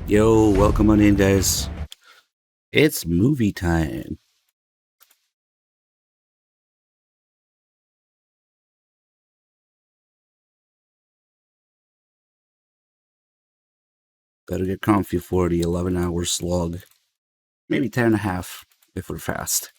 Yo, welcome on in, guys. It's movie time. Better get comfy for the 11-hour slog. Maybe 10 and a half if we're fast.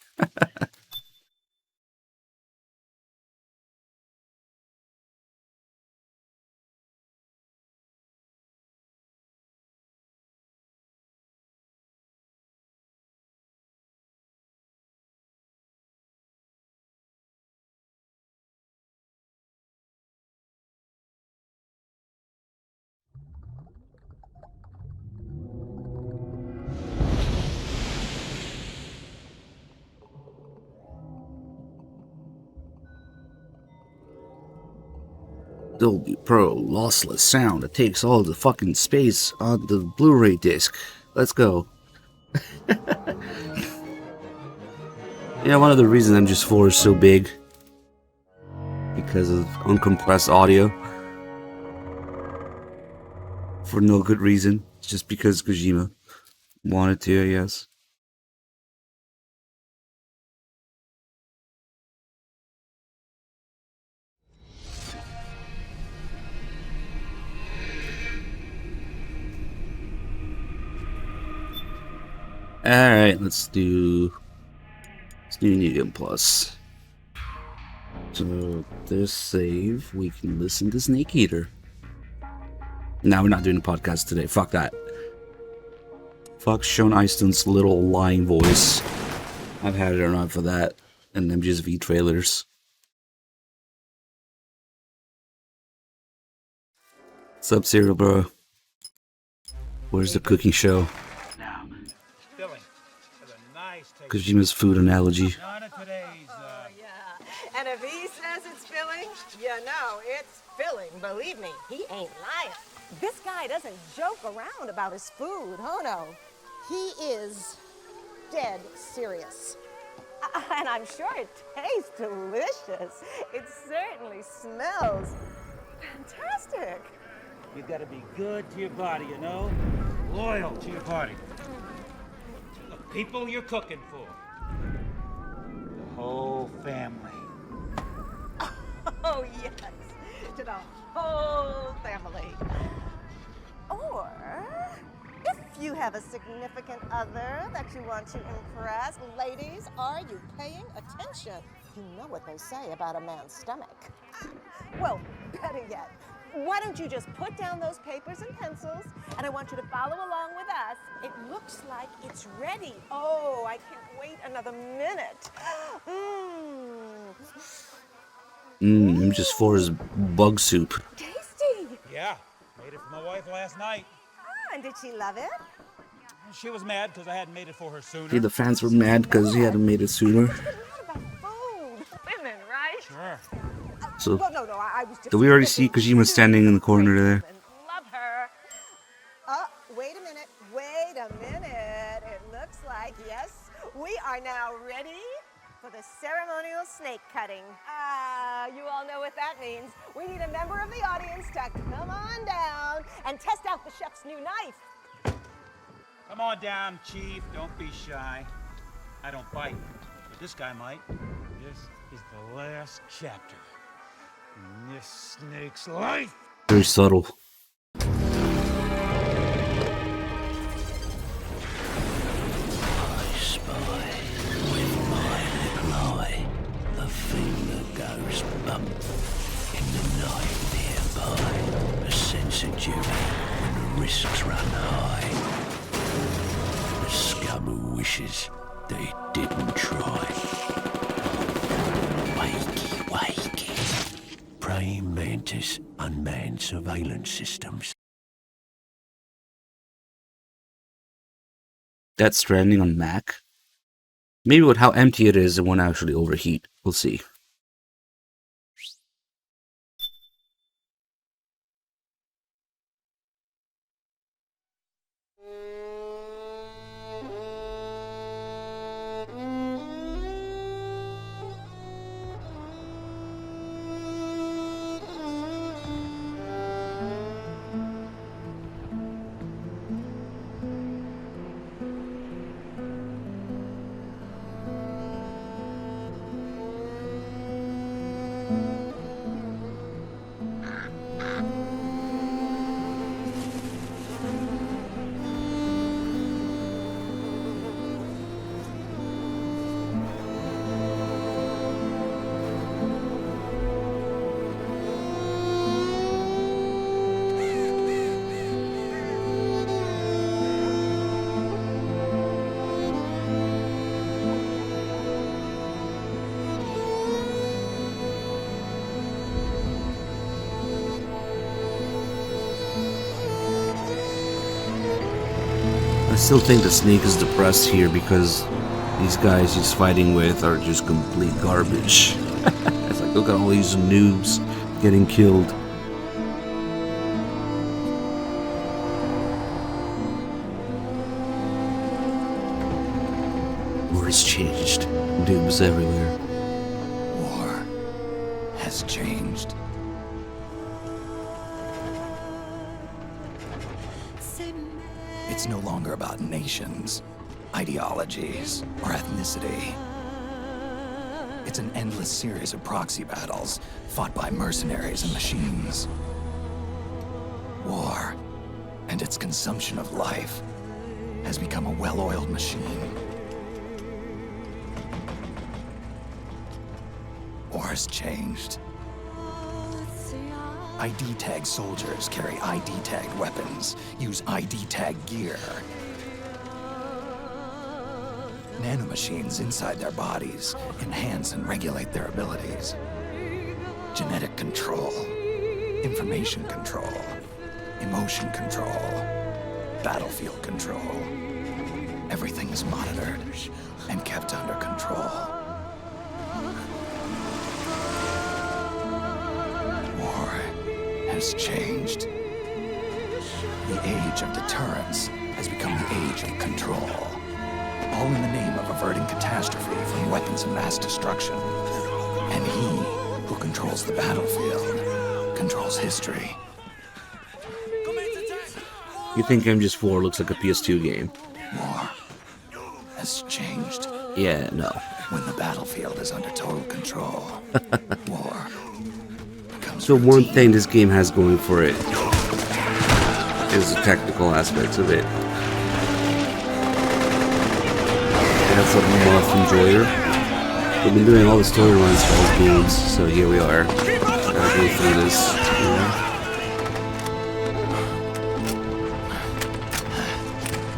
Dolby Pro lossless sound that takes all the fucking space on the Blu-ray disc. Let's go. Yeah, one of the reasons MGS4 is so big because of uncompressed audio. For no good reason. It's just because Kojima wanted to, I guess. Alright, let's do New Game Plus. So this save, we can listen to Snake Eater. No, we're not doing a podcast today. Fuck that. Fuck Sean Astin's little lying voice. I've had it enough for that. And MGSV trailers. What's up, Cyril, bro? Where's the cooking show? Kojima's food analogy. And if he says it's filling, you know it's filling. Believe me, he ain't lying. This guy doesn't joke around about his food. Oh no, he is dead serious. And I'm sure it tastes delicious. It certainly smells fantastic. You gotta be good to your body, you know? Loyal to your body. To the people you're cooking for. The whole family. Oh, yes, to the whole family. Or if you have a significant other that you want to impress, ladies, are you paying attention? You know what they say about a man's stomach. Well, better yet, why don't you just put down those papers and pencils, and I want you to follow along with us. It looks like it's ready. Oh, I can't wait another minute. MGS4 is bug soup. Tasty. Yeah, made it for my wife last night. Ah, and did she love it? She was mad because I hadn't made it for her sooner. Yeah, the fans were mad because he hadn't made it sooner. It's not about food. Women, right? Sure. So, Well, no, I was just... did we already see Kojima standing in the corner there? Love her. Wait a minute. It looks like, yes, we are now ready for the ceremonial snake cutting. You all know what that means. We need a member of the audience to come on down and test out the chef's new knife. Come on down, Chief. Don't be shy. I don't bite, but this guy might. This is the last chapter in this snake's life. Very subtle. Goes bump in the night nearby. A sense of duty when the risks run high. The scum who wishes that it didn't try. Wakey. Praying mantis, unmanned surveillance systems. Death Stranding on Mac? Maybe with how empty it is, it won't actually overheat. We'll see. still think the Snake is depressed here because these guys he's fighting with are just complete garbage. It's like, look at all these noobs getting killed. War has changed. Noobs everywhere. War has changed. It's no longer about nations, ideologies, or ethnicity. It's an endless series of proxy battles fought by mercenaries and machines. War and its consumption of life has become a well-oiled machine. War has changed. ID tag soldiers carry ID tagged weapons, use ID tag gear. Nanomachines inside their bodies enhance and regulate their abilities. Genetic control, information control, emotion control, battlefield control. Everything is monitored and kept under control. War has changed. The age of deterrence has become the age of control. All in the name of averting catastrophe from weapons of mass destruction. And he who controls the battlefield controls history. You think MGS4 looks like a PS2 game? War has changed. Yeah, no. When the battlefield is under total control, war becomes So one routine. thing this game has going for it is the technical aspects of it. That's a moth enjoyer. We've been doing all the storylines for all these games, so here we are. Gotta go through this.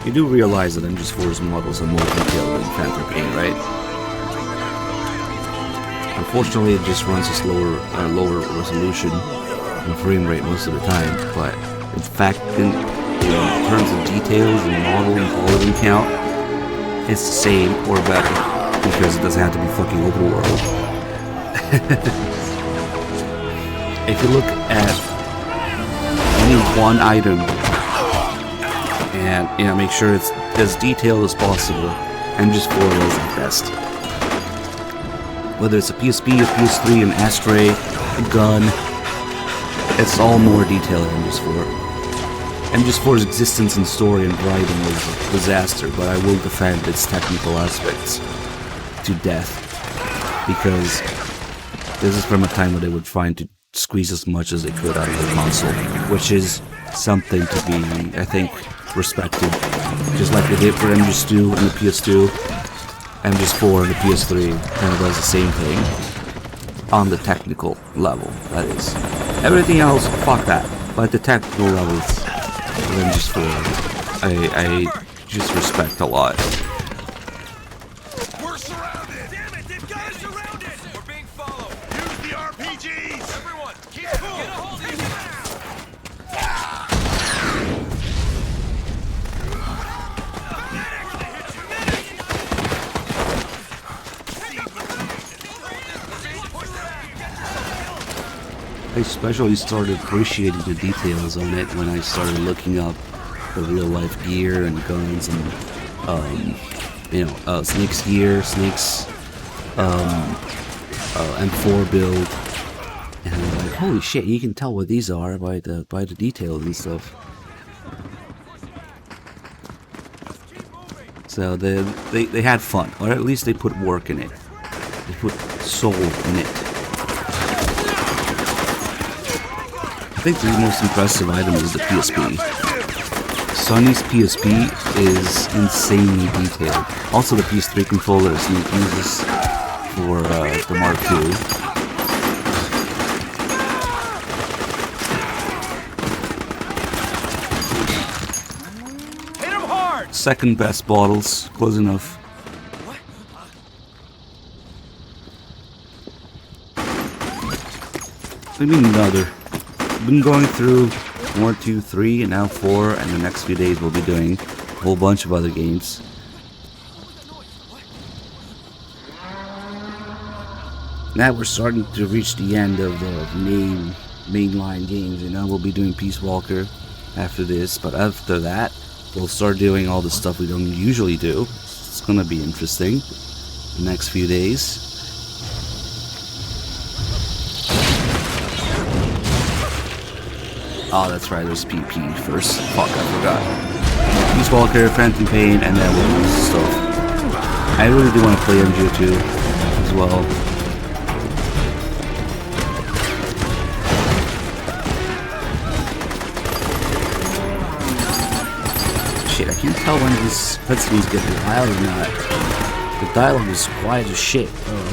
You do realize that MGS4's models are more detailed than Phantom Pain, right? Unfortunately, it just runs a lower resolution and frame rate most of the time, but in fact, in terms of details and model and quality count, it's the same or better because it doesn't have to be fucking open world. If you look at any one item and make sure it's as detailed as possible, MGS4 is the best. Whether it's a PSP, a PS3, an ashtray, a gun, it's all more detailed than MGS4. MGS4's existence and story and writing is a disaster, but I will defend its technical aspects to death, because this is from a time where they were trying to squeeze as much as they could out of the console, which is something to be, I think, respected. Just like they did for MGS2 and the PS2, MGS4 and the PS3 kind of does the same thing on the technical level, that is. Everything else, fuck that. But the technical levels of MGS4, I just respect a lot. We're surrounded! Damn it! They've got us surrounded! We're being followed! Use the RPGs! Everyone, keep cool! Get a hold of yourself! I especially started appreciating the details on it when I started looking up the real life gear and guns and Snake's gear, Snake's M4 build, and I'm like, holy shit, you can tell what these are by the details and stuff. So they had fun, or at least they put work in it. They put soul in it. I think the most impressive item is the PSP. Sony's PSP is insanely detailed. Also the PS3 controller Snake uses for the Mark II. Hit him hard! Second best bottles, close enough. Maybe another. Been going through 1, 2, 3, and now 4, and the next few days we'll be doing whole bunch of other games. Now we're starting to reach the end of the mainline games, you know. We'll be doing Peace Walker after this, but after that, we'll start doing all the stuff we don't usually do. It's gonna be interesting the next few days. Oh, that's right, there's PP first. Fuck, I forgot. Peace Walker, Phantom Pain, and then we'll do stuff. I really do want to play MGO2 as well. Shit, I can't tell when these cutscenes get loud or not. The dialogue is quiet as shit. Oh.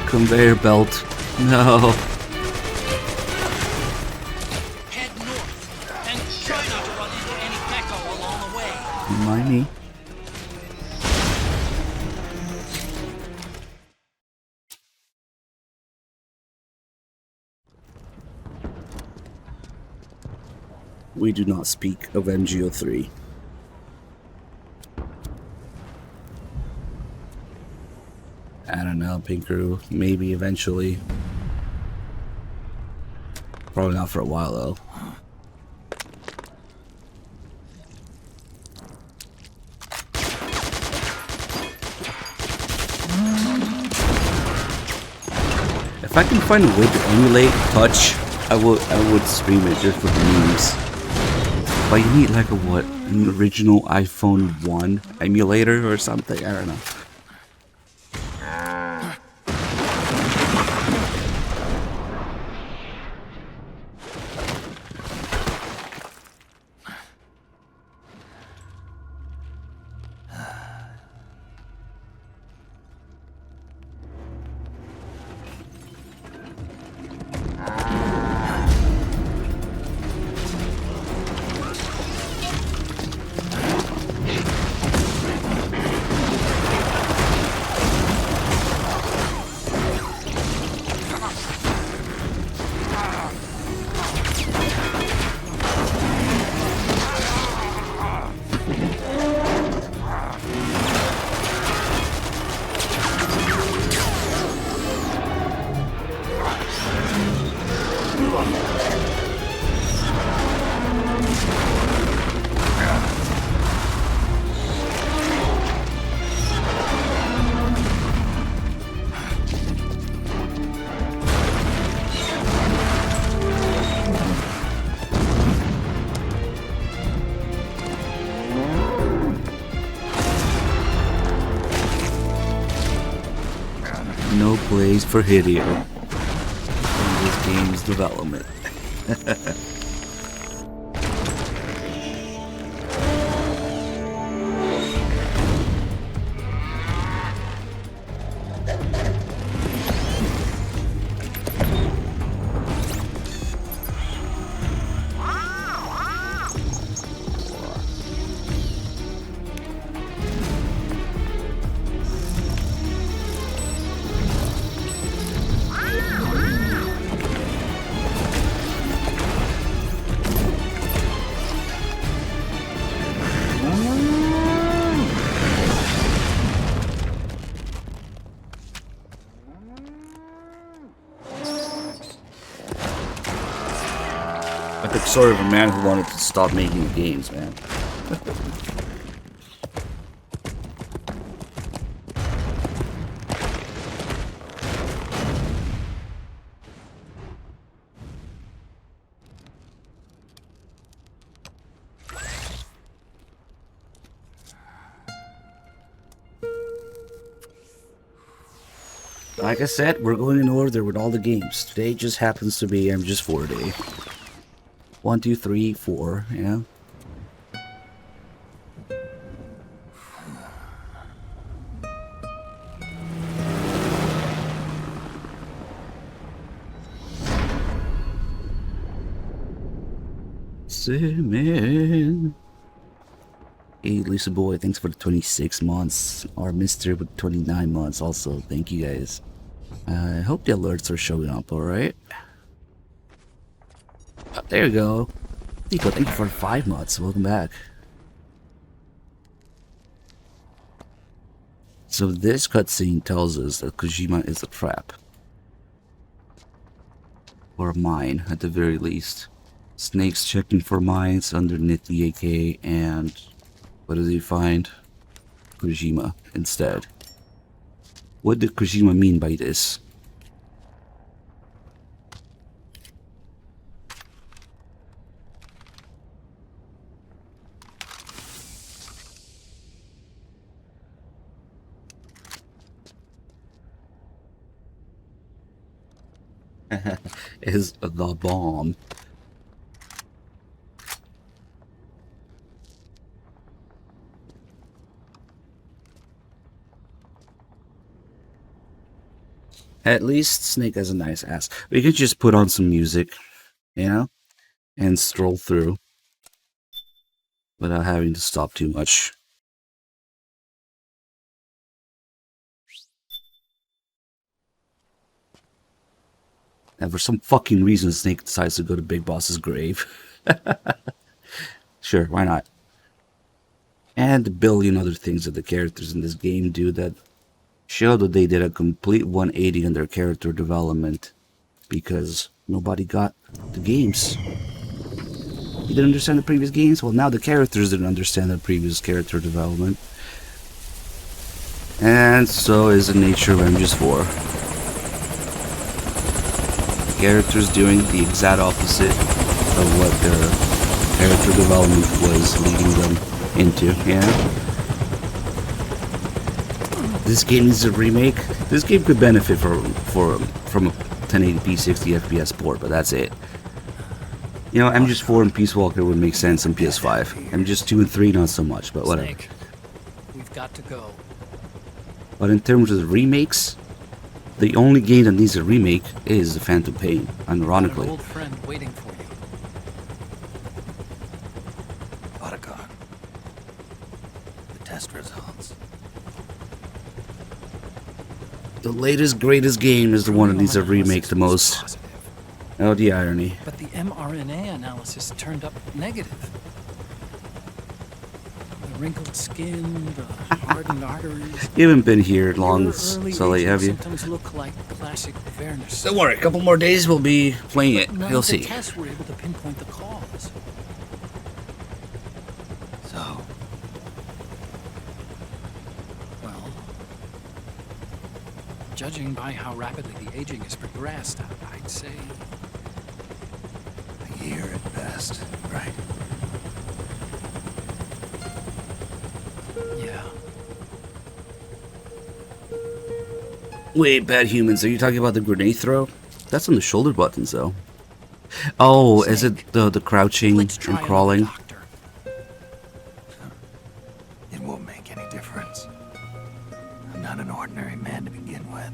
Conveyor belt. No. Head north and try not to run into any Peko along the way. Mind me. We do not speak of MGO3. I don't know, Pinkaroo. Maybe eventually. Probably not for a while though. If I can find a way to emulate Touch, I would stream it just for the memes. But you need like a what? An original iPhone 1 emulator or something? I don't know. No plays for Hideo in this game's development. I think sort of a man who wanted to stop making games, man. Like I said, we're going in order with all the games. Today just happens to be MGS4 Day. 1, 2, 3, 4, you know? Simon. Hey, Lisa Boy, thanks for the 26 months. Our Mister with 29 months also. Thank you guys. I hope the alerts are showing up, alright? Oh, there you go. Nico, thank you for 5 months. Welcome back. So this cutscene tells us that Kojima is a trap. Or a mine, at the very least. Snake's checking for mines underneath the AK, and what does he find? Kojima instead. What did Kojima mean by this? Is the bomb. At least Snake has a nice ass. We could just put on some music, you know, and stroll through without having to stop too much. And for some fucking reason, Snake decides to go to Big Boss's grave. Sure, why not? And a billion other things that the characters in this game do that show that they did a complete 180 in their character development because nobody got the games. You didn't understand the previous games? Well, now the characters didn't understand the previous character development. And so is the nature of MGS4. Characters doing the exact opposite of what their character development was leading them into, yeah? This game needs a remake. This game could benefit from a 1080p 60 FPS port, but that's it. You know, MGS4 and Peace Walker would make sense on PS5. MGS 2 and 3 not so much, but whatever. Snake, we've got to go. But in terms of the remakes, the only game that needs a remake is The Phantom Pain, ironically. An old friend waiting for you. Otacon. The test results. The latest, greatest game is the one that needs a remake the most. Positive, Oh, the irony. but the mRNA analysis turned up negative. The wrinkled skin, the hardened arteries. You haven't been here long, Your early so late, aging have you? symptoms look like classic Avernus. Don't worry, a couple more days we'll be playing it. None You'll of the see. tests were able to pinpoint the cause. So, Well, judging by how rapidly the aging has progressed, I'd say a year at best, right? yeah. Wait, Bad Humans, are you talking about the grenade throw? That's on the shoulder buttons, though. Oh, is it the crouching Let's and try another crawling? doctor. It won't make any difference. I'm not an ordinary man to begin with.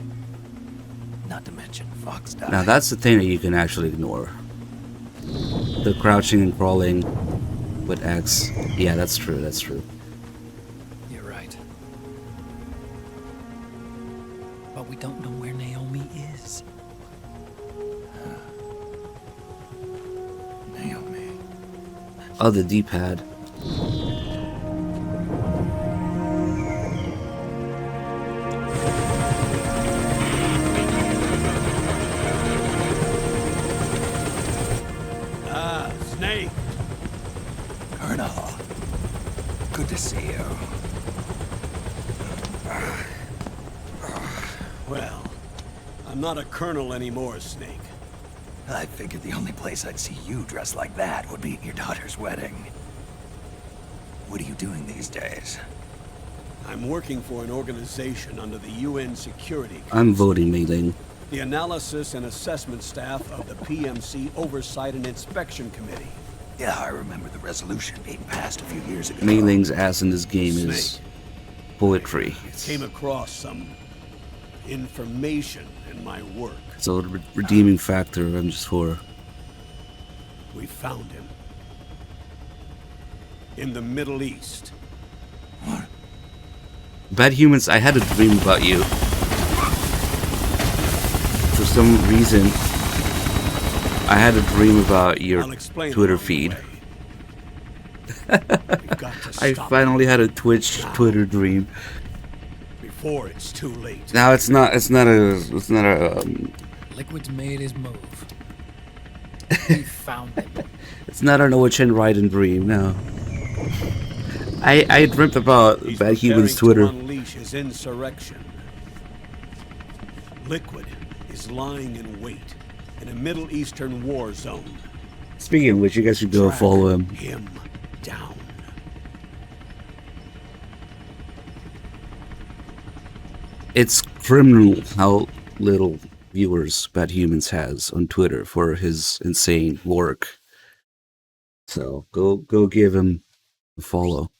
Not to mention Fox died. Now that's the thing that you can actually ignore. The crouching and crawling with X. Yeah, that's true, that's true. You're right. But we don't know where Naomi is. Naomi. Oh, the D-pad. Snake! Colonel. Good to see you. Well, I'm not a colonel anymore, Snake. I figured the only place I'd see you dressed like that would be at your daughter's wedding. What are you doing these days? I'm working for an organization under the UN Security Council. I'm voting Mei-Ling. The Analysis and Assessment Staff of the PMC Oversight and Inspection Committee. Yeah, I remember the resolution being passed a few years ago. Mei-Ling's ass in this game is Snake. poetry. Came across some information in my work. So the redeeming factor of MGS4. We found him. In the Middle East. Bad Humans, I had a dream about you. For some reason, I had a dream about your I'll explain Twitter along the feed. way. We've got to I stop finally had a Twitch Twitter dream. before it's too late. Now it's not a Liquid's made his move. We found him. it's not an Ochen Raiden dream. No. I dreamt about He's Bad Humans preparing Twitter. to unleash his insurrection. Liquid is lying in wait in a Middle Eastern war zone. Speaking of which, you guys should go Track follow him. him down. It's criminal how little viewers Bad Humans has on Twitter for his insane work. So go give him a follow.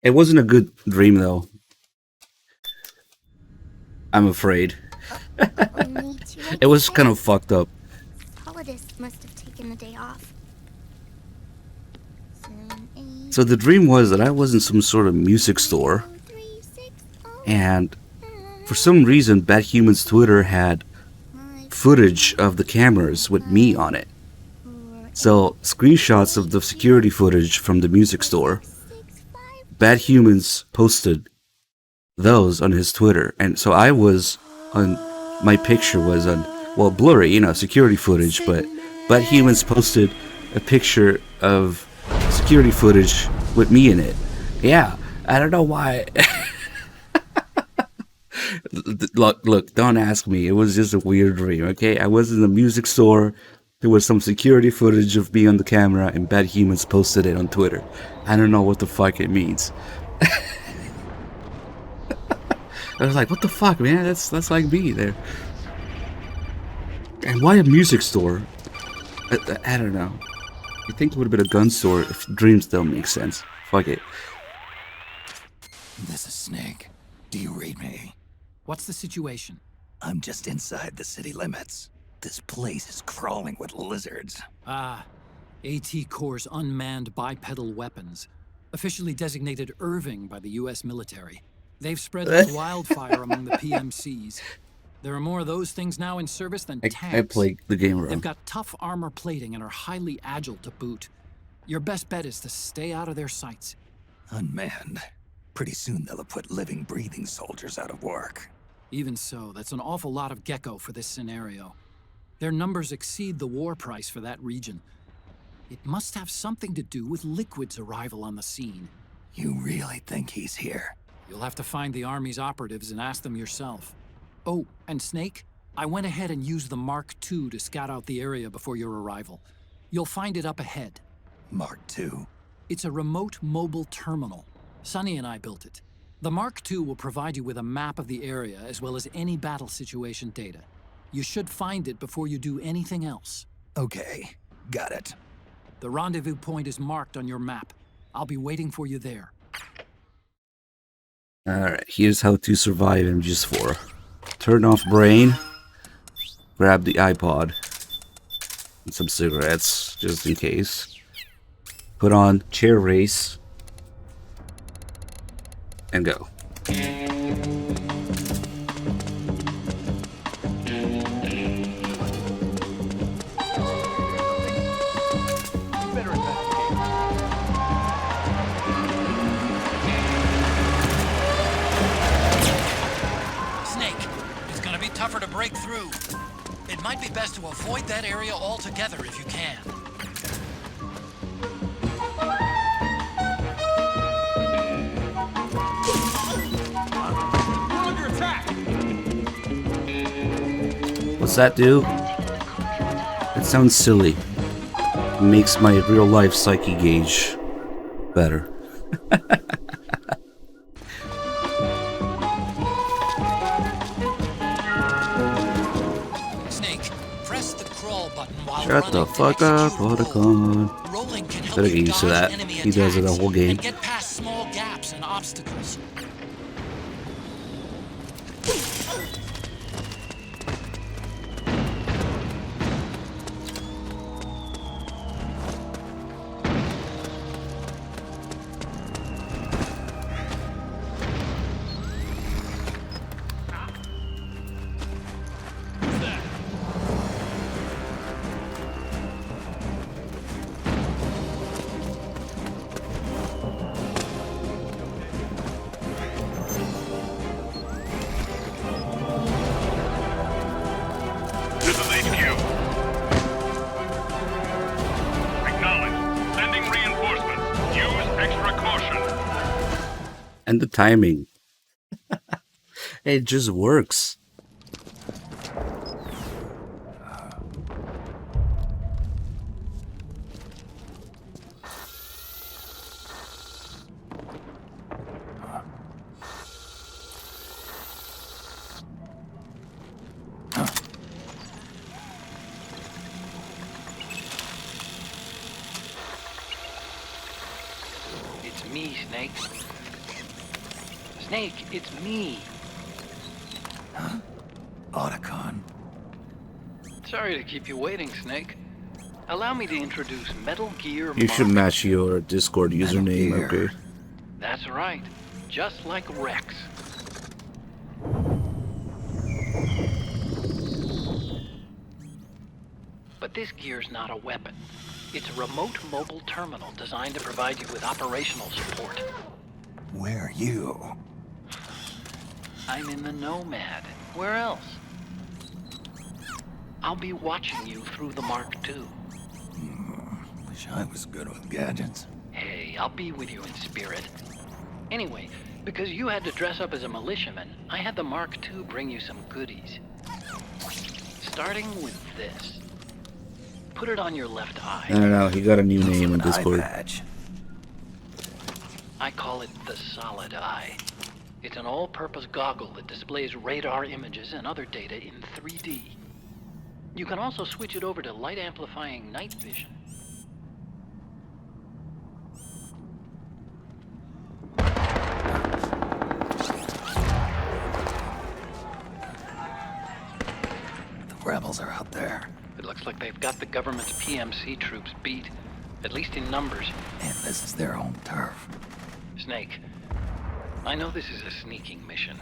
It wasn't a good dream though. I'm afraid. It was kind of fucked up. Solidus must have taken the day off. So the dream was that I was in some sort of music store, and for some reason Bad Humans Twitter had footage of the cameras with me on it. So screenshots of the security footage from the music store, Bad Humans posted those on his Twitter, and so I was on, my picture was on, well, blurry, you know, security footage, but Bad Humans posted a picture of security footage with me in it. Yeah, I don't know why. Look, don't ask me. It was just a weird dream, okay? I was in a music store. There was some security footage of me on the camera, and Bad Humans posted it on Twitter. I don't know what the fuck it means. I was like, what the fuck, man? That's like me there. And why a music store? I don't know. I think it would have been a gun store if dreams don't make sense. Fuck it. This is Snake. Do you read me? What's the situation? I'm just inside the city limits. This place is crawling with lizards. Ah, AT Corps' unmanned bipedal weapons, officially designated Irving by the U.S. military. They've spread like wildfire among the PMCs. There are more of those things now in service than tanks. I played the game wrong. They've got tough armor plating and are highly agile to boot. Your best bet is to stay out of their sights. Unmanned. Pretty soon they'll have put living, breathing soldiers out of work. Even so, that's an awful lot of gecko for this scenario. Their numbers exceed the war price for that region. It must have something to do with Liquid's arrival on the scene. You really think he's here? You'll have to find the Army's operatives and ask them yourself. Oh, and Snake, I went ahead and used the Mark II to scout out the area before your arrival. You'll find it up ahead. Mark II? It's a remote mobile terminal. Sonny and I built it. The Mark II will provide you with a map of the area as well as any battle situation data. You should find it before you do anything else. Okay, got it. The rendezvous point is marked on your map. I'll be waiting for you there. Alright, here's how to survive MGS4. Turn off brain. Grab the iPod. And some cigarettes, just in case. Put on chair race. And go. Snake, it's gonna be tougher to break through. It might be best to avoid that area altogether if you can. What's that do? It sounds silly. It makes my real life psyche gauge better. Snake, press the crawl button while Shut the running to fuck up, execute roll. Otacon. Rolling can help Better you get used to dodge that. enemy He does it the attacks whole game. and get past small gaps and obstacles. And the timing. It just works. It's me, Snake. Snake, it's me. Otacon. Sorry to keep you waiting, Snake. Allow me to introduce Metal Gear You should Mark. match your Discord username, Gear. okay? That's right. Just like Rex. But this gear's not a weapon. It's a remote mobile terminal designed to provide you with operational support. Where are you? I'm in the Nomad. Where else? I'll be watching you through the Mark II. Wish I was good with gadgets. Hey, I'll be with you in spirit. Anyway, because you had to dress up as a militiaman, I had the Mark II bring you some goodies. Starting with this. Put it on your left eye. No, he got a new name in An eye Discord. patch. I call it the Solid Eye. It's an all-purpose goggle that displays radar images and other data in 3D. You can also switch it over to light-amplifying night vision. The rebels are out there. It looks like they've got the government's PMC troops beat, at least in numbers. And this is their home turf. Snake, I know this is a sneaking mission,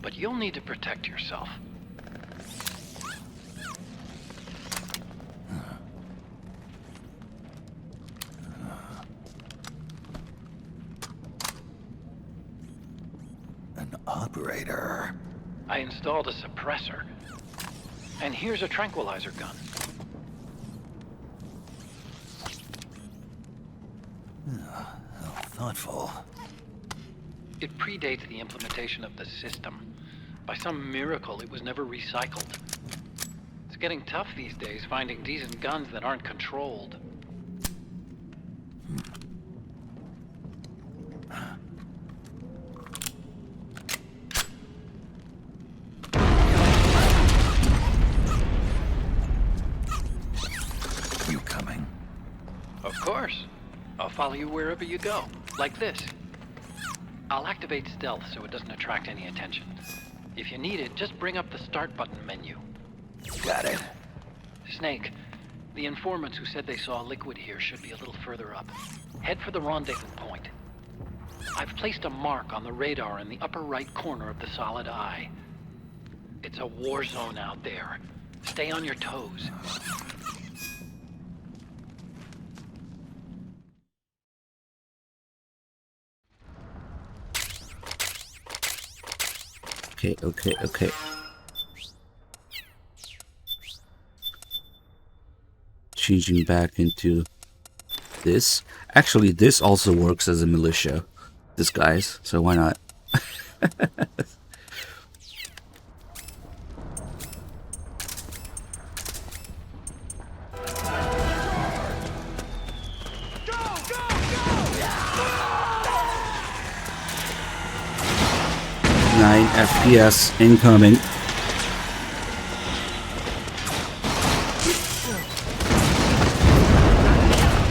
but you'll need to protect yourself. An operator. I installed a suppressor. And here's a tranquilizer gun. How thoughtful. It predates the implementation of the system. By some miracle, it was never recycled. It's getting tough these days finding decent guns that aren't controlled. You coming? Of course. I'll follow you wherever you go, like this. I'll activate stealth so it doesn't attract any attention. If you need it, just bring up the start button menu. Got it. Snake, the informants who said they saw liquid here should be a little further up. Head for the rendezvous point. I've placed a mark on the radar in the upper right corner of the Solid Eye. It's a war zone out there. Stay on your toes. Okay. Changing back into this. Actually, this also works as a militia disguise, so why not? Nine FPS incoming.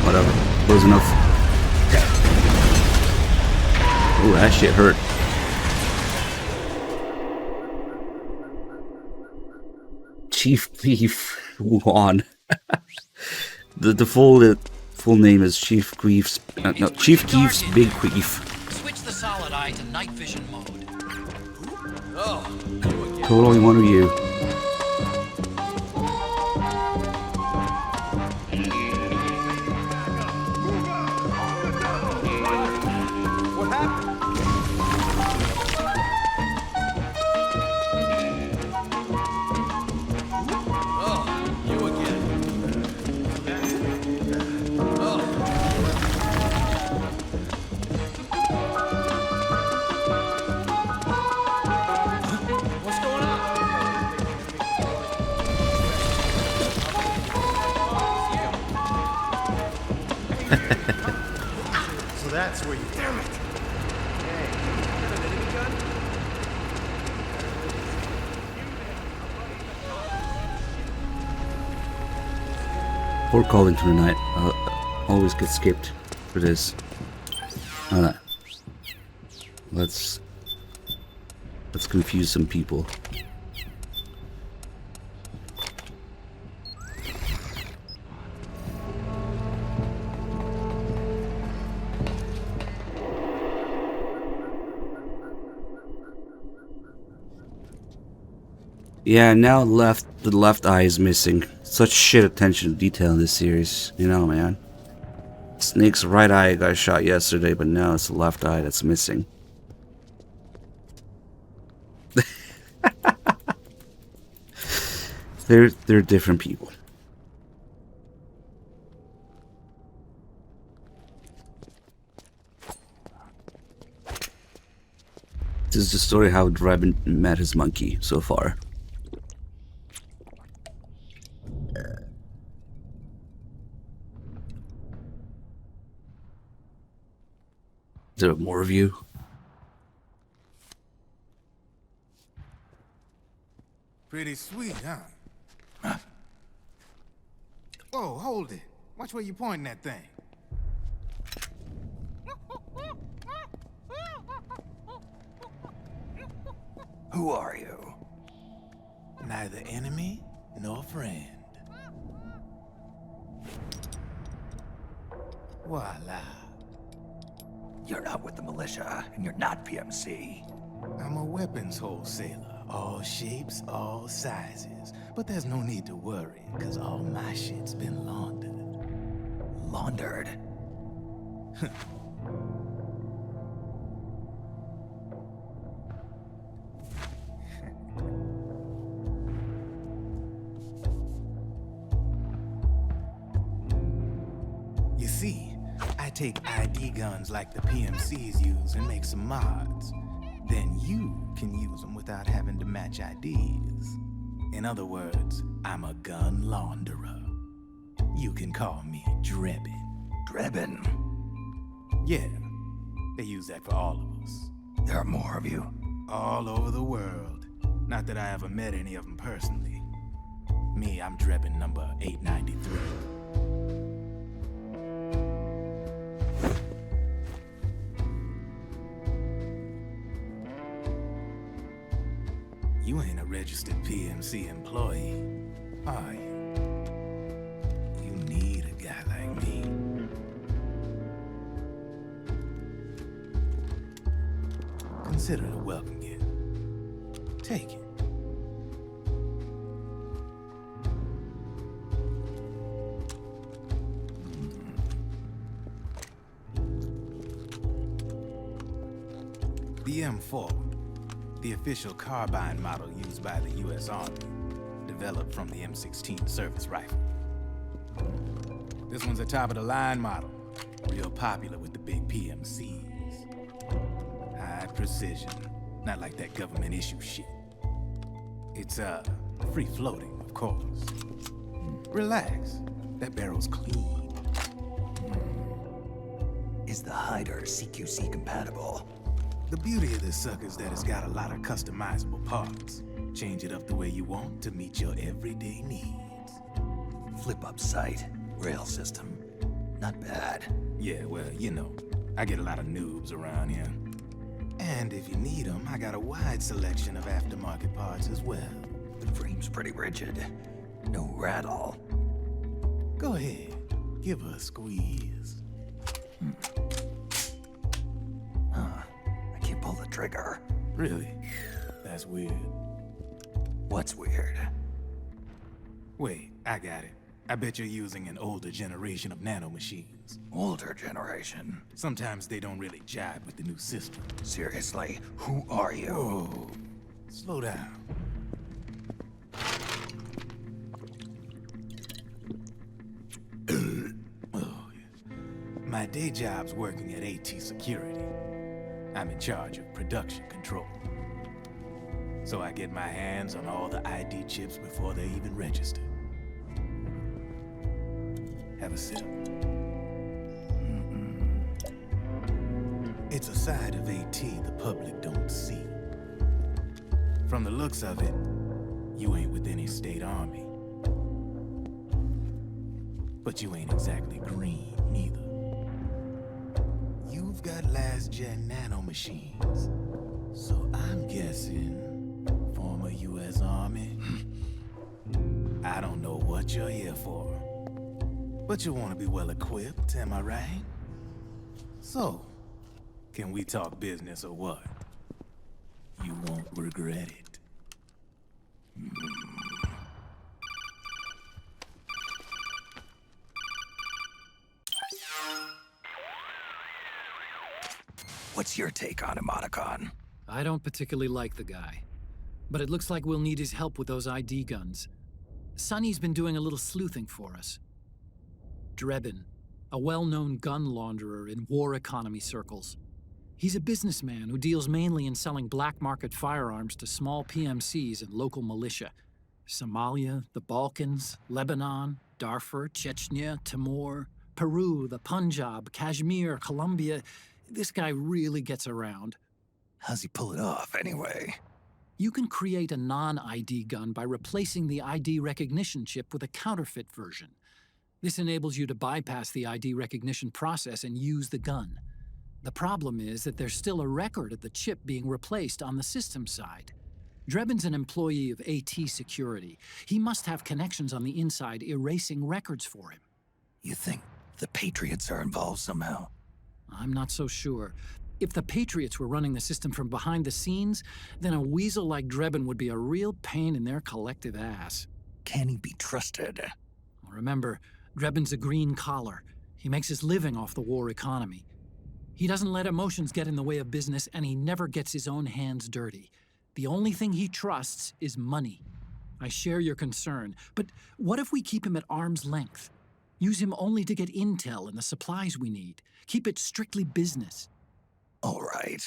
Whatever. Close enough. Ooh, that shit hurt. Chief Thief Juan. the full name is Chief Queef's Chief Keef's Big Queef. Switch the Solid Eye to night vision mode. Totally one of you. What happened? Oh, you again. Oh. So that's where you... Damn it! Hey, you got an enemy gun? Poor calling for the night. Always get skipped for this. Let's confuse some people. Yeah, now the left eye is missing. Such shit attention to detail in this series, you know, man. Snake's right eye got shot yesterday, but now it's the left eye that's missing. They're different people. This is the story how Drebin met his monkey so far. Is there more of you? Pretty sweet, huh? Whoa, hold it. Watch where you pointing that thing. Who are you? Neither enemy nor friend. Voila. You're not with the militia, and you're not PMC. I'm a weapons wholesaler. All shapes, all sizes. But there's no need to worry, because all my shit's been laundered. Laundered? You see, I take ID guns like the PMCs use and make some mods. Then you can use them without having to match IDs. In other words, I'm a gun launderer. You can call me Drebin. Drebin? Yeah, they use that for all of us. There are more of you? All over the world. Not that I ever met any of them personally. Me, I'm Drebin number 893. You ain't a registered PMC employee, are you? You need a guy like me. Consider it a welcome gift. Take it. The M4. The official carbine model used by the U.S. Army, developed from the M16 service rifle. This one's a top-of-the-line model, real popular with the big PMCs. High precision, not like that government-issue shit. It's, free-floating, of course. Relax, that barrel's clean. Is the hider CQC compatible? The beauty of this sucker is that it's got a lot of customizable parts. Change it up the way you want to meet your everyday needs. Flip-up sight, rail system. Not bad. Yeah, well, you know, I get a lot of noobs around here. And if you need them, I got a wide selection of aftermarket parts as well. The frame's pretty rigid. No rattle. Go ahead, give her a squeeze. I can't pull the trigger. Really? That's weird. What's weird? Wait, I got it. I bet you're using an older generation of nanomachines. Older generation? Sometimes they don't really jibe with the new system. Seriously, who are you? Whoa. Slow down. Oh, yeah. My day job's working at AT Security. I'm in charge of production control. So I get my hands on all the ID chips before they even register. Have a sip. side of AT the public don't see. From the looks of it, you ain't with any state army. But you ain't exactly green, neither. You've got last-gen nanomachines. So I'm guessing former U.S. Army. I don't know what you're here for. But you want to be well-equipped, am I right? So, can we talk business or what? You won't regret it. What's your take on him, Otacon? I don't particularly like the guy, but it looks like we'll need his help with those ID guns. Sonny's been doing a little sleuthing for us. Drebin, a well-known gun launderer in war economy circles. He's a businessman who deals mainly in selling black market firearms to small PMCs and local militia. Somalia, the Balkans, Lebanon, Darfur, Chechnya, Timor, Peru, the Punjab, Kashmir, Colombia. This guy really gets around. How's he pull it off, anyway? You can create a non-ID gun by replacing the ID recognition chip with a counterfeit version. This enables you to bypass the ID recognition process and use the gun. The problem is that there's still a record of the chip being replaced on the system side. Drebin's an employee of AT Security. He must have connections on the inside erasing records for him. You think the Patriots are involved somehow? I'm not so sure. If the Patriots were running the system from behind the scenes, then a weasel like Drebin would be a real pain in their collective ass. Can he be trusted? Remember, Drebin's a green collar. He makes his living off the war economy. He doesn't let emotions get in the way of business, and he never gets his own hands dirty. The only thing he trusts is money. I share your concern, but what if we keep him at arm's length? Use him only to get intel and the supplies we need. Keep it strictly business. All right.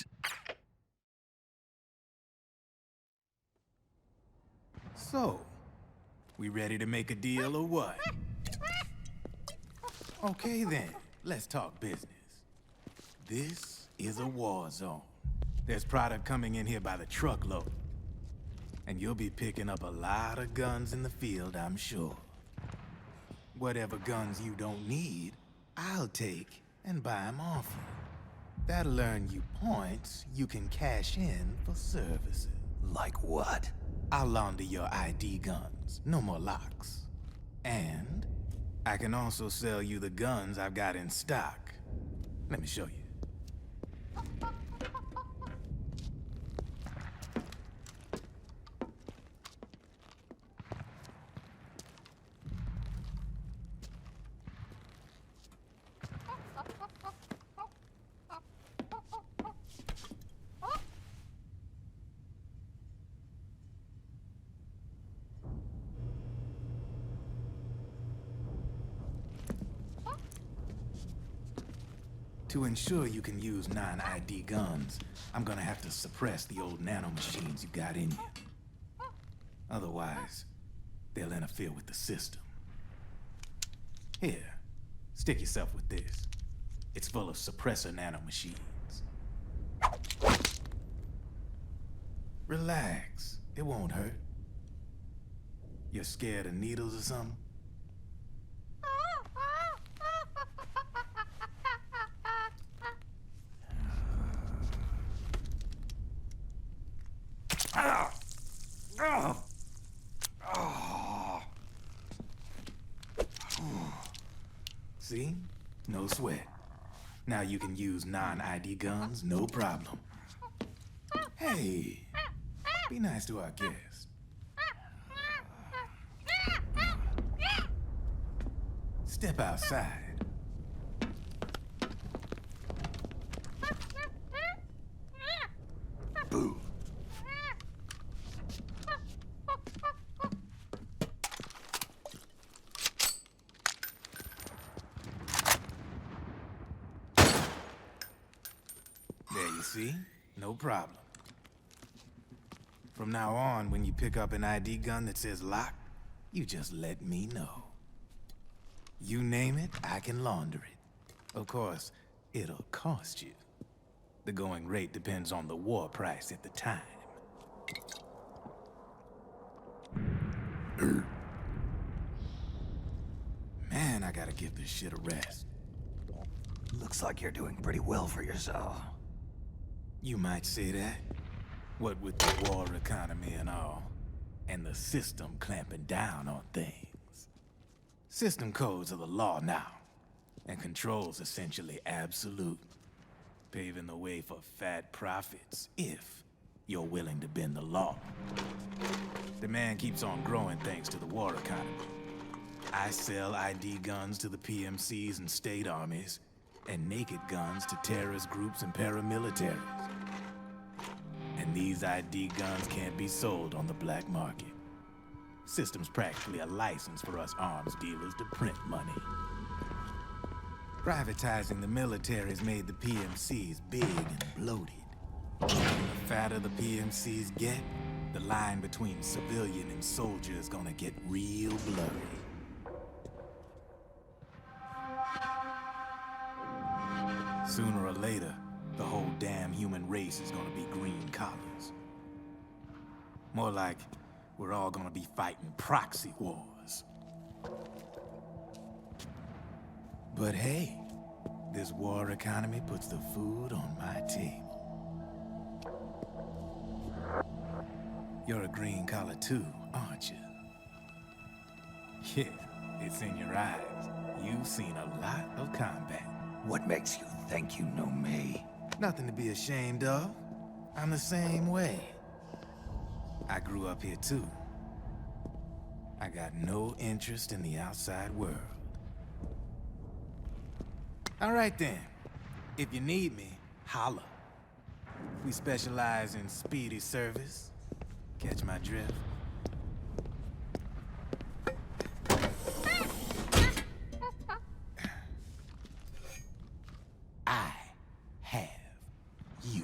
So, we ready to make a deal or what? Okay then, let's talk business. This is a war zone. There's product coming in here by the truckload. And you'll be picking up a lot of guns in the field, I'm sure. Whatever guns you don't need, I'll take and buy them off you. That'll earn you points you can cash in for services. Like what? I'll launder your ID guns, no more locks. And I can also sell you the guns I've got in stock. Let me show you. To ensure you can use non-ID guns, I'm gonna have to suppress the old nanomachines you got in you. Otherwise, they'll interfere with the system. Here, stick yourself with this. It's full of suppressor nanomachines. Relax, it won't hurt. You're scared of needles or something? See? No sweat. Now you can use non-ID guns, no problem. Hey, be nice to our guest. Step outside. Boo. There you see? No problem. From now on, when you pick up an ID gun that says lock, you just let me know. You name it, I can launder it. Of course, it'll cost you. The going rate depends on the war price at the time. Man, I gotta give this shit a rest. Looks like you're doing pretty well for yourself. You might say that. What with the war economy and all, and the system clamping down on things. System codes are the law now, and control's essentially absolute, paving the way for fat profits if you're willing to bend the law. Demand keeps on growing thanks to the war economy. I sell ID guns to the PMCs and state armies, and naked guns to terrorist groups and paramilitaries. And these ID guns can't be sold on the black market. System's practically a license for us arms dealers to print money. Privatizing the military's made the PMCs big and bloated. The fatter the PMCs get, the line between civilian and soldier is gonna get real blurry. Sooner or later, the whole damn human race is gonna be green collars. More like we're all gonna be fighting proxy wars. But hey, this war economy puts the food on my table. You're a green collar too, aren't you? Yeah, it's in your eyes. You've seen a lot of combat. What makes you think you know me? Nothing to be ashamed of. I'm the same way. I grew up here too. I got no interest in the outside world. All right then. If you need me, holla. We specialize in speedy service. Catch my drift? I have you.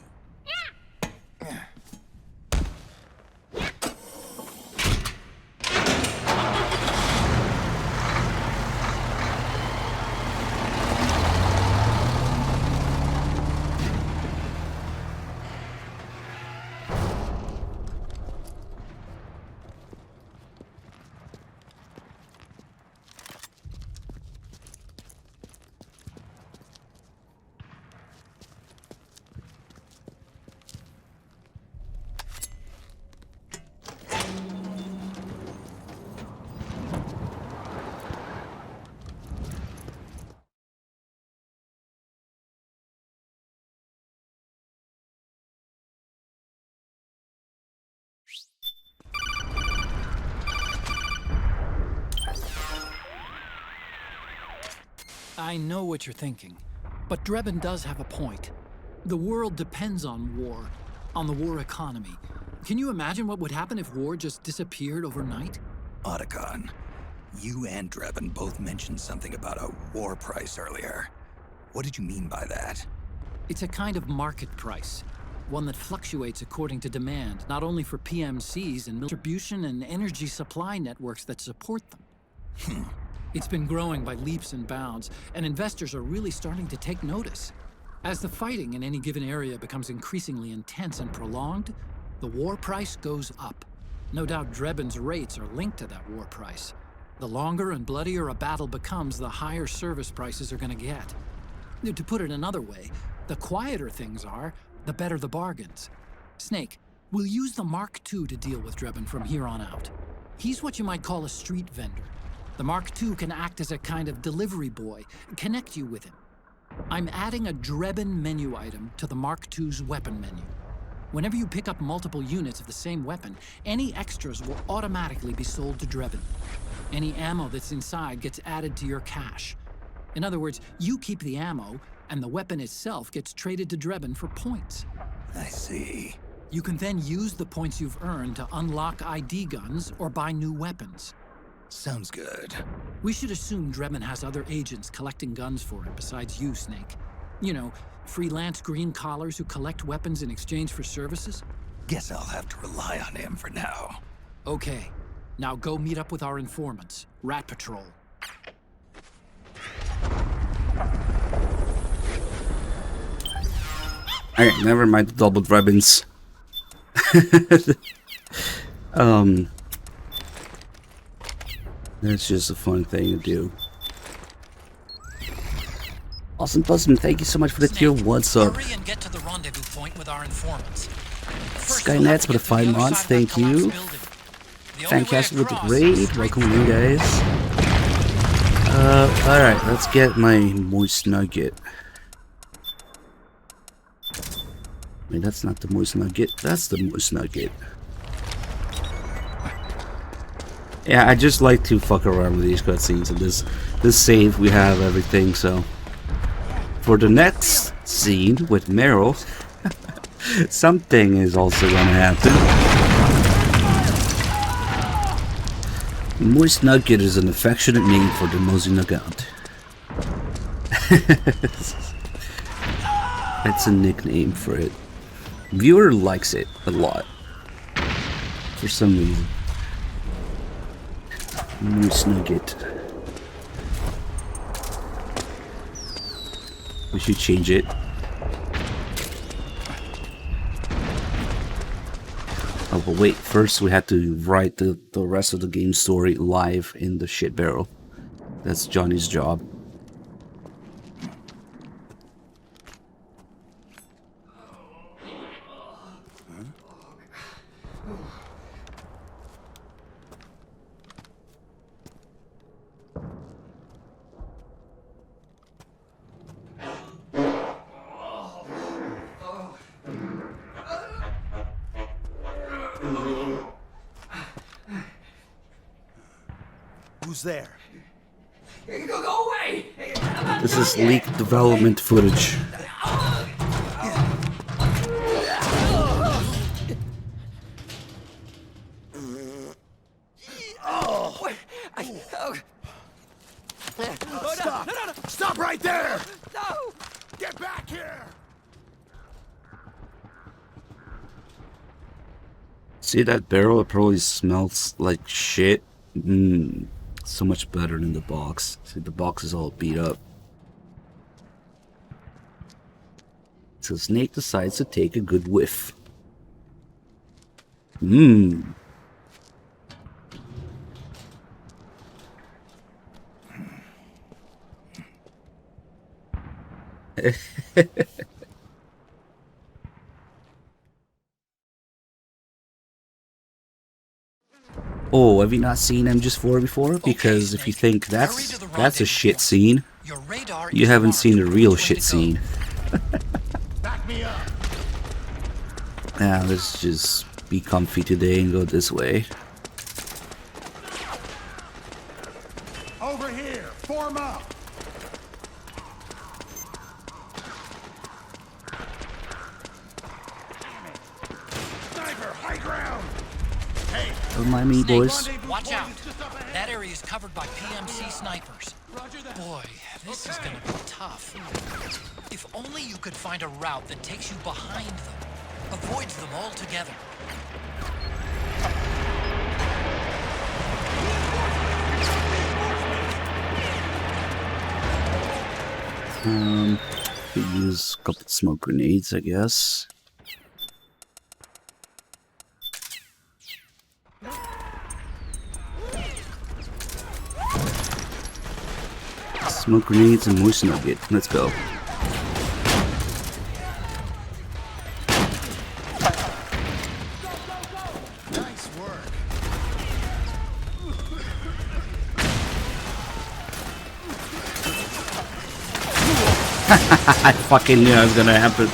I know what you're thinking, but Drebin does have a point. The world depends on war, on the war economy. Can you imagine what would happen if war just disappeared overnight? Otacon, you and Drebin both mentioned something about a war price earlier. What did you mean by that? It's a kind of market price, one that fluctuates according to demand, not only for PMCs and distribution and energy supply networks that support them. It's been growing by leaps and bounds, and investors are really starting to take notice. As the fighting in any given area becomes increasingly intense and prolonged, the war price goes up. No doubt Drebin's rates are linked to that war price. The longer and bloodier a battle becomes, the higher service prices are going to get. To put it another way, the quieter things are, the better the bargains. Snake, we'll use the Mark II to deal with Drebin from here on out. He's what you might call a street vendor. The Mark II can act as a kind of delivery boy, connect you with him. I'm adding a Drebin menu item to the Mark II's weapon menu. Whenever you pick up multiple units of the same weapon, any extras will automatically be sold to Drebin. Any ammo that's inside gets added to your cache. In other words, you keep the ammo, and the weapon itself gets traded to Drebin for points. I see. You can then use the points you've earned to unlock ID guns or buy new weapons. Sounds good. We should assume Drebin has other agents collecting guns for it besides you, Snake. You know, freelance green collars who collect weapons in exchange for services? Guess I'll have to rely on him for now. Okay. Now go meet up with our informants, Rat Patrol. Alright, never mind the doubled ribbons. That's just a fun thing to do. Awesome Buzzman, thank you so much for the tier. What's up? Hurry and get to the rendezvous point with our informants. Skynets for the 5 months, thank you. Fantastic with the raid, welcome in guys. Alright, let's get my moist nugget. Wait, that's not the moist nugget, that's the moist nugget. Yeah, I just like to fuck around with these cutscenes, and this save we have everything, so for the next scene with Meryl, something is also gonna happen. Moist Nugget is an affectionate name for the Mosey Nugget. It's a nickname for it. Viewer likes it a lot for some reason. Moist Nugget. We should change it. Oh, but wait, first we had to write the rest of the game story live in the shit barrel. That's Johnny's job. Who's there? Go away! This is leaked development footage. Stop! Stop right there! No! Get back here! See that barrel? It probably smells like shit. So much better than the box. See, the box is all beat up. So Snake decides to take a good whiff. Oh, have you not seen MGS4 before? Because if you think that's a shit scene, you haven't seen the real shit scene. Now let's just be comfy today and go this way. Over here! Form up! Sniper, high ground! Hey! Don't mind me, boys. Watch out. That area is covered by PMC snipers. Boy, this is gonna be tough. If only you could find a route that takes you behind them, avoids them altogether. Could use a couple of smoke grenades, I guess. Smoke grenades and moist nugget. Let's go. Nice work! I fucking knew it was gonna happen.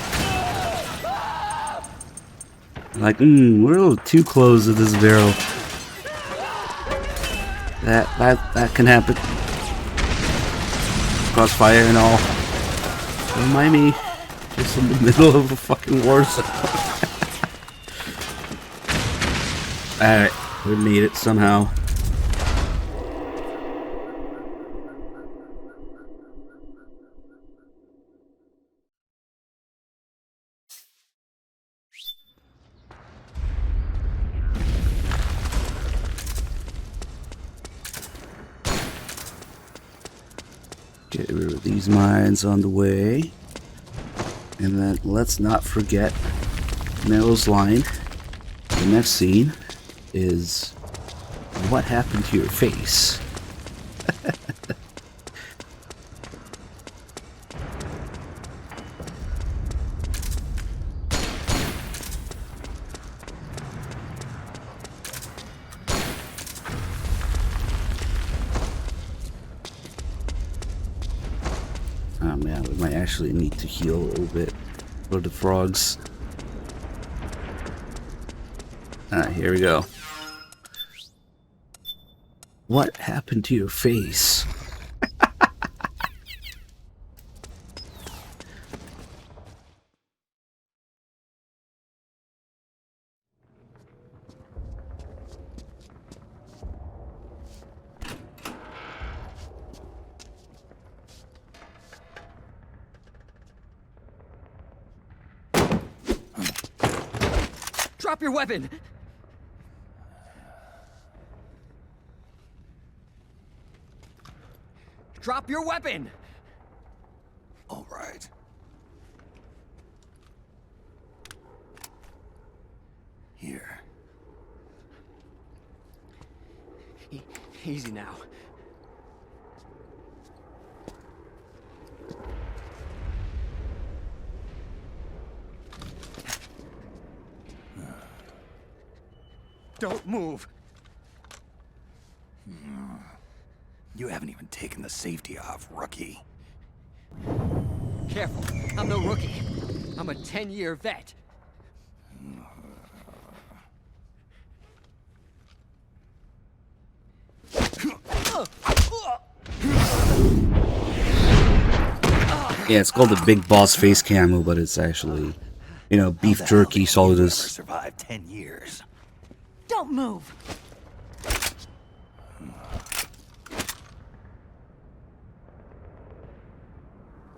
Like, we're a little too close to this barrel. That can happen. Crossfire and all. Don't mind me. Just in the middle of a fucking war zone. Alright, we made it somehow. Get rid of these mines on the way. And then let's not forget Meryl's line. The next scene is, what happened to your face? Oh man, we might actually need to heal a little bit for the frogs. Here we go. What happened to your face? Drop your weapon! Drop your weapon! All right. Here. Easy now. Don't move! You haven't even taken the safety off, rookie. Careful, I'm no rookie. I'm a 10-year vet. Yeah, it's called the Big Boss Face Camo, but it's actually, you know, beef jerky solidus. Survived 10 years. Don't move.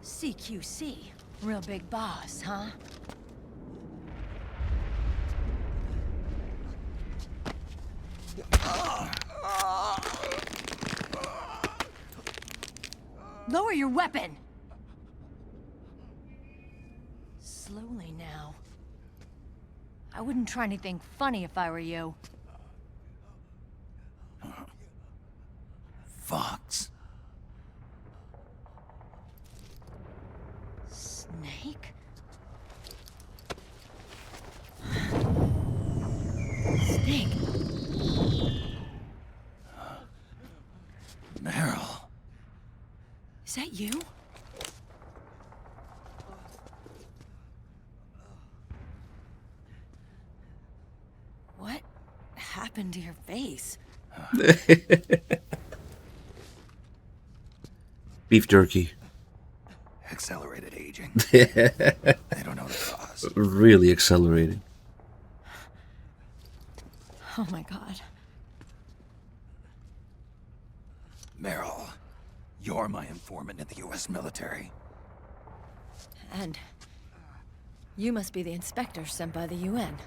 CQC, real big boss, huh? Lower your weapon! Slowly now. I wouldn't try anything funny if I were you. Fox. Snake? Snake? Meryl. Is that you? What happened to your face? Beef jerky. Accelerated aging. They don't know the cause. Really accelerated. Oh my god. Meryl, you're my informant in the U.S. military. And you must be the inspector sent by the UN.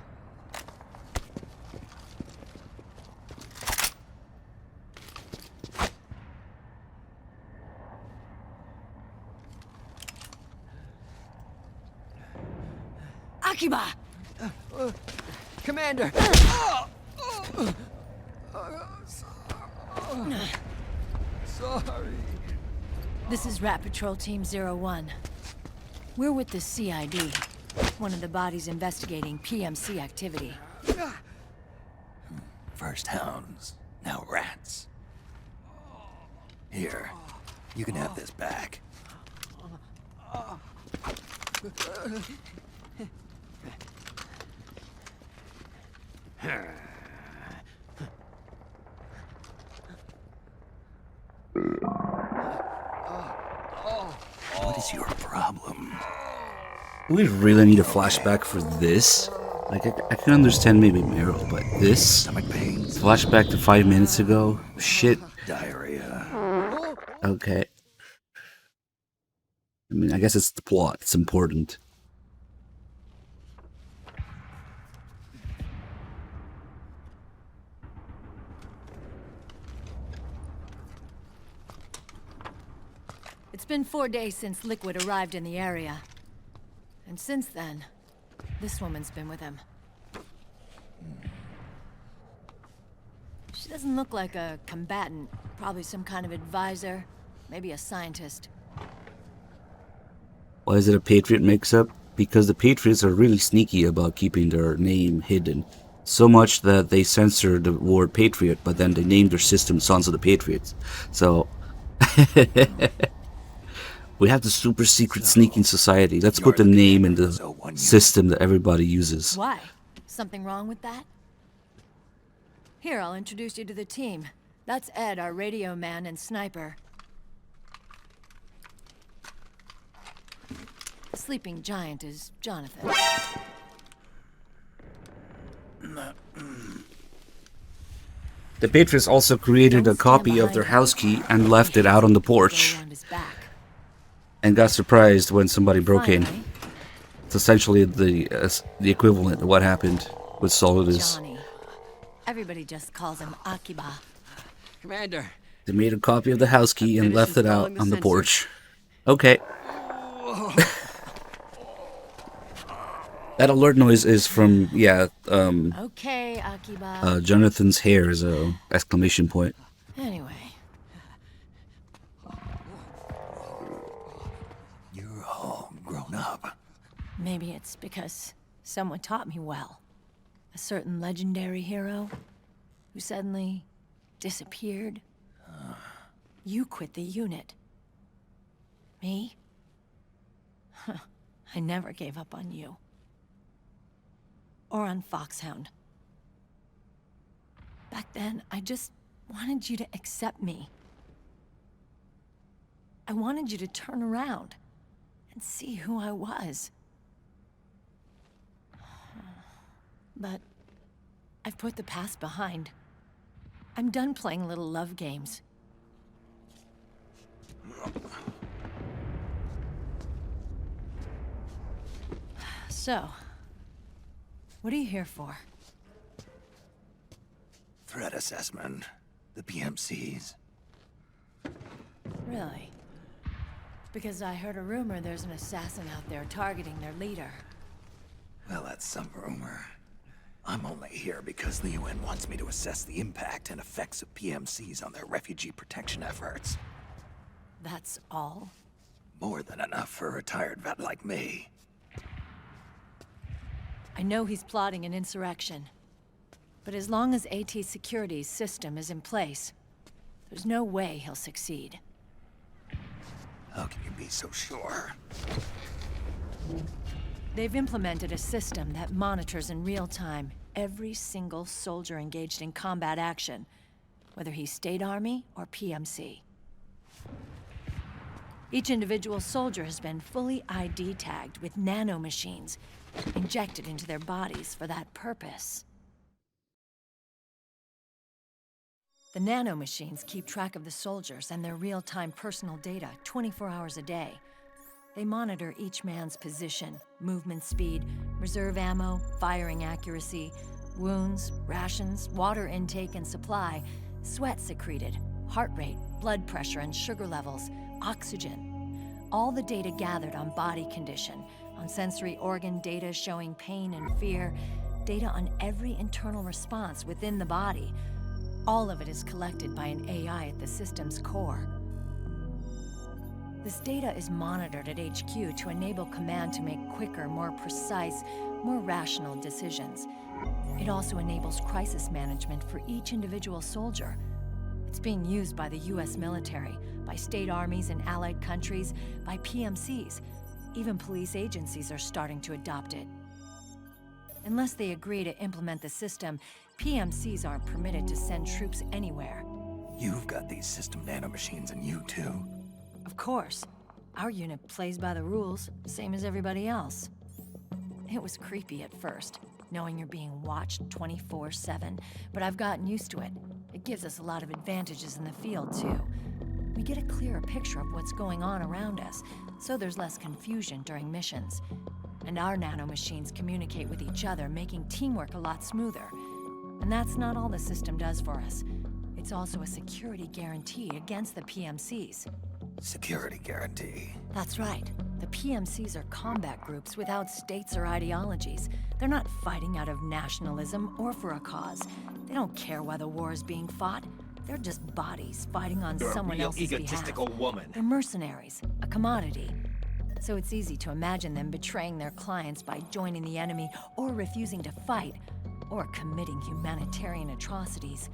Akiba! Commander! Sorry. This is Rat Patrol Team 01. We're with the CID, one of the bodies investigating PMC activity. First hounds, now rats. Here, you can have this back. What is your problem? Do we really need a flashback for this? Like, I can understand maybe Meryl, but this? Stomach pains. Flashback to 5 minutes ago? Shit. Diarrhea. Okay. I mean, I guess it's the plot. It's important. It's been 4 days since Liquid arrived in the area. And since then, this woman's been with him. She doesn't look like a combatant. Probably some kind of advisor. Maybe a scientist. Why is it a Patriot mix-up? Because the Patriots are really sneaky about keeping their name hidden. So much that they censored the word Patriot, but then they named their system Sons of the Patriots. So... we have the super secret sneaking society. Let's put the name in the system that everybody uses. Why? Something wrong with that? Here, I'll introduce you to the team. That's Ed, our radio man and sniper. The sleeping giant is Jonathan. The Patriots also created a copy of their house key and left it out on the porch. And got surprised when somebody broke in. It's essentially the equivalent of what happened with Solidus. Johnny. Everybody just calls him Akiba. Commander. They made a copy of the house key and left it out on the porch. Okay. That alert noise is from, Okay, Akiba. Jonathan's hair is a exclamation point. Anyway. You're all grown up. Maybe it's because someone taught me well. A certain legendary hero who suddenly disappeared. You quit the unit. Me? I never gave up on you. Or on Foxhound. Back then, I just wanted you to accept me. I wanted you to turn around and see who I was. But I've put the past behind. I'm done playing little love games. So, what are you here for? Threat assessment. The PMCs. Really? Because I heard a rumor there's an assassin out there targeting their leader. Well, that's some rumor. I'm only here because the UN wants me to assess the impact and effects of PMCs on their refugee protection efforts. That's all? More than enough for a retired vet like me. I know he's plotting an insurrection. But as long as AT Security's system is in place, there's no way he'll succeed. How can you be so sure? They've implemented a system that monitors in real time every single soldier engaged in combat action, whether he's State Army or PMC. Each individual soldier has been fully ID tagged with nanomachines injected into their bodies for that purpose. The nanomachines keep track of the soldiers and their real-time personal data 24 hours a day. They monitor each man's position, movement speed, reserve ammo, firing accuracy, wounds, rations, water intake and supply, sweat secreted, heart rate, blood pressure and sugar levels, oxygen. All the data gathered on body condition, on sensory organ data showing pain and fear, data on every internal response within the body. All of it is collected by an AI at the system's core. This data is monitored at HQ to enable command to make quicker, more precise, more rational decisions. It also enables crisis management for each individual soldier. It's being used by the US military, by state armies in allied countries, by PMCs. Even police agencies are starting to adopt it. Unless they agree to implement the system, PMCs aren't permitted to send troops anywhere. You've got these system nanomachines in you too. Of course. Our unit plays by the rules, same as everybody else. It was creepy at first, knowing you're being watched 24/7, but I've gotten used to it. It gives us a lot of advantages in the field too. We get a clearer picture of what's going on around us, so there's less confusion during missions. And our nanomachines communicate with each other, making teamwork a lot smoother. And that's not all the system does for us. It's also a security guarantee against the PMCs. Security guarantee. That's right. The PMCs are combat groups without states or ideologies. They're not fighting out of nationalism or for a cause. They don't care why the war is being fought. They're just bodies fighting on someone else's behalf. Egotistical woman. They're mercenaries, a commodity. So it's easy to imagine them betraying their clients by joining the enemy or refusing to fight or committing humanitarian atrocities.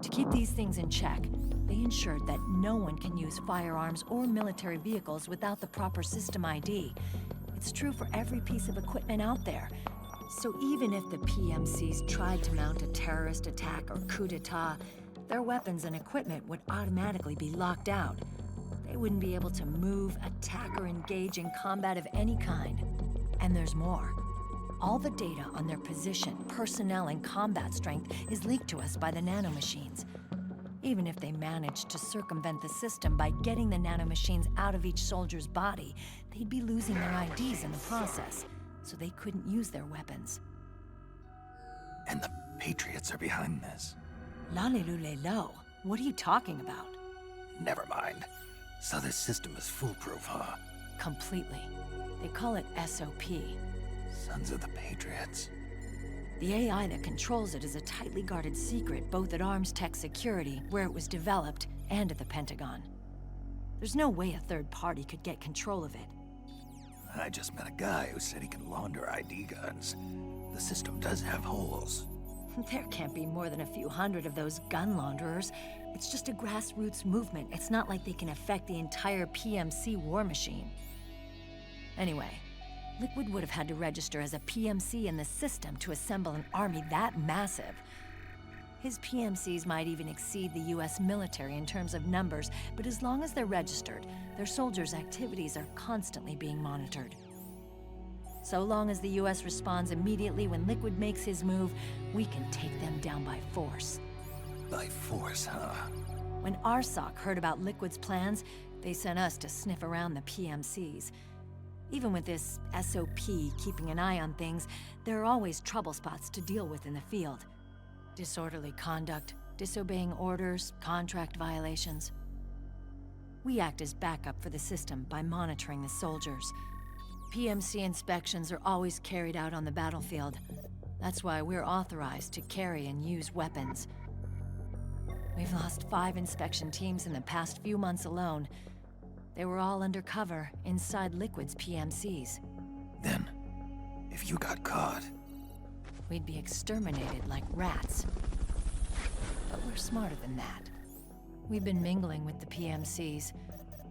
To keep these things in check, they ensured that no one can use firearms or military vehicles without the proper system ID. It's true for every piece of equipment out there. So even if the PMCs tried to mount a terrorist attack or coup d'etat, their weapons and equipment would automatically be locked out. They wouldn't be able to move, attack, or engage in combat of any kind. And there's more. All the data on their position, personnel, and combat strength is leaked to us by the nanomachines. Even if they managed to circumvent the system by getting the nanomachines out of each soldier's body, they'd be losing their IDs in the process, so they couldn't use their weapons. And the Patriots are behind this. Lalilulelo, what are you talking about? Never mind. So this system is foolproof, huh? Completely. They call it SOP. Sons of the Patriots. The AI that controls it is a tightly guarded secret, both at Arms Tech Security, where it was developed, and at the Pentagon. There's no way a third party could get control of it. I just met a guy who said he can launder ID guns. The system does have holes. There can't be more than a few hundred of those gun launderers. It's just a grassroots movement. It's not like they can affect the entire PMC war machine. Anyway, Liquid would have had to register as a PMC in the system to assemble an army that massive. His PMCs might even exceed the US military in terms of numbers, but as long as they're registered, their soldiers' activities are constantly being monitored. So long as the US responds immediately when Liquid makes his move, we can take them down by force. By force, huh? When RSOC heard about Liquid's plans, they sent us to sniff around the PMCs. Even with this SOP keeping an eye on things, there are always trouble spots to deal with in the field. Disorderly conduct, disobeying orders, contract violations. We act as backup for the system by monitoring the soldiers. PMC inspections are always carried out on the battlefield. That's why we're authorized to carry and use weapons. We've lost 5 inspection teams in the past few months alone. They were all undercover inside Liquid's PMCs. Then, if you got caught... we'd be exterminated like rats. But we're smarter than that. We've been mingling with the PMCs,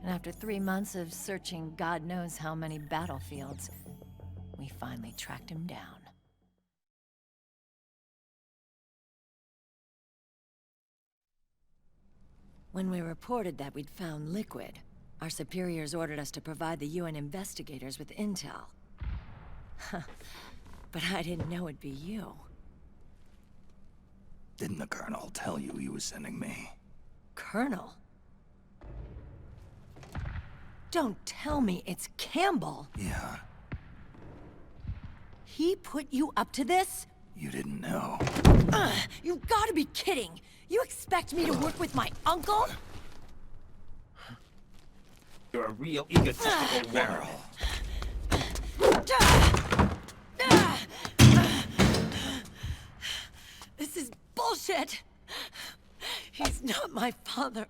and after 3 months of searching God knows how many battlefields, we finally tracked him down. When we reported that we'd found Liquid, our superiors ordered us to provide the UN investigators with intel. But I didn't know it'd be you. Didn't the Colonel tell you he was sending me? Colonel? Don't tell me it's Campbell! Yeah. He put you up to this? You didn't know. You've gotta be kidding! You expect me to work with my uncle? You're a real egotistical Meryl. This is bullshit! He's not my father.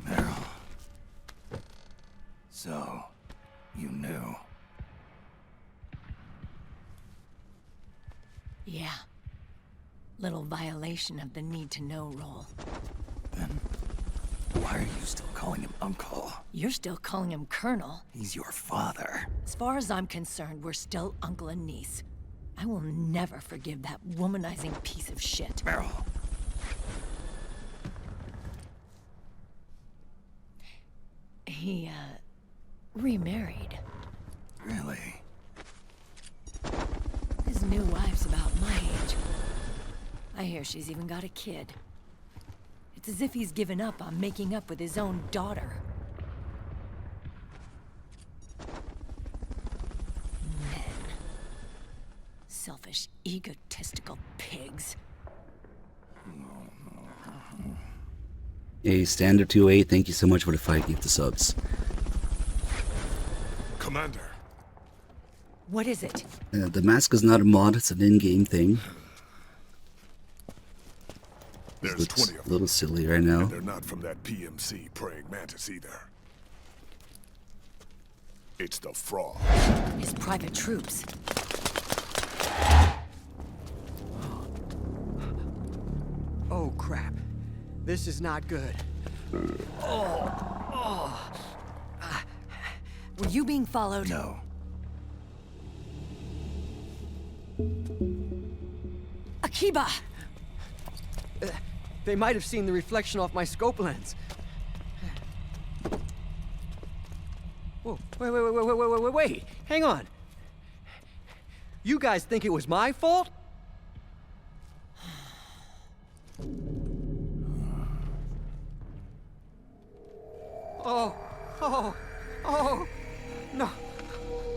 Meryl. So, you knew. Yeah. Little violation of the need-to-know rule. Then, why are you still calling him Uncle? You're still calling him Colonel. He's your father. As far as I'm concerned, we're still uncle and niece. I will never forgive that womanizing piece of shit. Meryl. He, remarried. Really? His new wife's about my age. I hear she's even got a kid. It's as if he's given up on making up with his own daughter. Men. Selfish, egotistical pigs. Hey, Standard 208, thank you so much for the 5 gift subs. Commander. What is it? The mask is not a mod, it's an in-game thing. There's Looks 20 of a them. little silly right now. And they're not from that PMC praying mantis either. It's the Frog. His private troops. Oh, crap. This is not good. Were you being followed? No. Akiba! They might have seen the reflection off my scope lens. Whoa, wait. Hang on. You guys think it was my fault? Oh, no.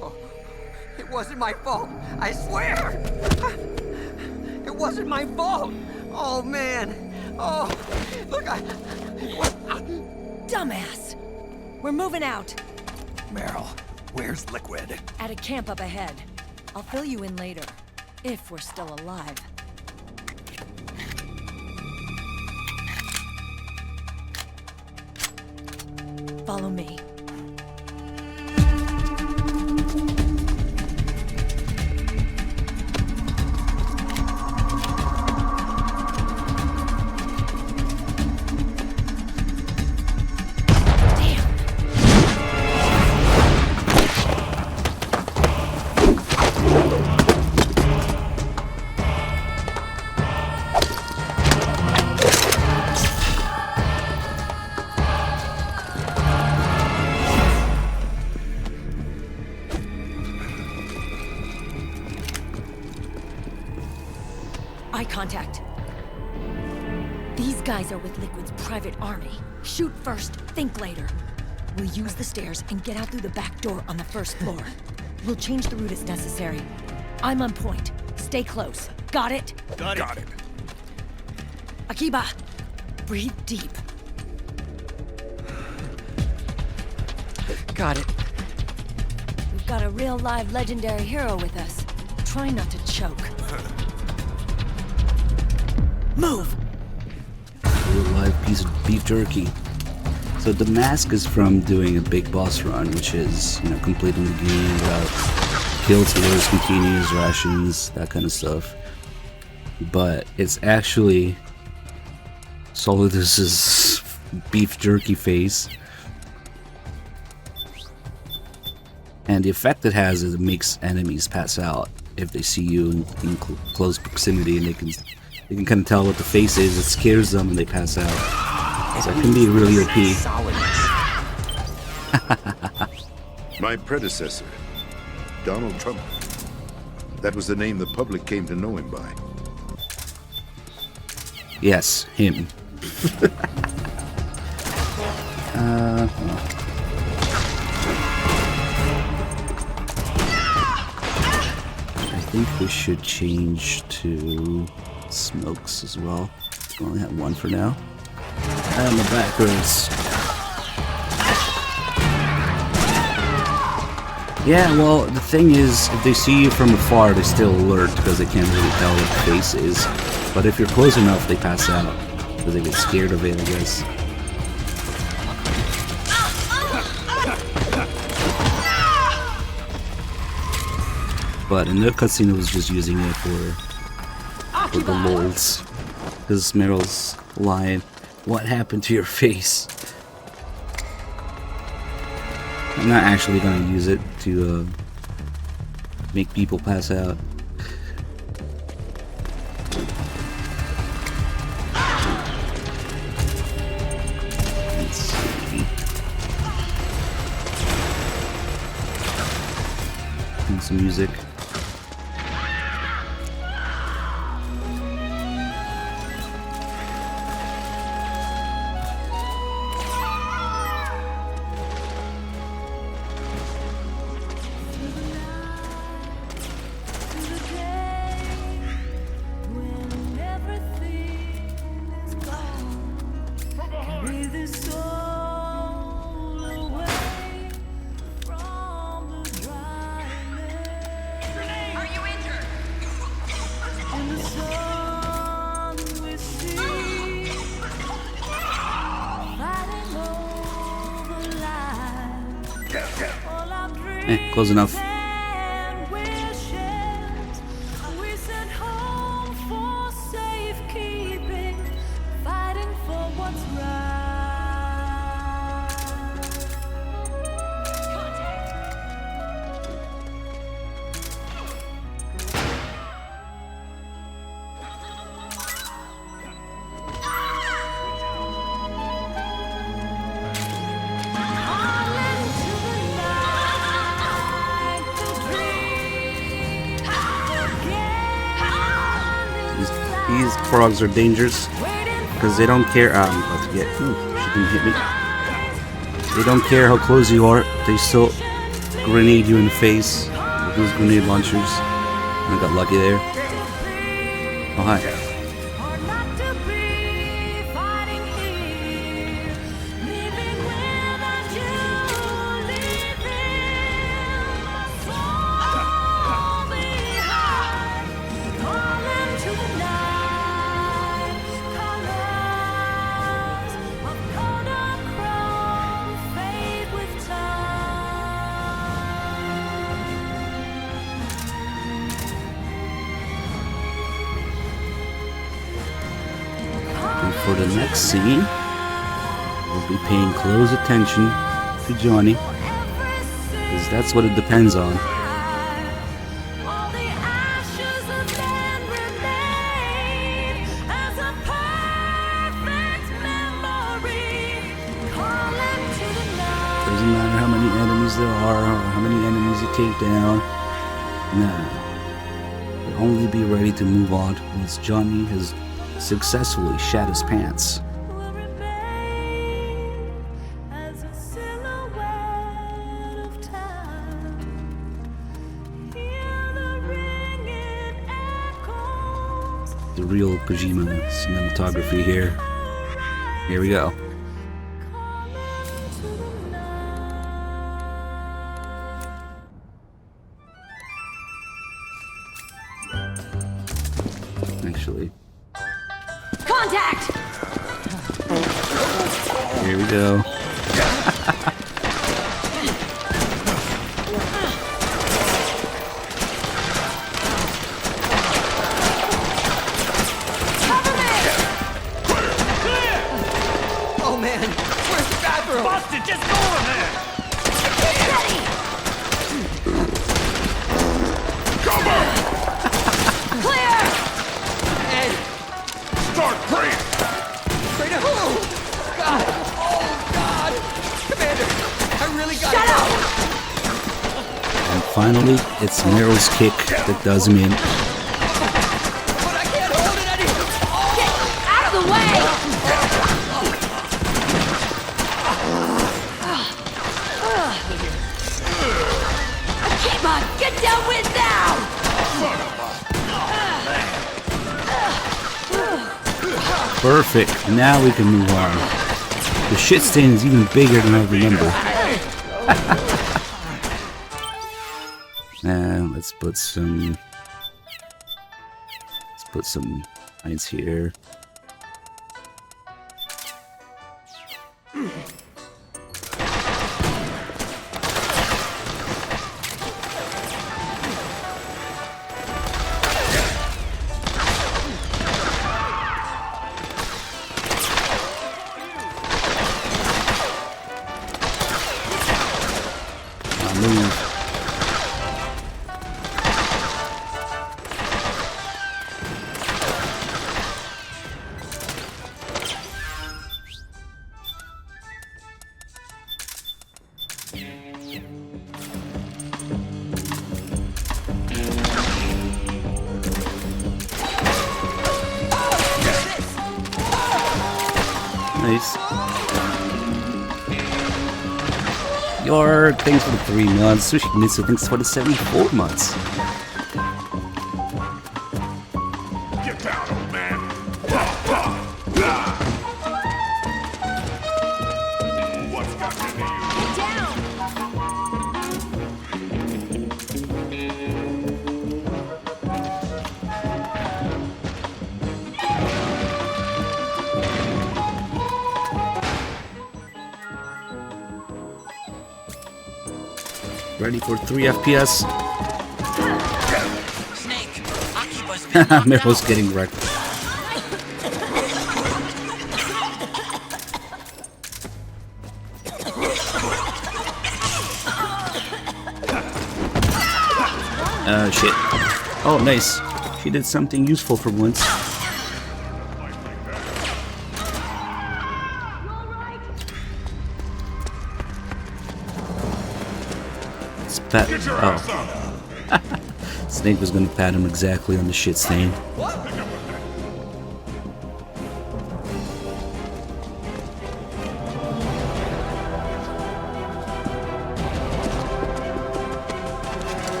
Oh, it wasn't my fault, I swear! It wasn't my fault! Oh, man. Oh, look, Dumbass! We're moving out. Meryl, where's Liquid? At a camp up ahead. I'll fill you in later. If we're still alive. Follow me. Eye contact. These guys are with Liquid's private army. Shoot first, think later. We'll use the stairs and get out through the back door on the first floor. We'll change the route as necessary. I'm on point. Stay close. Got it? Got it. Akiba, breathe deep. got it. We've got a real live legendary hero with us. Try not to choke. Move! Real live piece of beef jerky. So the mask is from doing a big boss run, which is, you know, completing the game without kill stealers, continues, rations, that kind of stuff. But it's actually Solidus's beef jerky face. And the effect it has is it makes enemies pass out if they see you in close proximity, and they can kind of tell what the face is. It scares them and they pass out. So it can be really OP. My predecessor, Donald Trump. That was the name the public came to know him by. Yes, him. I think we should change to smokes as well. We only have one for now. And the back hurts. Yeah, well, the thing is, if they see you from afar, they still alert because they can't really tell what the face is. But if you're close enough, they pass out because they get scared of it, I guess. But in the cutscene, it was just using it for the lols. Because Meryl's line, "What happened to your face?" I'm not actually going to use it to make people pass out. Let's see. And some music. Close enough. These frogs are dangerous because they don't care. I'm about to get. Ooh, she didn't hit me. They don't care how close you are. They still grenade you in the face with those grenade launchers. I got lucky there. Oh, hi. For the next scene, we'll be paying close attention to Johnny, because that's what it depends on. Doesn't matter how many enemies there are or how many enemies you take down. Nah. But only be ready to move on once Johnny has successfully shat his pants. The real Kojima cinematography here. Here we go. Actually. Contact! Here we go. Oh man, where's the bathroom? Busted, just go over there! Clear! Ed! Start praying! Pray to who? God! Oh God! Commander, I really gotta Shut go! And finally, it's Meryl's kick that does him in. But I can't hold it anymore! Get out of the way! Keep on! Get down with now! Perfect. Now we can move on. The shit stain is even bigger than I remember. And let's put some lights here. Move. Nice. Your thanks for the 3 months. Sushi Mitsu, thanks for the 74 months. Get down, old man! What's gotten into you? Get down! Ready for 3 FPS? Snake, Akiba's been knocked Miro's out. getting wrecked. Shit. Oh, nice. She did something useful for once. It's pat. Oh. Snake was gonna pat him exactly on the shit stain.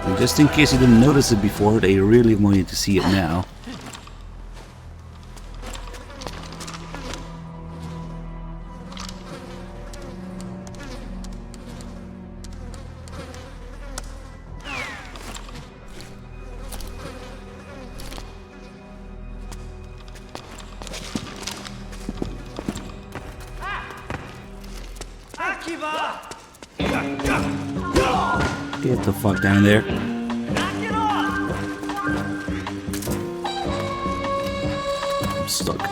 And just in case you didn't notice it before, they really want you to see it now. Get the fuck down there. I'm stuck.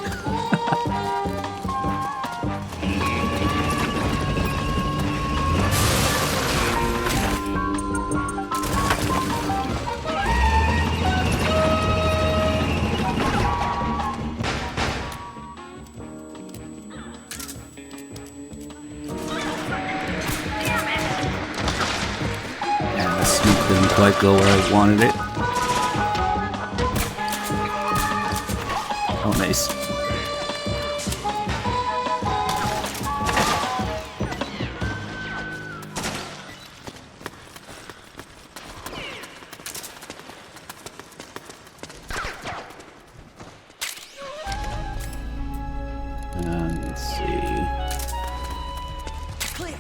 Didn't quite go where I wanted it. Oh, nice. Let's see. Clear.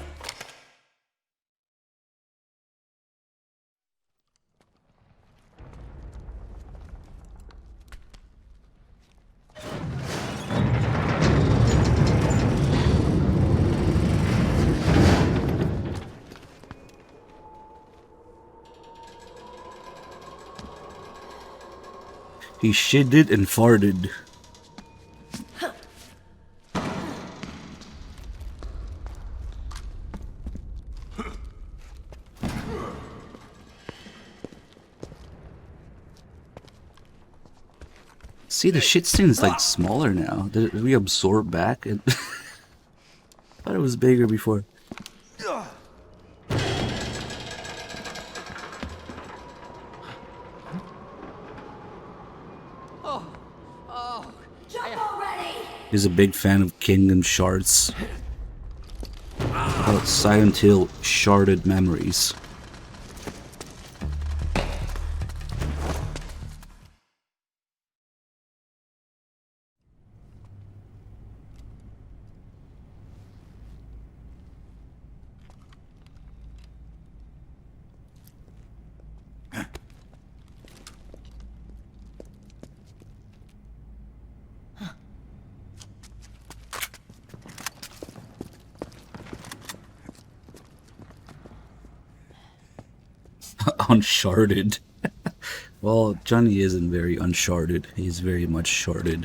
He shitted and farted. See, the shit stain is like smaller now. Did we absorb back? I thought it was bigger before. He's a big fan of Kingdom Shards. Silent Hill Sharded Memories. Unsharded. Well, Johnny isn't very unsharded. He's very much sharded.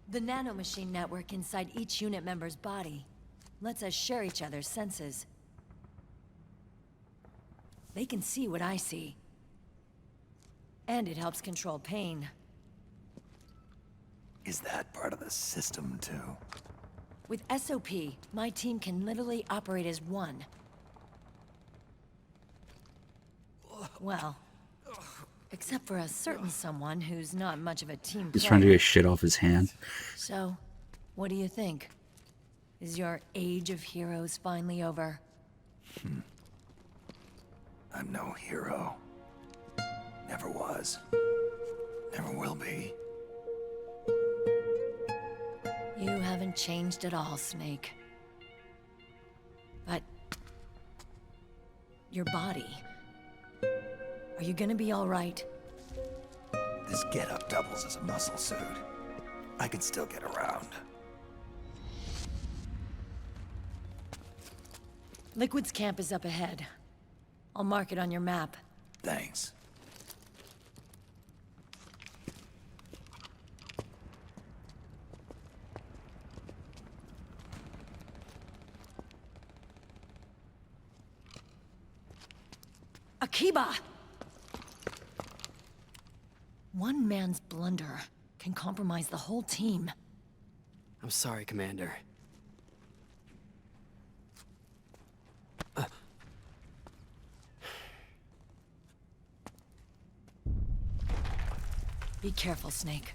The nanomachine network inside each unit member's body lets us share each other's senses. They can see what I see. And it helps control pain. Is that part of the system, too? With SOP, my team can literally operate as one. Well, except for a certain someone who's not much of a team He's player. trying to get shit off his hand. So, what do you think? Is your age of heroes finally over? I'm no hero. Never was. Never will be. You haven't changed at all, Snake. But... your body... are you gonna be all right? This getup doubles as a muscle suit. I can still get around. Liquid's camp is up ahead. I'll mark it on your map. Thanks. Akiba! One man's blunder can compromise the whole team. I'm sorry, Commander. Be careful, Snake.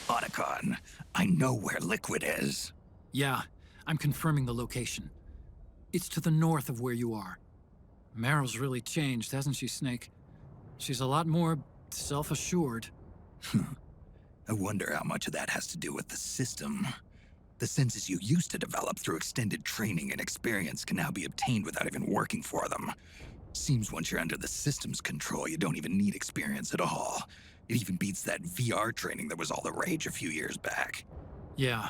Otacon, I know where Liquid is. Yeah, I'm confirming the location. It's to the north of where you are. Meryl's really changed, hasn't she, Snake? She's a lot more self-assured. I wonder how much of that has to do with the system. The senses you used to develop through extended training and experience can now be obtained without even working for them. Seems once you're under the system's control, you don't even need experience at all. It even beats that VR training that was all the rage a few years back. Yeah.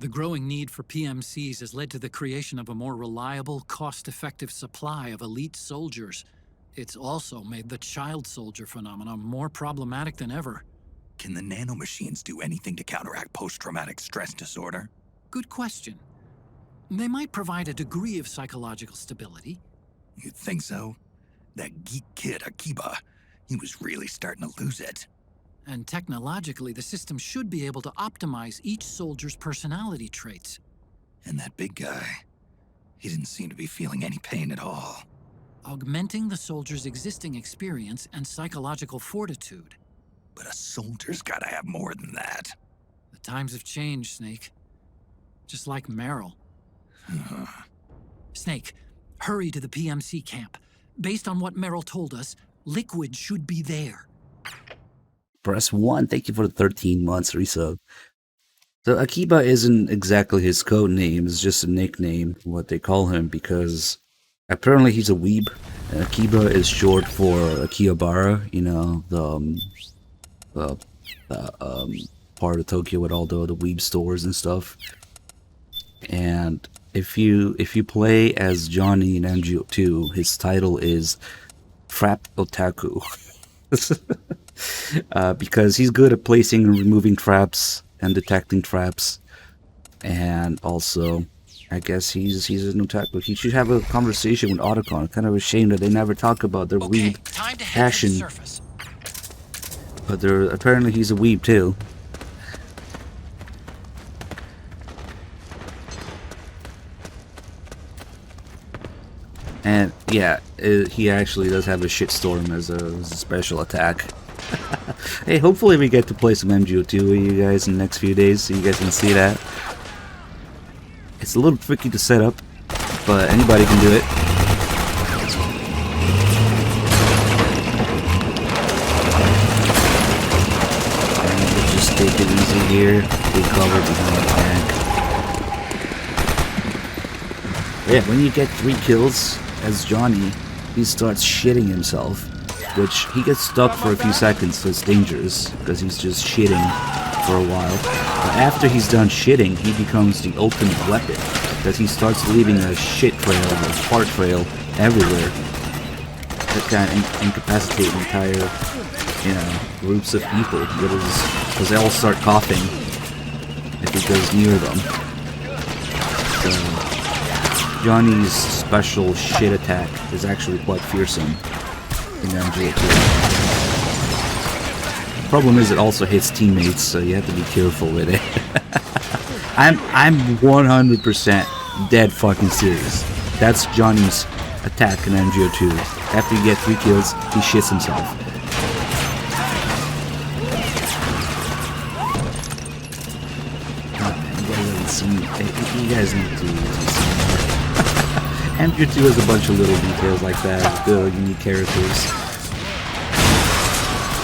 The growing need for PMCs has led to the creation of a more reliable, cost-effective supply of elite soldiers. It's also made the child soldier phenomenon more problematic than ever. Can the nanomachines do anything to counteract post-traumatic stress disorder? Good question. They might provide a degree of psychological stability. You'd think so? That geek kid, Akiba, he was really starting to lose it. And technologically, the system should be able to optimize each soldier's personality traits. And that big guy, he didn't seem to be feeling any pain at all. Augmenting the soldier's existing experience and psychological fortitude. But a soldier's gotta have more than that. The times have changed, Snake. Just like Meryl. Snake, hurry to the PMC camp. Based on what Meryl told us, Liquid should be there. Press 1. Thank you for the 13 months resub. So Akiba isn't exactly his code name. It's just a nickname, what they call him, because apparently he's a weeb. And Akiba is short for Akihabara, you know, the part of Tokyo with all the weeb stores and stuff. And if you play as Johnny in MGO2, his title is Frap Otaku. Because he's good at placing and removing traps and detecting traps. And also, I guess he's an otaku. He should have a conversation with Otacon. Kind of a shame that they never talk about their weeb passion. But apparently he's a weeb too. And yeah, he actually does have a shitstorm as a special attack. Hey, hopefully we get to play some MGO2 with you guys in the next few days so you guys can see that. It's a little tricky to set up, but anybody can do it. And we'll just take it easy here. Take cover behind the tank. Yeah, when you get 3 kills as Johnny, he starts shitting himself, which he gets stuck for a few seconds, so it's dangerous, because he's just shitting for a while. But after he's done shitting, he becomes the ultimate weapon, because he starts leaving a shit trail, a fart trail, everywhere. That can incapacitate entire, groups of people, because they all start coughing if he goes near them. So, Johnny's special shit attack is actually quite fearsome in MGO2. Problem is, it also hits teammates, so you have to be careful with it. I'm 100% dead fucking serious. That's Johnny's attack in MGO2. After you get 3 kills, he shits himself. You guys need to see more. MGO2 has a bunch of little details like that, good, unique characters.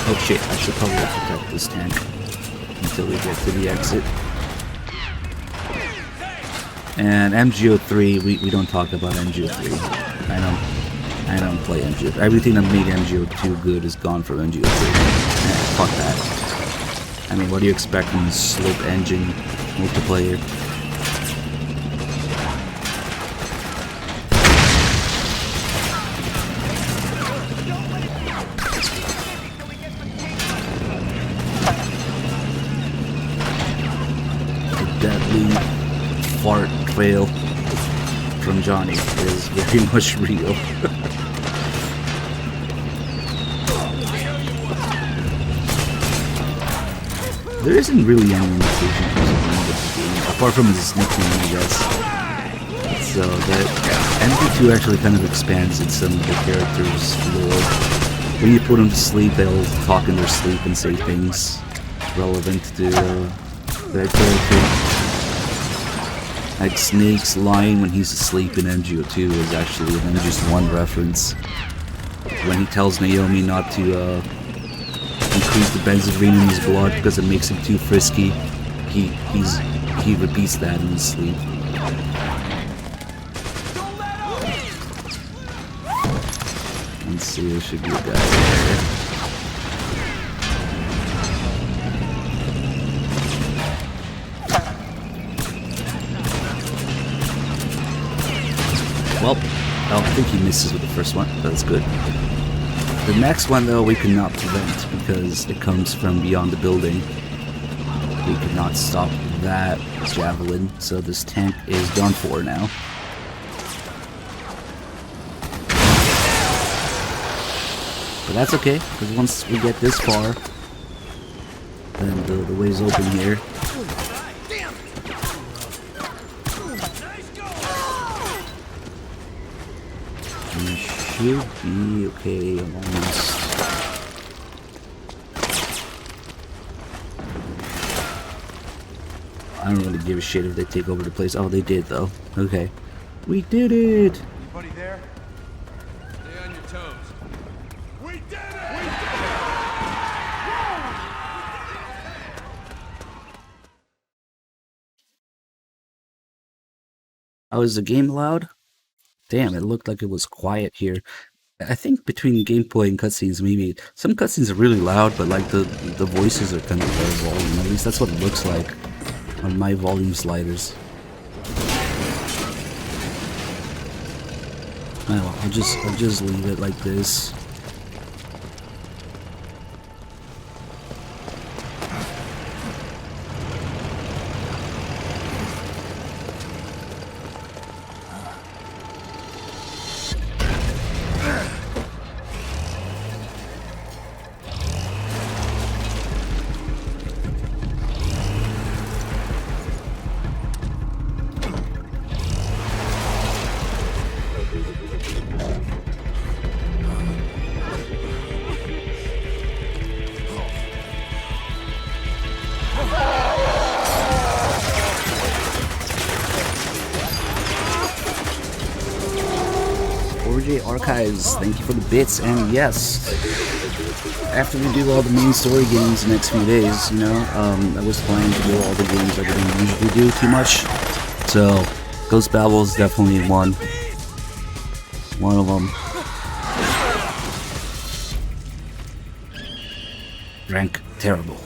Oh shit, I should probably protect this tank until we get to the exit. And MGO3, we don't talk about MGO3. I don't play MGO3. Everything that made MGO2 good is gone from MGO3. Fuck that. I mean, what do you expect from slope engine multiplayer? The deadly fart trail from Johnny is very much real. There isn't really any limitation of the game, apart from his nickname, I guess. So that MGO2 actually kind of expands in some of the characters' lore. When you put them to sleep, they'll talk in their sleep and say things relevant to that character. Like Snake's line when he's asleep in MGO2 is actually an MGO1 reference. When he tells Naomi not to increase the benzodrine in his blood because it makes him too frisky, he repeats that in his sleep. Let's see, there should be a guy there. Well, I don't think he misses with the first one. That's good. The next one, though, we cannot prevent because it comes from beyond the building. We cannot stop that javelin, so this tank is done for now. But that's okay, because once we get this far, then the way's open here. We should be okay, almost. I don't really give a shit if they take over the place. Oh, they did, though. Okay. We did it! Anybody there? Stay on your toes. We did it! Oh, is the game loud? Damn, it looked like it was quiet here. I think between gameplay and cutscenes, maybe some cutscenes are really loud, but like the voices are kind of low volume. At least that's what it looks like on my volume sliders. Oh, well, I'll just leave it like this. Archives, thank you for the bits, and yes, after we do all the main story games the next few days, you know, I was planning to do all the games I didn't usually do too much, so Ghost Babel is definitely one of them. Rank terrible.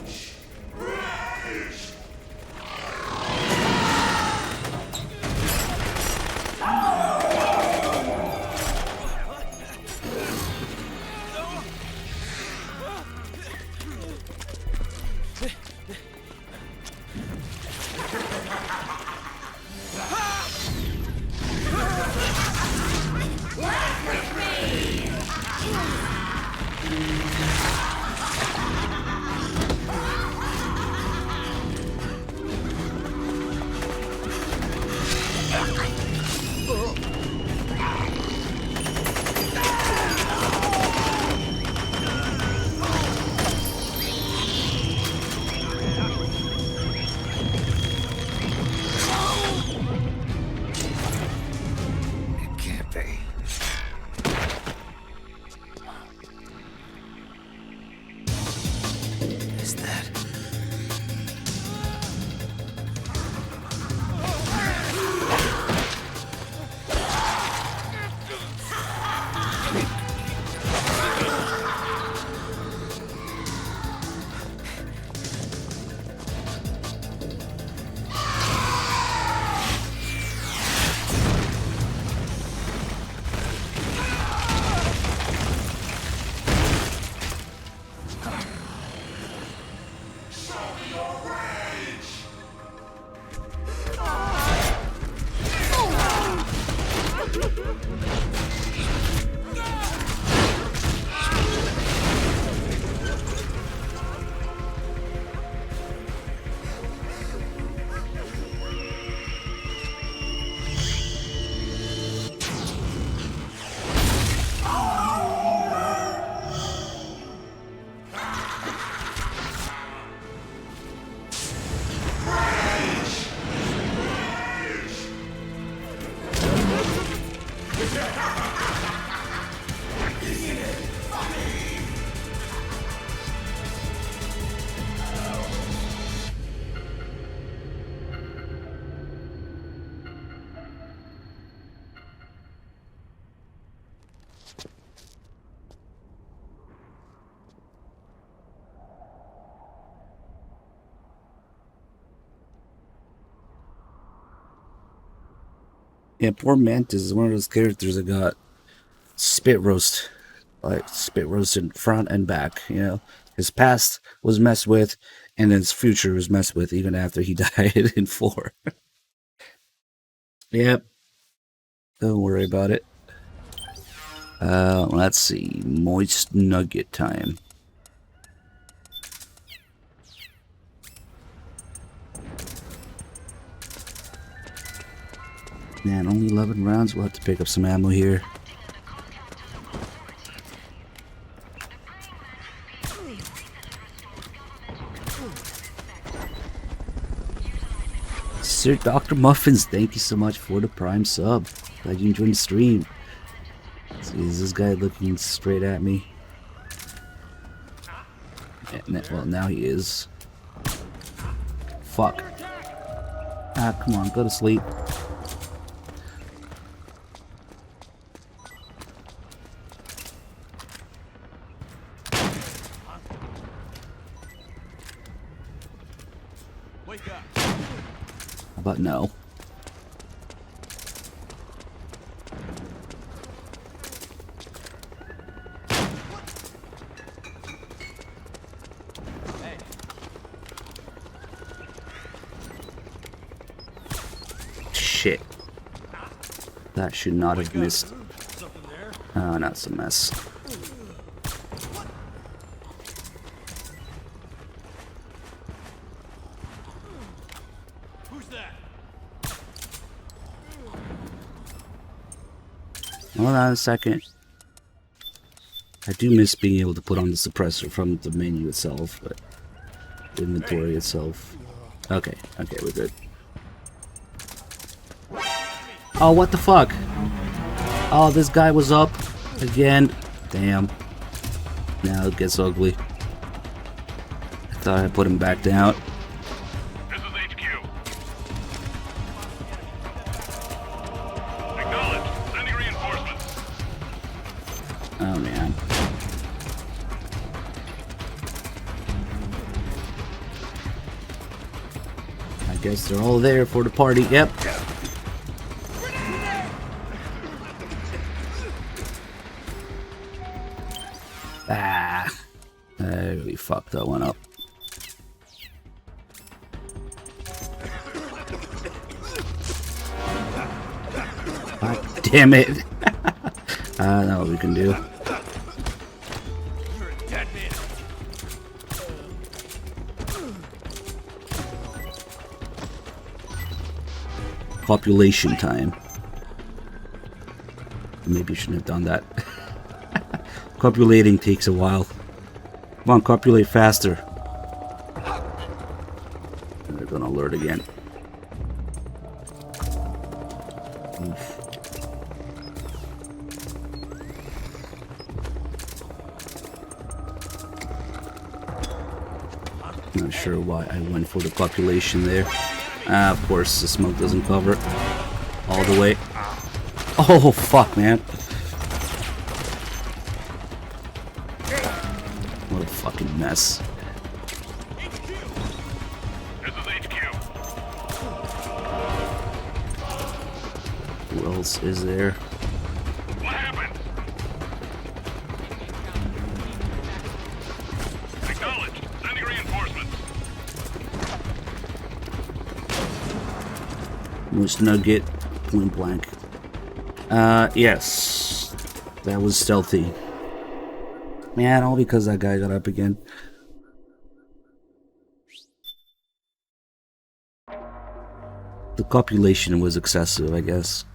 Yeah, poor Mantis is one of those characters that got spit roast, like spit roasted front and back. You know, his past was messed with, and his future was messed with even after he died in 4. Yep, don't worry about it. Let's see, moist nugget time. Man, only 11 rounds. We'll have to pick up some ammo here. Sir Dr. Muffins, thank you so much for the Prime sub. Glad you enjoyed the stream. See, is this guy looking straight at me? Yeah, well, now he is. Fuck. Ah, come on, go to sleep. But no. Shit. That should not have missed. Oh, that's a mess. Hold on a second. I do miss being able to put on the suppressor from the menu itself, but the inventory itself. Okay, we're good. Oh, what the fuck? Oh, this guy was up again. Damn. Now it gets ugly. I thought I put him back down. This is HQ. guess they're all there for the party. Yep. Ah. I really fucked that one up. God damn it. I know what we can do. Population time. Maybe you shouldn't have done that. Copulating takes a while. Come on, copulate faster. And they're gonna alert again. Oof. Not sure why I went for the population there. Of course, the smoke doesn't cover it all the way. Oh, fuck, man. What a fucking mess. This is HQ. Who else is there? What happened? Acknowledged. Sending reinforcements. Moose Nugget, point blank. Yes. That was stealthy. Man, all because that guy got up again. The copulation was excessive, I guess.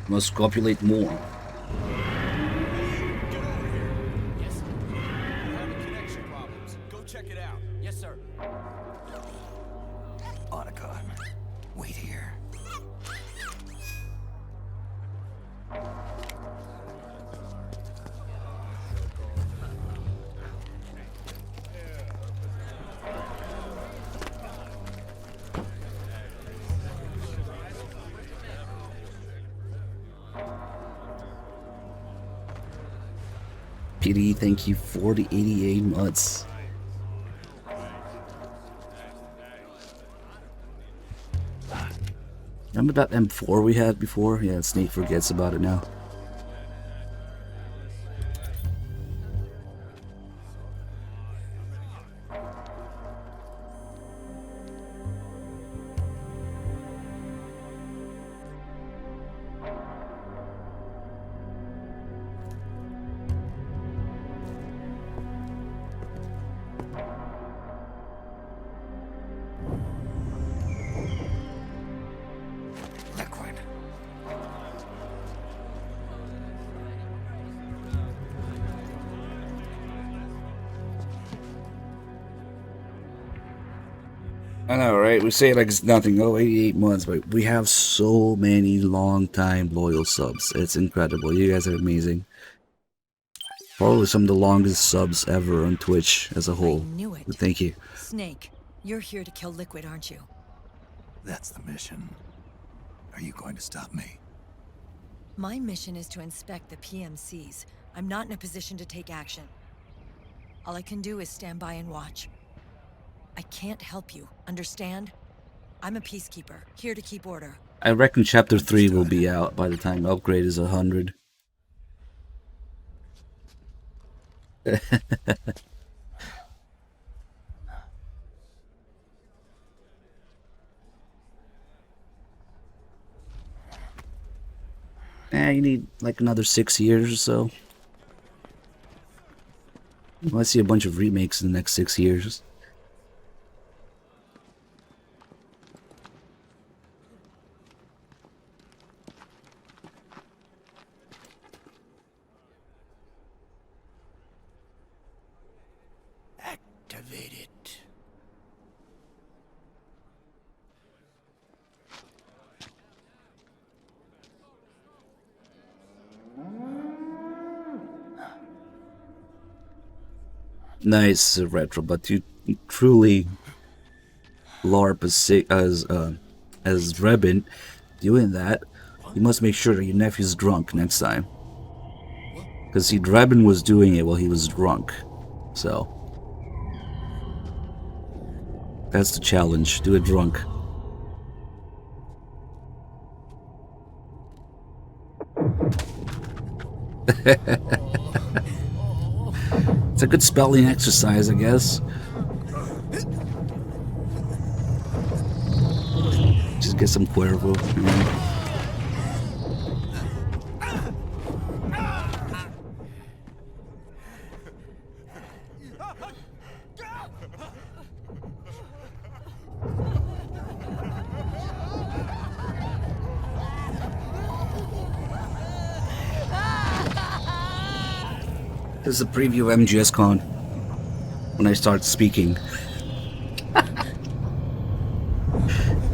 Must copulate more. Otacon, wait here. PD, thank you for the 88 months. Remember that M4 we had before? Yeah, Snake forgets about it now. Liquid. I know, right? We say it like it's nothing. Oh, 88 months, but we have so many long-time loyal subs. It's incredible. You guys are amazing. Probably some of the longest subs ever on Twitch as a whole. Knew it. But thank you. Snake, you're here to kill Liquid, aren't you? That's the mission. Are you going to stop me? My mission is to inspect the PMCs. I'm not in a position to take action. All I can do is stand by and watch. I can't help you, understand? I'm a peacekeeper, here to keep order. I reckon Chapter 3 will be out by the time upgrade is 100. You need like another 6 years or so. Well, I see a bunch of remakes in the next 6 years. Activate it. Nice, Retro, but you truly LARP as Drebin doing that, you must make sure that your nephew's drunk next time. Because see, Drebin was doing it while he was drunk. So that's the challenge. Do it drunk. It's a good spelling exercise, I guess. Just get some Cuervo. You know? This is a preview of MGSCon when I start speaking.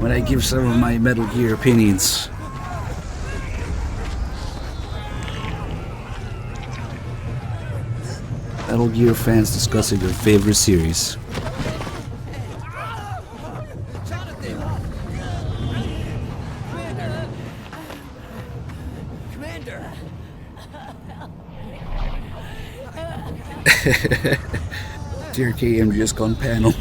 When I give some of my Metal Gear opinions. Metal Gear fans discussing their favorite series. TRK MGSCon panel.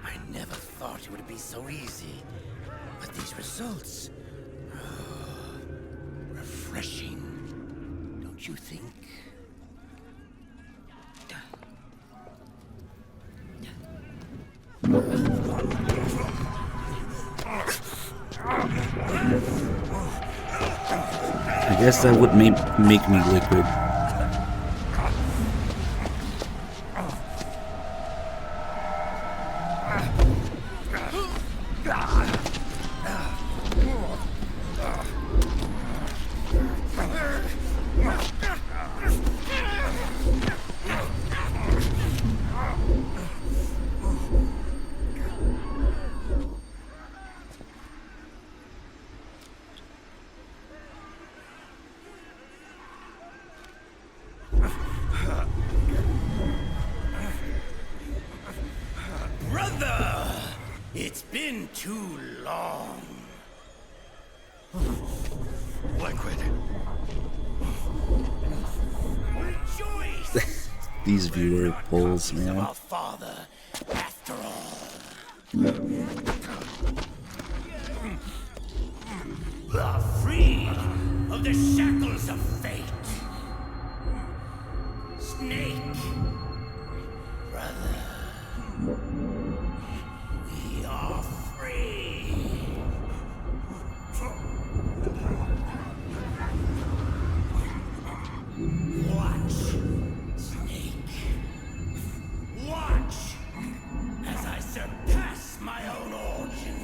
I never thought it would be so easy, but these results, refreshing, don't you think? I guess that would make me liquid. Brother, it's been too long. Liquid. Rejoice. These viewer polls, man. Our father, after all. Are free of the shackles of fate. Snake, brother. We are free. Watch, Snake. Watch as I surpass my own origin.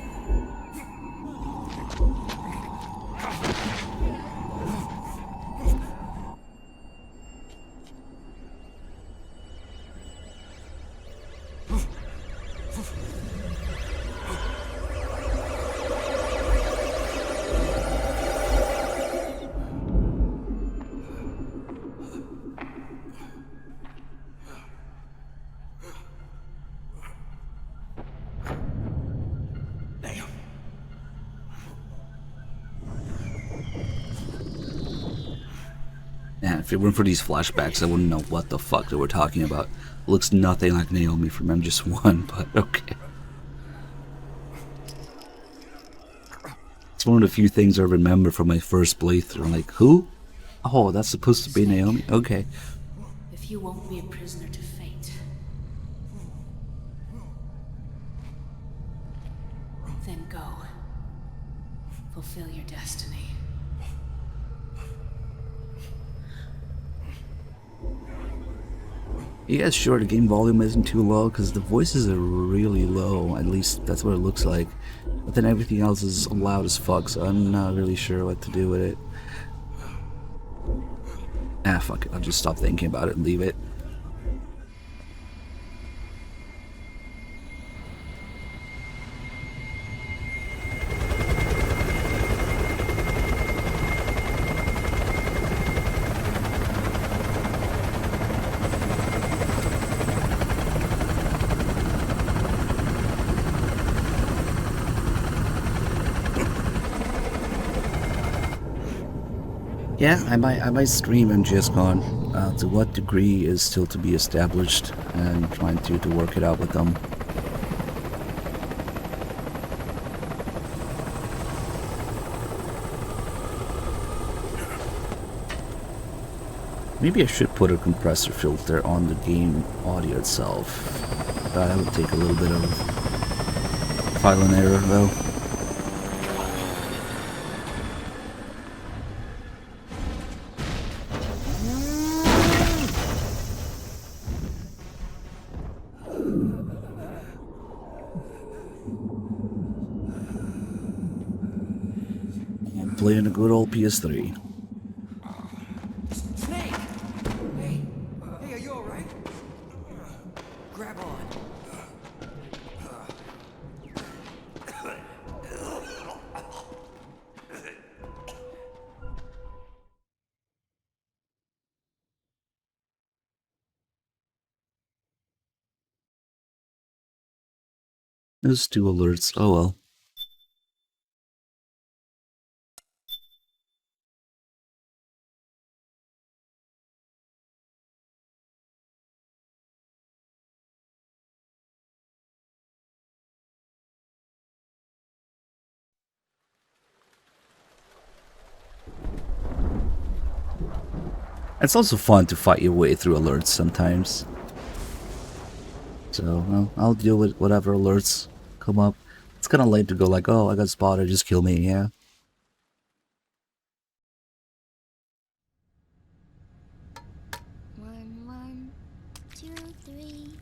Man, if it weren't for these flashbacks, I wouldn't know what the fuck they were talking about. Looks nothing like Naomi from MGS1, but okay. It's one of the few things I remember from my first playthrough. I'm like, who? Oh, that's supposed to be Naomi? Okay. If you won't be a prisoner to fate, then go. Fulfill your destiny. You guys sure the game volume isn't too low? Because the voices are really low. At least that's what it looks like. But then everything else is loud as fuck, so I'm not really sure what to do with it. Ah, fuck it. I'll just stop thinking about it and leave it. Yeah, I might stream MGSCon. To what degree is still to be established, and trying to work it out with them. Maybe I should put a compressor filter on the game audio itself. That would take a little bit of trial and error though. I'm playing a good old PS3. Hey, are you alright? Grab on. There's 2 alerts. Oh well. It's also fun to fight your way through alerts sometimes. So, well, I'll deal with whatever alerts come up. It's kind of lame to go like, oh, I got spotted, just kill me, yeah. One, 2, 3,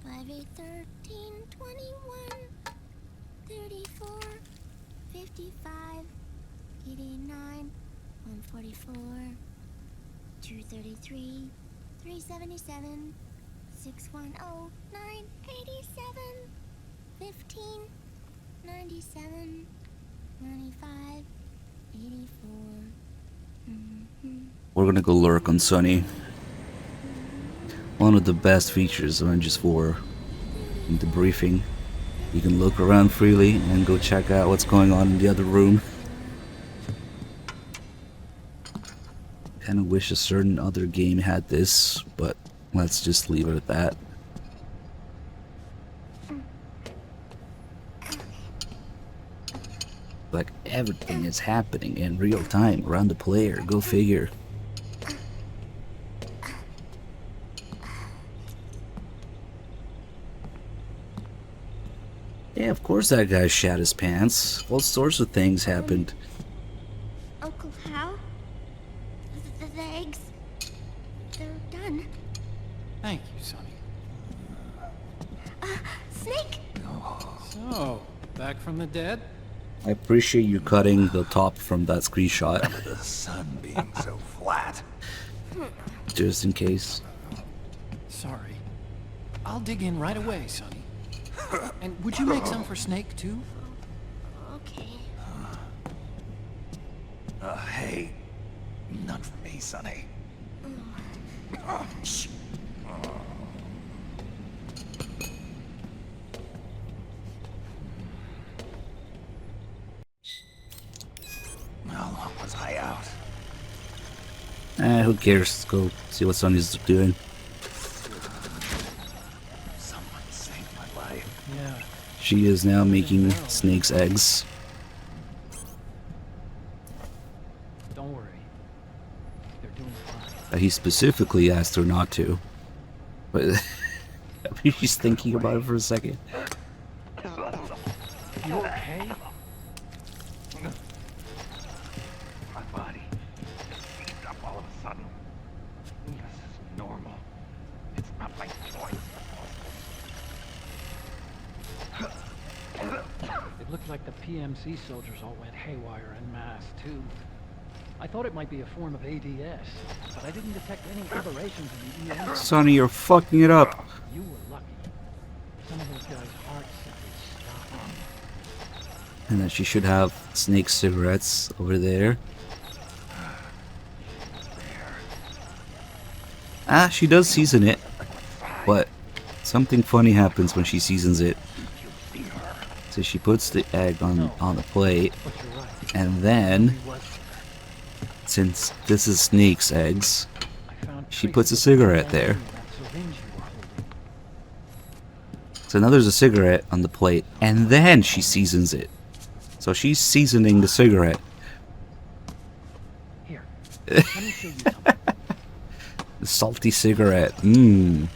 5, 8, 13, 21, 34, 55, 89, 144, 233, 377, 610, 987, 15, 97, 95, 84. We're gonna go lurk on Sunny. One of the best features of MGS4 in the briefing. You can look around freely and go check out what's going on in the other room. Kinda wish a certain other game had this, but let's just leave it at that. Like, everything is happening in real time around the player, go figure. Yeah, of course that guy shat his pants. All sorts of things happened. Uncle Hal? The eggs? They're done. Thank you, Sonny. Snake! So, back from the dead? I appreciate you cutting the top from that screenshot. The sun being so flat. Just in case. Sorry. I'll dig in right away, Sonny. And would you make some for Snake, too? Okay. Hey, none for me, Sonny. How long was I out? Who cares? Let's go see what Sonny's doing. Someone saved my life. Yeah. She is now making Snake's eggs. Don't worry. They're doing fine. He specifically asked her not to. But I mean, she's thinking about it for a second. You okay? My body heats up all of a sudden. This is normal. It's not my choice. It looked like the PMC soldiers all went haywire en masse, too. I thought it might be a form of ADS, but I didn't detect any aberrations in the EM. Sonny, you're fucking it up. You were lucky. Some of those guys' hearts simply stopped. And then she should have Snake cigarettes over there. Ah, she does season it. But something funny happens when she seasons it. So she puts the egg on the plate. And then since this is Snake's eggs, she puts a cigarette there. So now there's a cigarette on the plate, and then she seasons it. So she's seasoning the cigarette. Here, let me show you something. The salty cigarette. Mmm.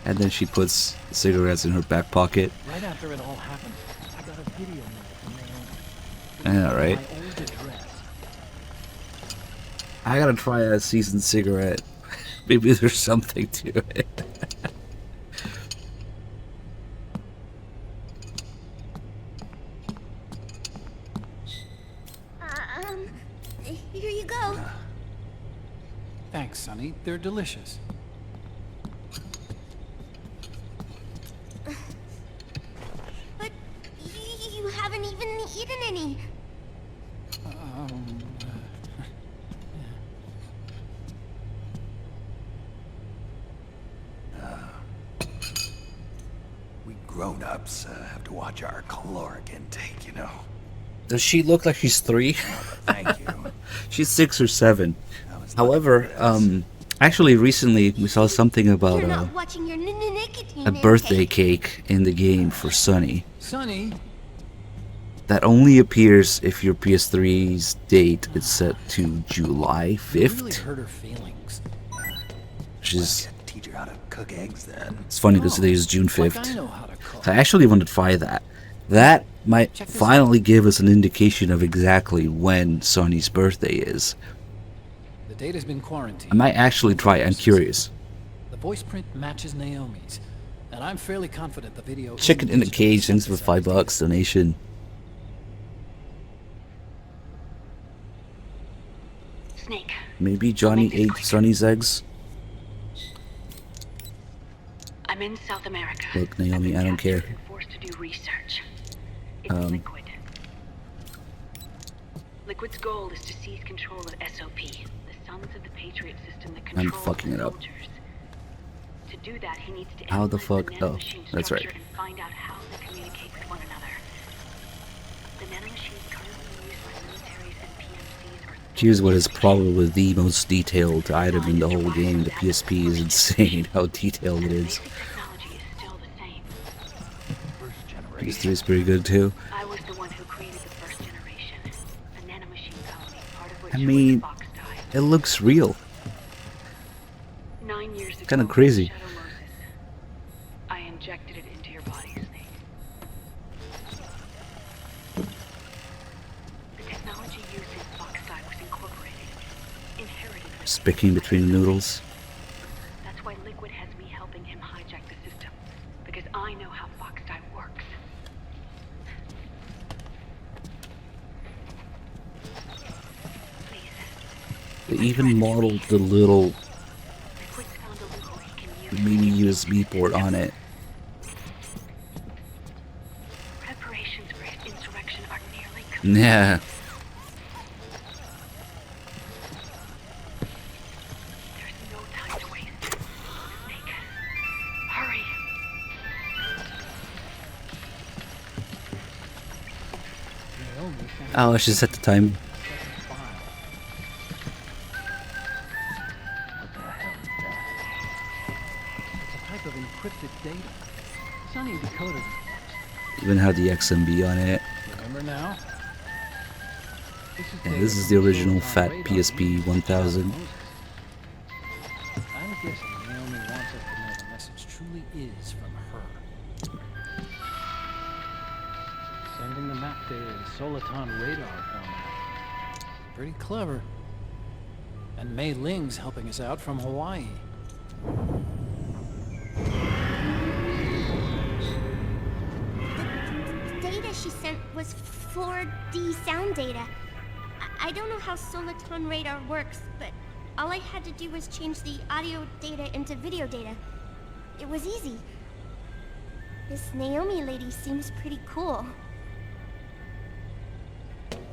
And then she puts the cigarettes in her back pocket. Right after it all happened, I got a video from Naomi. Yeah, right. My old address. I gotta try a seasoned cigarette. Maybe there's something to it. Here you go. Thanks, Sonny. They're delicious. But you haven't even eaten any. We grown-ups have to watch our caloric intake, you know. Does she look like she's 3? Thank you. She's 6 or 7. However, actually recently we saw something about You're not watching your nicotine a birthday cake in the game for Sonny. Sonny? That only appears if your PS3's date is set to July 5th. Really hurt her feelings. Which is... Teach her how to cook eggs then. It's funny because today is June 5th. Like I know how to cook. So I actually wanted to try that. That might finally give us an indication of exactly when Sonny's birthday is. The date has been quarantined. I might actually try it. I'm curious. The voice print matches Naomi's, and I'm fairly confident the video. Chicken in a cage, thanks for $5 donation. Snake. Maybe Johnny ate Sonny's eggs. I'm in South America. Look, Naomi, I don't care. Forced to do research. It's Liquid. Liquid's goal is to seize control of SOP, the Sons of the Patriot system that I'm controls fucking the it up. soldiers. To do that, he needs to How the analyze fuck? Oh, nanomachine that's right. structure and find out how they communicate with one another. The nanomachines currently used by militaries and PMCs are Here's what is probably the most detailed item in the whole game. The PSP is insane how detailed it is. PS3 is pretty good too. I was the one who created the first generation, a nanomachine colony, part of which I mean, it looks real. 9 years ago, Kind of crazy. Shadow Moses, I injected it into your body, Snake. The technology used in Foxdie was incorporated, inherited. Just picking between the noodles. That's why Liquid has me helping him hijack the system, because I know how Foxdie works. They even modeled the little mini USB port on it. Preparations for his insurrection are nearly complete. Yeah. There's no time to waste. Snake, hurry. Oh, I should set the time. Type of encrypted data. Sonny decoded it. Even had the XMB on it. Remember now? Yeah, this is the original fat PSP 1000. I'm guessing Naomi wants us to know the message truly is from her. Sending the map data in Soliton radar format. Pretty clever. And Mei Ling's helping us out from Hawaii. The data she sent was 4D sound data. I don't know how Soliton radar works, but all I had to do was change the audio data into video data. It was easy. This Naomi lady seems pretty cool.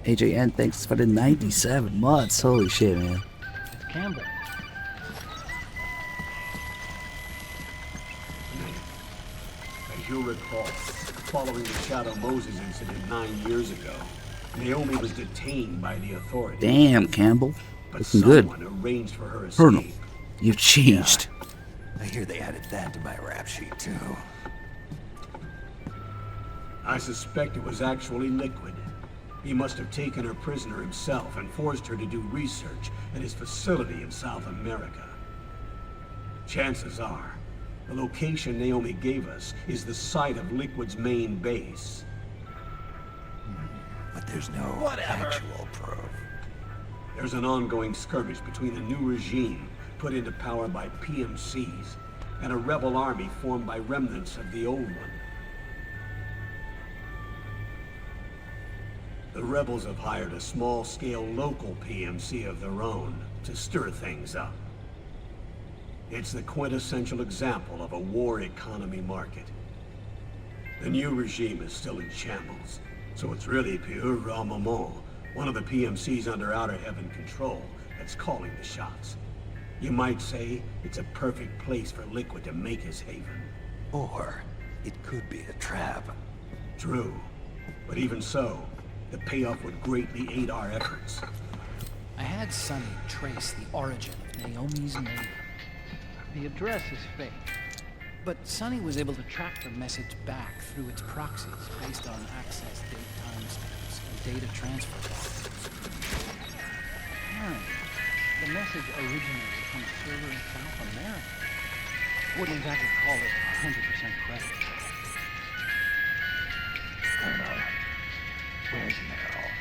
AJN, thanks for the 97 months. Holy shit, man. It's Campbell. As you'll recall, following the Shadow Moses incident 9 years ago, Naomi was detained by the authorities. Damn, Campbell. But Looking good. someone arranged for her escape. Colonel, you've changed. I hear they added that to my rap sheet, too. I suspect it was actually Liquid. He must have taken her prisoner himself and forced her to do research at his facility in South America. Chances are, the location Naomi gave us is the site of Liquid's main base. But there's no actual proof. There's an ongoing skirmish between the new regime put into power by PMCs and a rebel army formed by remnants of the old one. The rebels have hired a small-scale local PMC of their own to stir things up. It's the quintessential example of a war economy market. The new regime is still in shambles, so it's really Pure Ramamon, one of the PMCs under Outer Heaven control, that's calling the shots. You might say it's a perfect place for Liquid to make his haven. Or it could be a trap. True, but even so, the payoff would greatly aid our efforts. I had Sonny trace the origin of Naomi's name. The address is fake, but Sonny was able to track the message back through its proxies based on access date timestamps and data transfer logs. Apparently, the message originated from a server in South America. Wouldn't exactly call it 100% credit. Where's Meryl?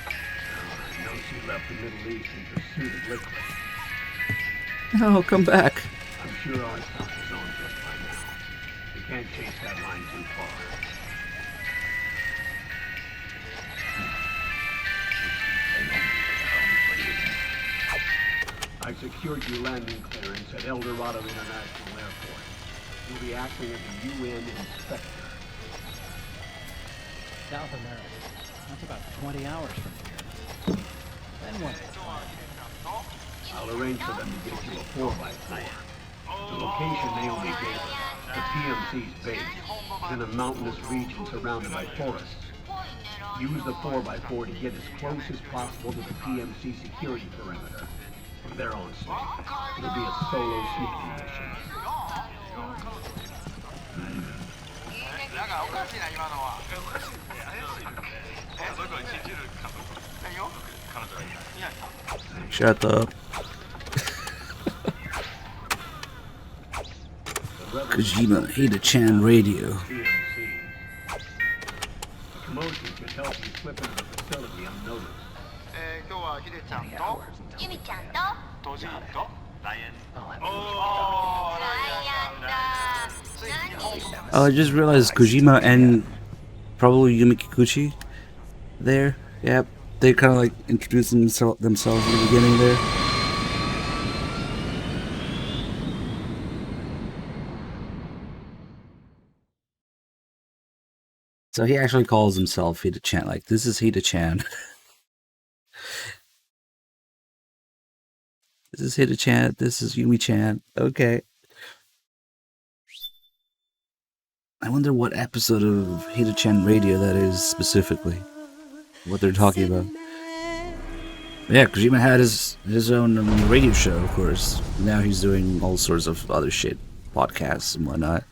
I know she left the Middle East in pursuit of Liquid. Oh, come back. I'm sure our stuff is on to us by now. We can't chase that line too far. I secured your landing clearance at El Dorado International Airport. You'll be acting as a UN inspector. South America. That's about 20 hours from here. Then what? I'll arrange for them to get you a 4x4. The location Naomi gave us, the PMC's base, is in a mountainous region surrounded by forests. Use the 4x4 to get as close as possible to the PMC security perimeter. From there on, it'll be a solo sneaking mission. Shut up. Kojima Hida-chan Radio. The commotion could help you slip into the facility unnoticed. Oh, I just realized Kojima and probably Yumi Kikuchi there. Yep, they kind of like introduced themselves in the beginning there. So he actually calls himself Hida-chan. Like, this is Hida-chan. This is Hida-chan. This is Yumi-chan. Okay. I wonder what episode of Hida-chan Radio that is specifically. What they're talking about. Yeah, Kojima had his own radio show, of course. Now he's doing all sorts of other shit. Podcasts and whatnot.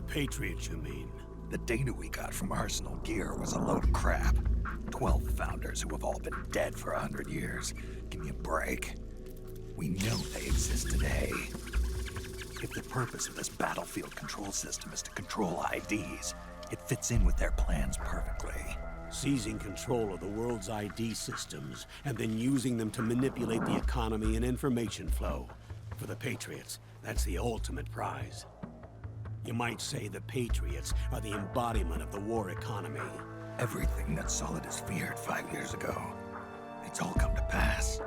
Patriots, you mean? The data we got from Arsenal Gear was a load of crap. 12 founders who have all been dead for 100 years. Give me a break. We know they exist today. If the purpose of this battlefield control system is to control IDs, it fits in with their plans perfectly. Seizing control of the world's ID systems and then using them to manipulate the economy and information flow. For the Patriots, that's the ultimate prize. You might say the Patriots are the embodiment of the war economy. Everything that Solidus feared 5 years ago, it's all come to pass.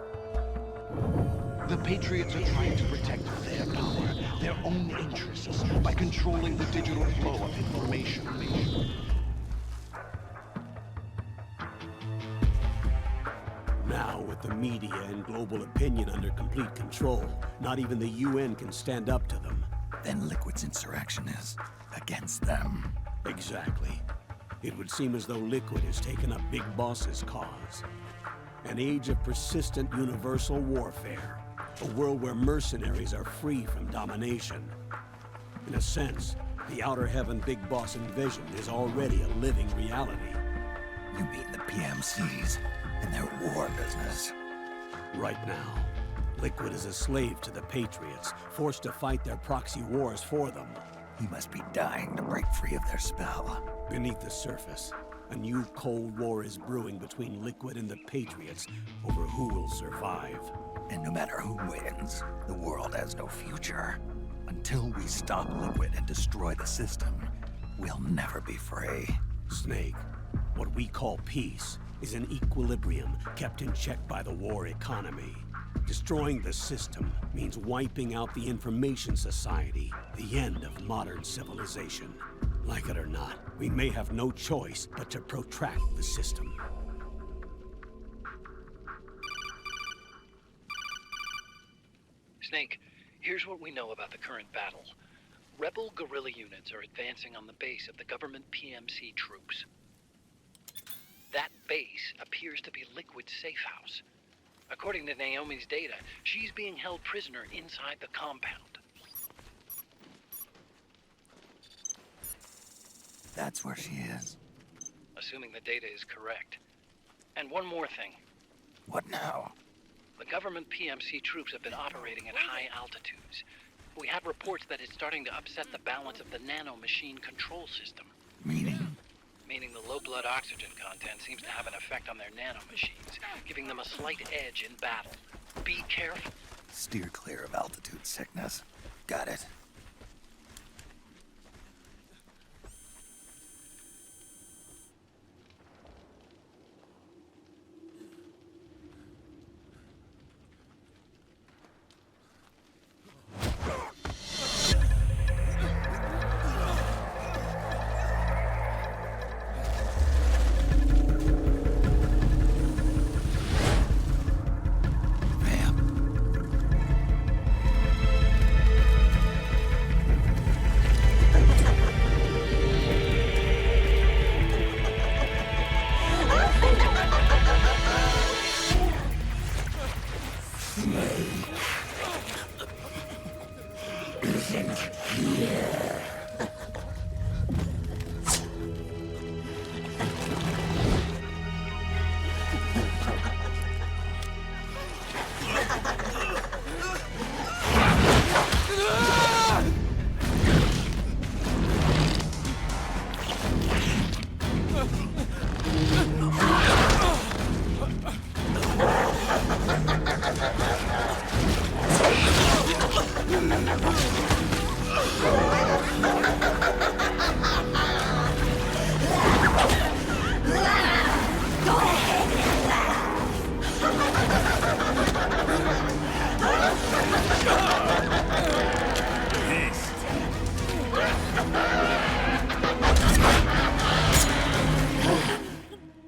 The Patriots are trying to protect their power, their own interests, by controlling the digital flow of information. Now, with the media and global opinion under complete control, not even the UN can stand up to them. Then Liquid's insurrection is against them. Exactly. It would seem as though Liquid has taken up Big Boss's cause. An age of persistent universal warfare. A world where mercenaries are free from domination. In a sense, the Outer Heaven Big Boss envision is already a living reality. You mean the PMCs and their war business? Right now, Liquid is a slave to the Patriots, forced to fight their proxy wars for them. He must be dying to break free of their spell. Beneath the surface, a new Cold War is brewing between Liquid and the Patriots over who will survive. And no matter who wins, the world has no future. Until we stop Liquid and destroy the system, we'll never be free. Snake, what we call peace is an equilibrium kept in check by the war economy. Destroying the system means wiping out the information society, the end of modern civilization. Like it or not, we may have no choice but to protract the system. Snake, here's what we know about the current battle. Rebel guerrilla units are advancing on the base of the government PMC troops. That base appears to be Liquid's safe house. According to Naomi's data, she's being held prisoner inside the compound. That's where she is. Assuming the data is correct. And one more thing. What now? The government PMC troops have been operating at high altitudes. We have reports that it's starting to upset the balance of the nano-machine control system. Meaning? Meaning the low blood oxygen content seems to have an effect on their nano-machines, giving them a slight edge in battle. Be careful. Steer clear of altitude sickness. Got it.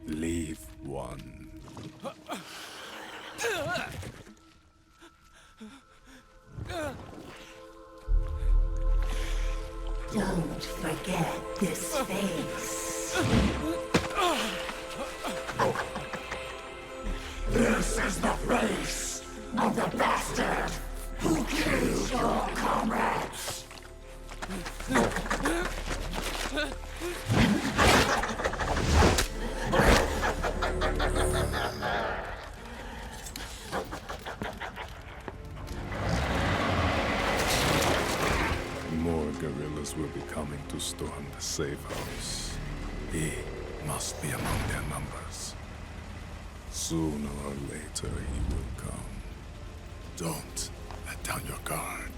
Leave one. Don't forget this face. This is the face of the bastard who killed your comrades. More guerrillas will be coming to storm the safe house. He must be among their numbers. Sooner or later he will come. Don't let down your guard.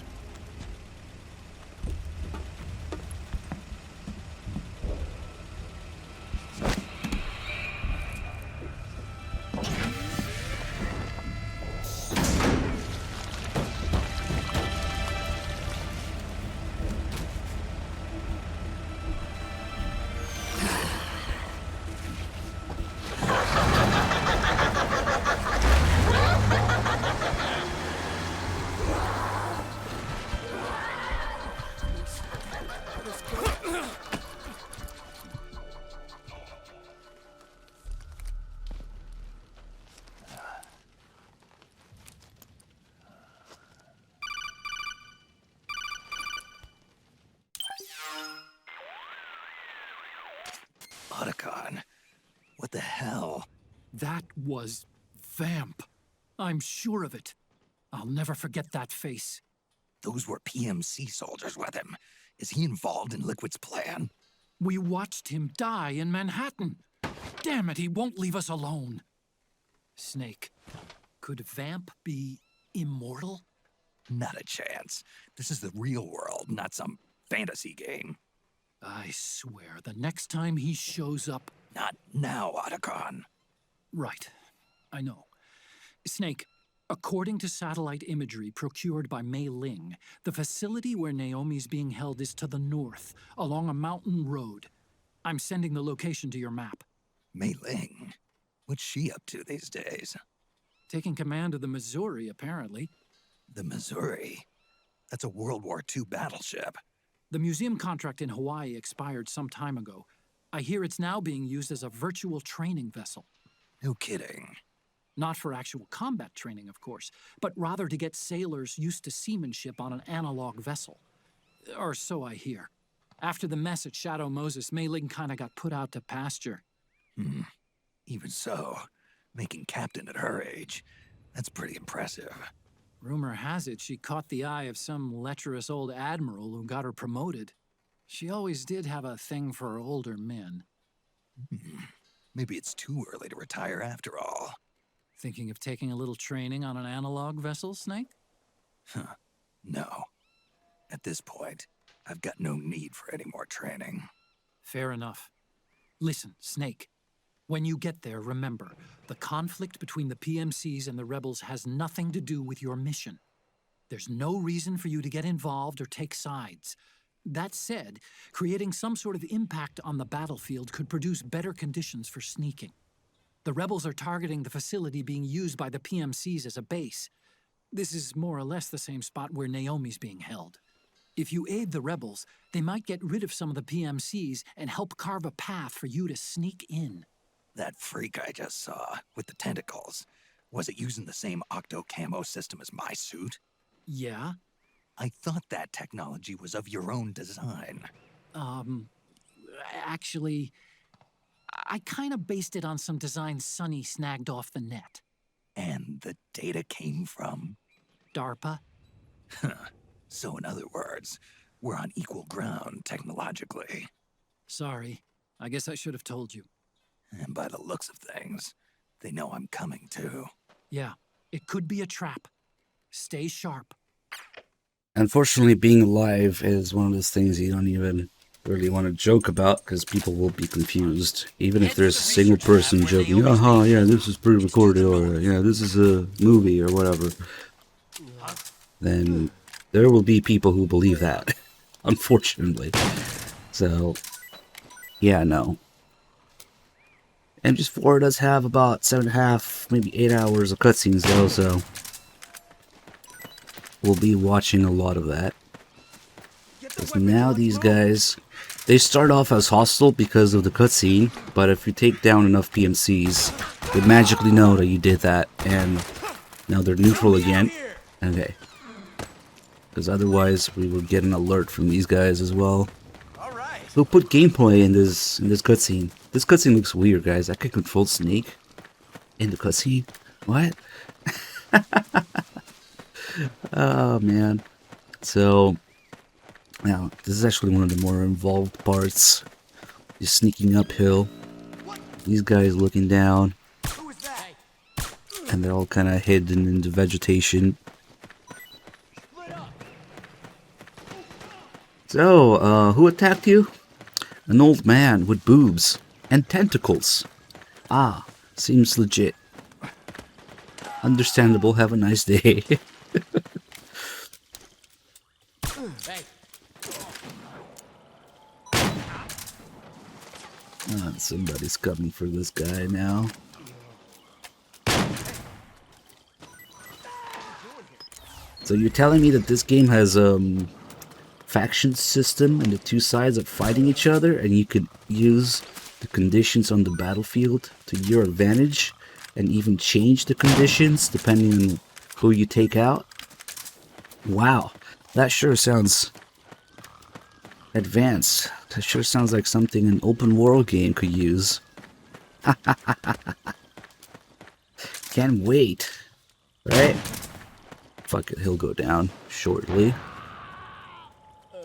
Otacon, what the hell? That was Vamp. I'm sure of it. I'll never forget that face. Those were PMC soldiers with him. Is he involved in Liquid's plan? We watched him die in Manhattan. Damn it, he won't leave us alone. Snake, could Vamp be immortal? Not a chance. This is the real world, not some fantasy game. I swear, the next time he shows up... Not now, Otacon. Right. I know. Snake, according to satellite imagery procured by Mei Ling, the facility where Naomi's being held is to the north, along a mountain road. I'm sending the location to your map. Mei Ling? What's she up to these days? Taking command of the Missouri, apparently. The Missouri? That's a World War II battleship. The museum contract in Hawaii expired some time ago. I hear it's now being used as a virtual training vessel. No kidding. Not for actual combat training, of course, but rather to get sailors used to seamanship on an analog vessel. Or so I hear. After the mess at Shadow Moses, Mei Ling kinda got put out to pasture. Even so, making captain at her age, that's pretty impressive. Rumor has it she caught the eye of some lecherous old admiral who got her promoted. She always did have a thing for older men. Maybe it's too early to retire after all. Thinking of taking a little training on an analog vessel, Snake? No. At this point, I've got no need for any more training. Fair enough. Listen, Snake. When you get there, remember, the conflict between the PMCs and the rebels has nothing to do with your mission. There's no reason for you to get involved or take sides. That said, creating some sort of impact on the battlefield could produce better conditions for sneaking. The rebels are targeting the facility being used by the PMCs as a base. This is more or less the same spot where Naomi's being held. If you aid the rebels, they might get rid of some of the PMCs and help carve a path for you to sneak in. That freak I just saw, with the tentacles, was it using the same octo-camo system as my suit? Yeah? I thought that technology was of your own design. Actually, I kinda based it on some designs Sonny snagged off the net. And the data came from? DARPA. So in other words, we're on equal ground technologically. Sorry, I guess I should have told you. And by the looks of things, they know I'm coming too. Yeah, it could be a trap. Stay sharp. Unfortunately, being alive is one of those things you don't even really want to joke about because people will be confused. Even if there's a single person joking, yeah, this is pre-recorded, or yeah, this is a movie, or whatever, then there will be people who believe that, unfortunately. So, yeah, no. MGS4 does have about 7.5, maybe 8 hours of cutscenes though, so we'll be watching a lot of that. Because now these guys, they start off as hostile because of the cutscene, but if you take down enough PMCs, they magically know that you did that, and now they're neutral again. Okay. Because otherwise we would get an alert from these guys as well. We'll put gameplay in this cutscene. This cutscene looks weird, guys. I could control Snake in the cutscene. What? Oh man. So now this is actually one of the more involved parts. Just sneaking uphill. These guys looking down. And they're all kind of hidden in the vegetation. So, who attacked you? An old man with boobs and tentacles. Ah, seems legit. Understandable, have a nice day. Somebody's coming for this guy now. So you're telling me that this game has faction system and the two sides are fighting each other, and you could use the conditions on the battlefield to your advantage and even change the conditions depending on who you take out? Wow, that sure sounds Advanced. That sure sounds like something an open world game could use. Can't wait. Right? Fuck it, he'll go down shortly.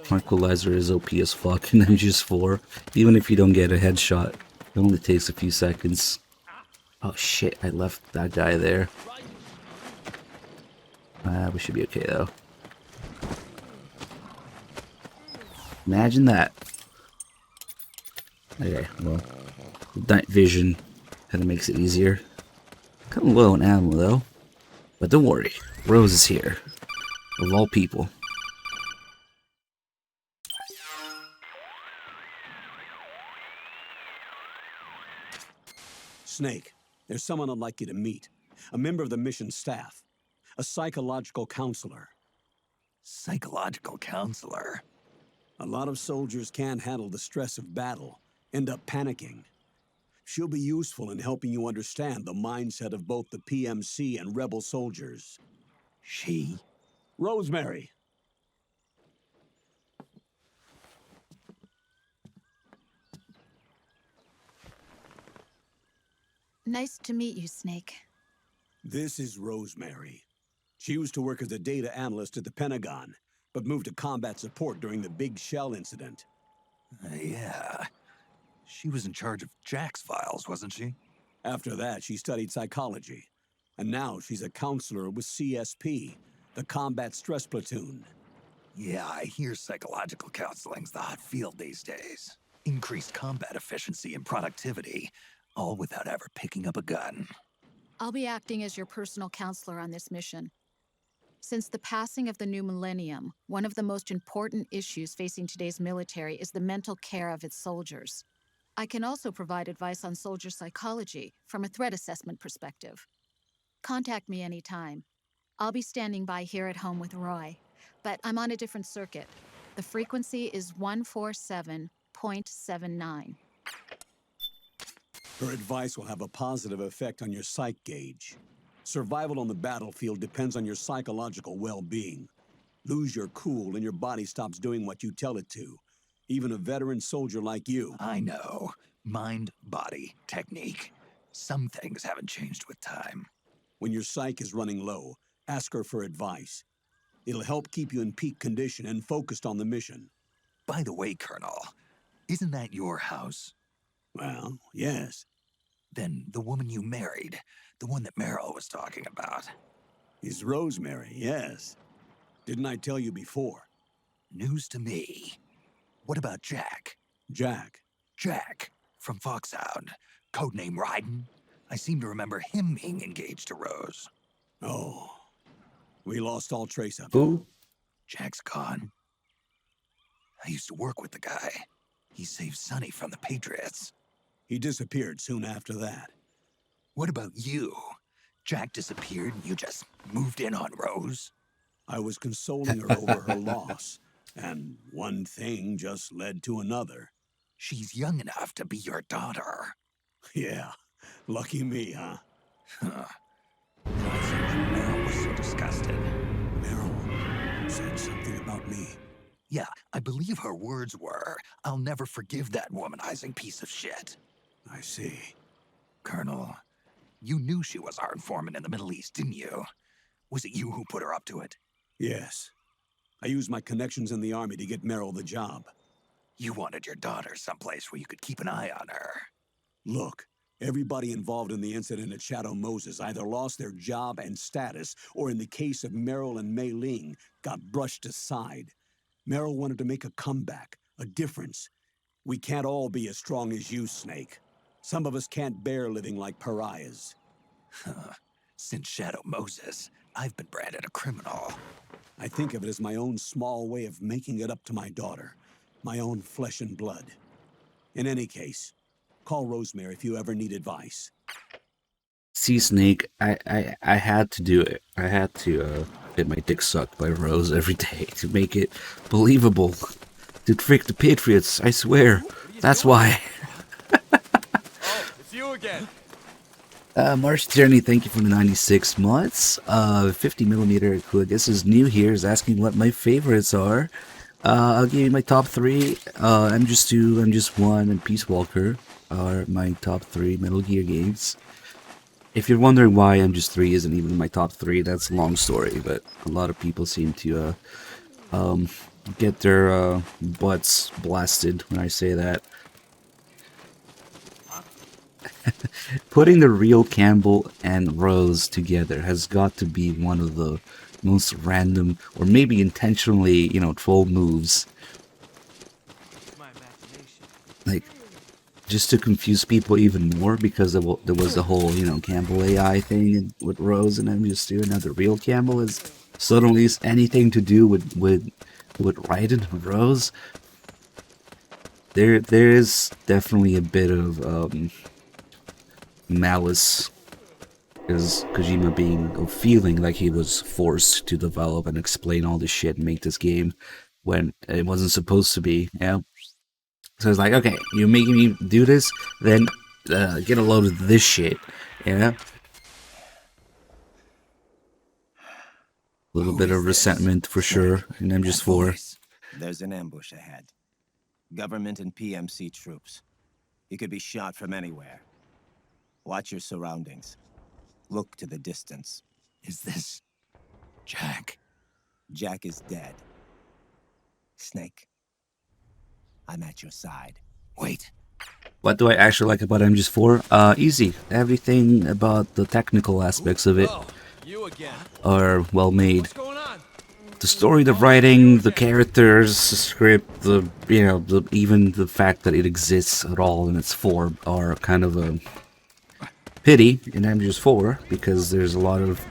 Tranquilizer is OP as fuck in MGS4. Even if you don't get a headshot, it only takes a few seconds. Oh shit, I left that guy there. We should be okay though. Imagine that. Okay, well, night vision kind of makes it easier. Kind of low on ammo though. But don't worry, Rose is here. Of all people. Snake, there's someone I'd like you to meet. A member of the mission staff. A psychological counselor. Psychological counselor? A lot of soldiers can't handle the stress of battle, end up panicking. She'll be useful in helping you understand the mindset of both the PMC and rebel soldiers. She? Rosemary. Nice to meet you, Snake. This is Rosemary. She used to work as a data analyst at the Pentagon, but moved to combat support during the Big Shell incident. Yeah. She was in charge of Jack's files, wasn't she? After that, she studied psychology. And now she's a counselor with CSP, the Combat Stress Platoon. Yeah, I hear psychological counseling's the hot field these days. Increased combat efficiency and productivity, all without ever picking up a gun. I'll be acting as your personal counselor on this mission. Since the passing of the new millennium, one of the most important issues facing today's military is the mental care of its soldiers. I can also provide advice on soldier psychology from a threat assessment perspective. Contact me anytime. I'll be standing by here at home with Roy, but I'm on a different circuit. The frequency is 147.79. Her advice will have a positive effect on your psych gauge. Survival on the battlefield depends on your psychological well-being. Lose your cool and your body stops doing what you tell it to. Even a veteran soldier like you. I know. Mind, body, technique. Some things haven't changed with time. When your psyche is running low, ask her for advice. It'll help keep you in peak condition and focused on the mission. By the way, Colonel, isn't that your house? Well, yes. Then the woman you married, the one that Meryl was talking about. Is Rosemary, yes. Didn't I tell you before? News to me. What about Jack? Jack? Jack, from Foxhound. Codename Ryden. I seem to remember him being engaged to Rose. Oh. We lost all trace of him. Who? Jack's gone. I used to work with the guy. He saved Sonny from the Patriots. He disappeared soon after that. What about you? Jack disappeared and you just moved in on Rose? I was consoling her over her loss, and one thing just led to another. She's young enough to be your daughter. Yeah, lucky me, huh? Meryl was so disgusted. Meryl said something about me. Yeah, I believe her words were, "I'll never forgive that womanizing piece of shit." I see. Colonel, you knew she was our informant in the Middle East, didn't you? Was it you who put her up to it? Yes. I used my connections in the army to get Meryl the job. You wanted your daughter someplace where you could keep an eye on her. Look, everybody involved in the incident at Shadow Moses either lost their job and status, or in the case of Meryl and Mei Ling, got brushed aside. Meryl wanted to make a comeback, a difference. We can't all be as strong as you, Snake. Some of us can't bear living like pariahs. Since Shadow Moses, I've been branded a criminal. I think of it as my own small way of making it up to my daughter. My own flesh and blood. In any case, call Rosemary if you ever need advice. See, Snake, I had to do it. I had to get my dick sucked by Rose every day to make it believable. To trick the Patriots, I swear. That's why. It's you again. March Journey, thank you for the 96 months. 50mm, who I guess is new here, is asking what my favorites are. I'll give you my top 3. MGS2, MGS1, and Peace Walker are my top 3 Metal Gear games. If you're wondering why MGS3 isn't even my top 3, that's a long story, but a lot of people seem to get their butts blasted when I say that. Putting the real Campbell and Rose together has got to be one of the most random, or maybe intentionally, troll moves. Like, just to confuse people even more, because there was the whole, Campbell AI thing with Rose and MGS2, and now the real Campbell is suddenly anything to do with Raiden and Rose. There is definitely a bit of malice, is Kojima feeling like he was forced to develop and explain all this shit and make this game when it wasn't supposed to be, So it's like, okay, you're making me do this, then get a load of this shit, A little bit of resentment for sure in MGS4. There's an ambush ahead. Government and PMC troops. You could be shot from anywhere. Watch your surroundings. Look to the distance. Is this Jack? Jack is dead. Snake, I'm at your side. Wait. What do I actually like about MGS4? Easy. Everything about the technical aspects of it are well made. The story, the writing, the characters, the script, even the fact that it exists at all in its form are kind of a pity in MGS4, because there's a lot of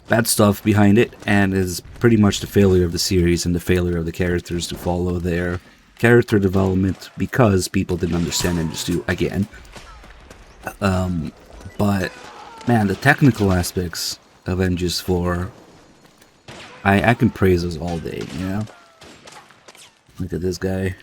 bad stuff behind it, and is pretty much the failure of the series and the failure of the characters to follow their character development because people didn't understand MGS2 again. But man, the technical aspects of MGS4, I can praise those all day, Look at this guy.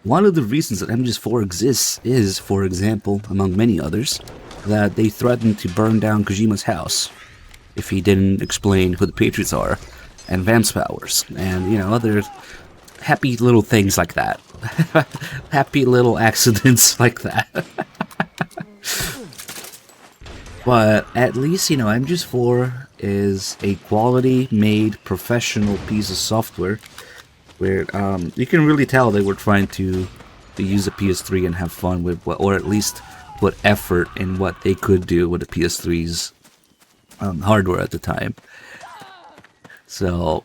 One of the reasons that MGS4 exists is, for example, among many others, that they threatened to burn down Kojima's house if he didn't explain who the Patriots are, and Vance powers, and, other happy little things like that. Happy little accidents like that. But at least, MGS4 is a quality-made professional piece of software where you can really tell they were trying to use the PS3 and have fun with, or at least put effort in what they could do with the PS3's hardware at the time. So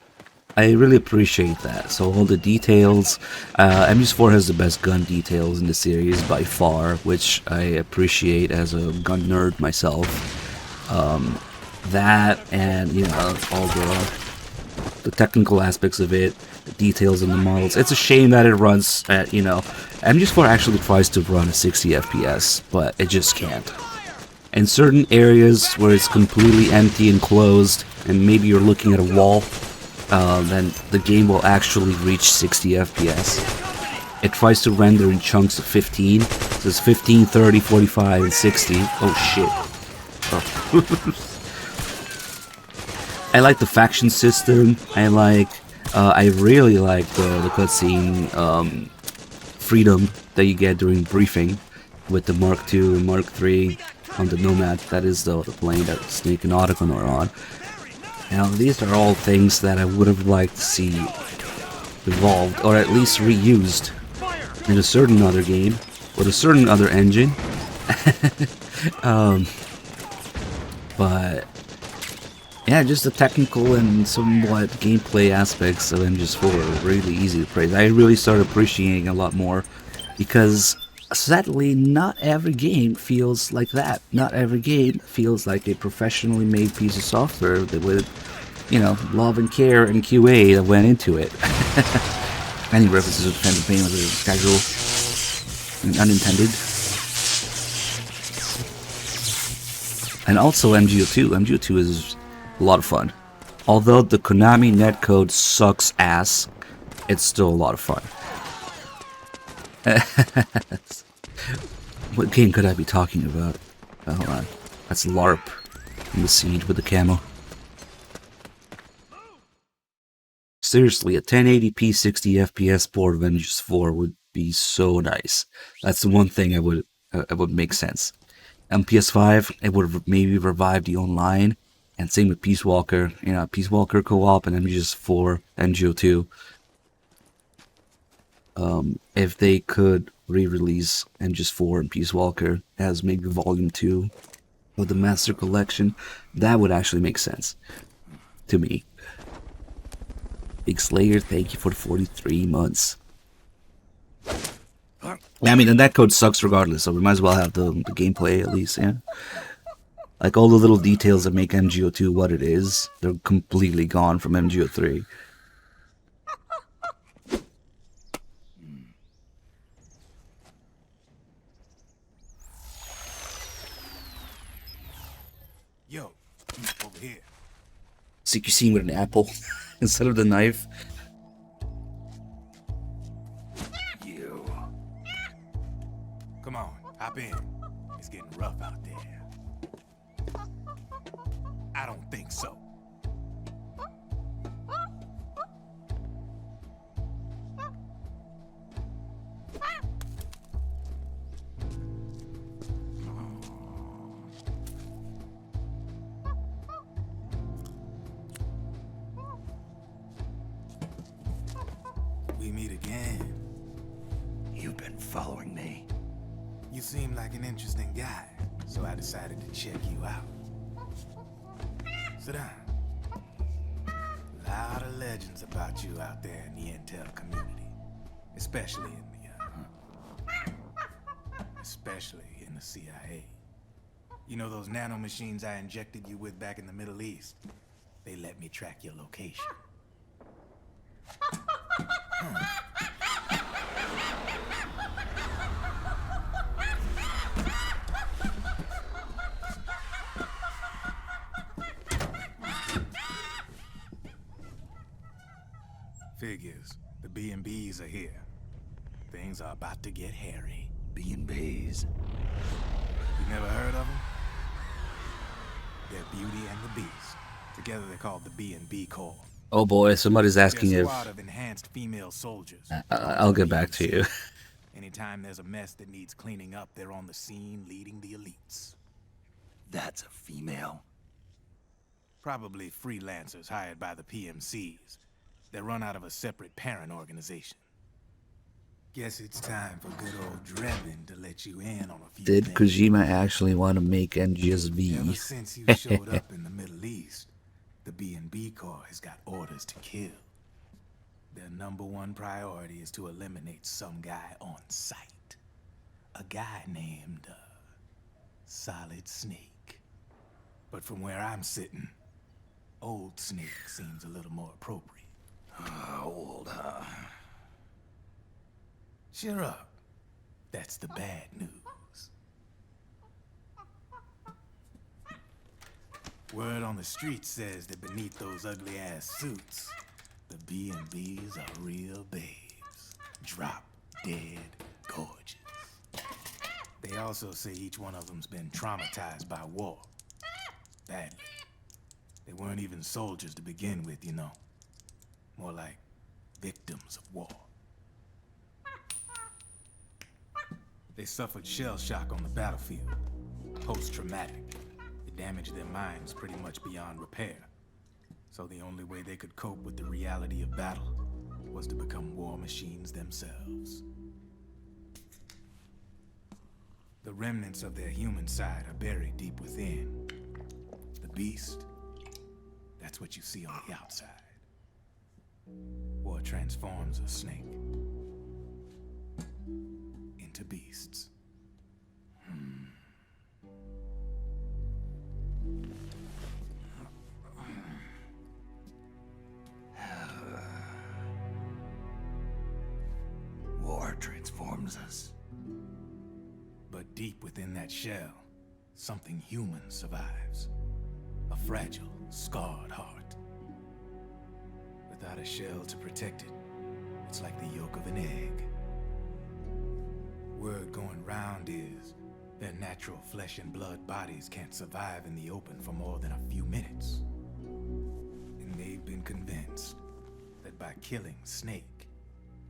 I really appreciate that. So all the details, MGS4 has the best gun details in the series by far, which I appreciate as a gun nerd myself. That and all the technical aspects of it, the details in the models. It's a shame that it runs at MGS4 actually tries to run at 60 FPS, but it just can't. In certain areas where it's completely empty and closed, and maybe you're looking at a wall, then the game will actually reach 60 FPS. It tries to render in chunks of 15. So it's 15, 30, 45, and 60. Oh shit. Oh. I like the faction system. I really like the cutscene freedom that you get during briefing with the Mark II and Mark III on the Nomad. That is the plane that Snake and Otacon are on. Now, these are all things that I would have liked to see evolved, or at least reused, in a certain other game, with a certain other engine. But yeah, just the technical and somewhat gameplay aspects of MGS4 are really easy to praise. I really started appreciating a lot more, because sadly, not every game feels like that. Not every game feels like a professionally made piece of software that with, love and care and QA that went into it. Any references to Phantom Pain was casual and unintended. And also MGO2. MGO2 is a lot of fun. Although the Konami netcode sucks ass, it's still a lot of fun. What game could I be talking about? Oh, hold on. That's LARP in the seed with the camo. Seriously, a 1080p 60 FPS port of MGS4 would be so nice. That's the one thing I would make sense. On PS5, it would have maybe revived the online, and same with Peace Walker. You know, Peace Walker co-op and MGS4, MGO2. If they could re-release MGS4 and Peace Walker as maybe Volume 2 of the Master Collection, that would actually make sense to me. Big Slayer, thank you for the 43 months. I mean, and that code sucks regardless, so we might as well have the gameplay at least, yeah? Like, all the little details that make MGO2 what it is, they're completely gone from MGO3. Yo, over here. CQC with an apple instead of the knife. You. Come on, hop in. It's getting rough out there. I don't think so. We meet again. You've been following me. You seem like an interesting guy, so I decided to check you out. Sit down. A lot of legends about you out there in the intel community, especially in the CIA. You know those nanomachines I injected you with back in the Middle East? They let me track your location. Figures. The B&Bs are here. Things are about to get hairy. B&Bs. You never heard of them? They're Beauty and the Beast. Together they're called the B&B Corps. Oh boy, somebody's asking They're a if... squad of enhanced female soldiers. I'll get back to you. Anytime there's a mess that needs cleaning up, they're on the scene leading the elites. That's a female. Probably freelancers hired by the PMCs. They're run out of a separate parent organization. Guess it's time for good old Drebin to let you in on a few Did things. Kojima actually want to make Ever MGSV? since you showed up in the Middle East, the B&B Corps has got orders to kill. Their #1 priority is to eliminate some guy on sight. A guy named, Solid Snake. But from where I'm sitting, Old Snake seems a little more appropriate. Old, huh? Cheer up. That's the bad news. Word on the street says that beneath those ugly-ass suits, the B&Bs are real babes. Drop dead gorgeous. They also say each one of them's been traumatized by war. Badly. They weren't even soldiers to begin with, you know. More like victims of war. They suffered shell shock on the battlefield. Post-traumatic. It damaged their minds pretty much beyond repair. So the only way they could cope with the reality of battle was to become war machines themselves. The remnants of their human side are buried deep within. The beast, that's what you see on the outside. War transforms a snake into beasts. War transforms us. But deep within that shell, something human survives. A fragile, scarred heart. Without a shell to protect it, it's like the yolk of an egg. Word going round is their natural flesh and blood bodies can't survive in the open for more than a few minutes. And they've been convinced that by by killing Snake,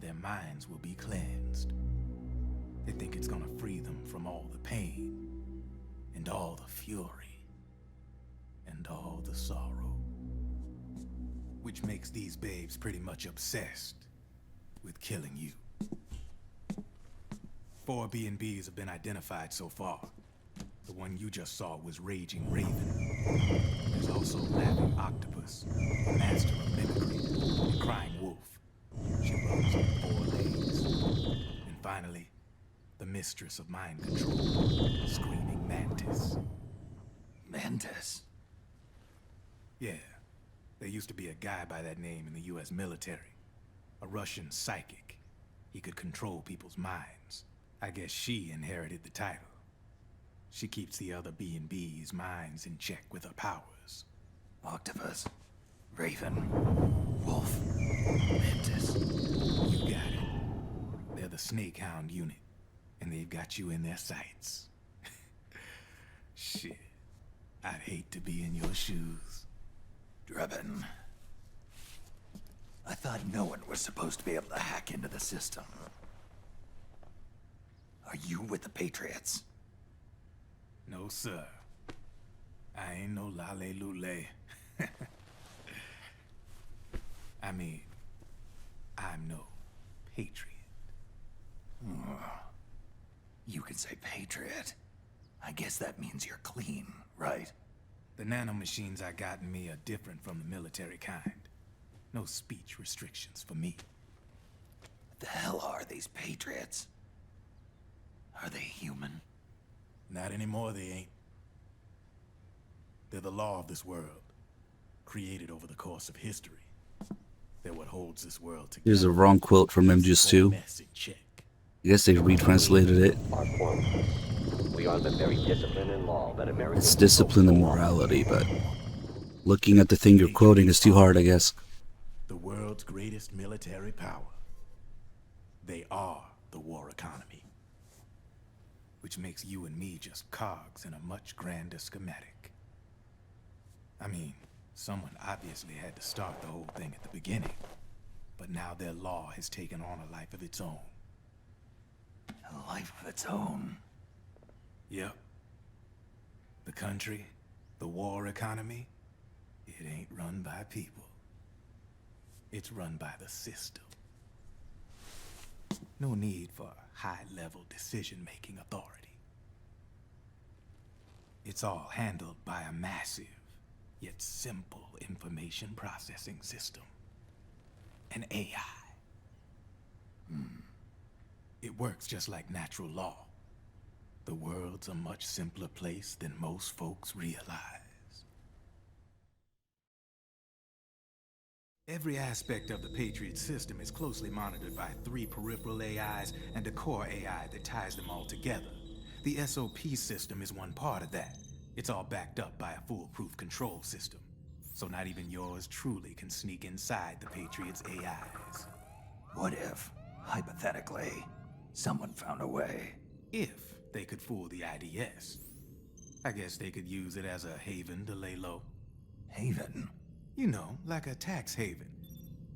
their minds will be cleansed. They think it's gonna free them from all the pain, and all the fury, and all the sorrow. Which makes these babes pretty much obsessed with killing you. 4 B&Bs have been identified so far. The one you just saw was Raging Raven. There's also Laughing Octopus, the master of mimicry, and Crying Wolf. She runs on 4 legs. And finally, the mistress of mind control, Screaming Mantis. Mantis? Yeah. There used to be a guy by that name in the US military. A Russian psychic. He could control people's minds. I guess she inherited the title. She keeps the other B&B's minds in check with her powers. Octopus, Raven, Wolf, Mantis. You got it. They're the Snakehound unit, and they've got you in their sights. Shit. I'd hate to be in your shoes. Drebin. I thought no one was supposed to be able to hack into the system. Are you with the Patriots? No, sir. I ain't no lale-lule. I mean, I'm no patriot. You can say patriot. I guess that means you're clean, right? The nanomachines I got in me are different from the military kind. No speech restrictions for me. What the hell are these Patriots? Are they human? Not anymore, they ain't. They're the law of this world, created over the course of history. They're what holds this world together. Here's a wrong quote from MGS 2. I guess they retranslated it. We are the very discipline and law that America. It's discipline and morality, but looking at the thing you're quoting is too hard, I guess. The world's greatest military power. They are the war economy. Which makes you and me just cogs in a much grander schematic. I mean, someone obviously had to start the whole thing at the beginning. But now their law has taken on a life of its own. A life of its own? Yep. The country, the war economy, it ain't run by people. It's run by the system. No need for high-level decision-making authority. It's all handled by a massive, yet simple information processing system. An AI. It works just like natural law. The world's a much simpler place than most folks realize. Every aspect of the Patriot system is closely monitored by 3 peripheral AIs and a core AI that ties them all together. The SOP system is one part of that. It's all backed up by a foolproof control system. So not even yours truly can sneak inside the Patriots' AIs. What if, hypothetically, someone found a way? If they could fool the IDS. I guess they could use it as a haven to lay low. Haven? You know, like a tax haven.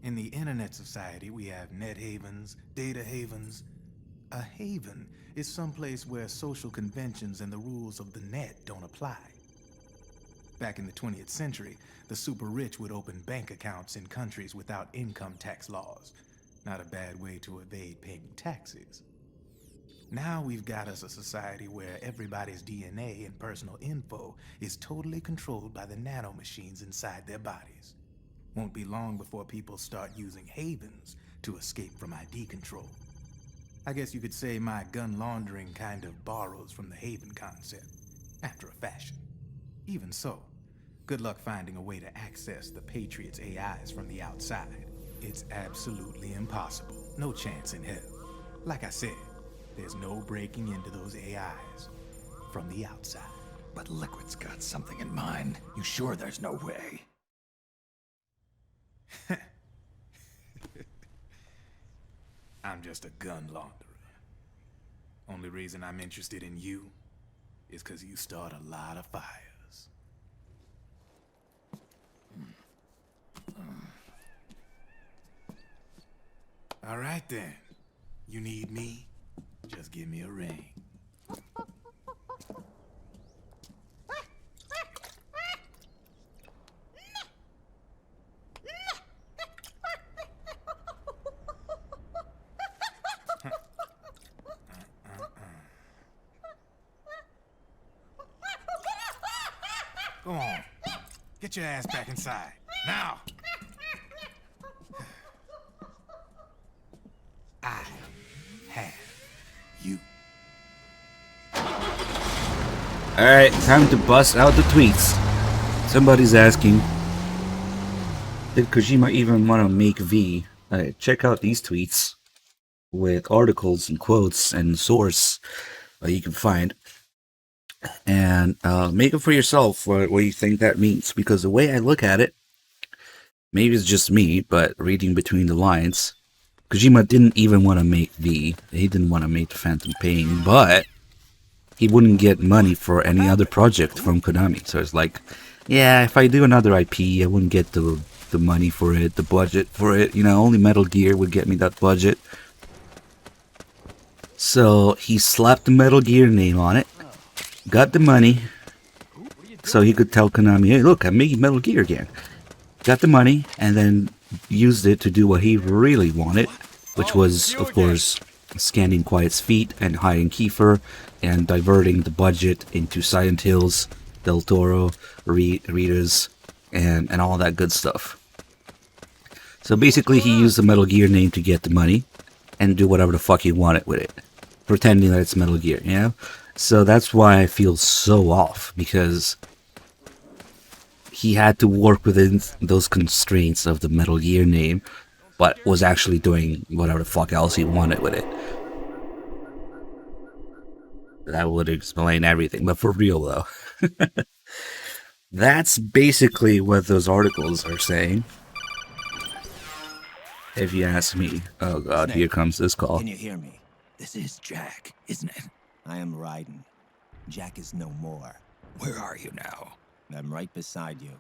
In the internet society, we have net havens, data havens. A haven is someplace where social conventions and the rules of the net don't apply. Back in the 20th century, the super rich would open bank accounts in countries without income tax laws. Not a bad way to evade paying taxes. Now we've got us a society where everybody's DNA and personal info is totally controlled by the nanomachines inside their bodies. Won't be long before people start using havens to escape from ID control. I guess you could say my gun laundering kind of borrows from the haven concept, after a fashion. Even so, good luck finding a way to access the Patriots' AIs from the outside. It's absolutely impossible. No chance in hell. Like I said, there's no breaking into those AIs from the outside. But Liquid's got something in mind. You sure there's no way? I'm just a gun launderer. Only reason I'm interested in you is because you start a lot of fires. All right then. You need me? Just give me a ring. Go on. Get your ass back inside. Now! I have you. Alright, time to bust out the tweets. Somebody's asking, did Kojima even want to make V? Check out these tweets with articles and quotes and source you can find. And make it for yourself what you think that means. Because the way I look at it, maybe it's just me, but reading between the lines, Kojima didn't even want to make V. He didn't want to make the Phantom Pain, but he wouldn't get money for any other project from Konami. So it's like, yeah, if I do another IP, I wouldn't get the money for it, the budget for it. You know, only Metal Gear would get me that budget. So he slapped the Metal Gear name on it, got the money, so he could tell Konami, hey, look, I'm making Metal Gear again. Got the money, and then used it to do what he really wanted, which was, of course, scanning Quiet's feet and hiding Kiefer, and diverting the budget into Silent Hills, Del Toro, Ritas, and all that good stuff. So basically, he used the Metal Gear name to get the money, and do whatever the fuck he wanted with it, pretending that it's Metal Gear, you know? So that's why I feel so off, because he had to work within those constraints of the Metal Gear name, but was actually doing whatever the fuck else he wanted with it. That would explain everything, but for real though. That's basically what those articles are saying. If you ask me. Oh god, Snake, here comes this call. Can you hear me? This is Jack, isn't it? I am Raiden. Jack is no more. Where are you now? I'm right beside you.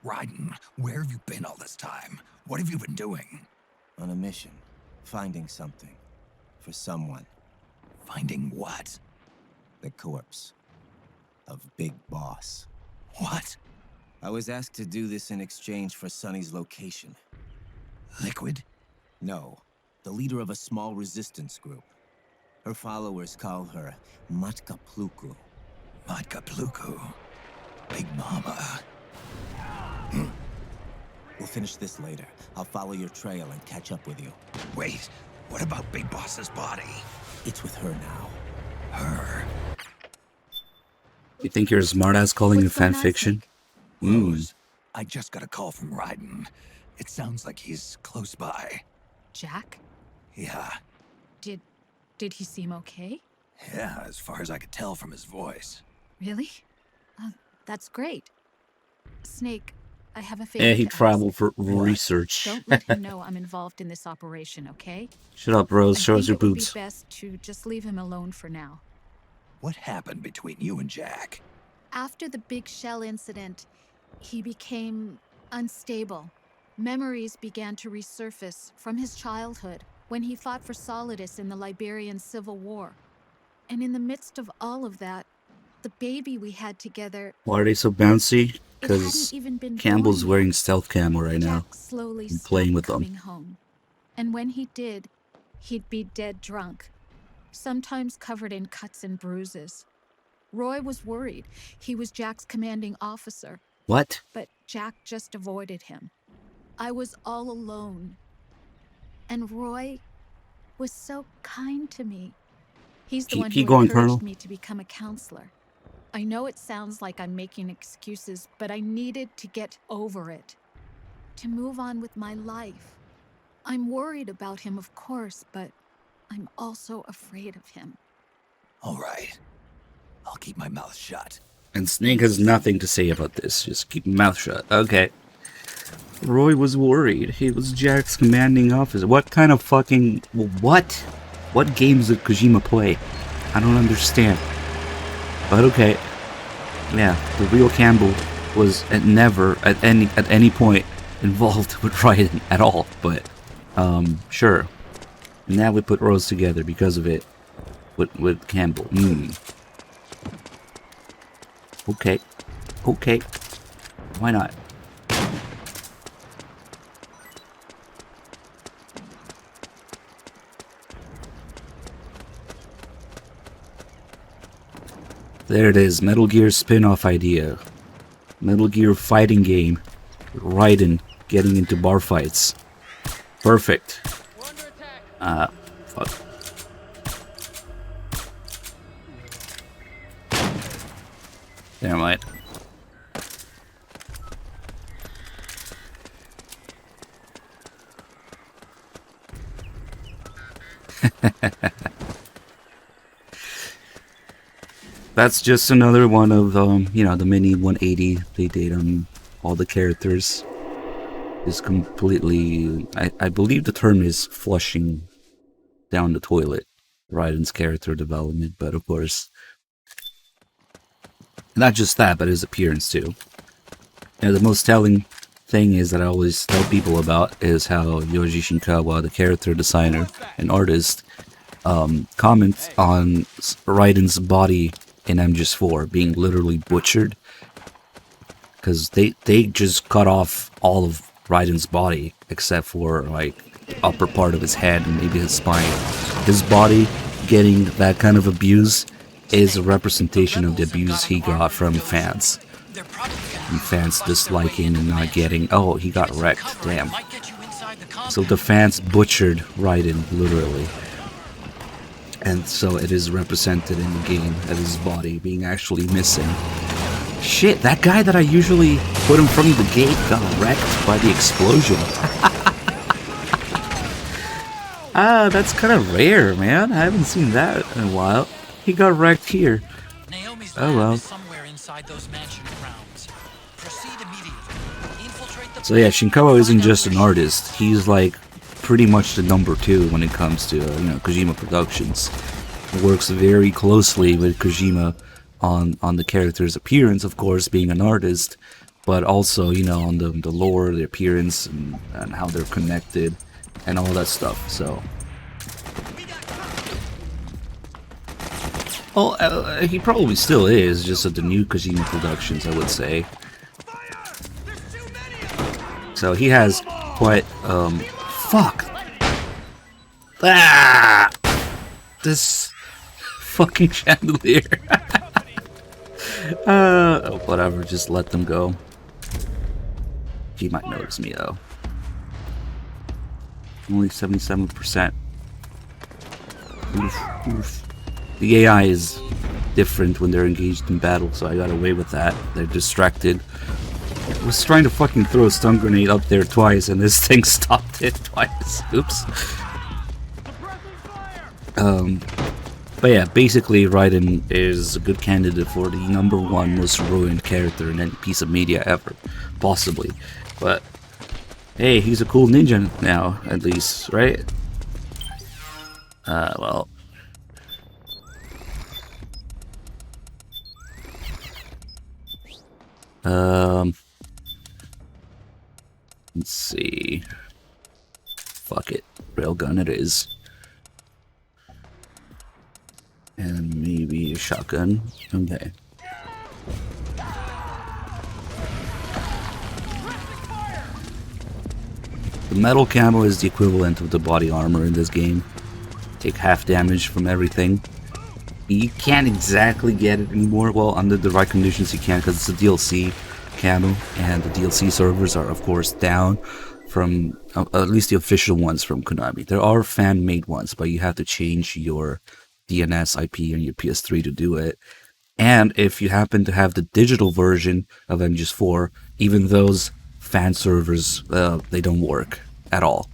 Raiden, where have you been all this time? What have you been doing? On a mission. Finding something. For someone. Finding what? The corpse. Of Big Boss. What? I was asked to do this in exchange for Sonny's location. Liquid? No. The leader of a small resistance group. Her followers call her Matka Pluku. Matka Pluku? Big Mama. We'll finish this later. I'll follow your trail and catch up with you. Wait, what about Big Boss's body? It's with her now. Her? You think you're a smartass calling it fan fiction? Rose, I just got a call from Raiden. It sounds like he's close by. Jack? Yeah. Did he seem okay? Yeah, as far as I could tell from his voice. Really? That's great. Snake, I have a favor. Yeah, he to ask. traveled for research. Don't let him know I'm involved in this operation, okay? Shut up, Rose. Show us your it would boobs. be best to just leave him alone for now. What happened between you and Jack? After the Big Shell incident, he became unstable. Memories began to resurface from his childhood when he fought for Solidus in the Liberian Civil War. And in the midst of all of that, the baby we had together... Why are they so bouncy? It Because hadn't even been Campbell's born wearing stealth camo right now. Jack slowly And playing with stopped coming them. home. And when he did, he'd be dead drunk, sometimes covered in cuts and bruises. Roy was worried. He was Jack's commanding officer. What? But Jack just avoided him. I was all alone. And Roy was so kind to me. He's the one who Keep going, encouraged Colonel. me to become a counselor. I know it sounds like I'm making excuses, but I needed to get over it. To move on with my life. I'm worried about him, of course, but I'm also afraid of him. All right. I'll keep my mouth shut. And Snake has nothing to say about this. Just keep your mouth shut. Okay. Roy was worried. He was Jack's commanding officer. What kind of fucking... What? What games did Kojima play? I don't understand. But okay. Yeah, the real Campbell was never at any point involved with Raiden at all. But, sure. Now we put Rose together because of it. With Campbell. Okay. Okay. Why not? There it is. Metal Gear spin-off idea. Metal Gear fighting game. Raiden getting into bar fights. Perfect. Fuck. Never mind. That's just another one of, you know, the mini 180 they did on all the characters. Is completely, I believe the term is flushing down the toilet. Raiden's character development, but of course, not just that, but his appearance too. You know, the most telling thing is that I always tell people about is how Yoji Shinkawa, the character designer and artist, comments on Raiden's body in MGS4 being literally butchered, because they just cut off all of Raiden's body except for like the upper part of his head and maybe his spine. His body getting that kind of abuse is a representation of the abuse he got from fans. And fans disliking and not getting, oh, he got wrecked, damn. So the fans butchered Raiden, literally. And so it is represented in the game as his body being actually missing. Shit, that guy that I usually put in front of the gate got wrecked by the explosion. Ah, that's kind of rare, man. I haven't seen that in a while. He got wrecked here. Oh well. So yeah, Shinkawa isn't just an artist. He's like pretty much the number 2 when it comes to, you know, Kojima Productions. He works very closely with Kojima on the character's appearance, of course, being an artist, but also, you know, on the lore, the appearance, and how they're connected, and all that stuff, so. Well, he probably still is, just at the new Kojima Productions, I would say. So he has quite, fuck! Ah! This fucking chandelier. Whatever, just let them go. He might notice me though. Only 77%. Oof, oof. The AI is different when they're engaged in battle, so I got away with that. They're distracted. I was trying to fucking throw a stun grenade up there twice, and this thing stopped it twice. Oops. But yeah, basically Raiden is a good candidate for the #1 most ruined character in any piece of media ever, possibly. But hey, he's a cool ninja now, at least, right? Well. Let's see. Fuck it. Railgun it is. And maybe a shotgun. Okay. The metal camo is the equivalent of the body armor in this game. Take half damage from everything. You can't exactly get it anymore. Well, under the right conditions you can, because it's a DLC camo, and the DLC servers are of course down from at least the official ones from Konami. There are fan-made ones, but you have to change your DNS IP on your PS3 to do it. And if you happen to have the digital version of MGS4, even those fan servers, they don't work at all.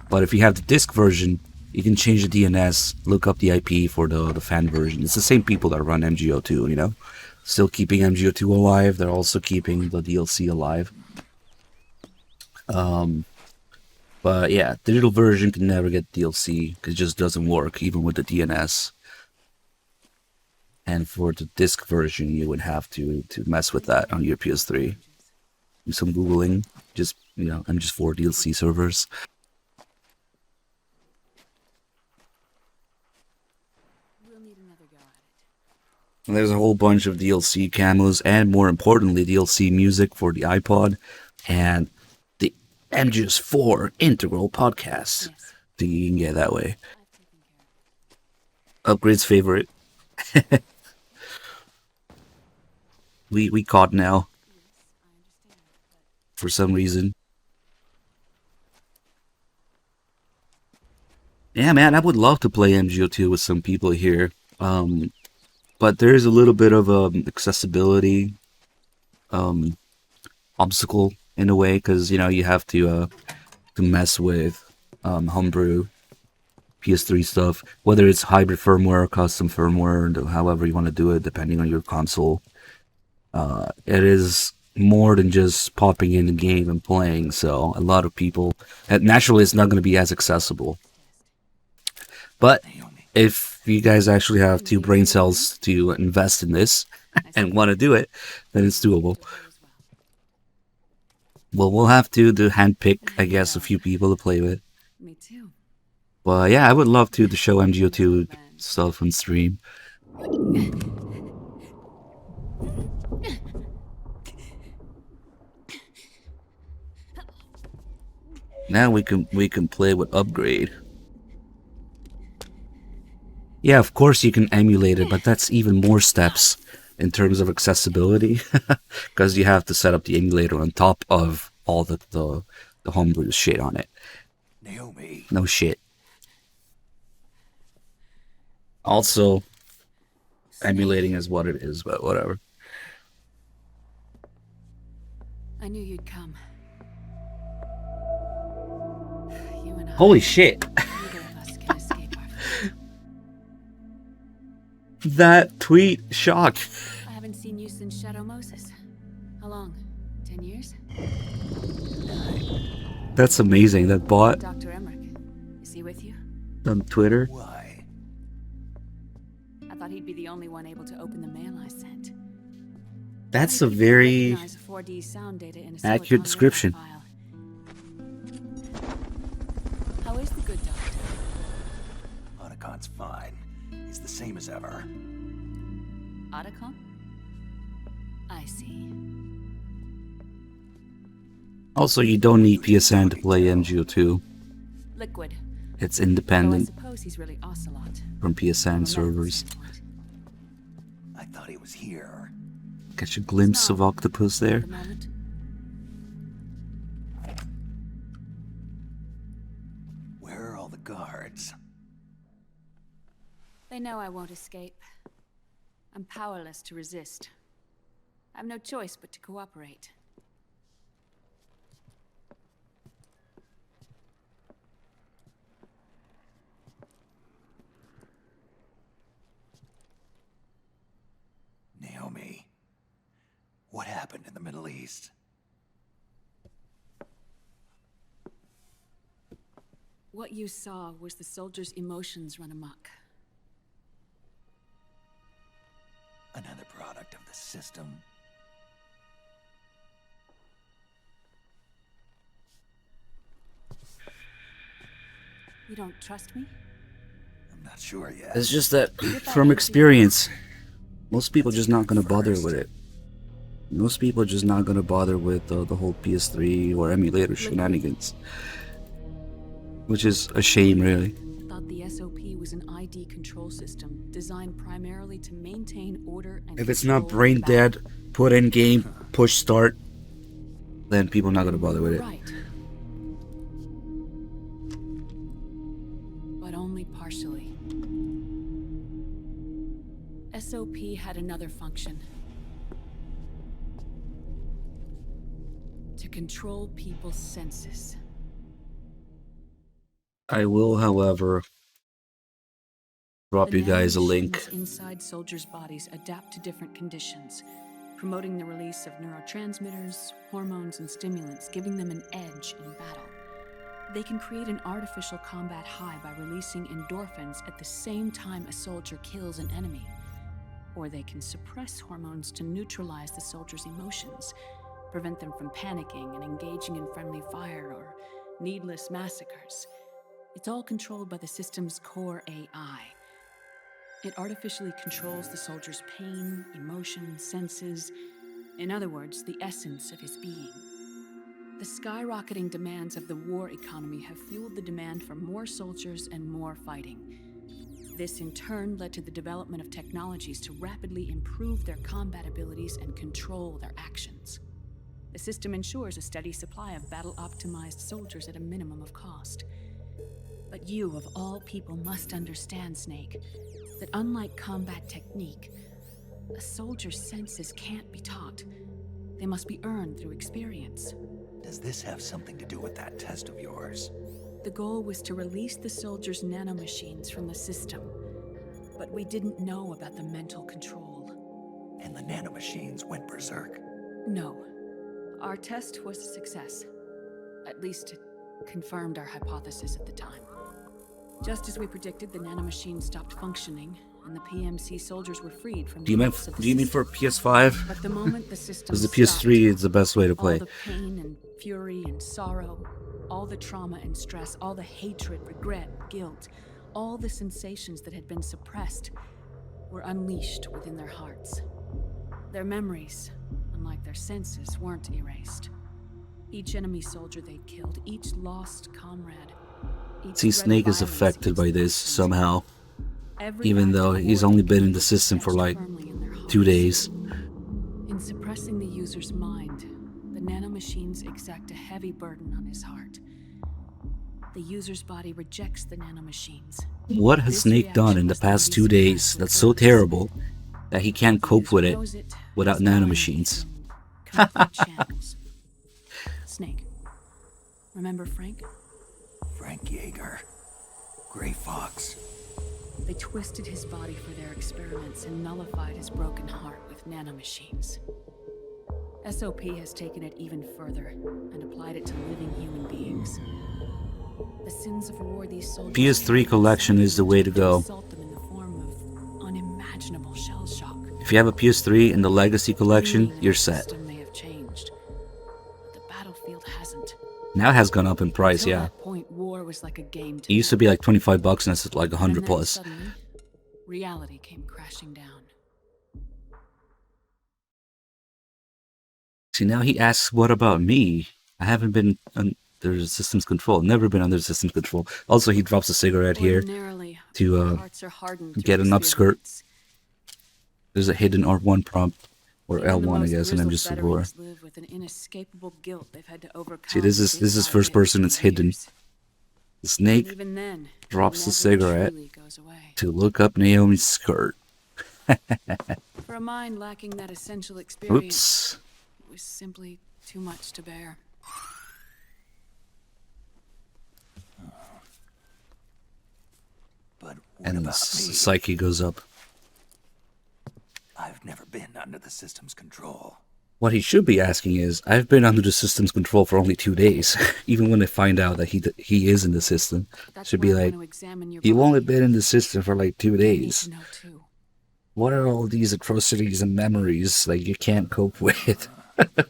But if you have the disc version, you can change the DNS, look up the IP for the fan version. It's the same people that run MGO2, you know? Still keeping MGO2 alive, they're also keeping the DLC alive. But yeah, digital version can never get DLC, because it just doesn't work, even with the DNS. And for the disc version, you would have to mess with that on your PS3. Do some Googling, just, you know, MGS4 DLC servers. And there's a whole bunch of DLC camos and, more importantly, DLC music for the iPod and the MGS4 Integral podcast. So you can get that way. Upgrade's favorite. we caught now. For some reason. Yeah, man, I would love to play MGO2 with some people here. But there's a little bit of accessibility obstacle in a way, because you have to mess with homebrew PS3 stuff, whether it's hybrid firmware, custom firmware, or however you want to do it, depending on your console. It is more than just popping in the game and playing, so a lot of people, and naturally it's not going to be as accessible. But if you guys actually have 2 brain cells to invest in this and want to do it, then it's doable. Well, we'll have to handpick, I guess, a few people to play with. Me too. But yeah, I would love to show MGO2 stuff on stream. Now we can play with Upgrade. Yeah, of course you can emulate it, but that's even more steps in terms of accessibility, because you have to set up the emulator on top of all the homebrew shit on it. Naomi. No shit. Also, emulating is what it is, but whatever. I knew you'd come. You and I. Holy shit. Neither of us can escape our fate. That tweet, shock. I haven't seen you since Shadow Moses. How long? 10 years? That's amazing. That bot Dr. Emmerich, is he with you? on Twitter. Why? I thought he'd be the only one able to open the mail I sent. That's a very Recognize 4D sound data in a accurate silicon description. file. How is the good doctor? Otacon's fine. He's the same as ever. Otacon? I see. Also, you don't need PSN to play MGO2. Liquid. It's Though I independent suppose he's really Ocelot. from PSN servers. I thought he was here. Catch a glimpse of Octopus there. Where are all the guards? They know I won't escape. I'm powerless to resist. I have no choice but to cooperate. Naomi, what happened in the Middle East? What you saw was the soldiers' emotions run amok. Another product of the system. You don't trust me? I'm not sure yet. It's just that, from experience, most people are just not gonna bother with it. Most people are just not gonna bother with the whole PS3 or emulator shenanigans. Which is a shame, really. I thought the SOP was an ID control system designed primarily to maintain order and If it's not control brain the battle. dead, put in game, push start, then people are not gonna bother with it. Right. But only partially. SOP had another function. To control people's senses. I will, however, drop you guys a link. Inside soldiers' bodies adapt to different conditions, promoting the release of neurotransmitters, hormones, and stimulants, giving them an edge in battle. They can create an artificial combat high by releasing endorphins at the same time a soldier kills an enemy. Or they can suppress hormones to neutralize the soldier's emotions, prevent them from panicking and engaging in friendly fire or needless massacres. It's all controlled by the system's core AI. It artificially controls the soldier's pain, emotion, senses. In other words, the essence of his being. The skyrocketing demands of the war economy have fueled the demand for more soldiers and more fighting. This in turn led to the development of technologies to rapidly improve their combat abilities and control their actions. The system ensures a steady supply of battle-optimized soldiers at a minimum of cost. But you, of all people, must understand, Snake, that unlike combat technique, a soldier's senses can't be taught. They must be earned through experience. Does this have something to do with that test of yours? The goal was to release the soldiers' nanomachines from the system, but we didn't know about the mental control. And the nanomachines went berserk? No. Our test was a success. At least it confirmed our hypothesis at the time. Just as we predicted, the nanomachines stopped functioning, and the PMC soldiers were freed from Do you mean for PS5? But the moment the system Because the PS3 is the best way to play. all the pain and fury and sorrow, all the trauma and stress, all the hatred, regret, guilt, all the sensations that had been suppressed were unleashed within their hearts. Their memories, unlike their senses, weren't erased. Each enemy soldier they'd killed, each lost comrade, each See, Snake is affected by this somehow. Even though he's only been in the system for like 2 days. In suppressing the user's mind, the nanomachines exact a heavy burden on his heart. The user's body rejects the nanomachines. What has Snake done in the past 2 days that's so terrible that he can't cope with it without nanomachines? Snake, remember Frank? Frank Yeager. Gray Fox. They twisted his body for their experiments and nullified his broken heart with nanomachines. SOP has taken it even further and applied it to living human beings. The sins of war these soldiers PS3 collection is the way to go. insult them in the form of unimaginable shell shock. If you have a PS3 in the Legacy collection, you're set. The system may have changed, but the battlefield hasn't. Now it has gone up in price, Until yeah. that point, war was like a game to It used to be like 25 bucks and it's like 100 And then plus. suddenly, reality came crashing down. See, now he asks, what about me? I haven't been under systems control. Never been under systems control. Also, he drops a cigarette here Ordinarily, to our hearts are hardened to get an upskirt. experience. There's a hidden R1 prompt, or Even the L1, I most guess, and I'm grizzled just for. veterans live with an inescapable guilt they've had to overcome. See, this is first person. It's hidden. The Snake And even then, drops the love cigarette truly goes away. to look up Naomi's skirt. For a mind lacking that essential experience, Oops. it was simply too much to bear. But what And about the me? psyche goes up. I've never been under the system's control. What he should be asking is, I've been under the system's control for only 2 days. Even when they find out that he is in the system, should be like, you've only been in the system for like 2 days. What are all these atrocities and memories that you can't cope with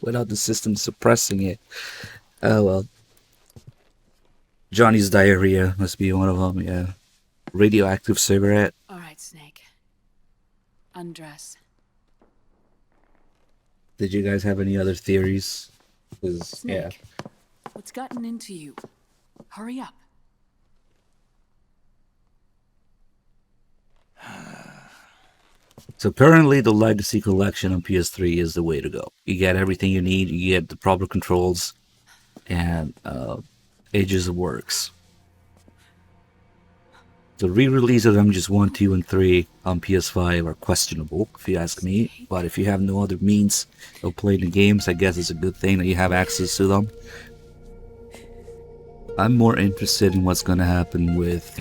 without the system suppressing it? Oh well. Johnny's diarrhea must be one of them, yeah. Radioactive cigarette. All right, Snake. Undress. Did you guys have any other theories? 'Cause, yeah. Snake, what's gotten into you? Hurry up. So currently the Legacy Collection on PS3 is the way to go. You get everything you need, you get the proper controls, and it just works. The re-release of MGS1, 2, and 3 on PS5 are questionable, if you ask me. But if you have no other means of playing the games, I guess it's a good thing that you have access to them. I'm more interested in what's going to happen with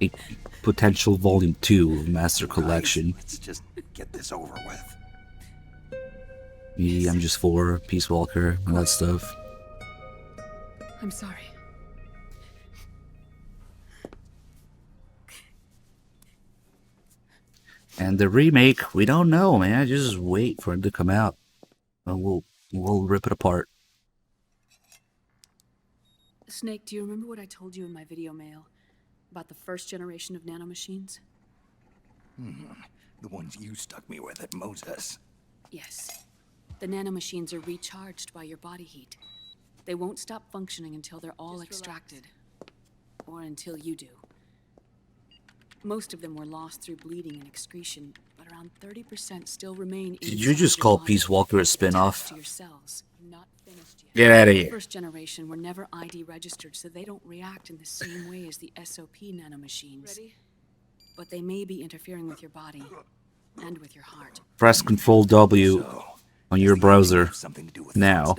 a potential Volume 2 of Master Collection. Let's just get this over with. Maybe MGS4, Peace Walker, and that stuff. I'm sorry. And the remake, we don't know, man. Just wait for it to come out. And we'll rip it apart. Snake, do you remember what I told you in my video mail about the first generation of nanomachines? The ones you stuck me with at Moses. Yes. The nanomachines are recharged by your body heat. They won't stop functioning until they're all extracted. Or until you do. Most of them were lost through bleeding and excretion, but around 30% still remain. Did you just call Peace Walker a spin-off? To your cells, not finished yet. Get out of here. First generation were never ID registered, so they don't react in the same way as the SOP nanomachines. Ready? But they may be interfering with your body and with your heart. Press Control W on your browser now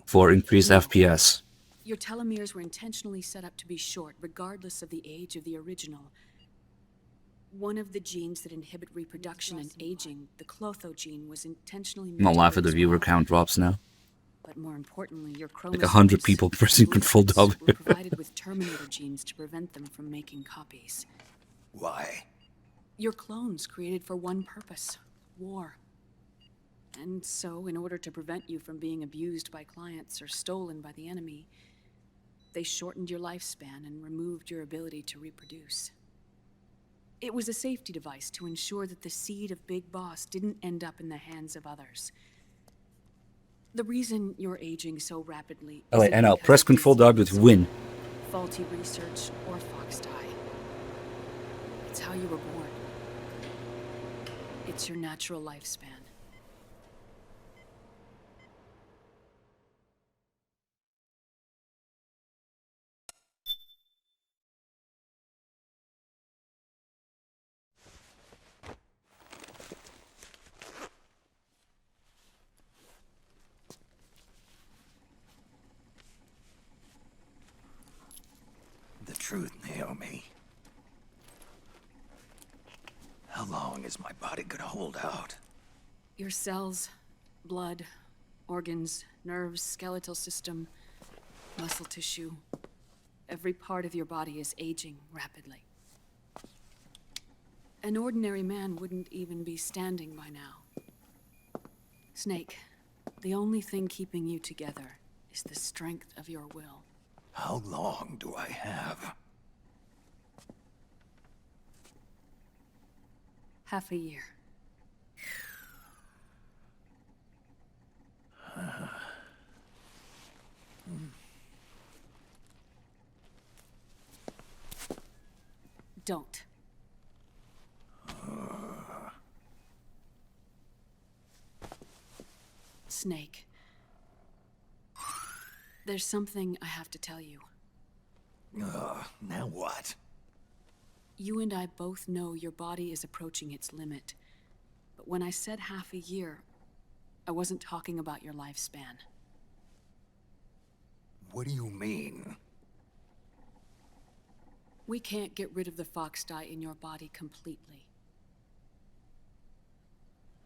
for increased FPS. Your telomeres were intentionally set up to be short, regardless of the age of the original. One of the genes that inhibit reproduction and aging, the Clotho gene, was intentionally I'm not laughing at the viewer count drops now. But more importantly, your Like chromosomes 100 people pressing Control W. were provided with terminator genes to prevent them from making copies. Why? Your clones created for one purpose: war. And so, in order to prevent you from being abused by clients or stolen by the enemy, they shortened your lifespan and removed your ability to reproduce. It was a safety device to ensure that the seed of Big Boss didn't end up in the hands of others. The reason you're aging so rapidly Oh wait, isn't and now because press of Control W to win. faulty research or fox die. It's how you were born. It's your natural lifespan. The truth, Naomi. How long is my body gonna hold out? Your cells, blood, organs, nerves, skeletal system, muscle tissue. Every part of your body is aging rapidly. An ordinary man wouldn't even be standing by now. Snake, the only thing keeping you together is the strength of your will. How long do I have? Half a year. Don't. Snake. There's something I have to tell you. Now what? You and I both know your body is approaching its limit. But when I said half a year, I wasn't talking about your lifespan. What do you mean? We can't get rid of the fox dye in your body completely.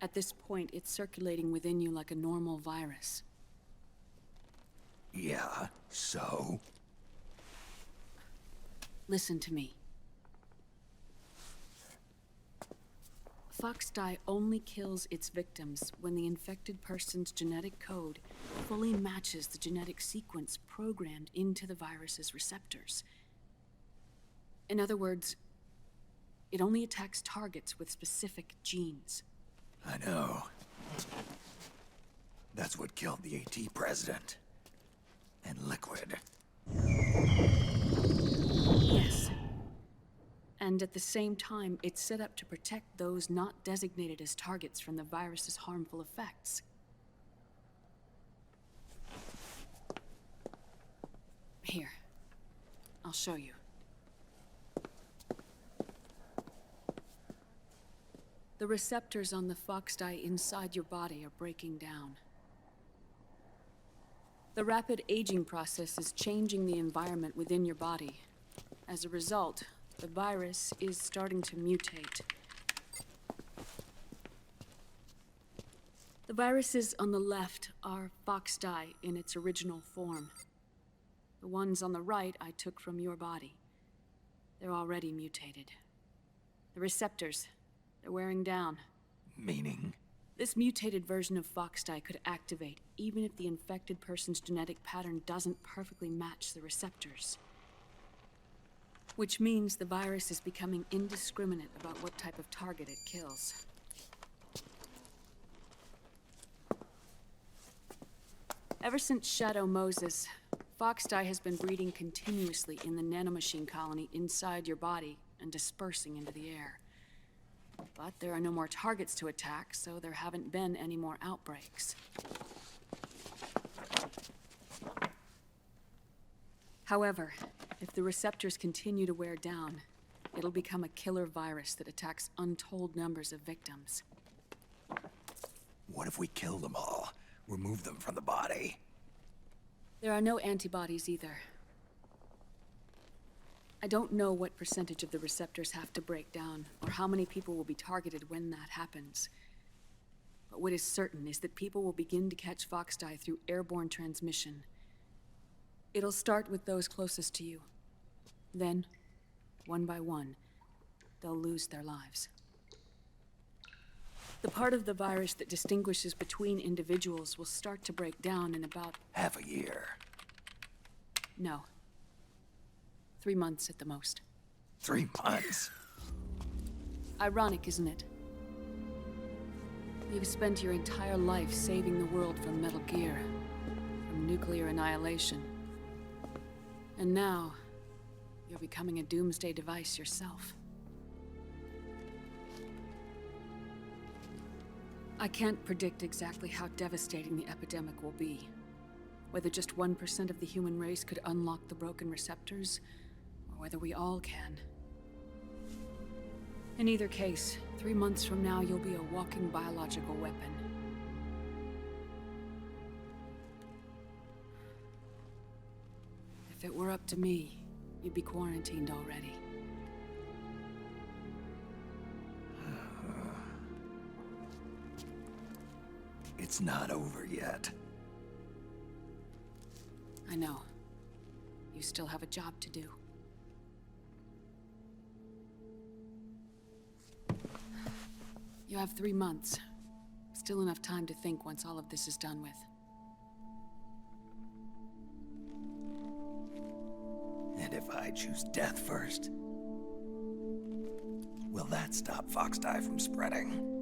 At this point, it's circulating within you like a normal virus. Yeah, so? Listen to me. Fox dye only kills its victims when the infected person's genetic code fully matches the genetic sequence programmed into the virus's receptors. In other words, it only attacks targets with specific genes. I know. That's what killed the AT president. And Liquid. Yes. And at the same time, it's set up to protect those not designated as targets from the virus's harmful effects. Here. I'll show you. The receptors on the fox dye inside your body are breaking down. The rapid aging process is changing the environment within your body. As a result, the virus is starting to mutate. The viruses on the left are fox dye in its original form. The ones on the right I took from your body. They're already mutated. The receptors, they're wearing down. Meaning? This mutated version of fox dye could activate even if the infected person's genetic pattern doesn't perfectly match the receptors. Which means the virus is becoming indiscriminate about what type of target it kills. Ever since Shadow Moses, Foxdie has been breeding continuously in the nanomachine colony inside your body and dispersing into the air. But there are no more targets to attack, so there haven't been any more outbreaks. However, if the receptors continue to wear down, it'll become a killer virus that attacks untold numbers of victims. What if we kill them all? Remove them from the body? There are no antibodies either. I don't know what percentage of the receptors have to break down, or how many people will be targeted when that happens. But what is certain is that people will begin to catch Foxdie through airborne transmission. It'll start with those closest to you. Then, one by one, they'll lose their lives. The part of the virus that distinguishes between individuals will start to break down in about... half a year. No. 3 months at the most. 3 months? Ironic, isn't it? You've spent your entire life saving the world from Metal Gear, from nuclear annihilation. And now, you're becoming a doomsday device yourself. I can't predict exactly how devastating the epidemic will be. Whether just 1% of the human race could unlock the broken receptors, or whether we all can. In either case, 3 months from now, you'll be a walking biological weapon. If it were up to me, you'd be quarantined already. It's not over yet. I know. You still have a job to do. You have 3 months. Still enough time to think once all of this is done with. And if I choose death first, will that stop Foxdie from spreading?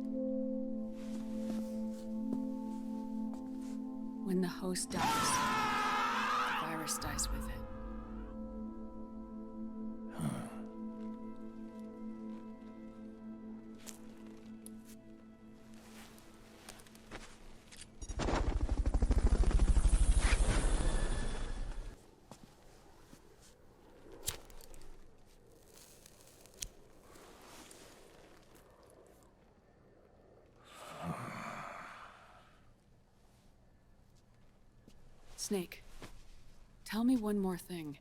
When the host dies, the virus dies with it. Snake, tell me one more thing.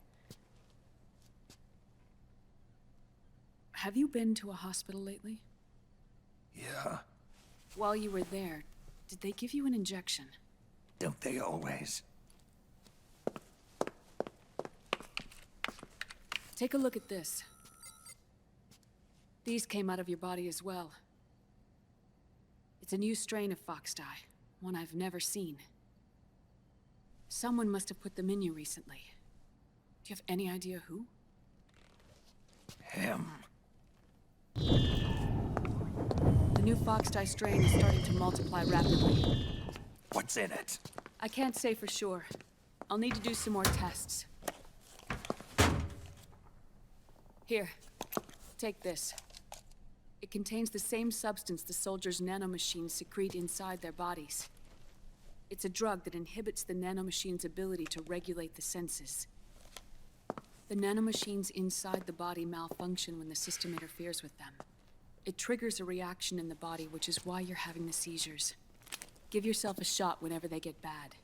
Have you been to a hospital lately? Yeah. While you were there, did they give you an injection? Don't they always? Take a look at this. These came out of your body as well. It's a new strain of Foxdie, one I've never seen. Someone must have put them in you recently. Do you have any idea who? Him. The new Foxdie strain is starting to multiply rapidly. What's in it? I can't say for sure. I'll need to do some more tests. Here, take this. It contains the same substance the soldiers' nanomachines secrete inside their bodies. It's a drug that inhibits the nanomachine's ability to regulate the senses. The nanomachines inside the body malfunction when the system interferes with them. It triggers a reaction in the body, which is why you're having the seizures. Give yourself a shot whenever they get bad.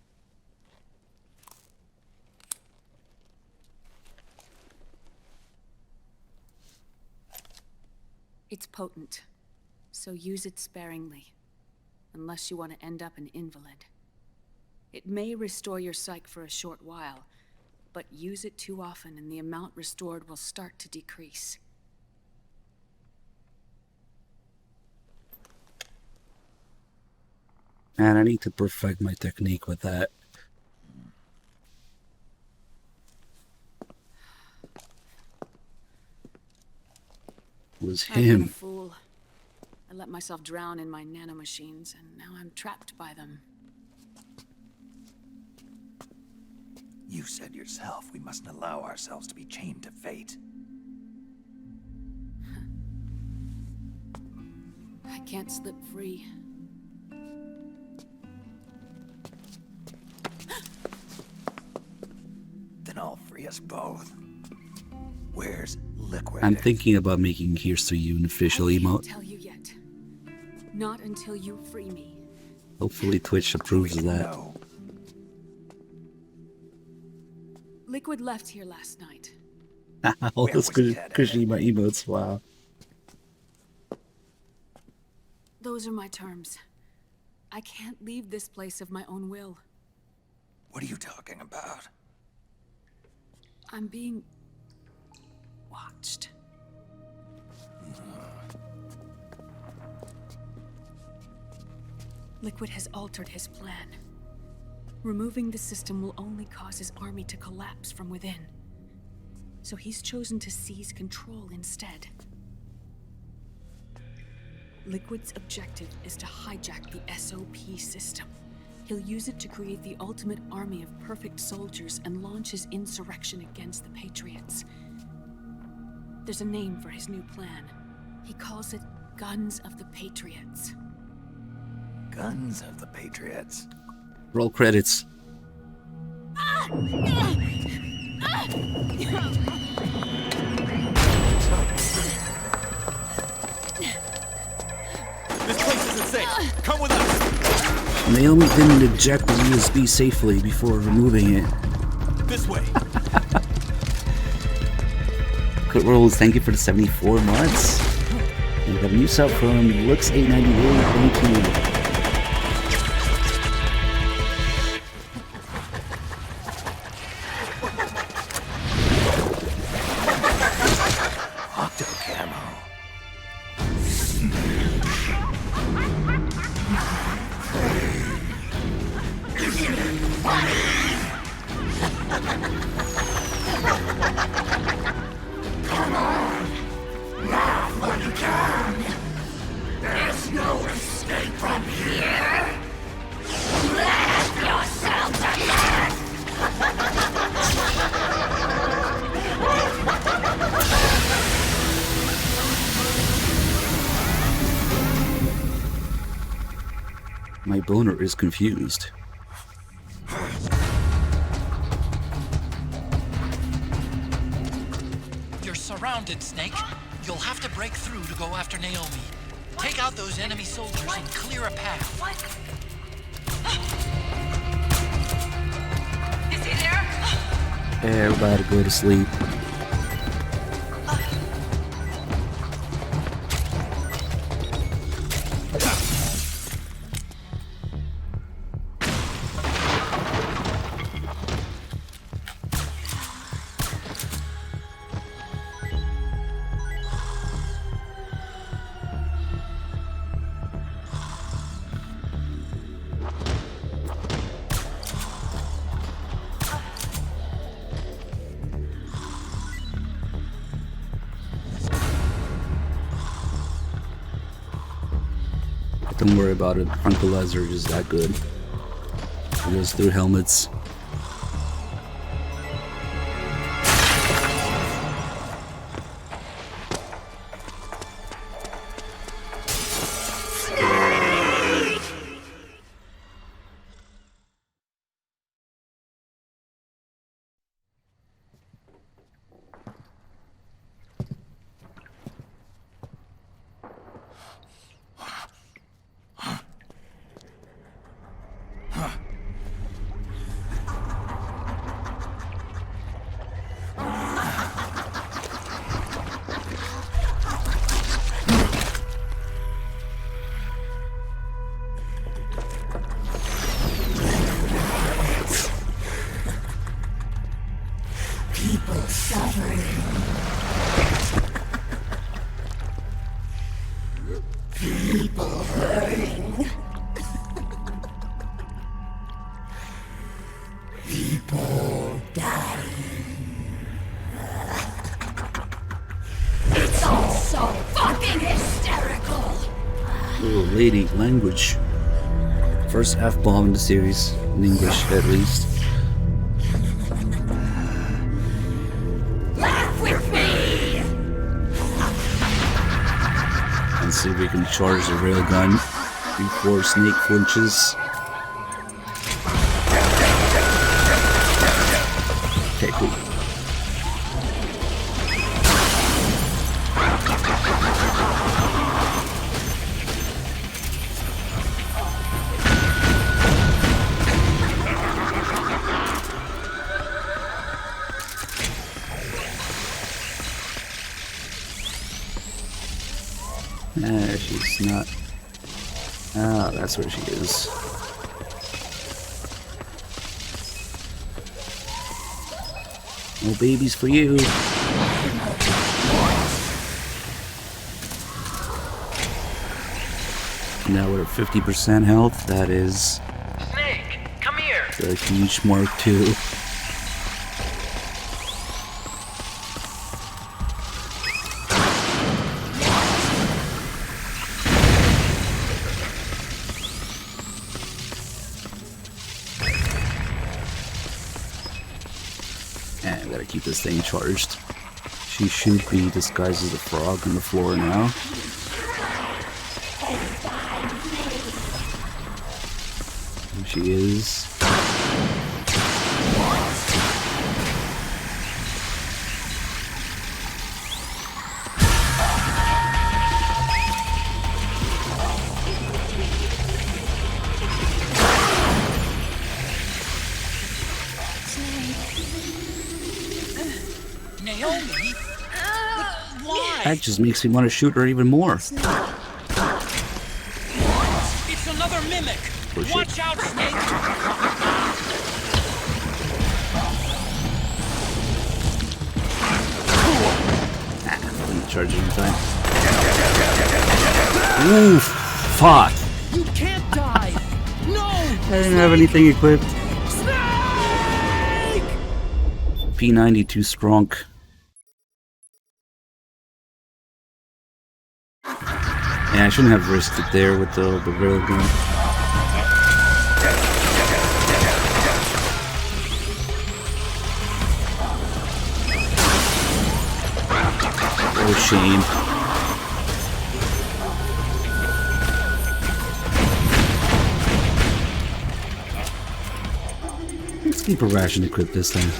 It's potent, so use it sparingly, unless you want to end up an invalid. It may restore your psyche for a short while, but use it too often and the amount restored will start to decrease. Man, I need to perfect my technique with that. was I've been a him. fool. I let myself drown in my nanomachines, and now I'm trapped by them. You said yourself we mustn't allow ourselves to be chained to fate. I can't slip free. Then I'll free us both. Where's Liquid? I'm thinking about making Here's to You an official I emote. can't tell you yet. Not until you free me. Hopefully Twitch approves of that. Liquid left here last night. All those Kojima emotes, wow. Those are my terms. I can't leave this place of my own will. What are you talking about? I'm being watched. Liquid has altered his plan. Removing the system will only cause his army to collapse from within. So he's chosen to seize control instead. Liquid's objective is to hijack the SOP system. He'll use it to create the ultimate army of perfect soldiers and launch his insurrection against the Patriots. There's a name for his new plan. He calls it Guns of the Patriots. Guns of the Patriots. Roll credits. This place isn't safe. Come with us. Naomi didn't eject the USB safely before removing it. This way. Kurt Rolls, thank you for the 74 months. And we got a new sub from Looks898. Thank you. Come on! Laugh when you can! There's no escape from here! Laugh yourself to death! My boner is confused. You're surrounded, Snake. You'll have to break through to go after Naomi. Take out those enemy soldiers and clear a path. Is he there? Everybody go to sleep. Don't worry about it. Tranquilizer is that good. It goes through helmets. People suffering. People hurting. People dying. It's all so fun! Oh, lady, language. First F-bomb in the series, in English at least. Laugh with me! And see if we can charge the railgun before Snake flinches. Okay, cool. She's not. Ah, that's where she is. No babies for you. Now we're at 50% health. That is Snake, come here. a huge mark too. And I gotta keep this thing charged. She should be disguised as a frog on the floor now. There she is. Naomi? Why? That just makes me want to shoot her even more. It's another mimic. Oh, shit. Watch out, Snake. Didn't charge in time. Oof! Fuck! You can't die. No. I didn't have anything equipped. P90 too strong. Yeah, I shouldn't have risked it there with the railgun. Oh, shame. Let's keep a ration equipped this time.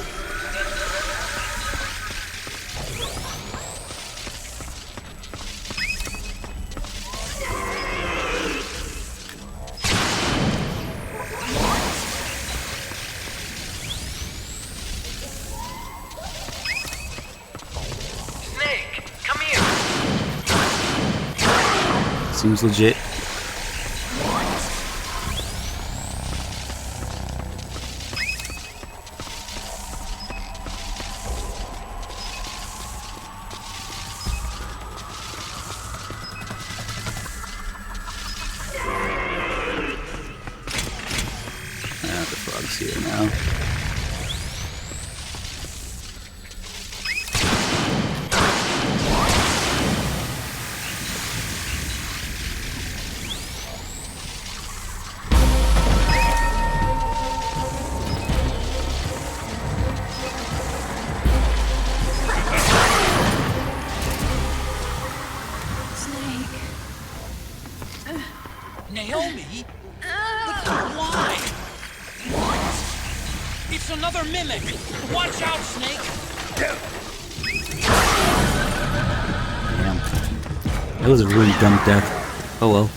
Seems legit. The frog's here now. Naomi? Why? It's another mimic. Watch out, Snake. Damn. That was a really dumb death. Oh well.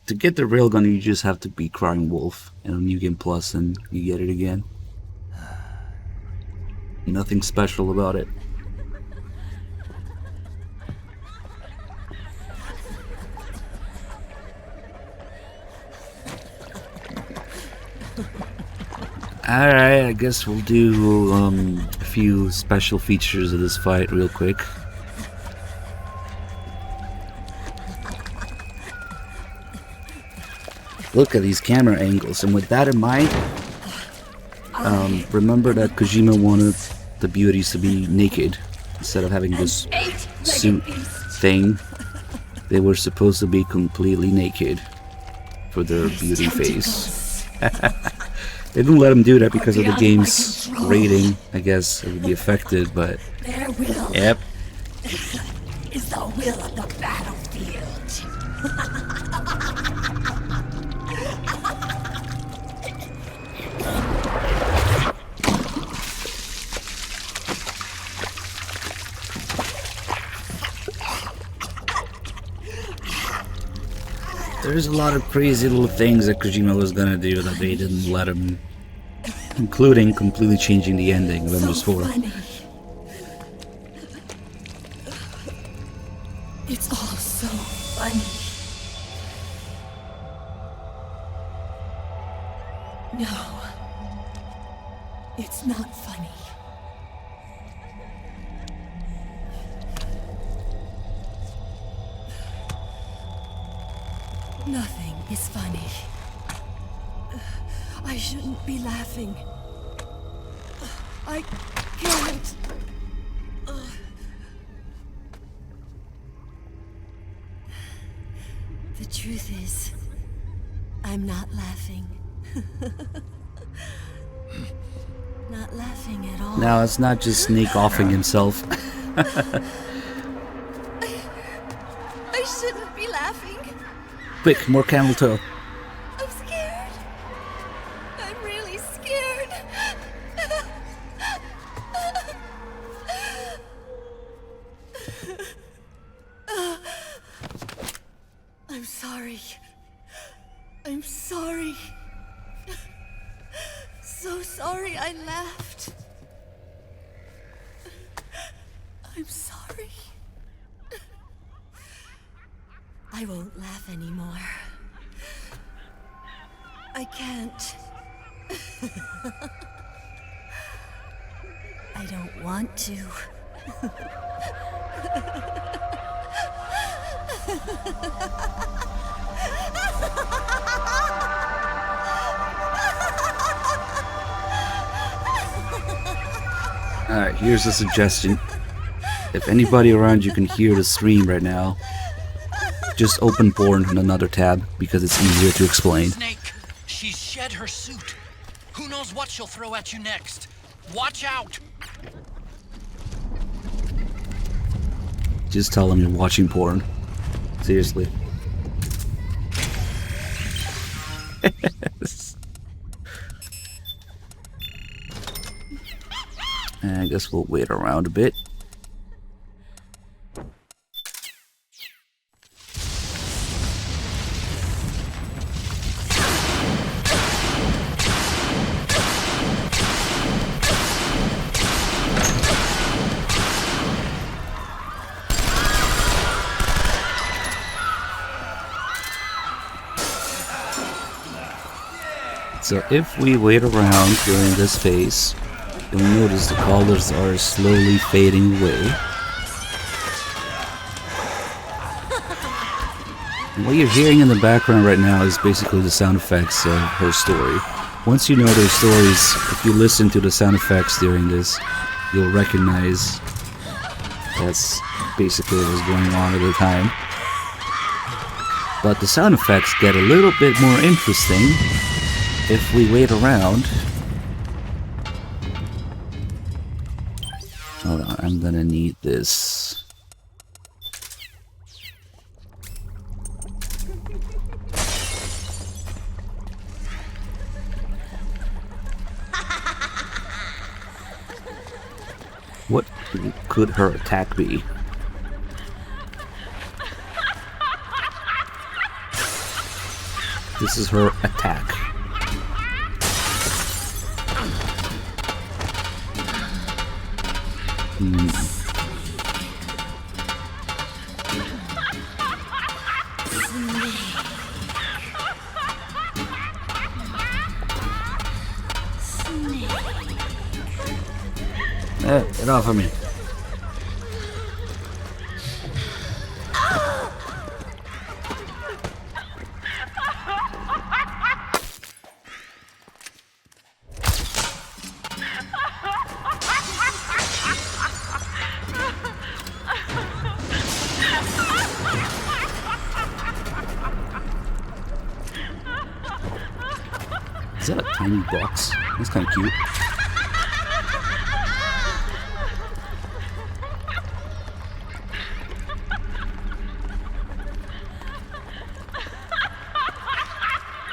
To get the railgun, you just have to be Crying Wolf, and on New Game Plus, and you get it again. Nothing special about it. Alright, I guess we'll do a few special features of this fight real quick. Look at these camera angles, and with that in mind, remember that Kojima wanted the beauties to be naked instead of having this suit thing. They were supposed to be completely naked for their beauty face. They didn't let them do that because of the game's rating. I guess it would be affected, but Their will yep. is the will of the battlefield. There's a lot of crazy little things that Kojima was gonna do that they didn't let him, including completely changing the ending of MS4. Funny. It's all so funny. No, it's not funny. Nothing is funny. I shouldn't be laughing. I can't. The truth is, I'm not laughing. Not laughing at all. Now it's not just Snake offing himself. I shouldn't be laughing. Quick, more camel toe. I'm scared. I'm really scared. I'm sorry. I'm sorry. So sorry I laughed. I'm sorry. I won't laugh anymore. I can't. I don't want to. Alright, here's a suggestion. If anybody around you can hear the stream right now, just open porn in another tab because it's easier to explain. Snake, she's shed her suit. Who knows what she'll throw at you next? Watch out! Just tell them you're watching porn. Seriously. And I guess we'll wait around a bit. So if we wait around during this phase, you'll notice the colors are slowly fading away. And what you're hearing in the background right now is basically the sound effects of her story. Once you know their stories, if you listen to the sound effects during this, you'll recognize that's basically what was going on at the time. But the sound effects get a little bit more interesting if we wait around. Hold on, I'm gonna need this. What could her attack be? This is her attack. Get off of me. Is that a tiny box? That's kind of cute.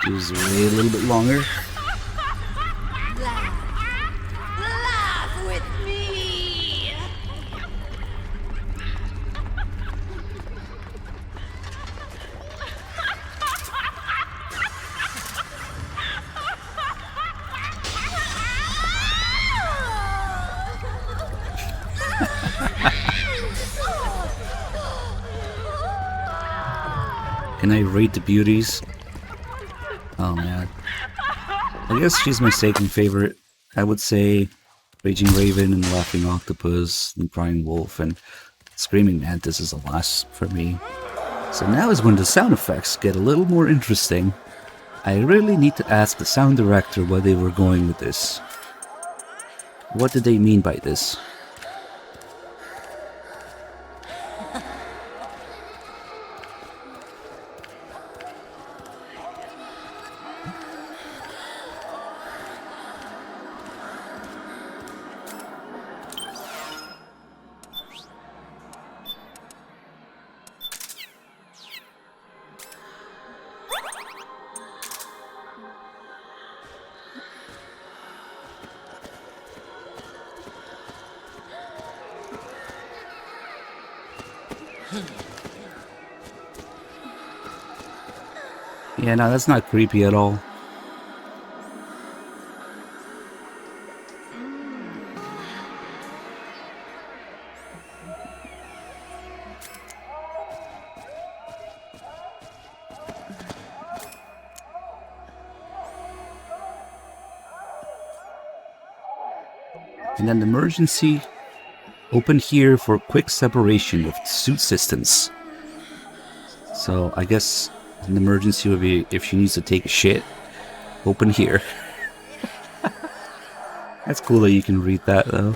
Just wait a little bit longer. Laugh with me! Can I rate the beauties? Oh man. I guess she's my second favorite. I would say Raging Raven and Laughing Octopus and Crying Wolf and Screaming Mantis is the last for me. So now is when the sound effects get a little more interesting. I really need to ask the sound director where they were going with this. What did they mean by this? Yeah, no, that's not creepy at all. And then the emergency, open here for quick separation of suit systems. So I guess an emergency would be if she needs to take a shit, open here. That's cool that you can read that though.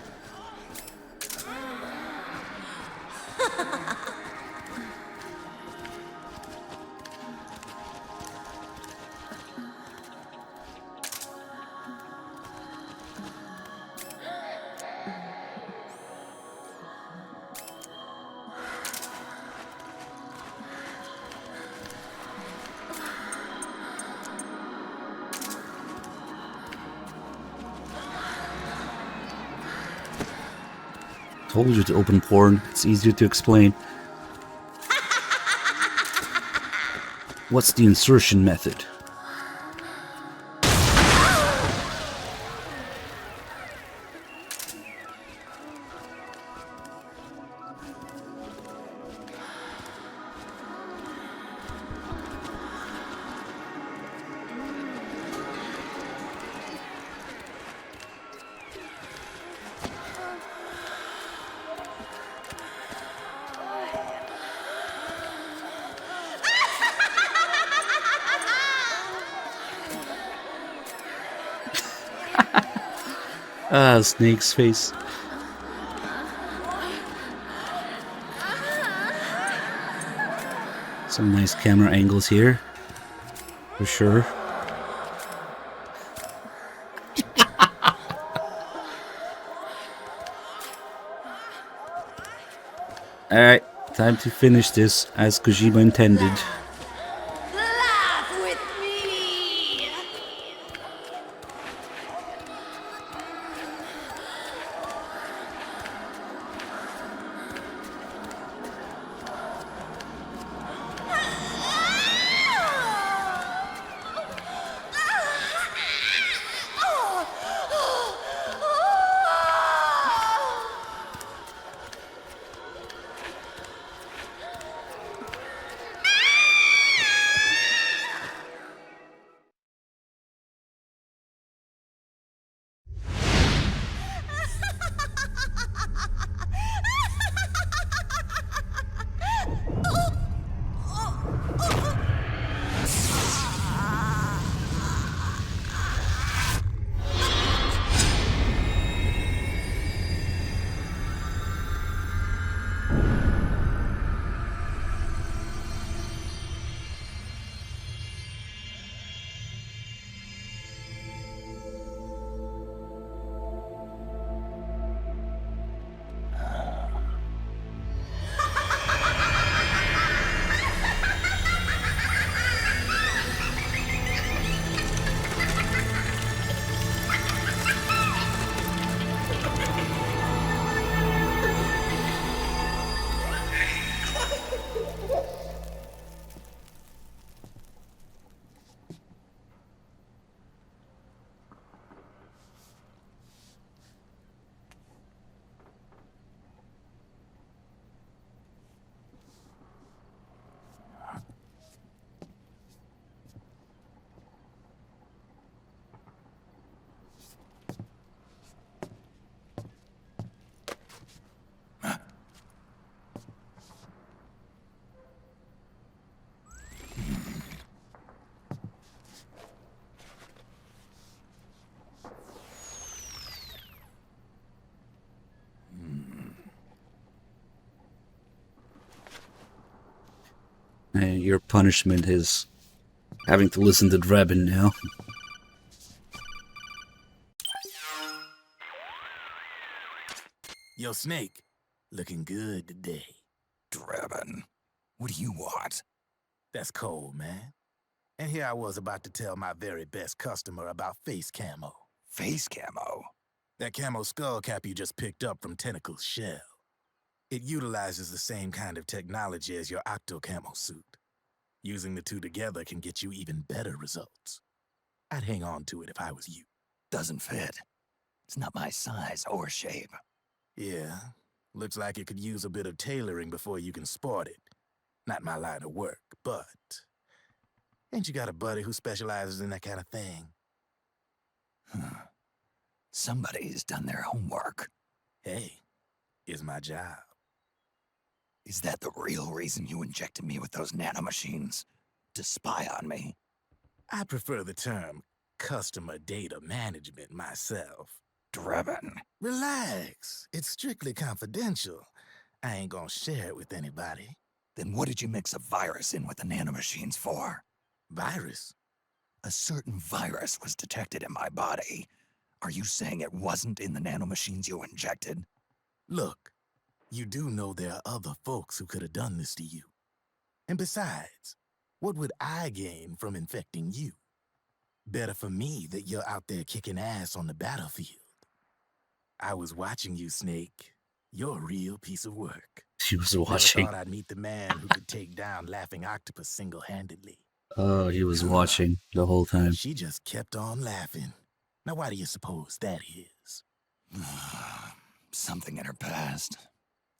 Told you to open porn. It's easier to explain. What's the insertion method? Ah, Snake's face. Some nice camera angles here, for sure. Alright, time to finish this as Kojima intended. Laugh with me! your punishment is having to listen to Drebin now. Yo, Snake, looking good today. Drebin, what do you want? That's cold, man. And here I was about to tell my very best customer about face camo. Face camo? That camo skull cap you just picked up from Tentacle's shell. It utilizes the same kind of technology as your Octo camo suit. Using the two together can get you even better results. I'd hang on to it if I was you. Doesn't fit. It's not my size or shape. Yeah, looks like it could use a bit of tailoring before you can sport it. Not my line of work, but... Ain't you got a buddy who specializes in that kind of thing? Somebody's done their homework. Hey, it's my job. Is that the real reason you injected me with those nanomachines? To spy on me? I prefer the term customer data management myself. Drebin. Relax. It's strictly confidential. I ain't gonna share it with anybody. Then what did you mix a virus in with the nanomachines for? Virus? A certain virus was detected in my body. Are you saying it wasn't in the nanomachines you injected? Look, you do know there are other folks who could have done this to you. And besides, what would I gain from infecting you? Better for me that you're out there kicking ass on the battlefield. I was watching you, Snake. You're a real piece of work. She was watching. Never thought I'd meet the man who could take down Laughing Octopus single-handedly. Oh, he was watching the whole time. She just kept on laughing. Now why do you suppose that is? Something in her past.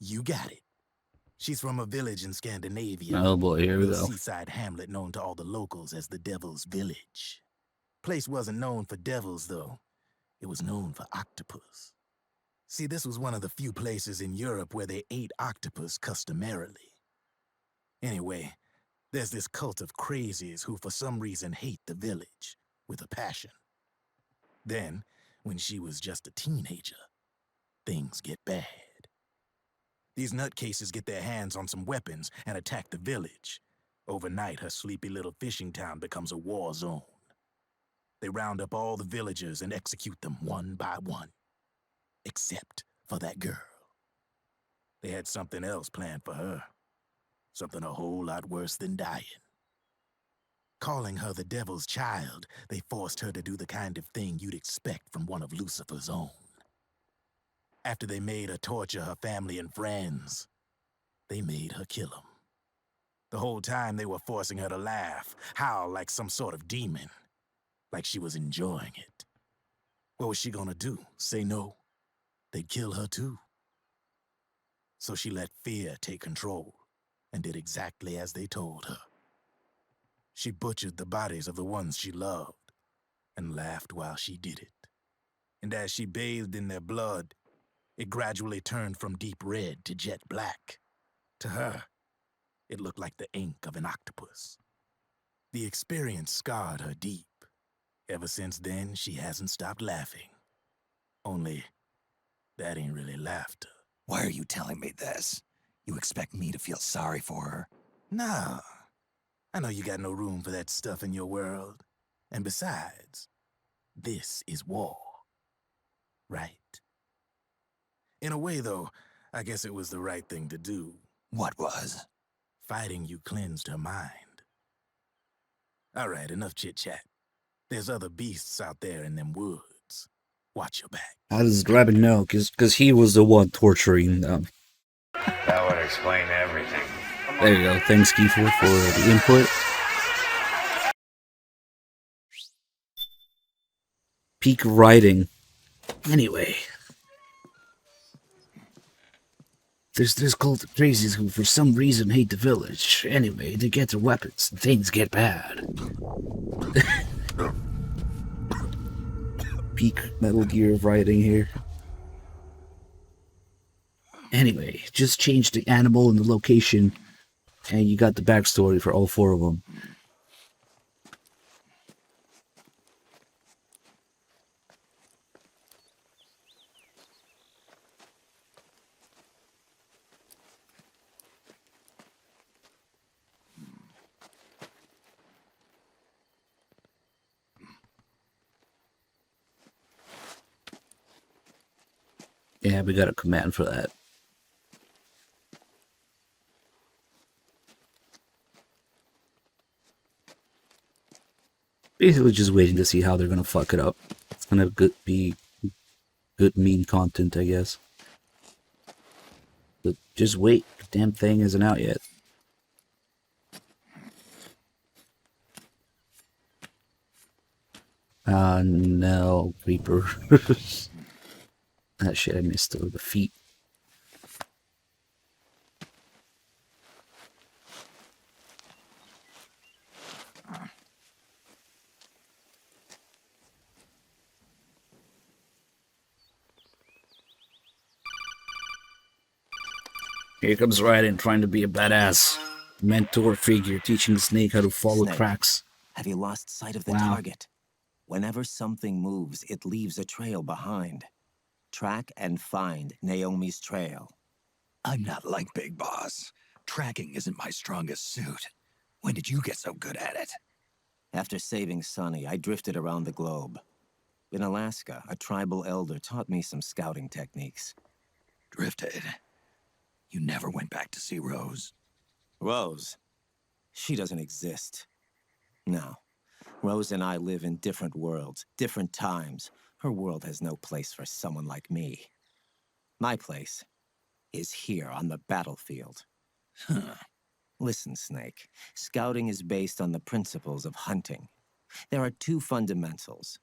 You got it. She's from a village in Scandinavia. Oh boy, here we a go. seaside hamlet known to all the locals as the Devil's Village. Place wasn't known for devils, though. It was known for octopus. See, this was one of the few places in Europe where they ate octopus customarily. Anyway, there's this cult of crazies who for some reason hate the village with a passion. Then, when she was just a teenager, things get bad. These nutcases get their hands on some weapons and attack the village. Overnight, her sleepy little fishing town becomes a war zone. They round up all the villagers and execute them one by one. Except for that girl. They had something else planned for her. Something a whole lot worse than dying. Calling her the Devil's Child, they forced her to do the kind of thing you'd expect from one of Lucifer's own. After they made her torture her family and friends, they made her kill them. The whole time they were forcing her to laugh, howl like some sort of demon. Like she was enjoying it. What was she gonna do? Say no? They'd kill her too. So she let fear take control and did exactly as they told her. She butchered the bodies of the ones she loved and laughed while she did it. And as she bathed in their blood, it gradually turned from deep red to jet black. To her, it looked like the ink of an octopus. The experience scarred her deep. Ever since then, she hasn't stopped laughing. Only, that ain't really laughter. Why are you telling me this? You expect me to feel sorry for her? Nah. I know you got no room for that stuff in your world. And besides, this is war. Right? In a way, though, I guess it was the right thing to do. What was? Fighting you cleansed her mind. All right, enough chit-chat. There's other beasts out there in them woods. Watch your back. How does Drebin know? Because he was the one torturing them. That would explain everything. There you go. Thanks, Kiefer, for the input. Peak writing. Anyway. There's this cult of crazies who for some reason hate the village. Anyway, they get their weapons and things get bad. Peak Metal Gear of writing here. Anyway, just change the animal and the location, and you got the backstory for all four of them. Yeah, we got a command for that. Basically just waiting to see how they're gonna fuck it up. It's gonna be good meme content, I guess. But just wait, the damn thing isn't out yet. No, Reaper. Ah, shit, I missed the feet. Here comes Raiden trying to be a badass mentor figure, teaching Snake how to follow Snake, tracks. Have you lost sight of the Wow. target? Whenever something moves, it leaves a trail behind. Track and find Naomi's trail. I'm not like Big Boss. Tracking isn't my strongest suit. When did you get so good at it? After saving Sonny, I drifted around the globe. In Alaska, a tribal elder taught me some scouting techniques. Drifted? You never went back to see Rose? Rose? She doesn't exist. No. Rose and I live in different worlds, different times. Her world has no place for someone like me. My place is here on the battlefield. Listen, Snake. Scouting is based on the principles of hunting. There are two fundamentals: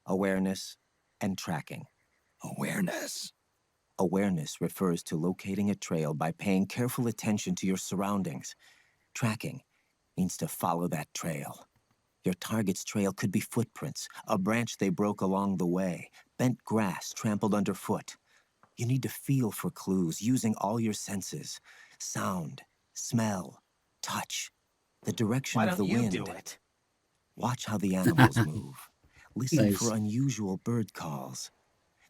awareness and tracking. Awareness? Awareness refers to locating a trail by paying careful attention to your surroundings. Tracking means to follow that trail. Your target's trail could be footprints, a branch they broke along the way, bent grass trampled underfoot. You need to feel for clues using all your senses: sound, smell, touch, the direction of the wind. Why don't you do it? Watch how the animals move. Listen Nice. for unusual bird calls.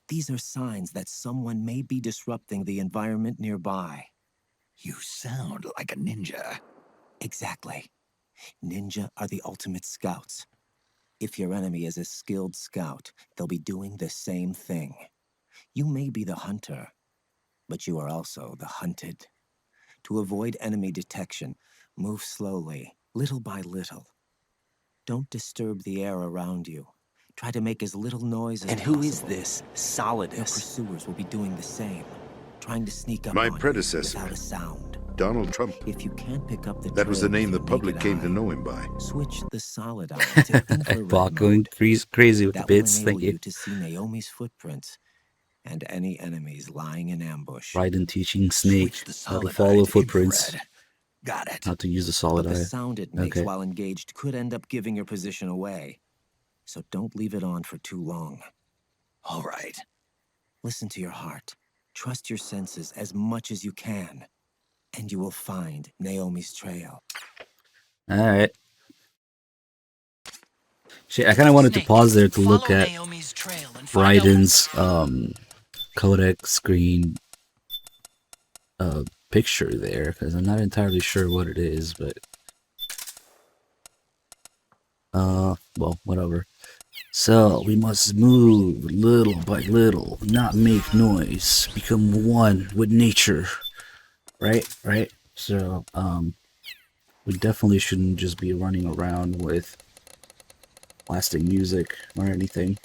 These are signs that someone may be disrupting the environment nearby. You sound like a ninja. Exactly. Ninja are the ultimate scouts. If your enemy is a skilled scout, they'll be doing the same thing. You may be the hunter, but you are also the hunted. To avoid enemy detection, move slowly, little by little. Don't disturb the air around you. Try to make as little noise as And possible. who is this Your Solidus? pursuers will be doing the same, trying to sneak up My on you predecessor. without a sound. Donald Trump. If you can't pick up the That was the trail name with the your public naked came to eye, know him by. switch the solid eye to infrared Bach going mode. crazy with the That will bits. enable Thank you you. to see Naomi's footprints and any enemies lying in ambush. Raiden teaching Snake Switch the how to solid eye follow to footprints. infrared. Got it. How to use the solid But the eye. sound it makes Okay. while engaged could end up giving your position away. So don't leave it on for too long. All right. Listen to your heart. Trust your senses as much as you can. And you will find Naomi's trail. Alright. Shit, I kind of wanted to pause there to look at Naomi's trail and find out Raiden's codec screen picture there, because I'm not entirely sure what it is, but well, whatever. So we must move little by little, not make noise, become one with nature. Right? So we definitely shouldn't just be running around with blasting music or anything.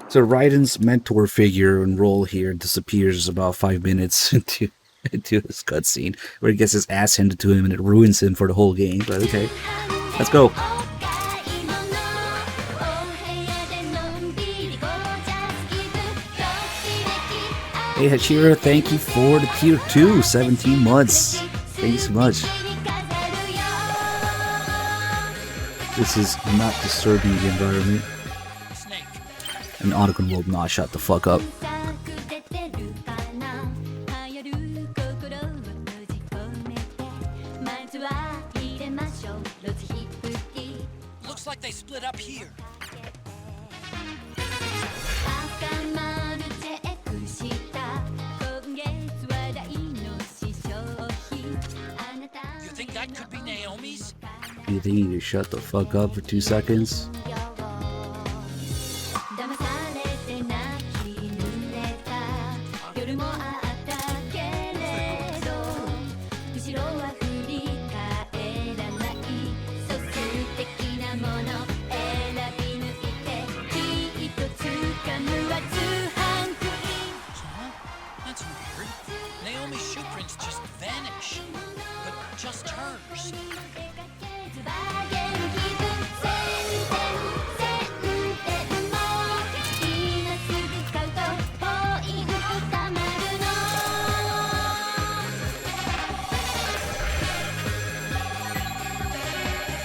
So Raiden's mentor figure and role here disappears about 5 minutes into this cutscene, where he gets his ass handed to him and it ruins him for the whole game. But okay, let's go. Hey Hachira, thank you for the tier 2, 17 months. Thank you so much. This is not disturbing the environment. And Otacon will not shut the fuck up. Looks like they split up here. You think that could be Naomi's? You think you can shut the fuck up for 2 seconds?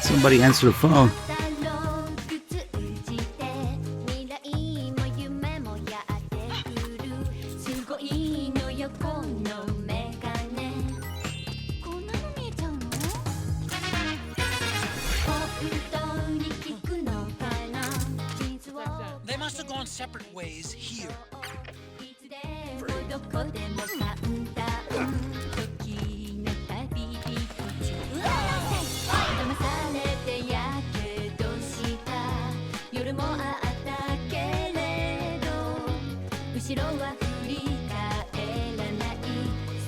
Somebody answer the phone. They must have gone separate ways here.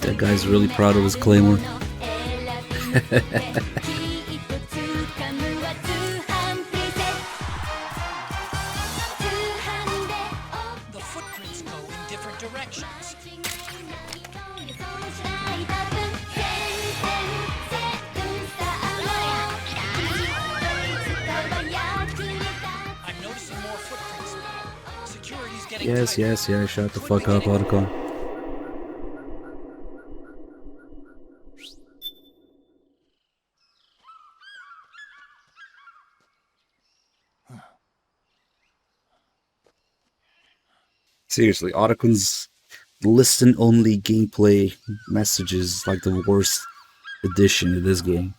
That guy's really proud of his claymore. The footprints go in different directions. I'm noticing more footprints now. Security's getting Yes, yes, yeah, shut the fuck up, Otacon. Seriously, Otacon's listen-only gameplay messages like the worst addition to this game.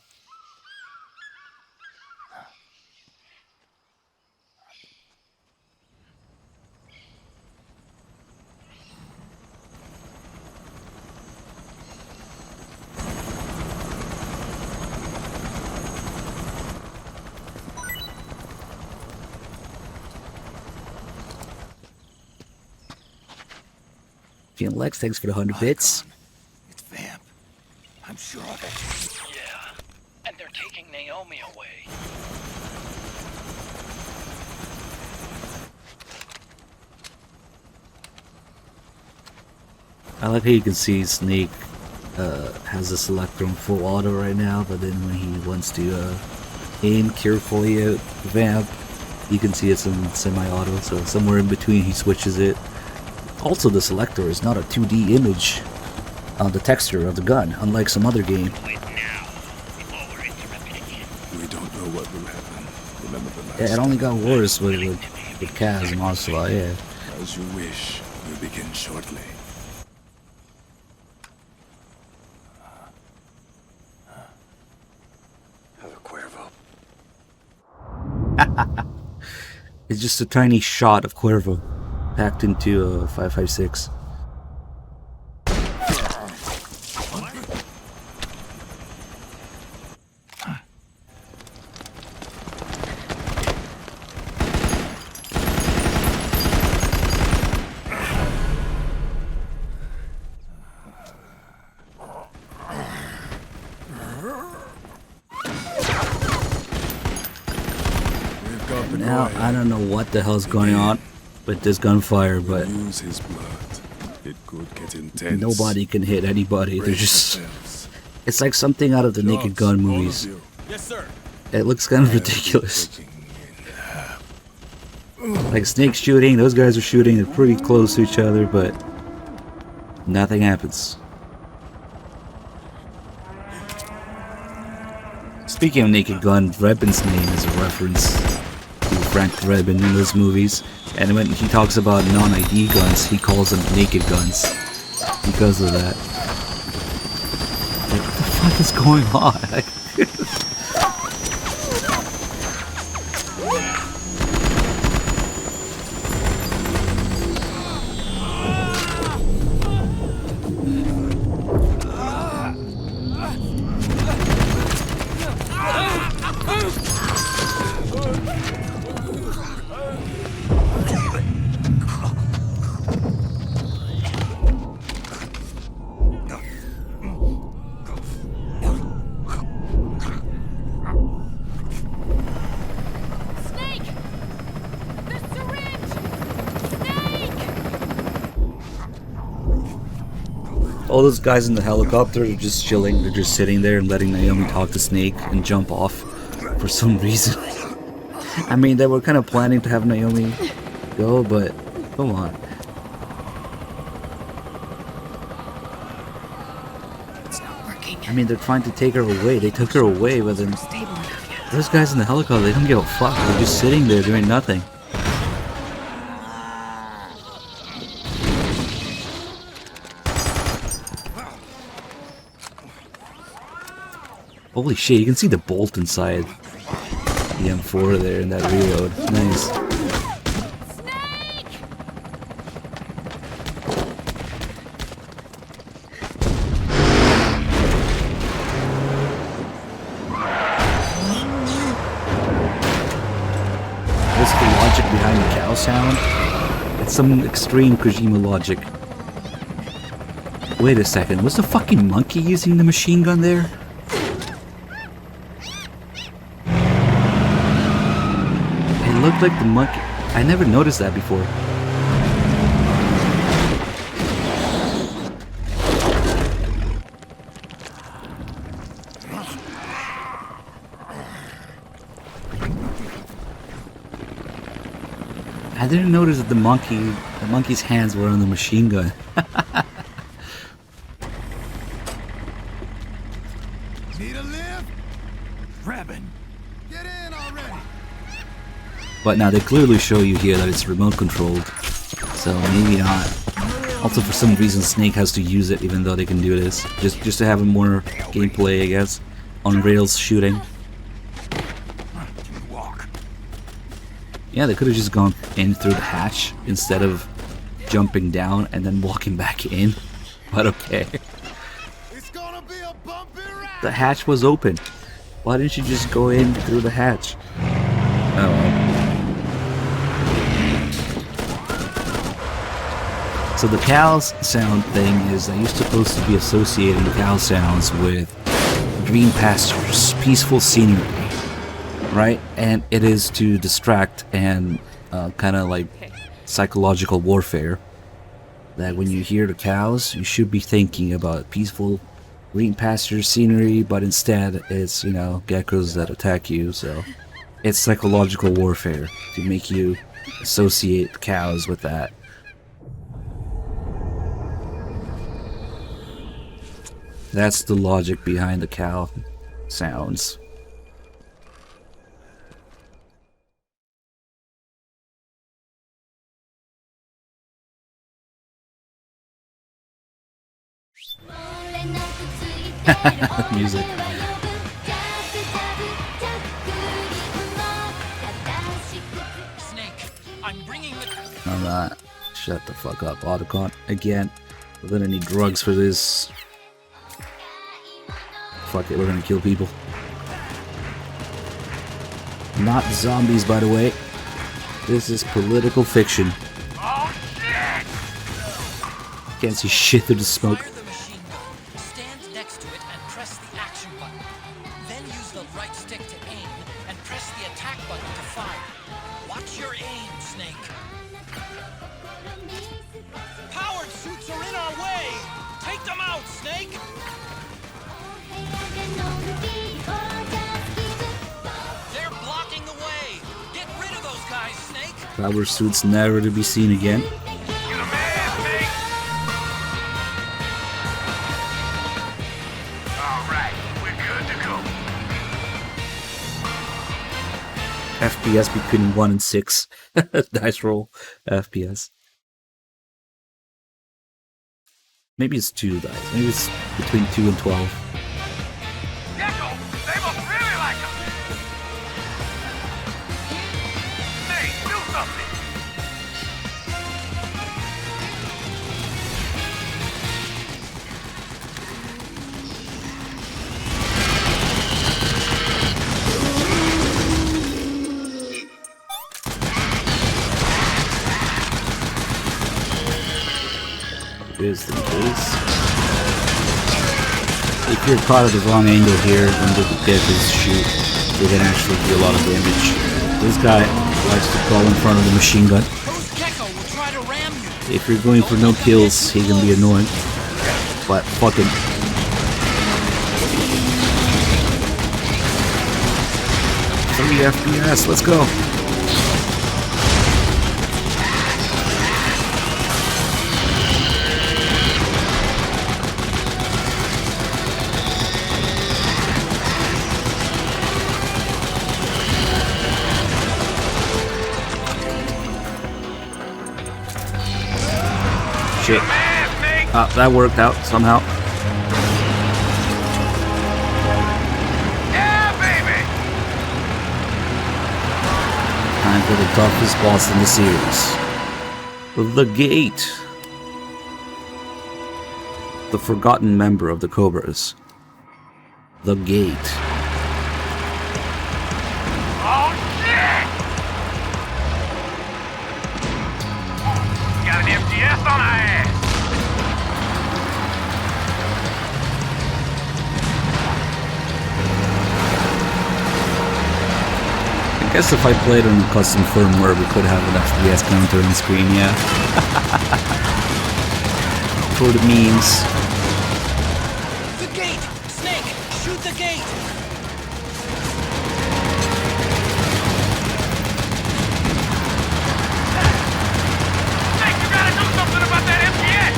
Feeling Lex, thanks for the 100 bits. It's Vamp. I'm sure of it. Yeah. And they're taking Naomi away. I like how you can see Snake has the selector on full auto right now, but then when he wants to aim carefully at Vamp, you can see it's in semi-auto, so somewhere in between he switches it. Also, the selector is not a 2D image on the texture of the gun, unlike some other game. We don't know what will happen. Remember the last Yeah, it only got worse with Kaz and Ocelot, yeah. As you wish, we'll begin shortly. Hello, Cuervo. It's just a tiny shot of Cuervo packed into a 5.56. Now, I don't know what the hell's going on with this gunfire, but Use his blood. It could get intense. nobody can hit anybody. They're just... It's like something out of the Naked Gun movies. Yes, sir. It looks kind of ridiculous. Like Snake shooting, those guys are shooting, they're pretty close to each other, but nothing happens. Speaking of Naked Gun, Drebin's name is a reference to Frank Drebin in those movies, and when he talks about non-ID guns, he calls them naked guns because of that. Like, what the fuck is going on? All those guys in the helicopter are just chilling. They're just sitting there and letting Naomi talk to Snake and jump off for some reason. I mean, they were kind of planning to have Naomi go, but come on. It's not working. I mean, they're trying to take her away. They took her away, but then... Stable enough yet. Those guys in the helicopter, they don't give a fuck. They're just sitting there doing nothing. Holy shit, you can see the bolt inside the M4 there in that reload. Nice. What's the logic behind the cow sound? It's some extreme Kojima logic. Wait a second, was the fucking monkey using the machine gun there? It looked like the monkey. I never noticed that before. I didn't notice that the monkey's hands were on the machine gun. Need a lift? Grabbing. Get in already. But now they clearly show you here that it's remote controlled, so maybe not. Also, for some reason, Snake has to use it, even though they can do this, just to have a more gameplay, I guess, on rails shooting. Yeah, they could have just gone in through the hatch instead of jumping down and then walking back in. But okay. The hatch was open. Why didn't you just go in through the hatch? Oh well. So the cows sound thing is that you're supposed to be associating cow sounds with green pastures, peaceful scenery. Right? And it is to distract and kind of like psychological warfare. That when you hear the cows, you should be thinking about peaceful green pasture scenery, but instead it's, you know, geckos that attack you. So it's psychological warfare to make you associate cows with that. That's the logic behind the cow sounds. Music. Snake, I'm bringing the... I'm not. Shut the fuck up, Otacon. Again, we're gonna need drugs for this. Fuck it, we're gonna kill people. Not zombies, by the way. This is political fiction. Oh shit! Can't see shit through the smoke. Stand next to it and press the action button. Then use the right stick to aim and press the attack button to fire. Watch your aim, Snake. Powered suits are in our way! Take them out, Snake! They're blocking the way! Get rid of those guys, Snake! Power suits never to be seen again. FPS between 1 and 6. Dice roll FPS. Maybe it's 2 dice. Maybe it's between 2 and 12. Is the case. If you're caught at the wrong angle here when the geckos shoot, they can actually do a lot of damage. This guy likes to crawl in front of the machine gun. If you're going for no kills, he can be annoying. But fuck him. Three FPS, let's go. Shit. That worked out somehow. Time for the toughest boss in the series. The Gate. The forgotten member of the Cobras. The Gate. Oh shit! Got an MGS on our ass. I guess if I played on custom firmware, we could have an FPS counter on screen, yeah. For the memes. The gate! Snake! Shoot the gate! Snake, you gotta do something about that MGS!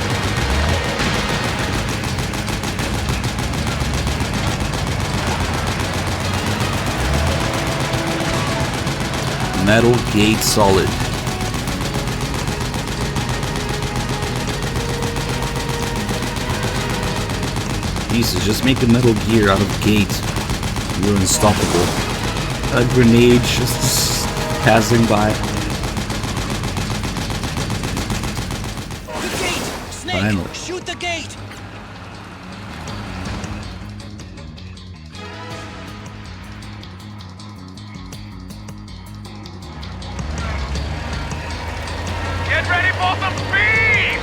Metal Gate Solid. Jesus, just make a Metal Gear out of Gate. You're unstoppable. A grenade just passing by. The gate! Snake! Finally. Shoot the gate! Get ready for some speed!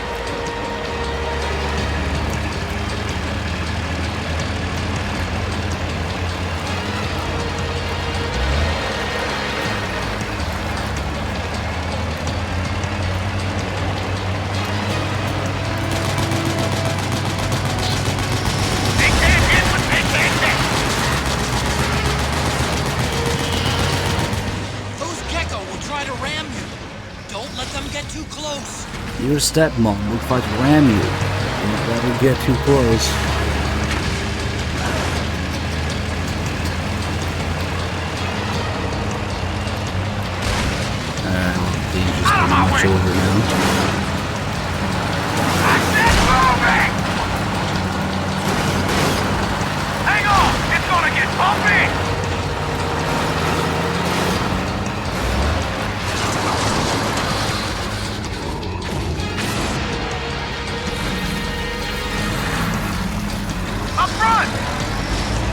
Those Gecko will try to ram you. Don't let them get too close. Your stepmom will try to ram you. Don't let her get too close. Danger's pretty much over now. Hang on! It's gonna get bumpy! Up front!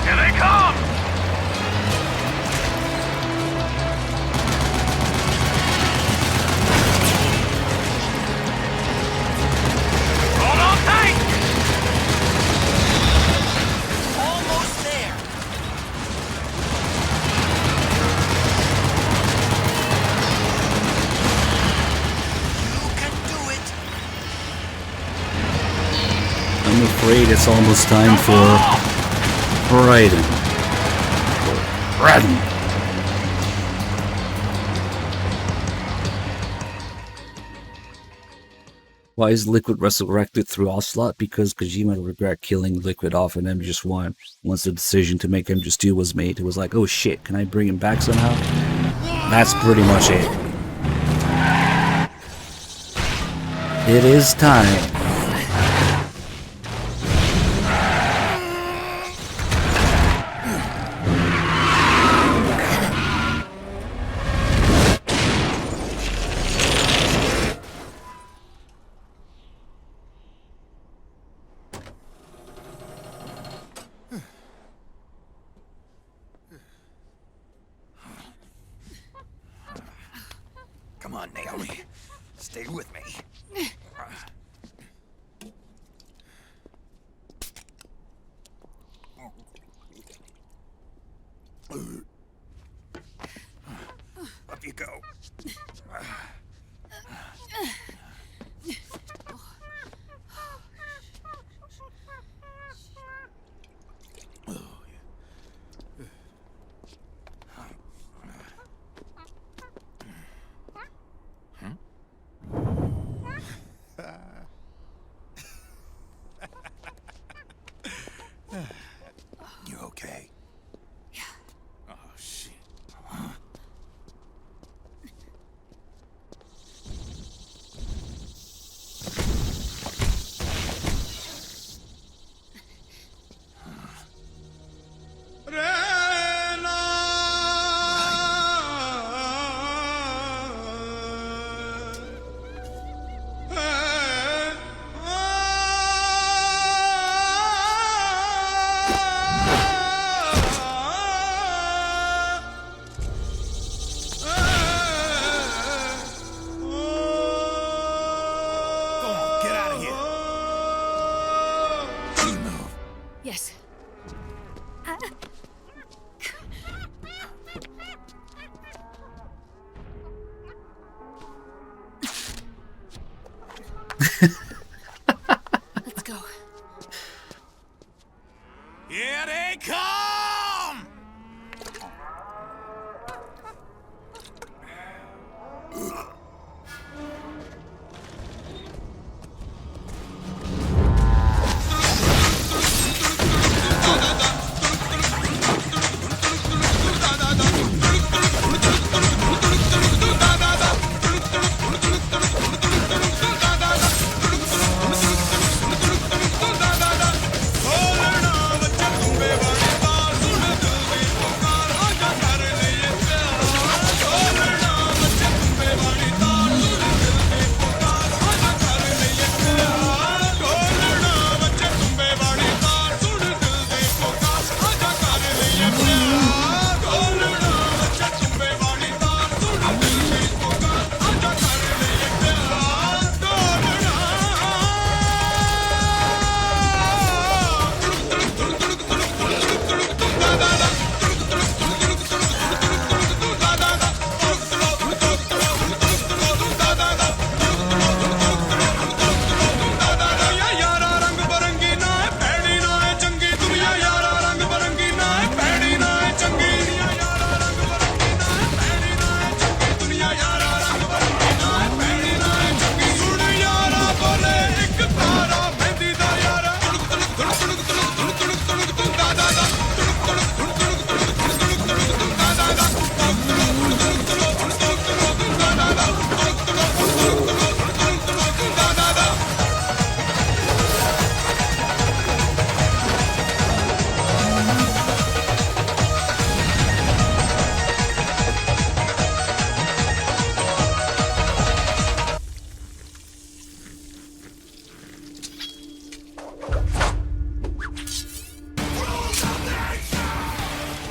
Here they come! Hold on tight! Almost there. You can do it. I'm afraid it's almost time for Raiden. Raiden. Why is Liquid resurrected through Ocelot? Because Kojima regret killing Liquid off in MGS1. Once the decision to make MGS2 was made, it was like, oh shit, can I bring him back somehow? That's pretty much it. It is time. Come on, Naomi. Stay with me. Up you go. Let's go. Here they come!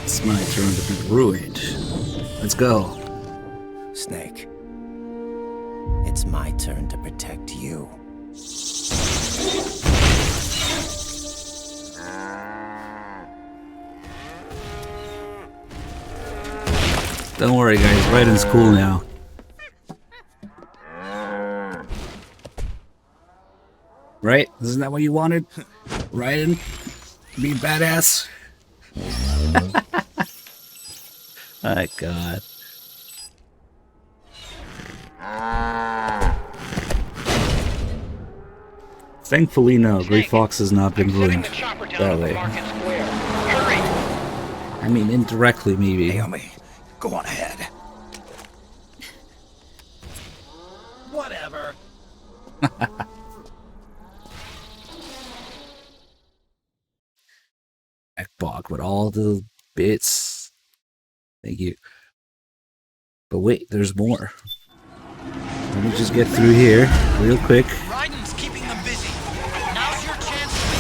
It's my turn to be ruined. Let's go. Snake. It's my turn to protect you. Don't worry, guys. Raiden's cool now. Right? Isn't that what you wanted? Raiden? Be badass? My God. Thankfully, no. Gray Fox has not been ruined that way. I mean, indirectly, maybe. Naomi, go on ahead. Whatever. Ekbok with all the bits. Thank you. But wait, there's more. Let me just get through here real quick. Raiden's keeping them busy. Now's your chance to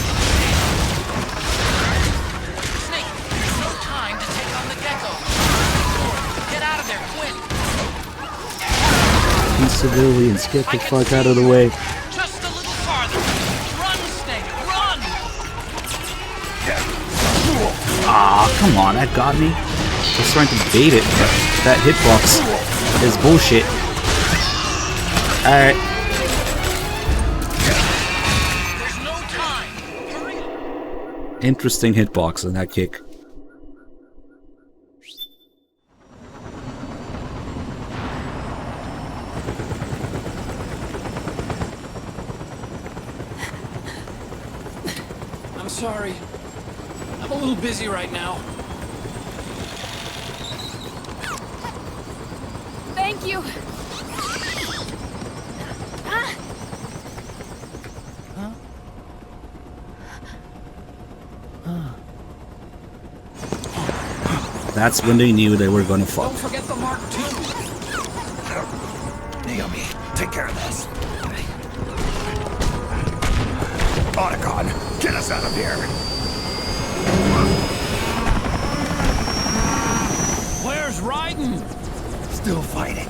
Snake, there's no time to take on the Gecko. Get out of there, quick. These civilians, get the fuck out of the way. Just a little farther. Run, Snake, run! Ah, come on, that got me. I was trying to bait it, but that hitbox is bullshit. Alright. Interesting hitbox on that kick. I'm sorry. I'm a little busy right now. Thank you. That's when they knew they were gonna fuck. Don't forget the Mark II. Naomi, take care of this. Otacon, get us out of here. Where's Raiden? Still fighting.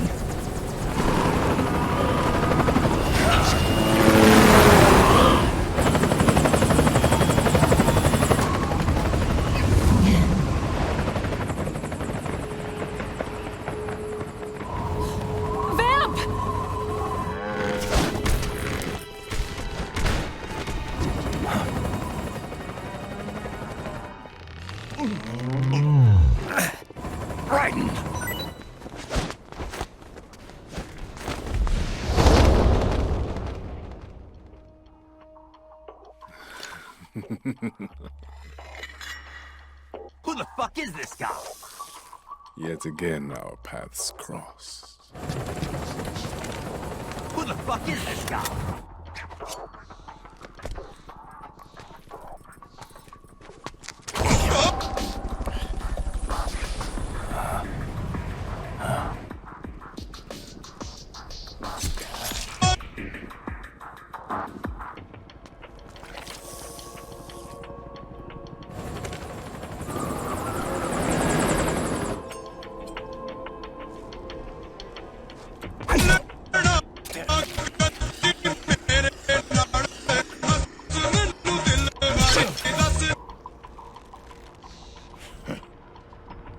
Who the fuck is this guy? Yet again, our paths cross. Who the fuck is this guy?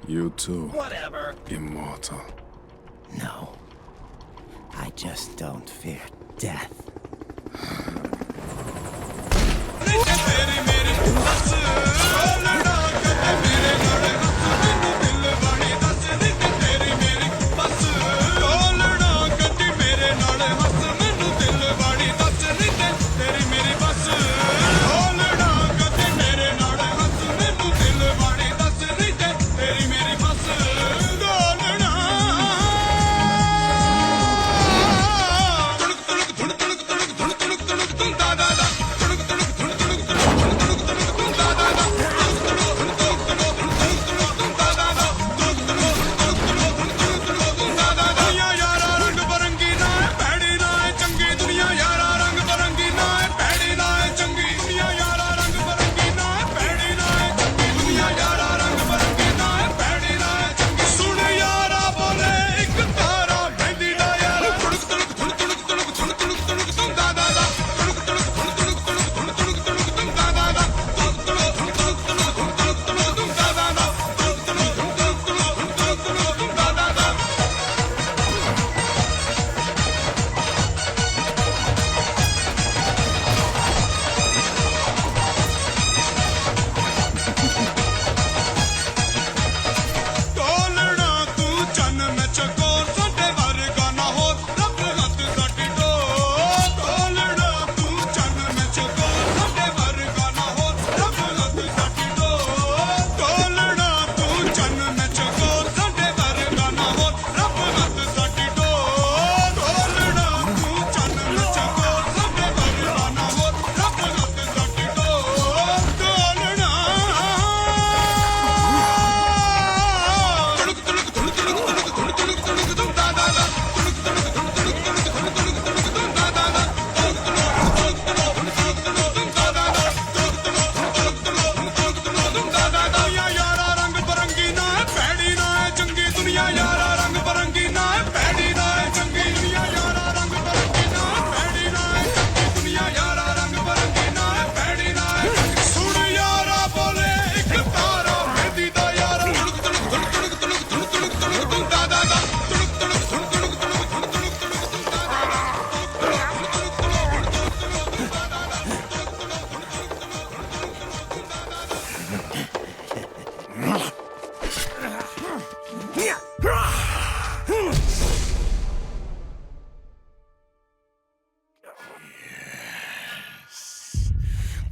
You too. Whatever. Immortal. No. I just don't fear death.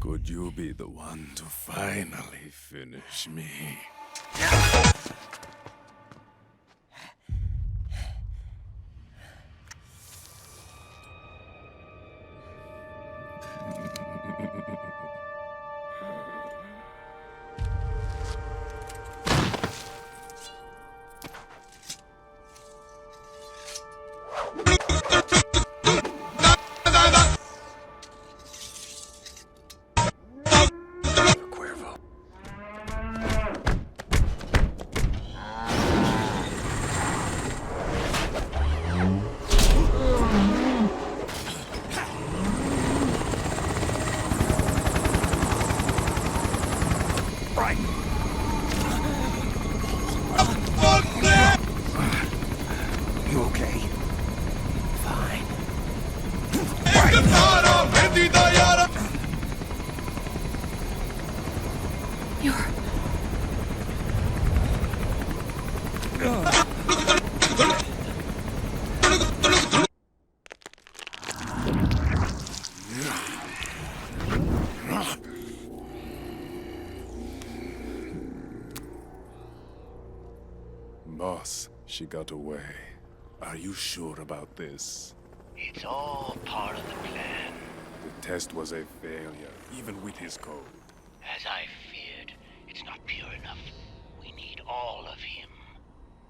Could you be the one to finally finish me? she got away. Are you sure about this? It's all part of the plan. The test was a failure, even with his code. As I feared, it's not pure enough. We need all of him.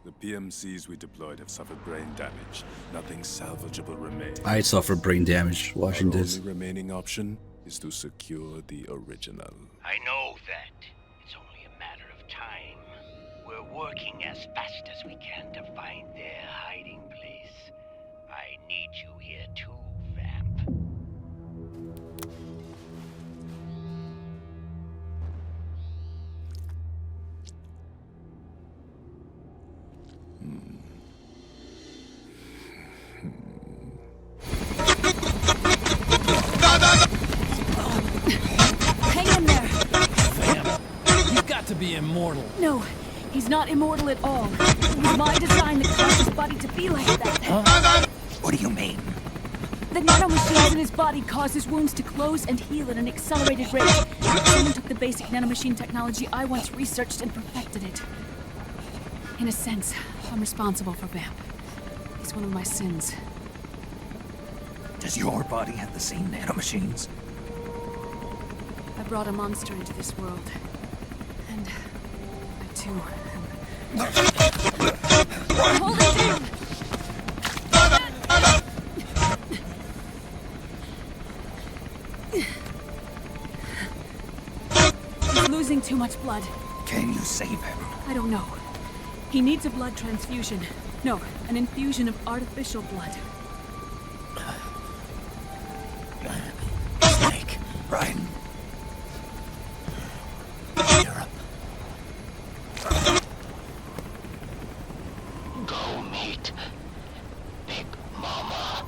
The PMCs we deployed have suffered brain damage. Nothing salvageable remains. I suffered brain damage watching Our this. only remaining option is to secure the original. I know that. It's only a matter of time. We're working as fast as we can to find their hiding place. I need you here too, Vamp. Hang in there. Vamp, you've got to be immortal. No, he's not immortal at all. It was my design that caused his body to be like that. What do you mean? The nanomachines in his body cause his wounds to close and heal at an accelerated rate. Someone took the basic nanomachine technology I once researched and perfected it. In a sense, I'm responsible for Vamp. It's one of my sins. Does your body have the same nanomachines? I brought a monster into this world. And I too am... Hold it down! He's losing too much blood. Can you save him? I don't know. He needs a blood transfusion. No, an infusion of artificial blood. Snake, Ryan. Europe. Go meet Big Mama.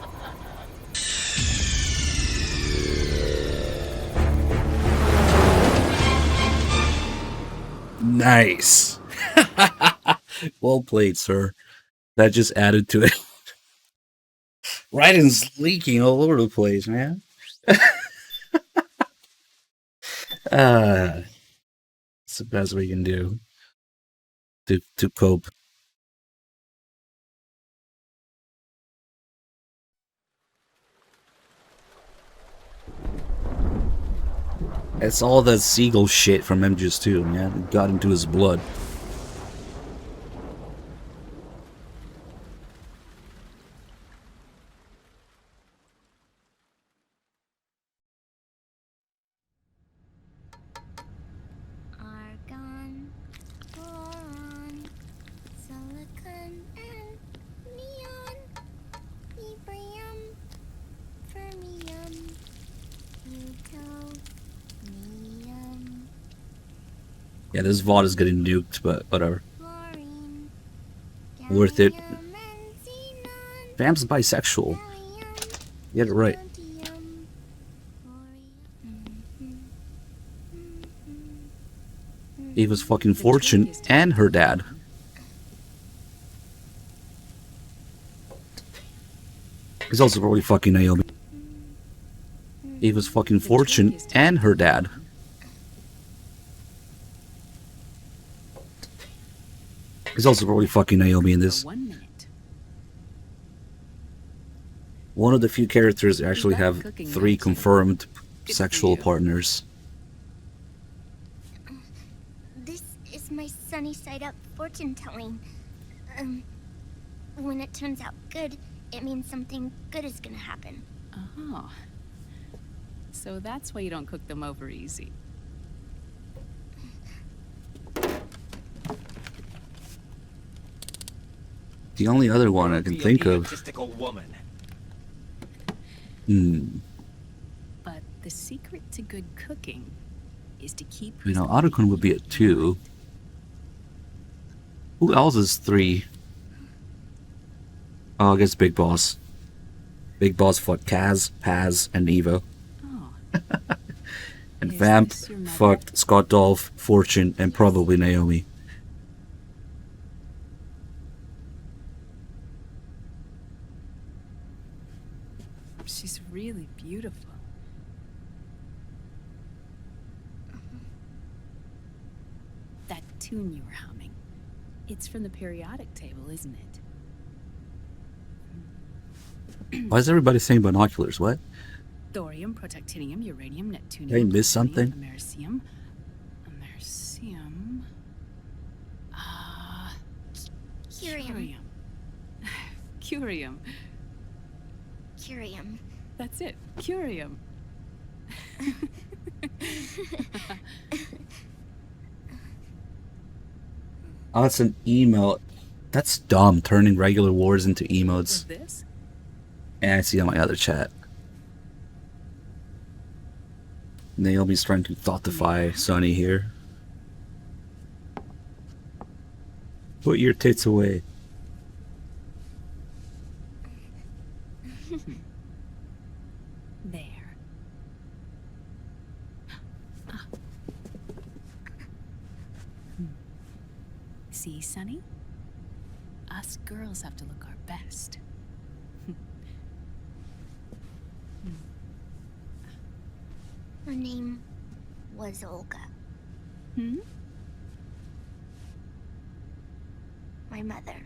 Nice. Well played, sir. That just added to it. Writing's leaking all over the place, man. It's the best we can do to cope. It's all that seagull shit from MGS2, man. It got into his blood. Argon, boron, silicon, and neon, yttrium, fermium, plutonium, Yeah, this VOD is getting nuked, but whatever. Worth it. Vamp's bisexual. Get it right. Eva's fucking Fortune and her dad. He's also probably fucking Naomi. Eva's fucking Fortune and her dad. He's also probably fucking Naomi in this. One of the few characters that actually have 3 confirmed sexual partners. This is my sunny side up fortune telling. When it turns out good, it means something good is gonna happen. Oh. So that's why you don't cook them over easy. The only other one I can think of. Woman. But the secret to good cooking is to keep... You know, Otacon would be at 2. Who else is 3? Oh, I guess Big Boss. Big Boss fucked Kaz, Paz, and Eva. Oh. And Vamp fucked Scott Dolph, Fortune, and probably Naomi. She's really beautiful. That tune you were humming. It's from the periodic table, isn't it? Why is everybody saying binoculars? What? Thorium, protactinium, uranium, neptunium. Did I miss something? Americium. Curium. Curium. Curium. That's it. Curium. Oh, it's an emote. That's dumb, turning regular words into emotes. This? And I see on my other chat. Naomi's trying to thoughtify Sonny here. Put your tits away. There. See, Sonny? Us girls have to look our best. Her name was Olga. Hmm? My mother.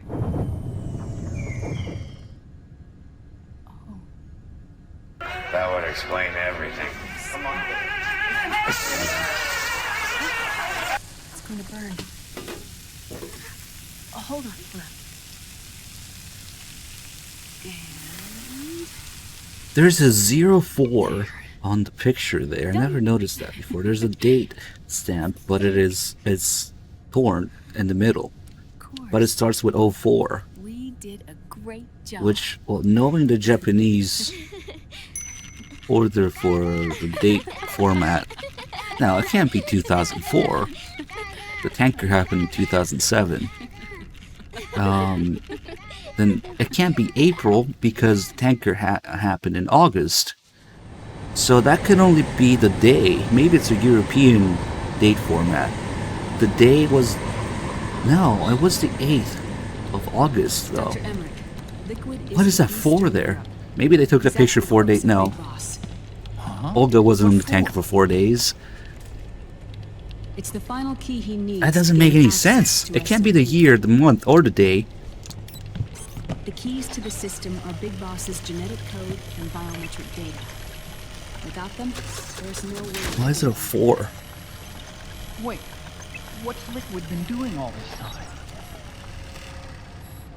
That would explain everything. It's going to burn. Oh, hold on. And... There's a 04 on the picture there. I never noticed that before. There's a date stamp, but it's torn in the middle. But it starts with 04. We did a great job. Which, well, knowing the Japanese order for the date format, now it can't be 2004. The tanker happened in 2007. Then it can't be April because the tanker happened in August. So that can only be the day. Maybe it's a European date format. The day was... No, it was the 8th of August, though. What is that for there? Maybe they took the picture 4 days... No. Olga wasn't on the tanker for 4 days. It's the final key he needs. That doesn't make any sense. It can't be the year, the month, or the day. The keys to the system are Big Boss's genetic code and biometric data. Without them, there's no way... Why is it a 4? Wait, what's Liquid been doing all this time?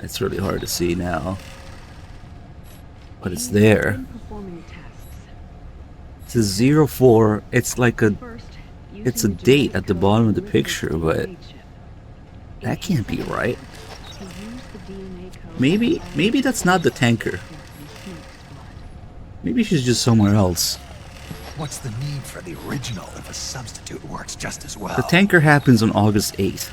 It's really hard to see now. But it's there. It's a 04. It's like a... It's a date at the bottom of the picture, but... That can't be right. Maybe that's not the tanker. Maybe she's just somewhere else. What's the need for the original if a substitute works just as well? The tanker happens on August 8th.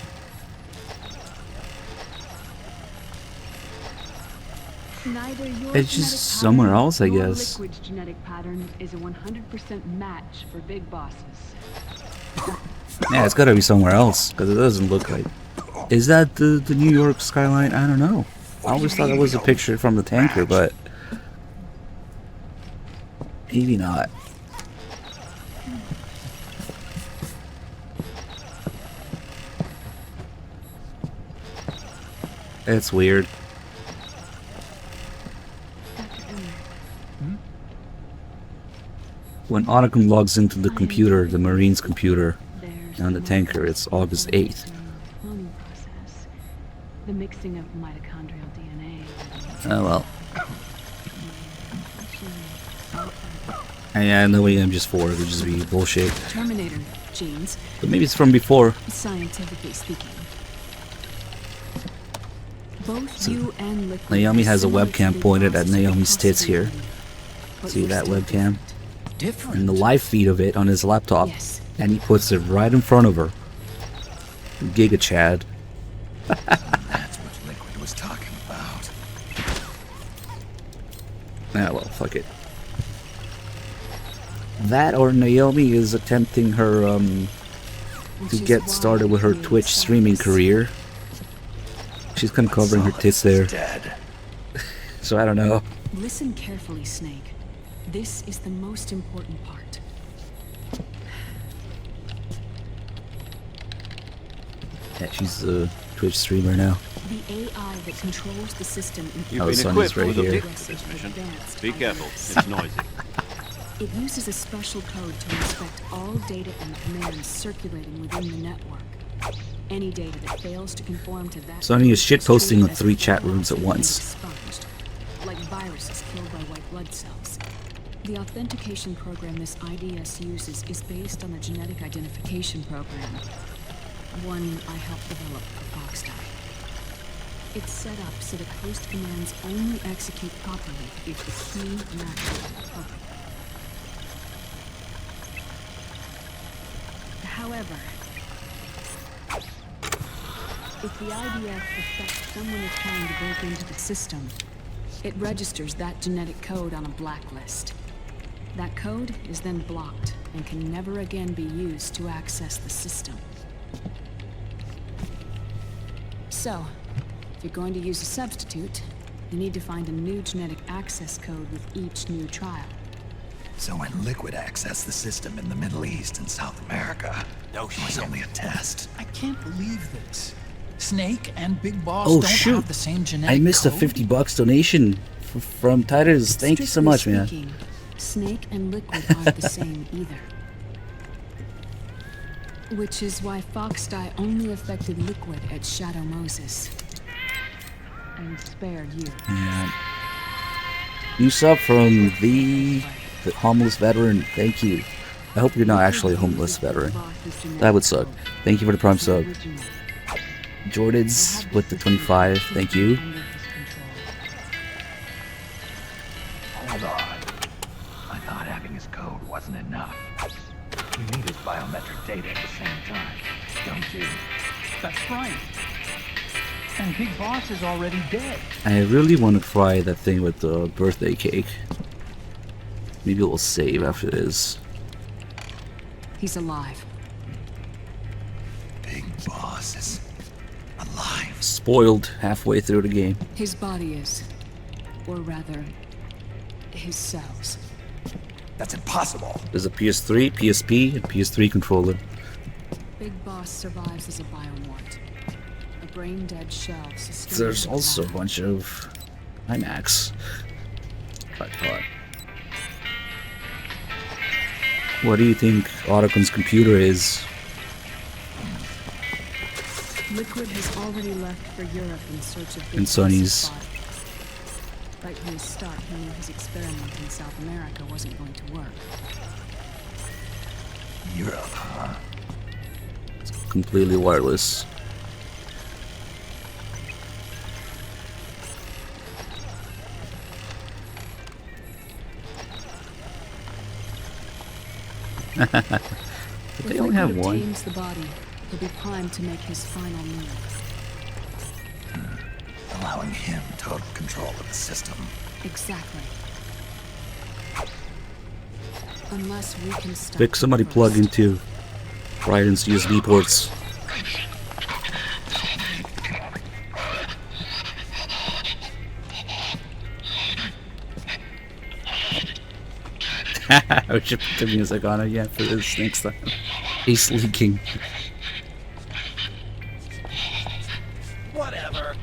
Neither your It's just somewhere else, I nor guess. Liquid's genetic pattern is a 100% match for Big Bosses. Yeah, it's gotta be somewhere else, because it doesn't look like... Is that the New York skyline? I don't know. I always thought it was a picture from the tanker, but... Maybe not. It's weird. When Otacon logs into the computer, the Marine's computer, on the tanker, it's August 8th. Cloning process. The mixing of mitochondrial DNA. Oh well. Yeah, no way MGS4 would just be bullshit. Terminator genes. But maybe it's from before. Scientifically speaking. Both you and Liquid Naomi has a similar webcam to pointed at Big Naomi's tits here. See that webcam? And the live feed of it on his laptop. And he puts it right in front of her. Giga Chad. That's what Liquid was talking about. Ah well, fuck it. That or Naomi is attempting her to get started with her Twitch streaming career. She's kind of covering her tits there. So I don't know. Listen carefully, Snake. This is the most important part. Yeah, she's a Twitch streamer now. The AI that controls the system. You've Oh, been Sonny's equipped right with a here. pick for this mission. Be careful, it's noisy. It uses a special code to inspect all data and commands circulating within the network. Any data that fails to conform to that Sonny is shitposting on treated as 3 chat rooms at and once. expunged, like viruses killed by white blood cells. The authentication program this IDS uses is based on the genetic identification program, one I helped develop for Foxdie. It's set up so that host commands only execute properly if the key matches the public. However, if the IDF suspects someone is trying to break into the system, it registers that genetic code on a blacklist. That code is then blocked and can never again be used to access the system. So, if you're going to use a substitute, you need to find a new genetic access code with each new trial. So when Liquid accessed the system in the Middle East and South America, it was only a test. I can't believe this. Snake and Big Boss Oh don't shoot! have the same genetic I missed a code? $50 donation from Titus. Thank you so much, man. Speaking, Snake and Liquid aren't the same either. Which is why Foxdie only affected Liquid at Shadow Moses. And spared you. Yeah. New sub from the homeless veteran. Thank you. I hope you're not actually a homeless veteran. That would suck. Thank you for the prime sub. Jordan's with the 25. Thank you. Hold on. I thought having his code wasn't enough. You need his biometric data at the same time, don't you? That's right. And Big Boss is already dead. I really want to try that thing with the birthday cake. Maybe we'll save after this. He's alive. Big Boss is alive. Spoiled halfway through the game. His body is. Or rather, his cells. That's impossible. There's a PS3, PSP, and PS3 controller. Big Boss survives as a biomort. A brain-dead shell sustained. There's also a bunch of IMAX. Tripod. What do you think Ottocon's computer is? Liquid has already left for Europe in search of Big And Sonny's. Boss's body. Right from the start, he knew his experiment in South America wasn't going to work. Europe, huh? It's completely wireless. But they only have one. If obtains the body, he'll be primed to make his final move. Allowing him total control of the system. Exactly. Unless we can stop. Pick somebody plug into Raiden's USB ports. I should put the music on again for this next time. He's leaking. Whatever.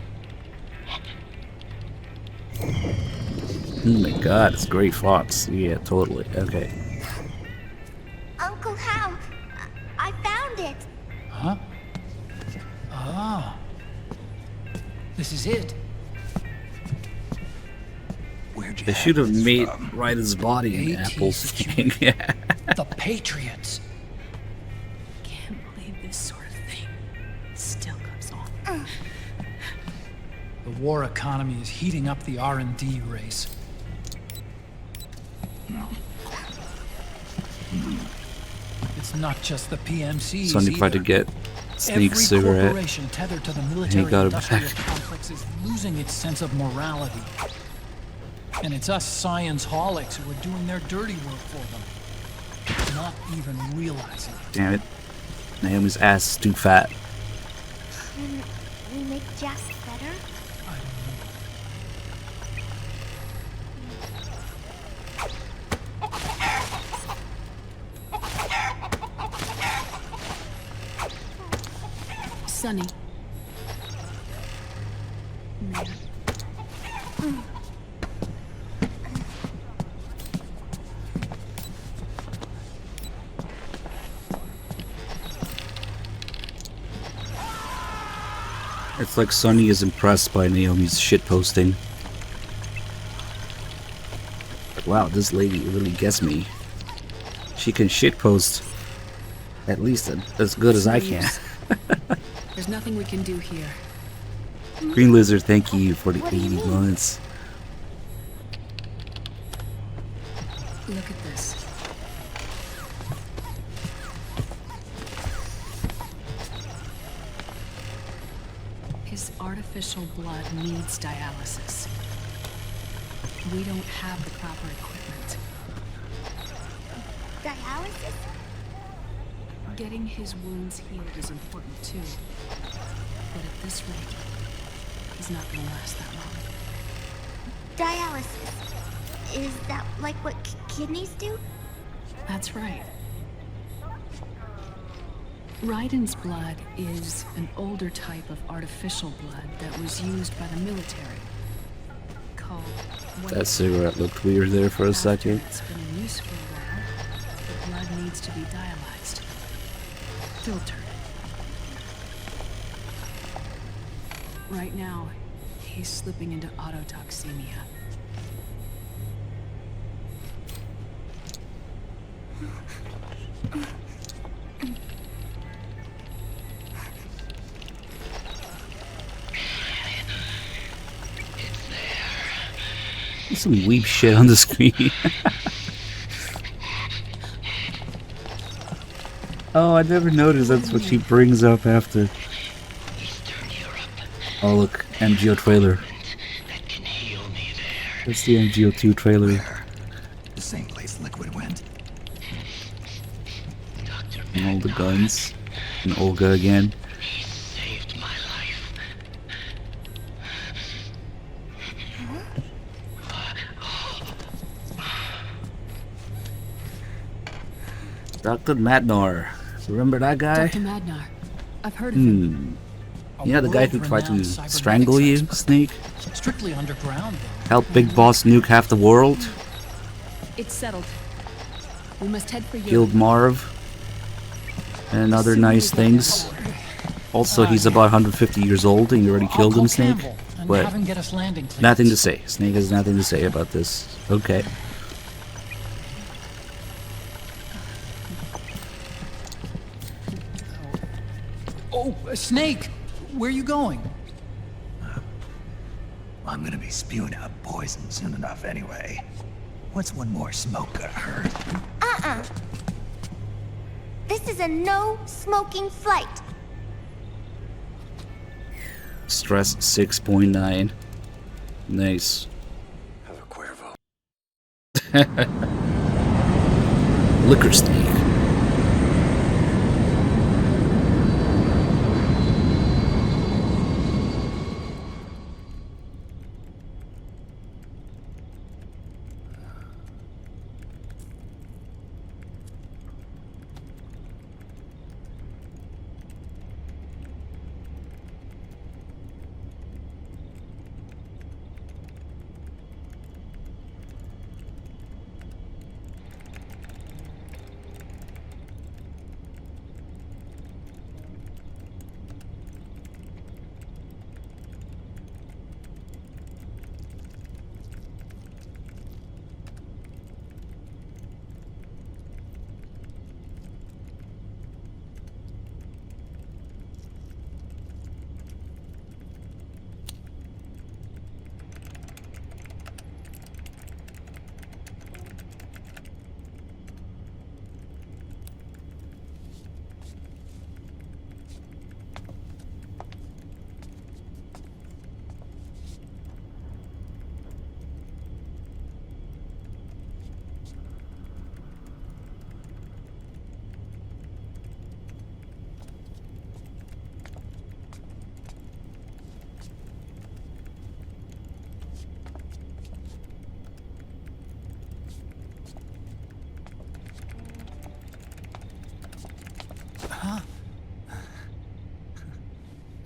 Oh my god, it's Gray Fox. Yeah, totally. Okay. Uncle Hal, I found it. Huh? Ah. This is it. They should have made Raiden's body in Apple's thing. Yeah. The Patriots. Can't believe this sort of thing still goes on. The war economy is heating up the R&D race. It's not just the PMCs. Sonny tried to get Snake's cigarette. Every corporation tethered to the And he military got it industrial back. complex is losing its sense of morality. And it's us science-holics who are doing their dirty work for them. Not even realizing it. Damn it. Naomi's ass is too fat. Can we make Jack better? Sonny. It's like Sonny is impressed by Naomi's shitposting. Wow, this lady really gets me. She can shitpost at least as good as I can. There's nothing we can do here. Green Lizard, thank you for the 80 months. Look at this. His artificial blood needs dialysis. We don't have the proper equipment. Dialysis? Getting his wounds healed is important too. But at this rate, he's not gonna last that long. Dialysis. Is that like what kidneys do? That's right. Raiden's blood is an older type of artificial blood that was used by the military. Called That cigarette looked weird there for a second. It's been in use for a while. The blood needs to be dialyzed. Filtered. Right now, he's slipping into autotoxemia. There's some weep shit on the screen. Oh, I never noticed that's what she brings up after. Oh look, MGO trailer. That's the MGO2 trailer. The same place Liquid went. And all the guns. And Olga again. Dr. Madnar. Remember that guy? Dr. Madnar. I've heard of him. Yeah, the guy who tried to strangle you, Snake? Strictly underground, though. Help Big Boss nuke half the world? It's settled. We must head for you. Killed Marv. And other nice things. Also, he's about 150 years old and you already killed him, Snake. But Have him get us landing, please. nothing to say. Snake has nothing to say about this. Okay. Oh, Snake! Where are you going? I'm gonna be spewing out poison soon enough anyway. What's one more smoke gonna hurt? This is a no-smoking flight. Stress 6.9. Nice. Have a Cuervo. Liquor Snake.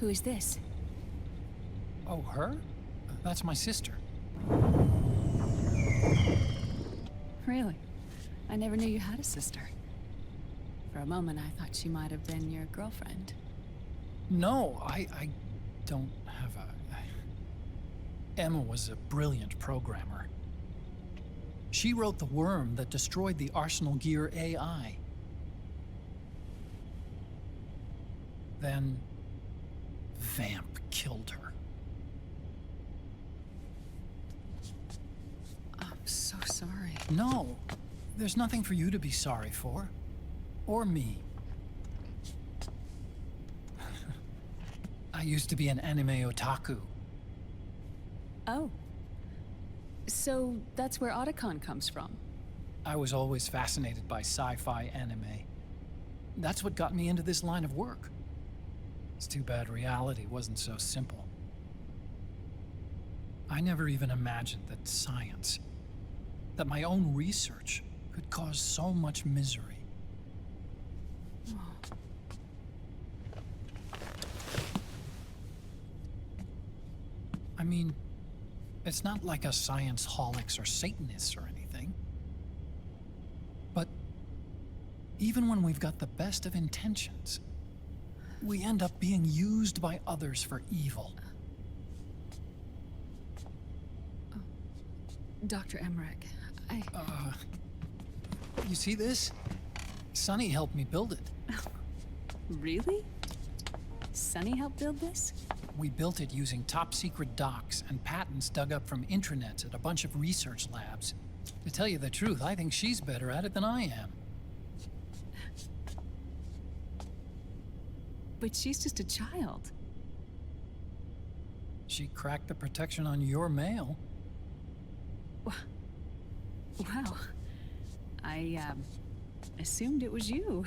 Who is this? Oh, her? That's my sister. Really? I never knew you had a sister. For a moment, I thought she might have been your girlfriend. No, I don't have a... Emma was a brilliant programmer. She wrote the worm that destroyed the Arsenal Gear AI. Then... Vamp killed her. I'm so sorry. No, there's nothing for you to be sorry for. Or me. I used to be an anime otaku. Oh. So that's where Otacon comes from? I was always fascinated by sci-fi anime. That's what got me into this line of work. It's too bad reality wasn't so simple. I never even imagined that science, that my own research, could cause so much misery. I mean, it's not like us science holics or Satanists or anything. But even when we've got the best of intentions, we end up being used by others for evil. Dr. Emmerich, You see this? Sonny helped me build it. Really? Sonny helped build this? We built it using top-secret docs and patents dug up from intranets at a bunch of research labs. To tell you the truth, I think she's better at it than I am. But she's just a child. She cracked the protection on your mail. Wow. I, assumed it was you.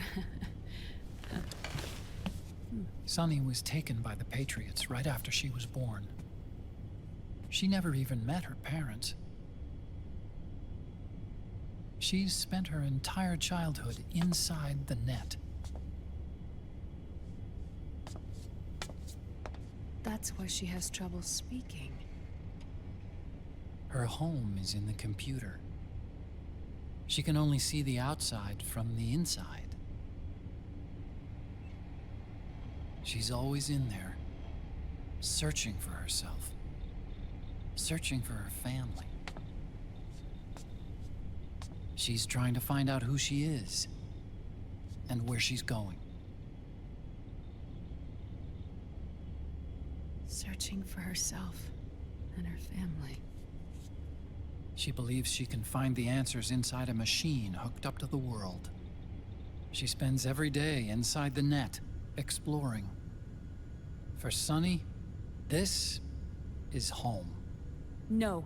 Sunny was taken by the Patriots right after she was born. She never even met her parents. She's spent her entire childhood inside the net. That's why she has trouble speaking. Her home is in the computer. She can only see the outside from the inside. She's always in there, searching for herself, searching for her family. She's trying to find out who she is and where she's going. Searching for herself and her family. She believes she can find the answers inside a machine hooked up to the world. She spends every day inside the net, exploring. For Sunny, this is home. No,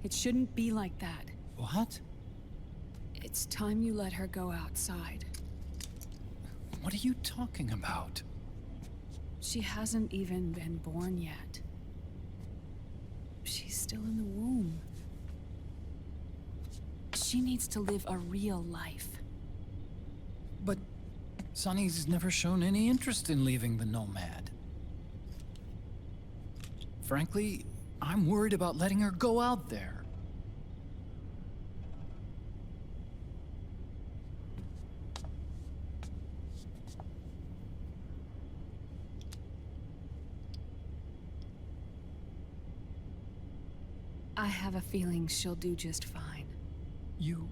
it shouldn't be like that. What? It's time you let her go outside. What are you talking about? She hasn't even been born yet. She's still in the womb. She needs to live a real life. But Sunny's never shown any interest in leaving the Nomad. Frankly, I'm worried about letting her go out there. I have a feeling she'll do just fine. You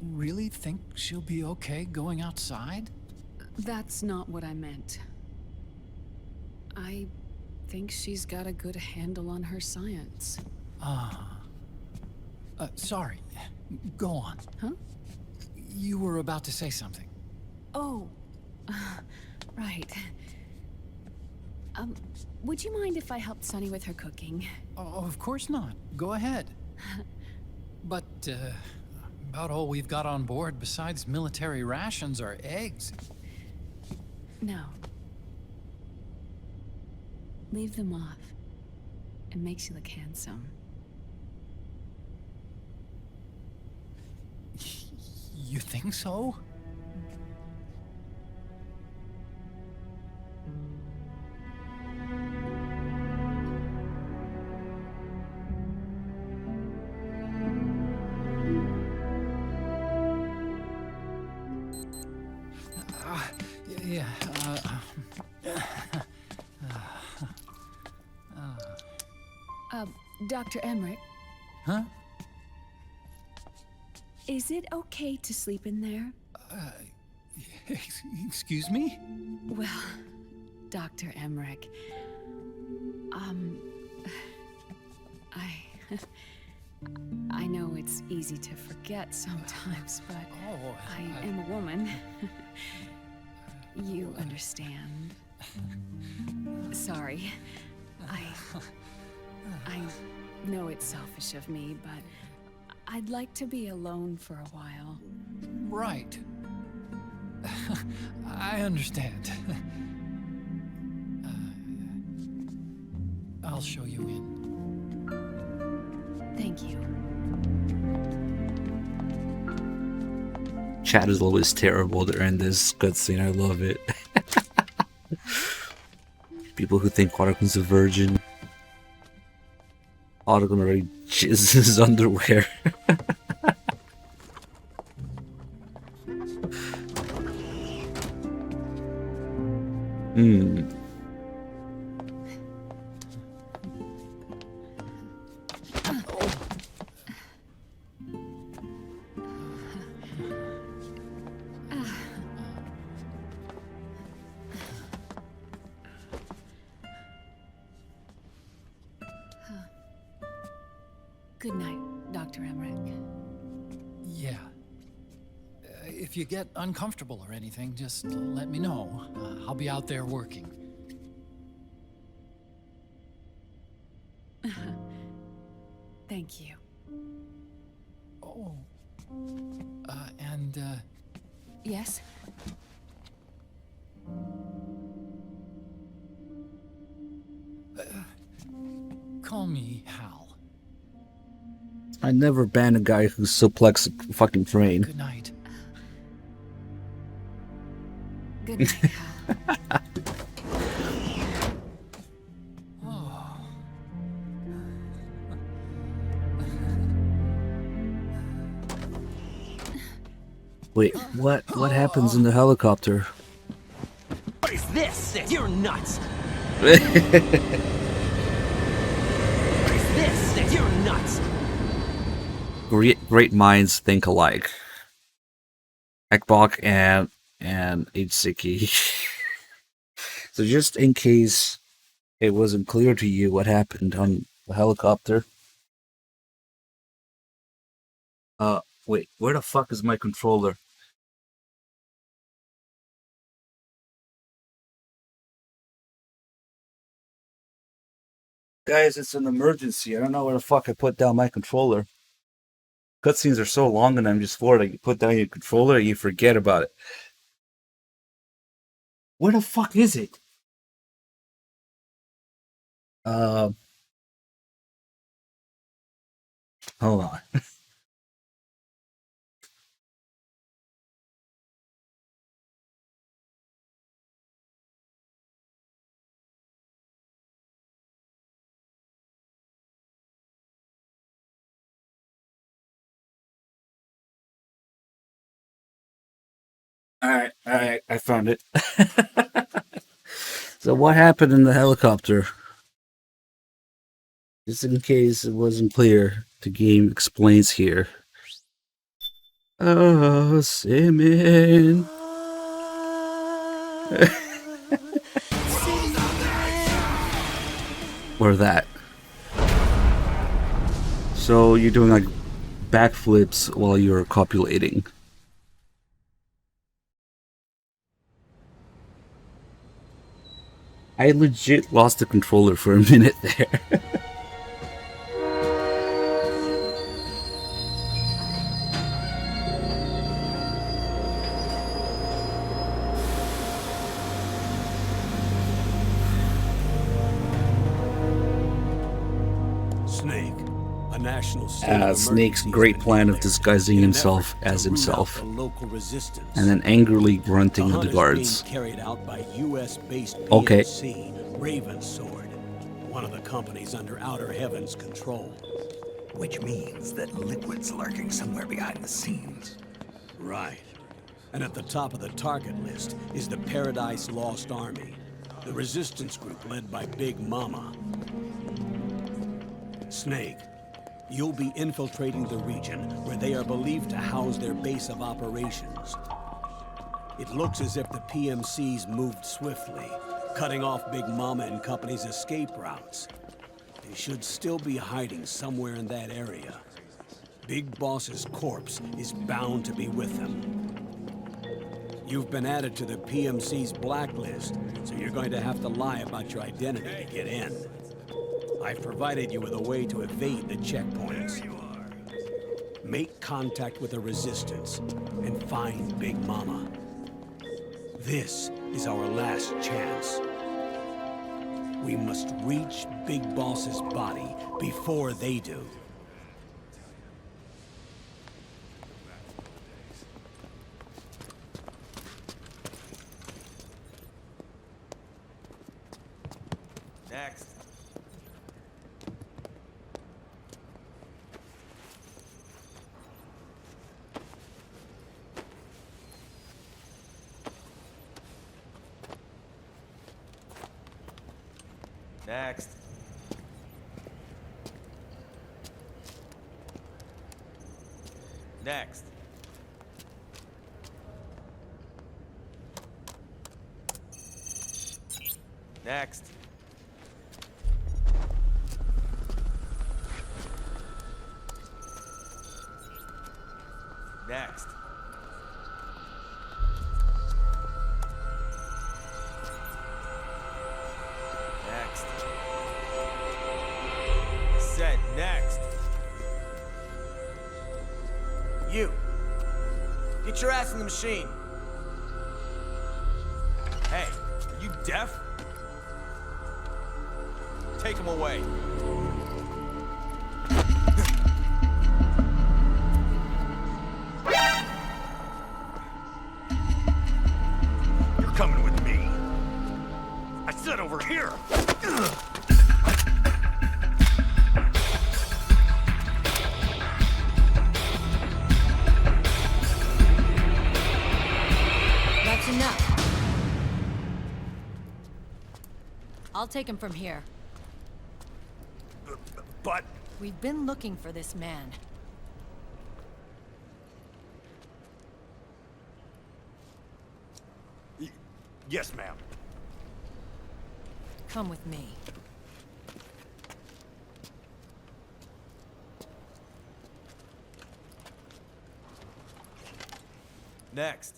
really think she'll be okay going outside? That's not what I meant. I think she's got a good handle on her science. Sorry. Go on. Huh? You were about to say something. Oh, right. Would you mind if I helped Sunny with her cooking? Oh, of course not. Go ahead. But, about all we've got on board besides military rations are eggs. No. Leave them off. It makes you look handsome. You think so? Yeah, Dr. Emmerich, huh? is it okay to sleep in there? Excuse me? Well, Dr. Emmerich, I know it's easy to forget sometimes, but I am a woman. You understand. Sorry. I know it's selfish of me, but I'd like to be alone for a while. Right. I understand. I'll show you in. Thank you. Chat is always terrible during this cutscene. I love it. People who think Otto's a virgin. Otto already jizzes his underwear. Good night, Dr. Emmerich. Yeah. If you get uncomfortable or anything, just let me know. I'll be out there working. Thank you. Oh. Yes? Call me Hal. I never ban a guy who suplex a fucking train. Good night. Good night, Hal. Wait, what happens in the helicopter? What is this? You're nuts. What is this? You're nuts. Great minds think alike. Ekbok and Hsiki. So just in case it wasn't clear to you what happened on the helicopter. Wait, where the fuck is my controller? Guys, it's an emergency. I don't know where the fuck I put down my controller. Cutscenes are so long and I'm just bored. You put down your controller and you forget about it. Where the fuck is it? Hold on. Alright, I found it. So what happened in the helicopter? Just in case it wasn't clear, the game explains here. Oh, Simon. Or that. So you're doing like backflips while you're copulating. I legit lost the controller for a minute there. Snake, a national state of Snake's great plan of disguising himself as himself, and then angrily grunting at the guards. Carried out by US-based Okay. PMC, Ravensword, one of the companies under Outer Heaven's control. Which means that Liquid's lurking somewhere behind the scenes. Right. And at the top of the target list is the Paradise Lost Army, the resistance group led by Big Mama. Snake, you'll be infiltrating the region where they are believed to house their base of operations. It looks as if the PMCs moved swiftly, cutting off Big Mama and company's escape routes. They should still be hiding somewhere in that area. Big Boss's corpse is bound to be with them. You've been added to the PMC's blacklist, so you're going to have to lie about your identity to get in. I've provided you with a way to evade the checkpoints. Make contact with the Resistance and find Big Mama. This is our last chance. We must reach Big Boss's body before they do. Next. Next. Next. Next. Next. Next. Said next. You. Get your ass in the machine. Hey, are you deaf? Take him away. You're coming with me. I said over here. That's enough. I'll take him from here. But... We've been looking for this man. Yes, ma'am. Come with me. Next.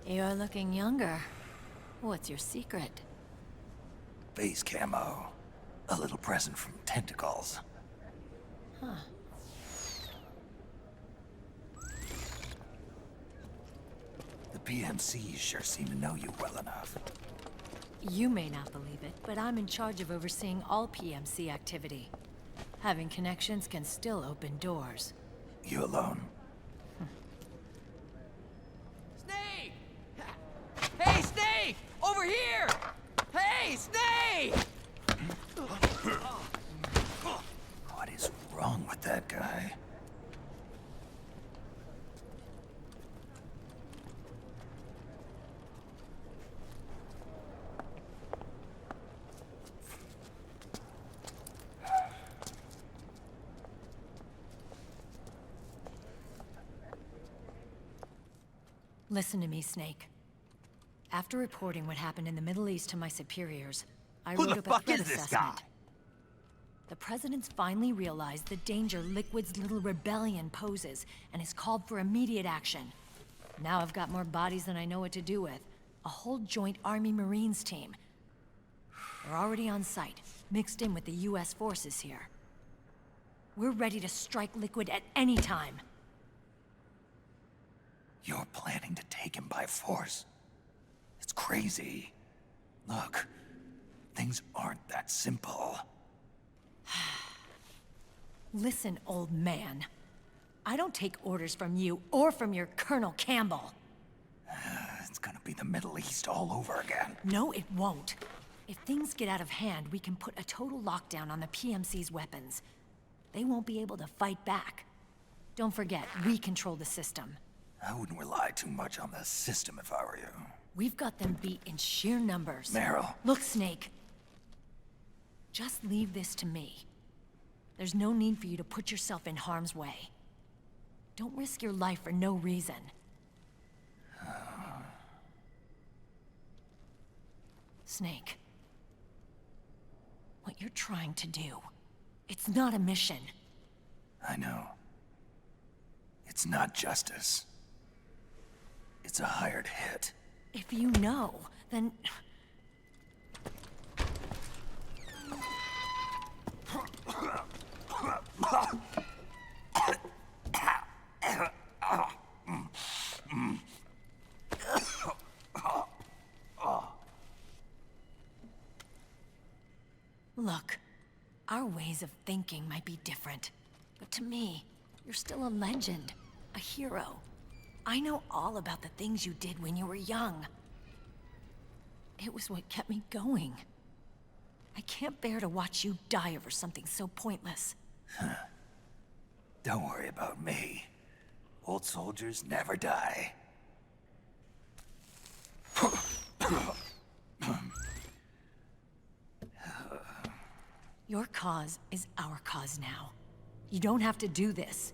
You're looking younger. What's your secret? Base camo. A little present from Tentacles. Huh. The PMCs sure seem to know you well enough. You may not believe it, but I'm in charge of overseeing all PMC activity. Having connections can still open doors. You alone? Snake! Hey, Snake! Over here! Hey, Snake! What is wrong with that guy? Listen to me, Snake. After reporting what happened in the Middle East to my superiors, I Who wrote the up a fuck threat is this assessment. guy? The President's finally realized the danger Liquid's little rebellion poses, and has called for immediate action. Now I've got more bodies than I know what to do with. A whole joint Army Marines team. We're already on site, mixed in with the US forces here. We're ready to strike Liquid at any time. You're planning to take him by force? It's crazy. Look, things aren't that simple. Listen, old man. I don't take orders from you or from your Colonel Campbell. It's gonna be the Middle East all over again. No, it won't. If things get out of hand, we can put a total lockdown on the PMC's weapons. They won't be able to fight back. Don't forget, we control the system. I wouldn't rely too much on the system if I were you. We've got them beat in sheer numbers. Meryl. Look, Snake. Just leave this to me. There's no need for you to put yourself in harm's way. Don't risk your life for no reason. Snake. What you're trying to do, it's not a mission. I know. It's not justice. It's a hired hit. If you know, then... Look, our ways of thinking might be different, but to me, you're still a legend, a hero. I know all about the things you did when you were young. It was what kept me going. I can't bear to watch you die over something so pointless. Don't worry about me. Old soldiers never die. Your cause is our cause now. You don't have to do this.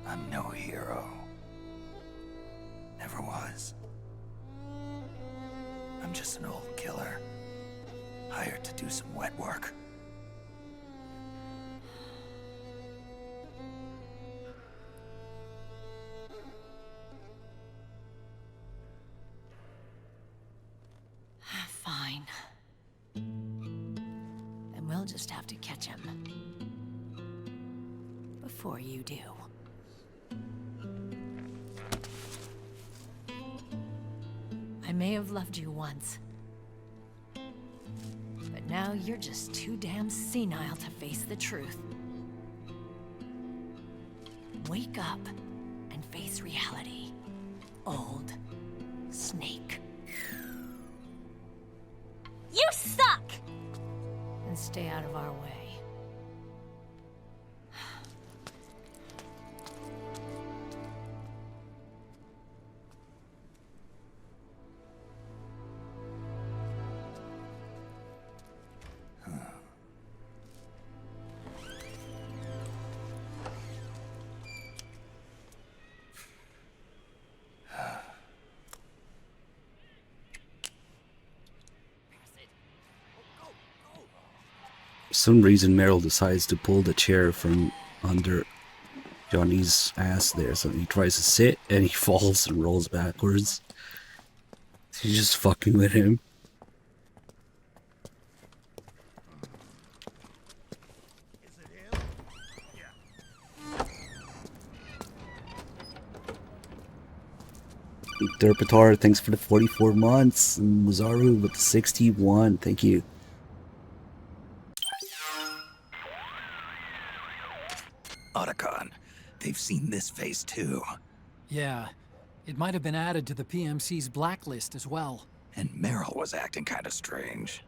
I'm no hero. Never was. I'm just an old killer, hired to do some wet work. Fine. Then we'll just have to catch him. Before you do. I may have loved you once. But now you're just too damn senile to face the truth. Wake up and face reality. Old Snake. You suck! And stay out of our way. For some reason, Meryl decides to pull the chair from under Johnny's ass there. So he tries to sit and he falls and rolls backwards. She's just fucking with him. Derpatar, thanks for the 44 months. And Mazaru with the 61. Thank you. Otacon, they've seen this face too. Yeah, it might have been added to the PMC's blacklist as well. And Meryl was acting kind of strange.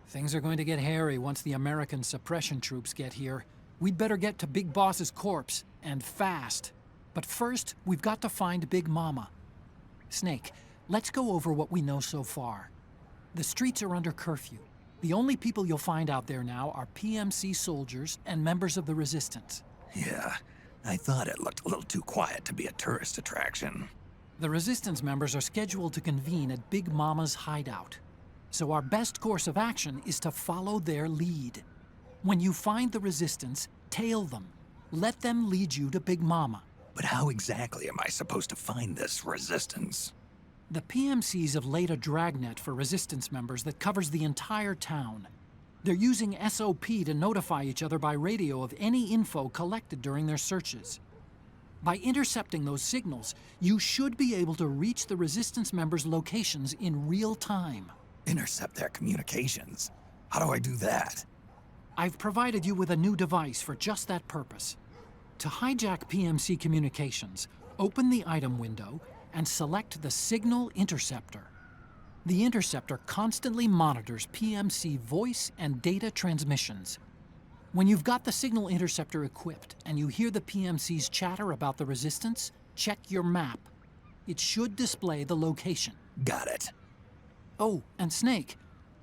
Things are going to get hairy once the American suppression troops get here. We'd better get to Big Boss's corpse, and fast. But first, we've got to find Big Mama. Snake, let's go over what we know so far. The streets are under curfew. The only people you'll find out there now are PMC soldiers and members of the Resistance. Yeah, I thought it looked a little too quiet to be a tourist attraction. The Resistance members are scheduled to convene at Big Mama's hideout. So our best course of action is to follow their lead. When you find the Resistance, tail them. Let them lead you to Big Mama. But how exactly am I supposed to find this Resistance? The PMCs have laid a dragnet for Resistance members that covers the entire town. They're using SOP to notify each other by radio of any info collected during their searches. By intercepting those signals, you should be able to reach the Resistance members' locations in real time. Intercept their communications? How do I do that? I've provided you with a new device for just that purpose. To hijack PMC communications, open the item window and select the Signal Interceptor. The interceptor constantly monitors PMC voice and data transmissions. When you've got the Signal Interceptor equipped and you hear the PMC's chatter about the Resistance, check your map. It should display the location. Got it. Oh, and Snake,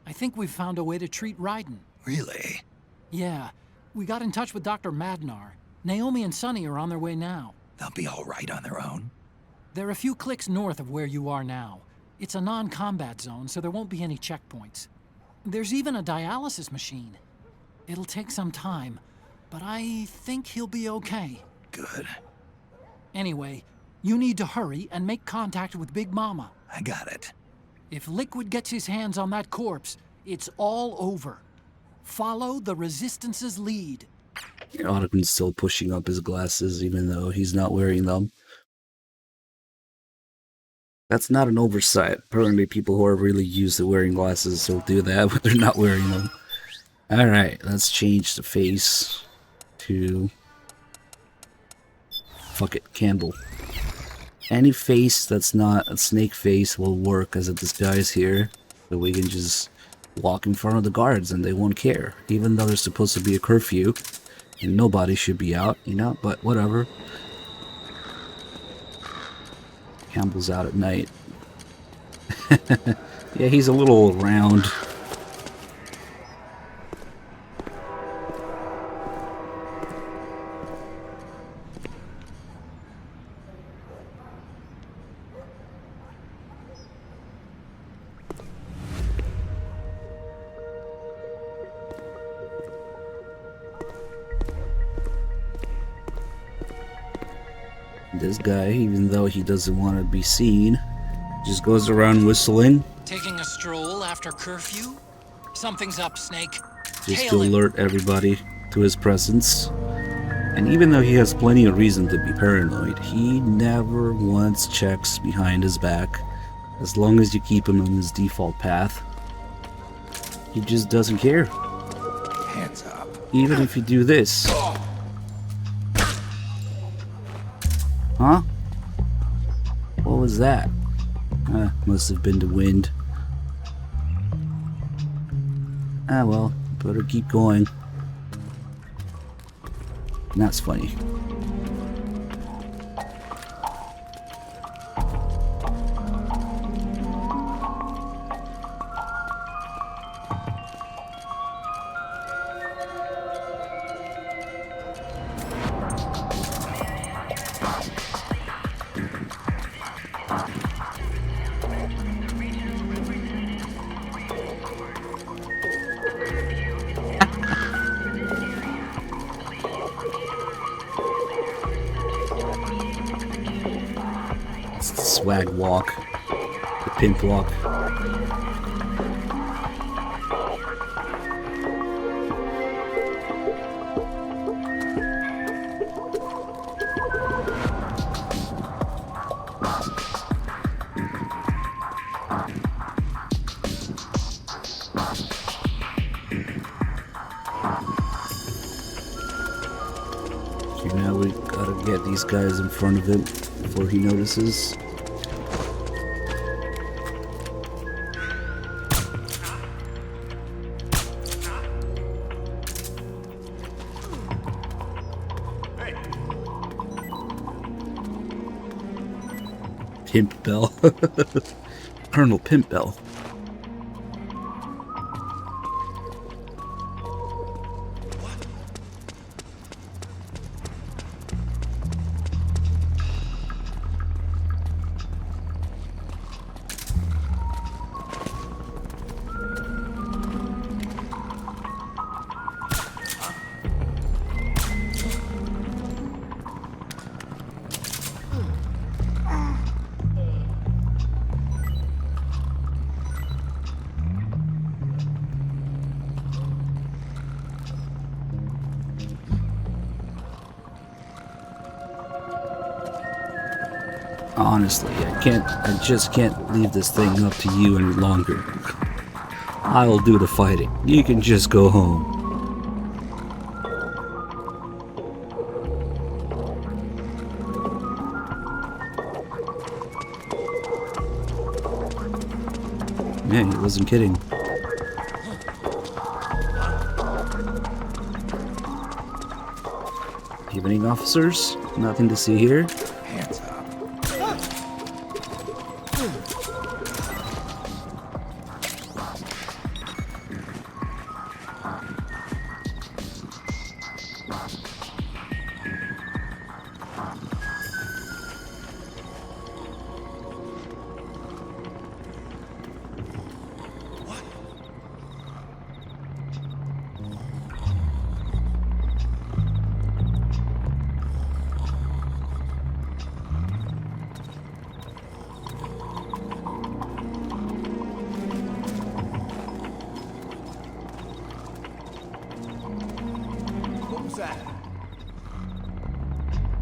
I think we've found a way to treat Raiden. Really? Yeah, we got in touch with Dr. Madnar. Naomi and Sonny are on their way now. They'll be all right on their own. They're a few clicks north of where you are now. It's a non-combat zone, so there won't be any checkpoints. There's even a dialysis machine. It'll take some time, but I think he'll be okay. Good. Anyway, you need to hurry and make contact with Big Mama. I got it. If Liquid gets his hands on that corpse, it's all over. Follow the Resistance's lead. Ottoman's still pushing up his glasses even though he's not wearing them. That's not an oversight. Apparently people who are really used to wearing glasses will do that, but they're not wearing them. Alright, let's change the face to... Fuck it, Campbell. Any face that's not a snake face will work as a disguise here. So we can just walk in front of the guards and they won't care. Even though there's supposed to be a curfew. And nobody should be out, you know, but whatever. Campbell's out at night. Yeah, he's a little round. This guy, even though he doesn't want to be seen, just goes around whistling. Taking a stroll after curfew? Something's up, Snake. Just to alert everybody to his presence. And even though he has plenty of reason to be paranoid, he never once checks behind his back. As long as you keep him on his default path, he just doesn't care. Hands up. Even if you do this. Huh? What was that? Must have been the wind. Ah well, better keep going. That's funny. Swag walk, the pimp walk. So now we gotta get these guys in front of him before he notices. Pimp Bell. Colonel Pimp Bell. Honestly, I just can't leave this thing up to you any longer. I'll do the fighting. You can just go home. Yeah, he wasn't kidding. Evening, officers. Nothing to see here. Hands up.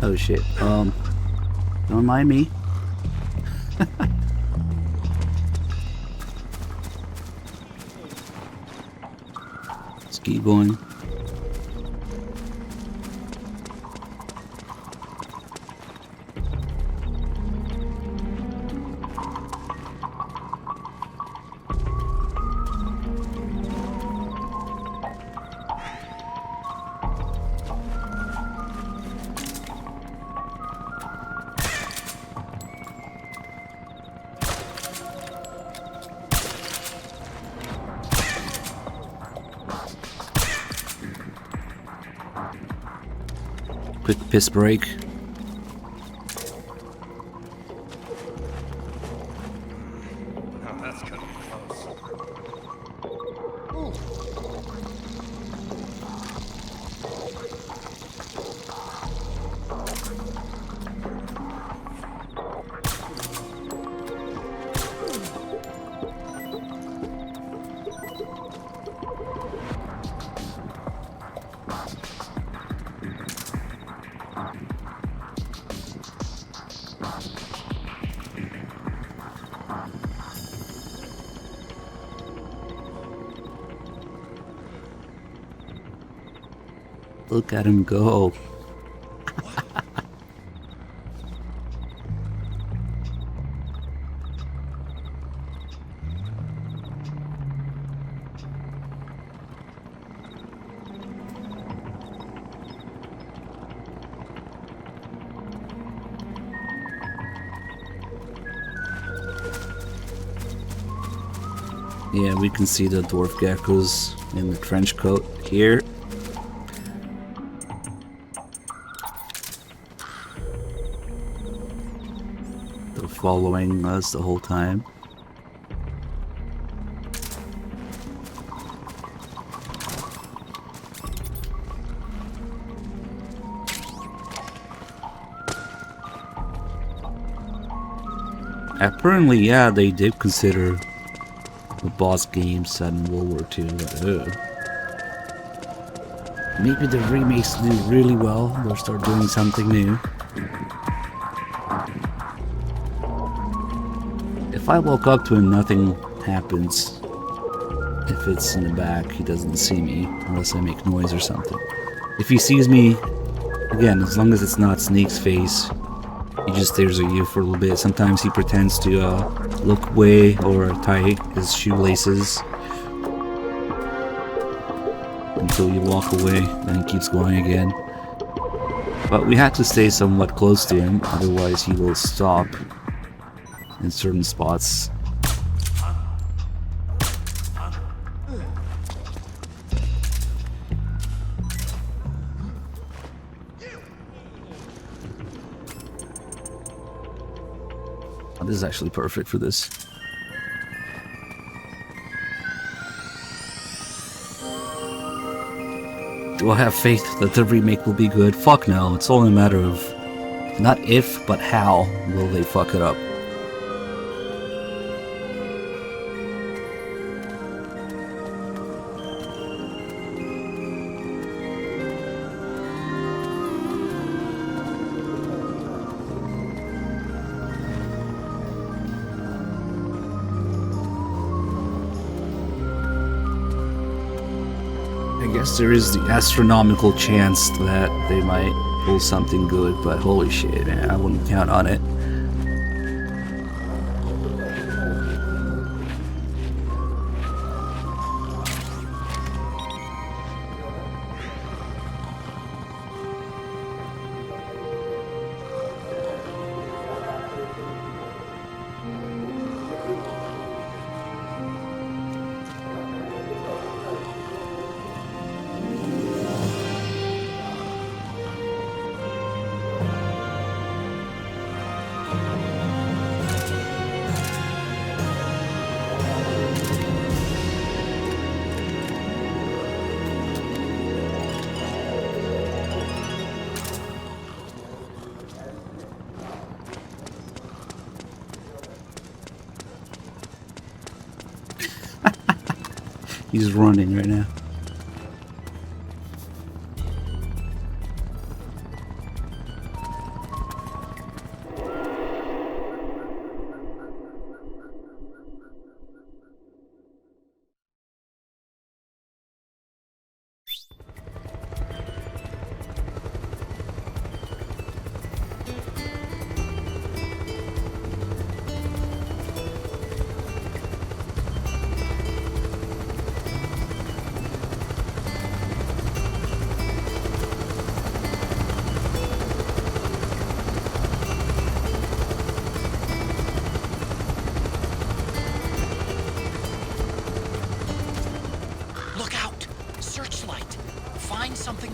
Oh shit. Don't mind me. Let's keep going. Quick piss break. Oh, that's gonna be close. Look at him go. Yeah, we can see the dwarf geckos in the trench coat here. They're following us the whole time. Apparently, yeah, they did consider the boss game set in World War II. Maybe the remakes do really well. They'll start doing something new. If I walk up to him, nothing happens. If it's in the back, he doesn't see me unless I make noise or something. If he sees me, again, as long as it's not Snake's face, he just stares at you for a little bit. Sometimes he pretends to look away or tie his shoelaces until you walk away, then he keeps going again. But we had to stay somewhat close to him, otherwise he will stop in certain spots. This is actually perfect for this. Do I have faith that the remake will be good? Fuck no. It's only a matter of not if, but how will they fuck it up. I guess there is the astronomical chance that they might pull something good, but holy shit, man, I wouldn't count on it. He's running right now.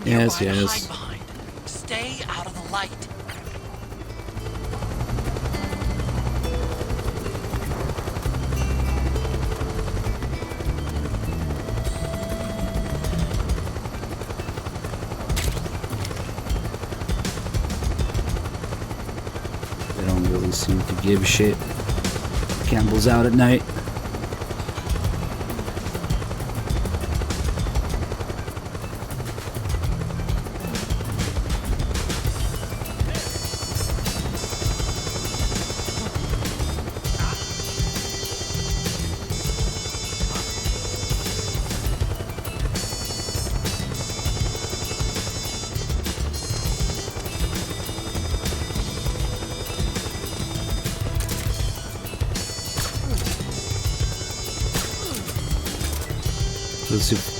Yes, yes. Stay out of the light. They don't really seem to give a shit. Campbell's out at night.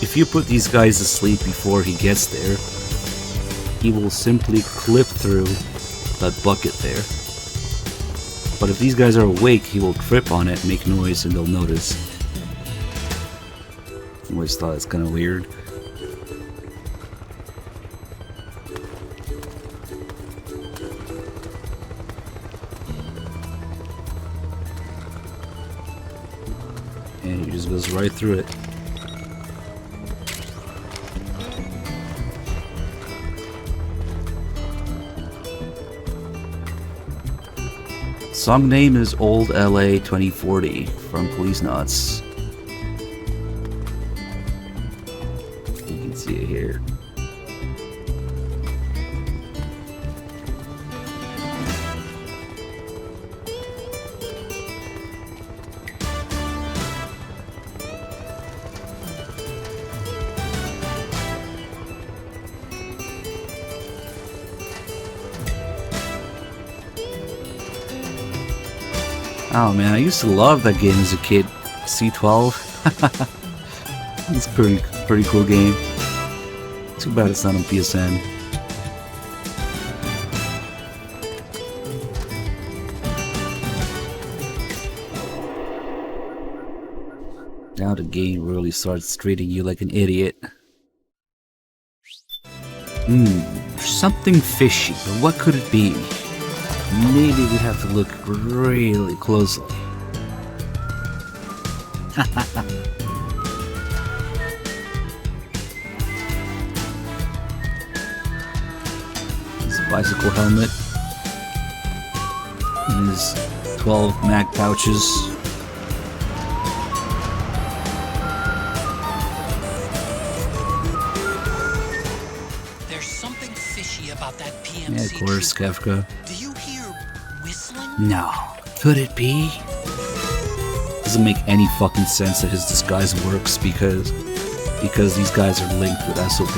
If you put these guys to sleep before he gets there, he will simply clip through that bucket there. But if these guys are awake, he will trip on it, make noise, and they'll notice. I always thought it's kind of weird. And he just goes right through it. Song name is Old LA 2040 from Policenauts. You can see it here. Oh man, I used to love that game as a kid. C12. It's a pretty cool game. Too bad it's not on PSN. Now the game really starts treating you like an idiot. Something fishy, but what could it be? Maybe we have to look really closely. His bicycle helmet. And his 12 mag pouches. There's something fishy about that PMC. Yeah, of course, Kefka. Do you hear whistling? No. Could it be? Doesn't make any fucking sense that his disguise works because because these guys are linked with SOP.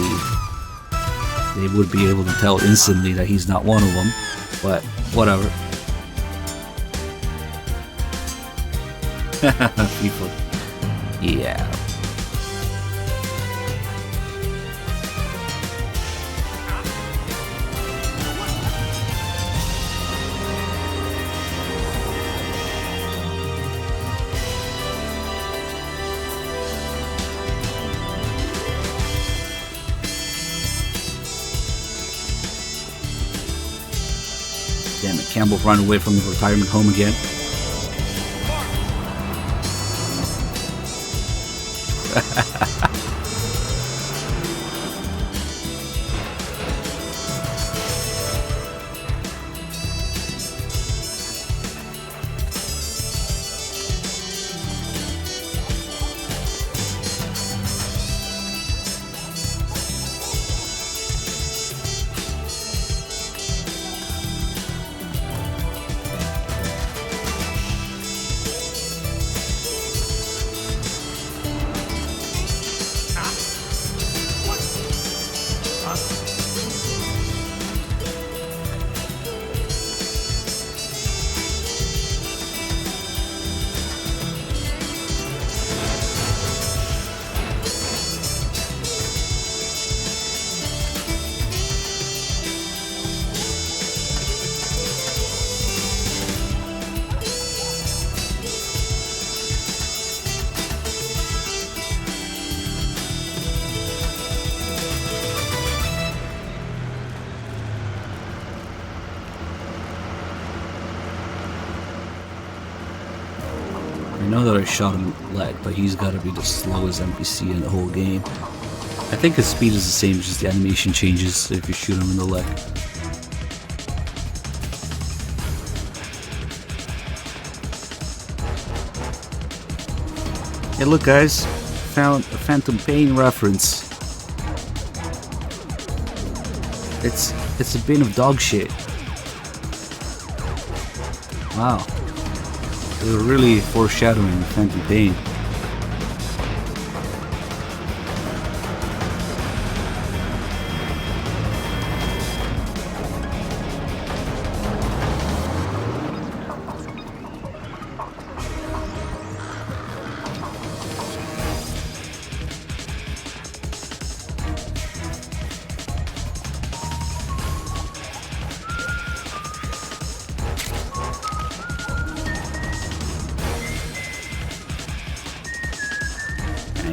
They would be able to tell instantly that he's not one of them, but whatever. People. Yeah. Damn it, Campbell running away from the retirement home again. I know that I shot him in the leg, but he's got to be the slowest NPC in the whole game. I think his speed is the same, just the animation changes if you shoot him in the leg. Hey look guys, found a Phantom Pain reference. It's a bin of dog shit. Wow. They were really foreshadowing Phantom Pain.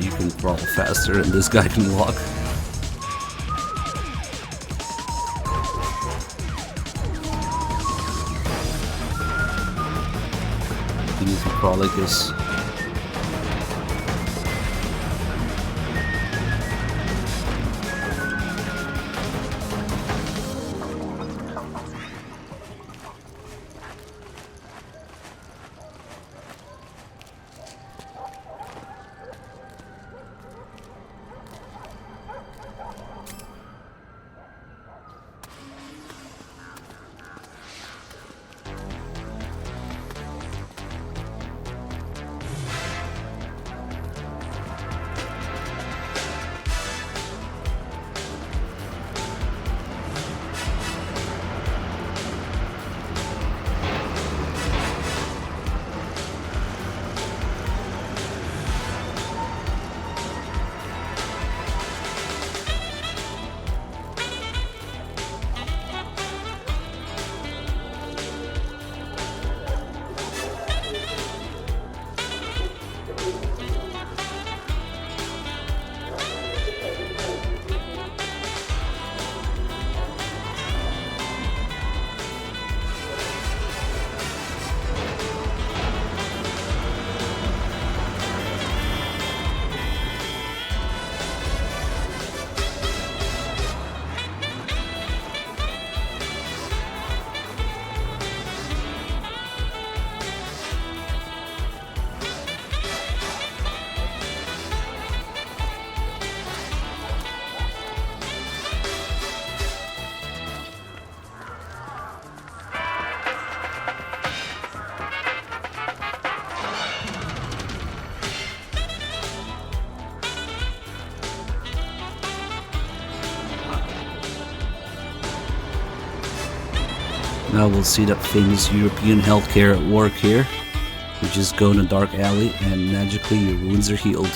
You can crawl faster and this guy can walk. And you can crawl like this. Now we'll see that famous European healthcare at work here. You just go in a dark alley and magically your wounds are healed.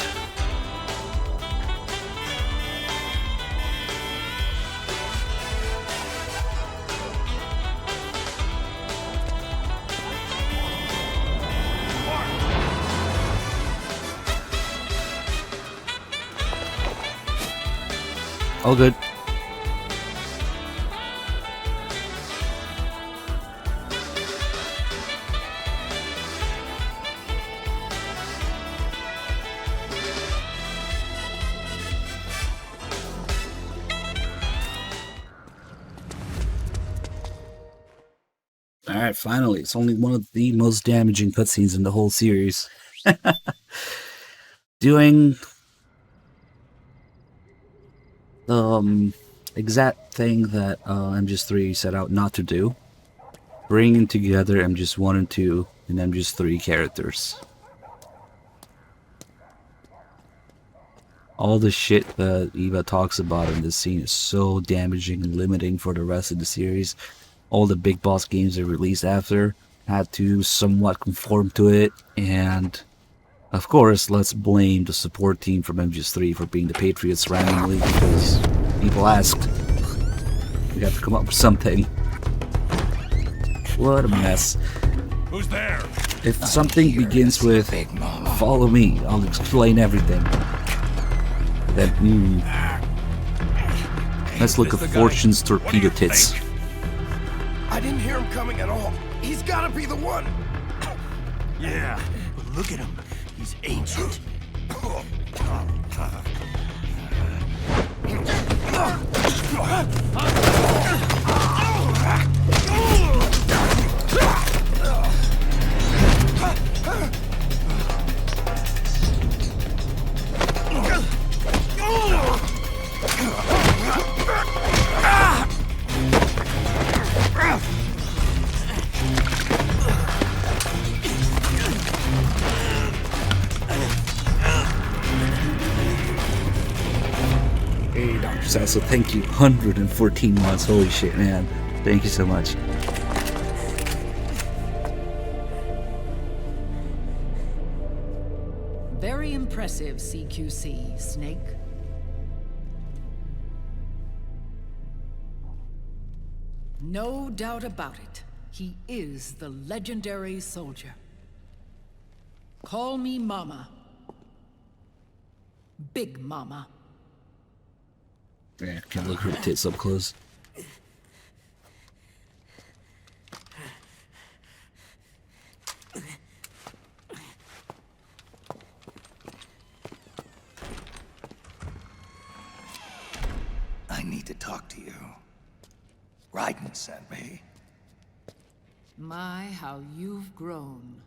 All good. Alright, finally. It's only one of the most damaging cutscenes in the whole series. Doing exact thing that MGS3 set out not to do. Bringing together MGS1 and 2 and MGS3 characters. All the shit that Eva talks about in this scene is so damaging and limiting for the rest of the series. All the big boss games they released after had to somewhat conform to it, and of course, let's blame the support team from MGS3 for being the Patriots randomly, because people asked. We have to come up with something. What a mess. Who's there? If something begins with "Follow me, I'll explain everything," then let's look at Fortune's torpedo tits. I didn't hear him coming at all. He's gotta be the one. Yeah, but look at him. He's ancient. Hey, Dr. Sasso, thank you. 114 months. Holy shit, man. Thank you so much. Very impressive, CQC, Snake. No doubt about it. He is the legendary soldier. Call me Mama. Big Mama. Yeah, can't look her tits up close. I need to talk to you. Raiden sent me. My, how you've grown,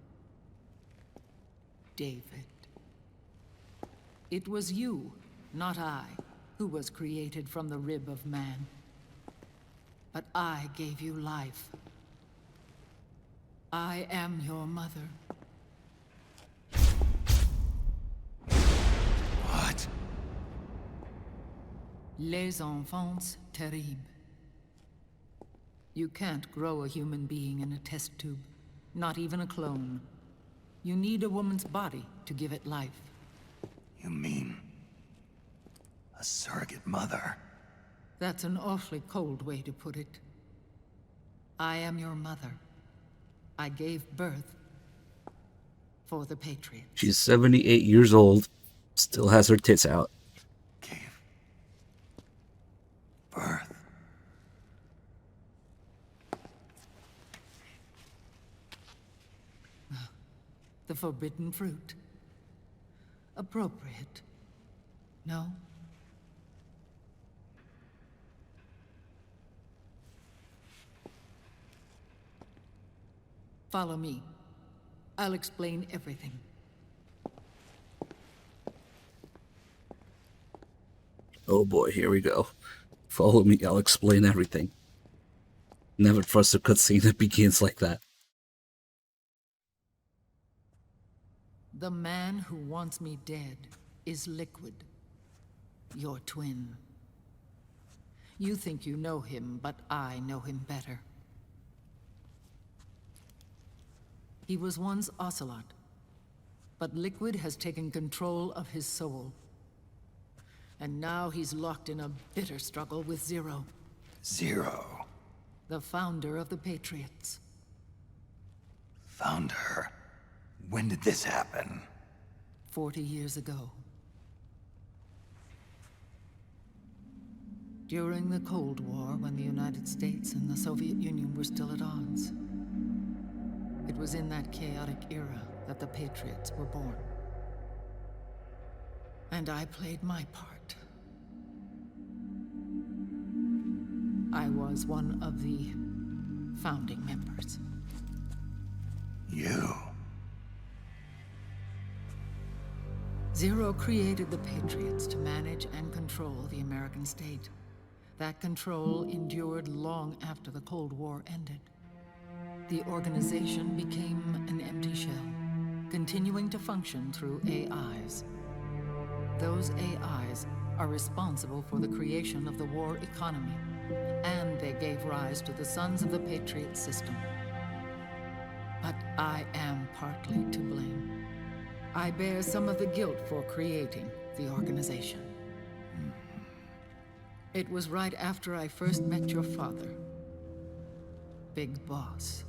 David. It was you, not I, who was created from the rib of man. But I gave you life. I am your mother. What? Les enfants terribles. You can't grow a human being in a test tube, not even a clone. You need a woman's body to give it life. You mean a surrogate mother? That's an awfully cold way to put it. I am your mother. I gave birth for the Patriot. She's 78 years old, still has her tits out. Birth. The forbidden fruit. Appropriate. No? Follow me. I'll explain everything. Oh boy, here we go. Follow me, I'll explain everything. Never trust a cutscene that begins like that. The man who wants me dead is Liquid, your twin. You think you know him, but I know him better. He was once Ocelot, but Liquid has taken control of his soul. And now he's locked in a bitter struggle with Zero. Zero? The founder of the Patriots. Founder? When did this happen? 40 years ago. During the Cold War, when the United States and the Soviet Union were still at odds. It was in that chaotic era that the Patriots were born. And I played my part. I was one of the founding members. You? Zero created the Patriots to manage and control the American state. That control endured long after the Cold War ended. The organization became an empty shell, continuing to function through AIs. Those AIs are responsible for the creation of the war economy, and they gave rise to the Sons of the Patriot system. But I am partly to blame. I bear some of the guilt for creating the organization. It was right after I first met your father, Big Boss.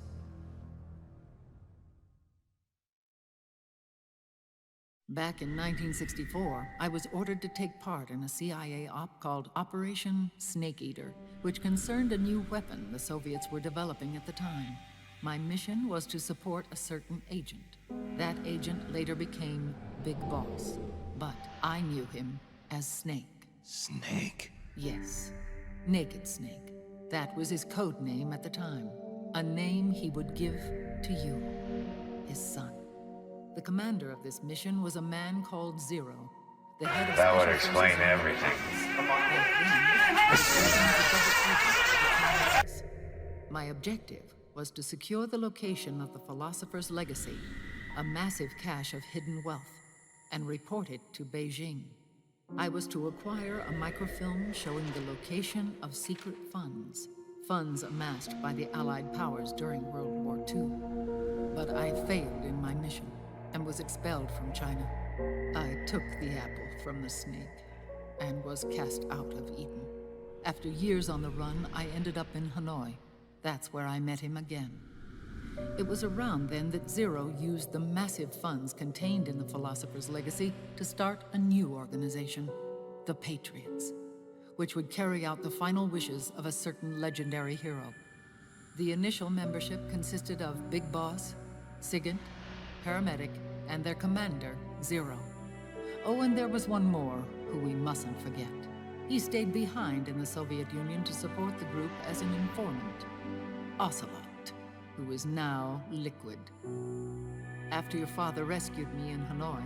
Back in 1964, I was ordered to take part in a CIA op called Operation Snake Eater, which concerned a new weapon the Soviets were developing at the time. My mission was to support a certain agent. That agent later became Big Boss, but I knew him as Snake. Snake? Yes, Naked Snake. That was his code name at the time. A name he would give to you, his son. The commander of this mission was a man called Zero, the head of That would Special explain Forces. everything. My objective was to secure the location of the Philosopher's Legacy, a massive cache of hidden wealth, and report it to Beijing. I was to acquire a microfilm showing the location of secret funds, funds amassed by the Allied powers during World War II. But I failed in my mission and was expelled from China. I took the apple from the snake and was cast out of Eden. After years on the run, I ended up in Hanoi. That's where I met him again. It was around then that Zero used the massive funds contained in the Philosopher's Legacy to start a new organization, the Patriots, which would carry out the final wishes of a certain legendary hero. The initial membership consisted of Big Boss, Sigint, Paramedic, and their commander, Zero. Oh, and there was one more who we mustn't forget. He stayed behind in the Soviet Union to support the group as an informant, Ocelot, who is now Liquid. After your father rescued me in Hanoi,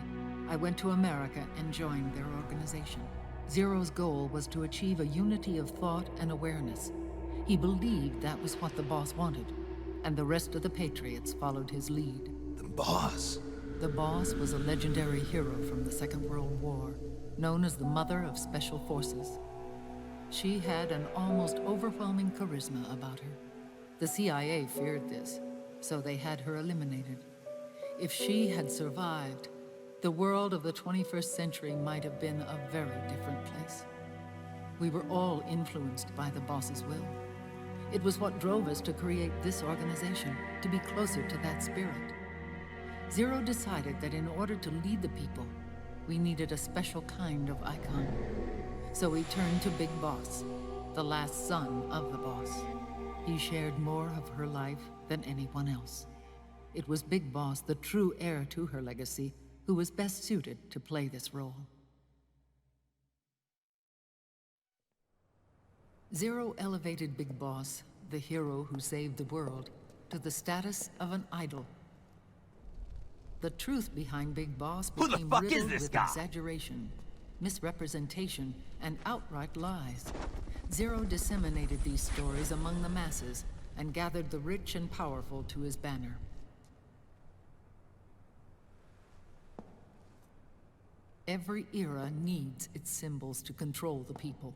I went to America and joined their organization. Zero's goal was to achieve a unity of thought and awareness. He believed that was what the boss wanted, and the rest of the Patriots followed his lead. The boss? The boss was a legendary hero from the Second World War, known as the Mother of Special Forces. She had an almost overwhelming charisma about her. The CIA feared this, so they had her eliminated. If she had survived, the world of the 21st century might have been a very different place. We were all influenced by the boss's will. It was what drove us to create this organization, to be closer to that spirit. Zero decided that in order to lead the people, we needed a special kind of icon. So he turned to Big Boss, the last son of the boss. He shared more of her life than anyone else. It was Big Boss, the true heir to her legacy, who was best suited to play this role. Zero elevated Big Boss, the hero who saved the world, to the status of an idol. The truth behind Big Boss became riddled with exaggeration, misrepresentation, and outright lies. Zero disseminated these stories among the masses and gathered the rich and powerful to his banner. Every era needs its symbols to control the people,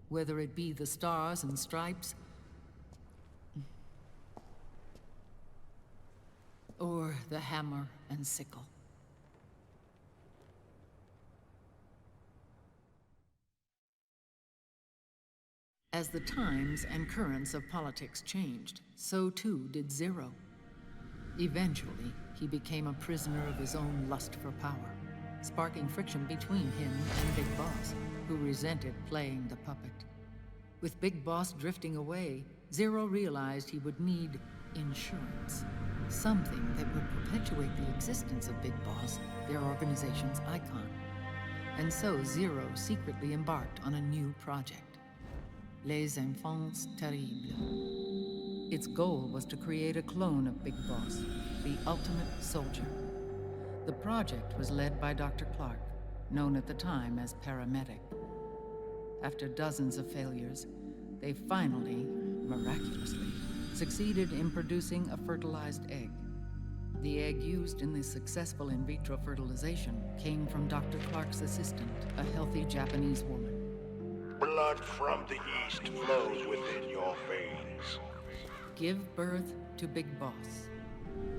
whether it be the stars and stripes or the hammer and sickle. As the times and currents of politics changed, so too did Zero. Eventually, he became a prisoner of his own lust for power, sparking friction between him and Big Boss, who resented playing the puppet. With Big Boss drifting away, Zero realized he would need insurance, something that would perpetuate the existence of Big Boss, their organization's icon. And so Zero secretly embarked on a new project. Les Enfants Terribles. Its goal was to create a clone of Big Boss, the ultimate soldier. The project was led by Dr. Clark, known at the time as Paramedic. After dozens of failures, they finally, miraculously, succeeded in producing a fertilized egg. The egg used in the successful in vitro fertilization came from Dr. Clark's assistant, a healthy Japanese woman. Blood from the east flows within your veins. Give birth to Big Boss.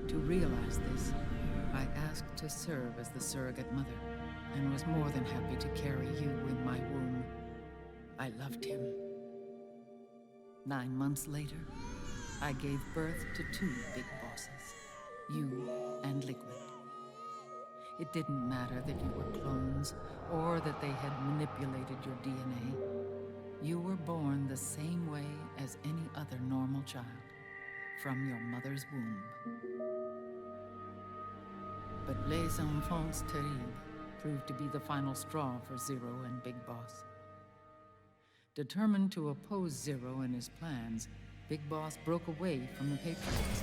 To realize this, I asked to serve as the surrogate mother, and was more than happy to carry you in my womb. I loved him. 9 months later, I gave birth to 2 Big Bosses, you and Liquid. It didn't matter that you were clones, or that they had manipulated your DNA. You were born the same way as any other normal child, from your mother's womb. But Les Enfants Terribles proved to be the final straw for Zero and Big Boss. Determined to oppose Zero and his plans, Big Boss broke away from the Patriots.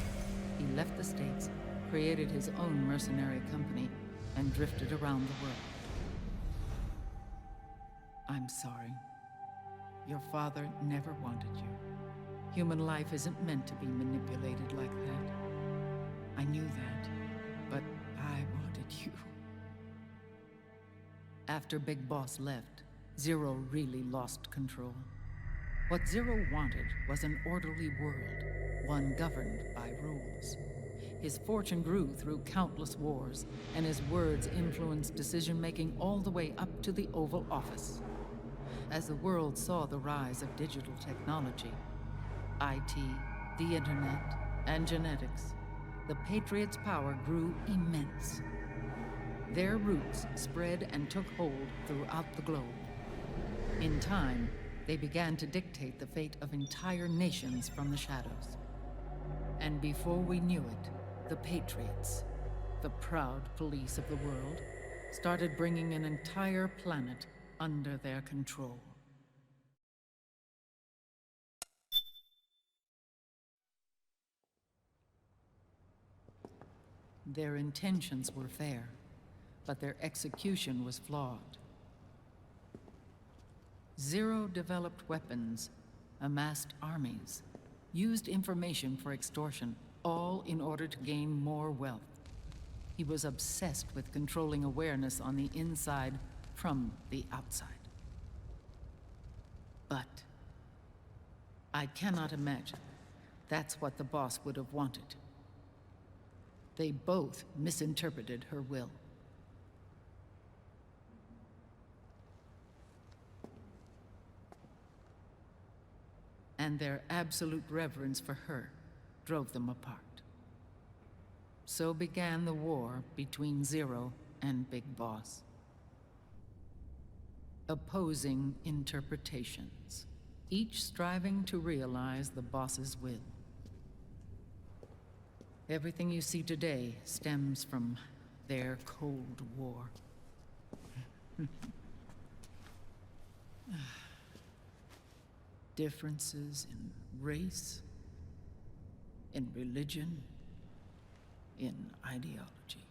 He left the States, created his own mercenary company, and drifted around the world. I'm sorry. Your father never wanted you. Human life isn't meant to be manipulated like that. I knew that, but I wanted you. After Big Boss left, Zero really lost control. What Zero wanted was an orderly world, one governed by rules. His fortune grew through countless wars, and his words influenced decision-making all the way up to the Oval Office. As the world saw the rise of digital technology, IT, the internet, and genetics, the Patriots' power grew immense. Their roots spread and took hold throughout the globe. In time, they began to dictate the fate of entire nations from the shadows. And before we knew it, the Patriots, the proud police of the world, started bringing an entire planet under their control. Their intentions were fair, but their execution was flawed. Zero developed weapons, amassed armies, used information for extortion, all in order to gain more wealth. He was obsessed with controlling awareness on the inside from the outside. But I cannot imagine that's what the boss would have wanted. They both misinterpreted her will. And their absolute reverence for her drove them apart. So began the war between Zero and Big Boss. Opposing interpretations, each striving to realize the boss's will. Everything you see today stems from their Cold War. Differences in race, in religion, in ideology.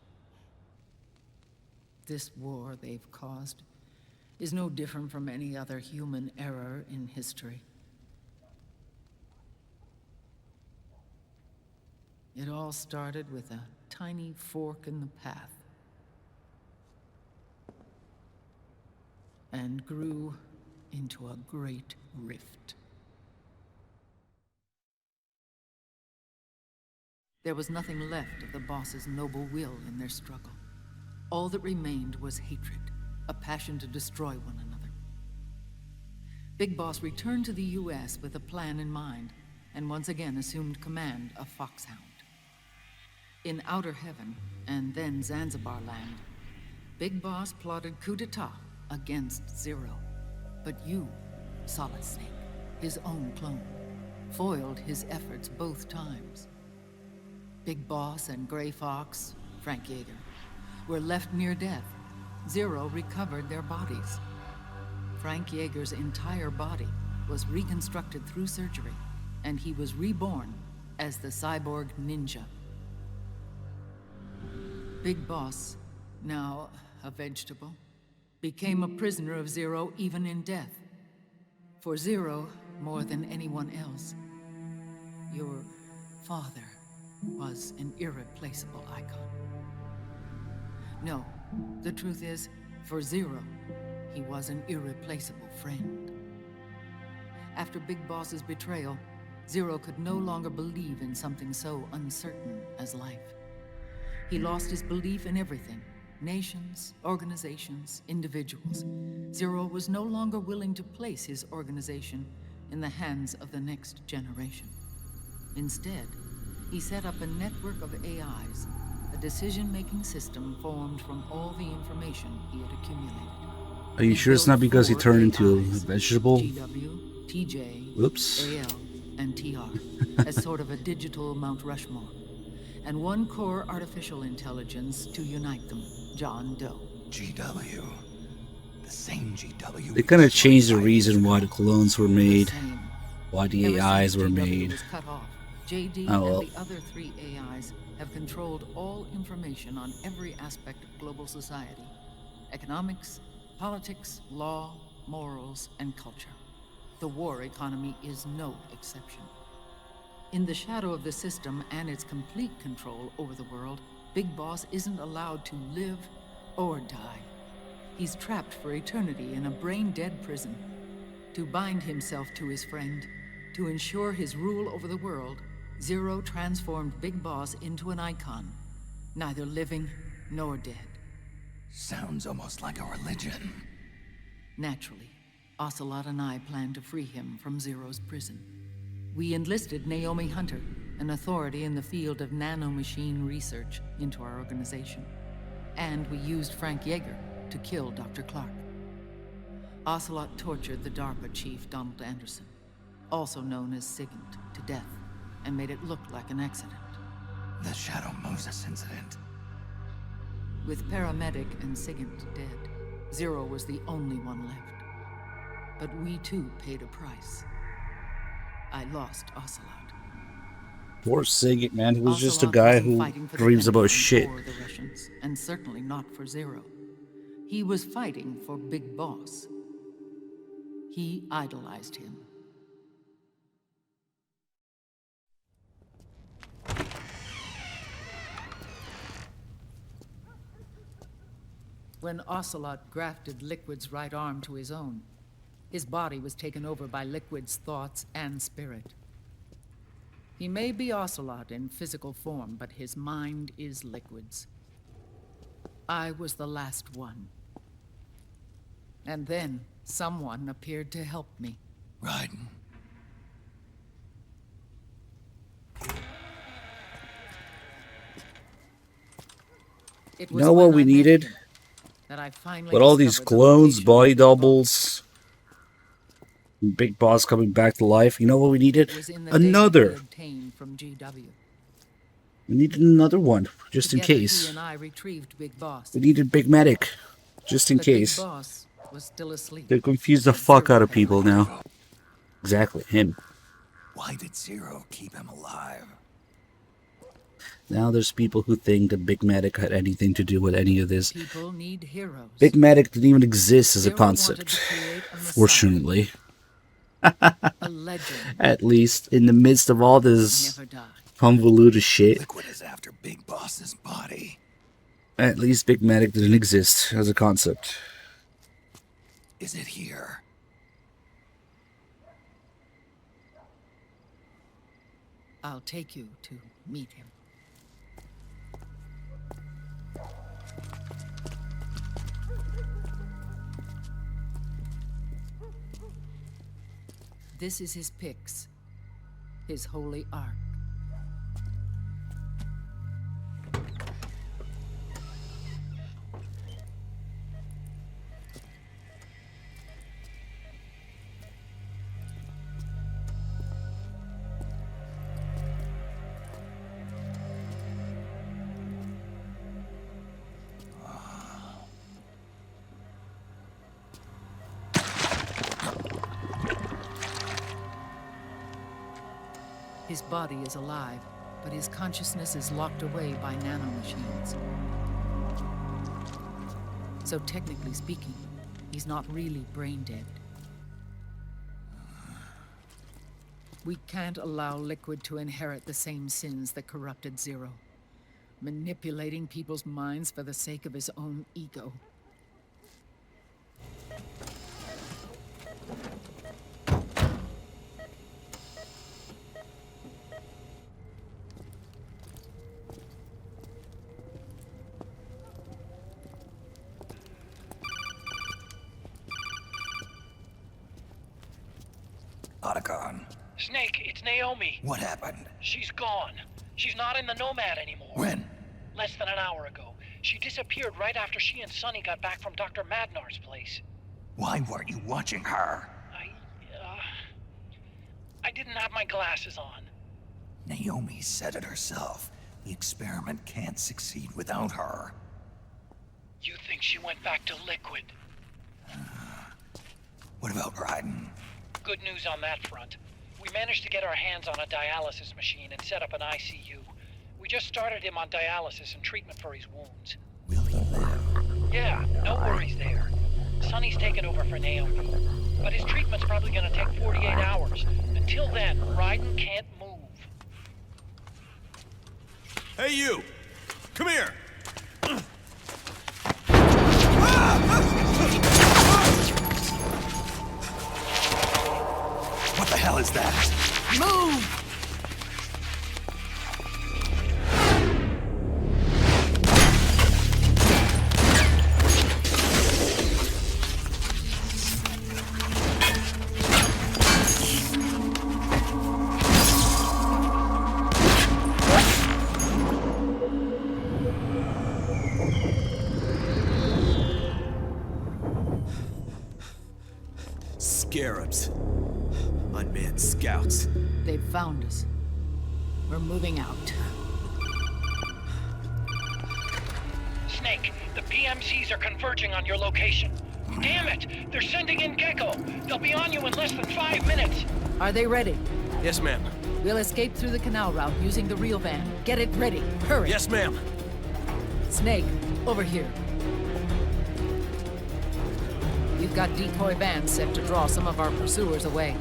This war they've caused is no different from any other human error in history. It all started with a tiny fork in the path and grew into a great rift. There was nothing left of the boss's noble will in their struggle. All that remained was hatred, a passion to destroy one another. Big Boss returned to the U.S. with a plan in mind, and once again assumed command of Foxhound. In Outer Heaven, and then Zanzibar Land, Big Boss plotted coup d'etat against Zero. But you, Solid Snake, his own clone, foiled his efforts both times. Big Boss and Gray Fox, Frank Yeager, were left near death. Zero recovered their bodies. Frank Yeager's entire body was reconstructed through surgery, and he was reborn as the cyborg ninja. Big Boss, now a vegetable, became a prisoner of Zero even in death. For Zero, more than anyone else, your father was an irreplaceable icon. No, the truth is, for Zero, he was an irreplaceable friend. After Big Boss's betrayal, Zero could no longer believe in something so uncertain as life. He lost his belief in everything. Nations, organizations, individuals. Zero was no longer willing to place his organization in the hands of the next generation. Instead, he set up a network of AIs, a decision-making system formed from all the information he had accumulated. Are you sure it's not because he turned into a vegetable? GW, TJ, Whoops. AL, and TR, as sort of a digital Mount Rushmore. And one core artificial intelligence to unite them, John Doe. GW. The same GW. They kind of changed the reason why the clones were made, why the Ever AIs since were GW made. was cut off, JD Oh, well. and the other 3 AIs have controlled all information on every aspect of global society. Economics, politics, law, morals, and culture. The war economy is no exception. In the shadow of the system and its complete control over the world, Big Boss isn't allowed to live or die. He's trapped for eternity in a brain-dead prison. To bind himself to his friend, to ensure his rule over the world, Zero transformed Big Boss into an icon, neither living nor dead. Sounds almost like a religion. Naturally, Ocelot and I plan to free him from Zero's prison. We enlisted Naomi Hunter, an authority in the field of nanomachine research, into our organization. And we used Frank Yeager to kill Dr. Clark. Ocelot tortured the DARPA chief, Donald Anderson, also known as Sigint, to death, and made it look like an accident. The Shadow Moses incident. With Paramedic and Sigint dead, Zero was the only one left. But we too paid a price. I lost Ocelot. Poor Sigint, man. He was just a Ocelot guy wasn't who fighting for the dreams about Pentagon shit. or the Russians, and certainly not for Zero. He was fighting for Big Boss. He idolized him. When Ocelot grafted Liquid's right arm to his own, his body was taken over by Liquid's thoughts and spirit. He may be Ocelot in physical form, but his mind is Liquid's. I was the last one. And then someone appeared to help me. Raiden. It You was know what when we I met needed? him that I finally With all these discovered the clones, location body of the doubles, Big Boss coming back to life. You know what we needed? It was in the data we Another. obtained from GW. We needed another one, just in Together, case. He and I retrieved Big Boss. We needed Big Medic, just in But case. Big Boss was still asleep. They confuse the fuck out of people now. Exactly, him. Why did Zero keep him alive? Now there's people who think that Big Medic had anything to do with any of this. People need heroes. Big Medic didn't even exist as a Zero wanted concept, to create a Messiah. fortunately. A legend. At least in the midst of all this Never die. convoluted shit, Liquid is after Big Boss's body. at least Big Medic didn't exist as a concept. Is it here? I'll take you to meet him. This is his pyx, his holy ark. His body is alive, but his consciousness is locked away by nanomachines. So technically speaking, he's not really brain dead. We can't allow Liquid to inherit the same sins that corrupted Zero. Manipulating people's minds for the sake of his own ego. Otacon. Snake, it's Naomi. What happened? She's gone. She's not in the Nomad anymore. When? Less than an hour ago. She disappeared right after she and Sonny got back from Dr. Madnar's place. Why weren't you watching her? I didn't have my glasses on. Naomi said it herself. The experiment can't succeed without her. You think she went back to Liquid? What about Raiden? Good news on that front. We managed to get our hands on a dialysis machine and set up an ICU. We just started him on dialysis and treatment for his wounds. Will he live? Yeah, no worries there. Sonny's taken over for Naomi. But his treatment's probably gonna take 48 hours. Until then, Raiden can't move. Hey, you! Come here! What the hell is that? Move! Scarabs. Unmanned scouts. They've found us. We're moving out. Snake, the PMCs are converging on your location. Damn it! They're sending in Gecko! They'll be on you in less than 5 minutes! Are they ready? Yes, ma'am. We'll escape through the canal route using the real van. Get it ready. Hurry. Yes, ma'am. Snake, over here. We've got decoy vans set to draw some of our pursuers away.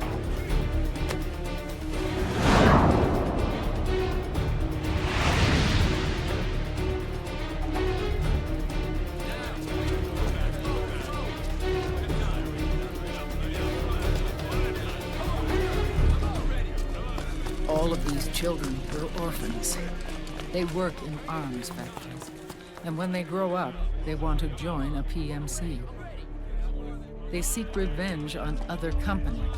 All of these children were orphans. They work in arms factories. And when they grow up, they want to join a PMC. They seek revenge on other companies,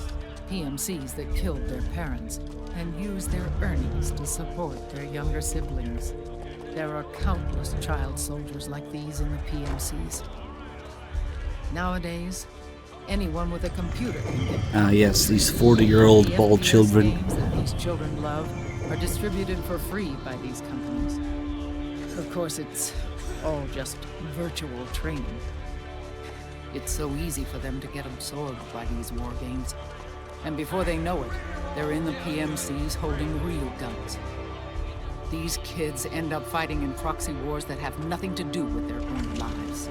PMCs that killed their parents, and use their earnings to support their younger siblings. There are countless child soldiers like these in the PMCs. Nowadays, anyone with a computer can get yes, these 40-year-old the bald FPS children. games that these children love are distributed for free by these companies. Of course, it's all just virtual training. It's so easy for them to get absorbed by these war games. And before they know it, they're in the PMCs holding real guns. These kids end up fighting in proxy wars that have nothing to do with their own lives.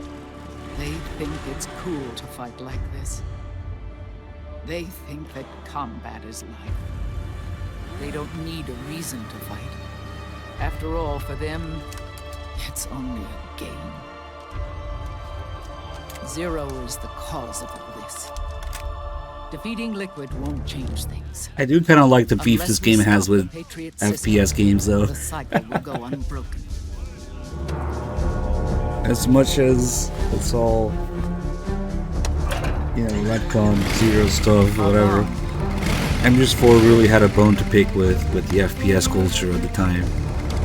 They think it's cool to fight like this. They think that combat is life. They don't need a reason to fight. After all, for them, it's only a game. Zero is the cause of all this. Defeating Liquid won't change things. I do kind of like the beef Unless this we game has stop with the Patriot FPS system, games, though. the cycle will go unbroken. As much as it's all, retcon, Zero stuff, whatever. MGS4 really had a bone to pick with the FPS culture at the time.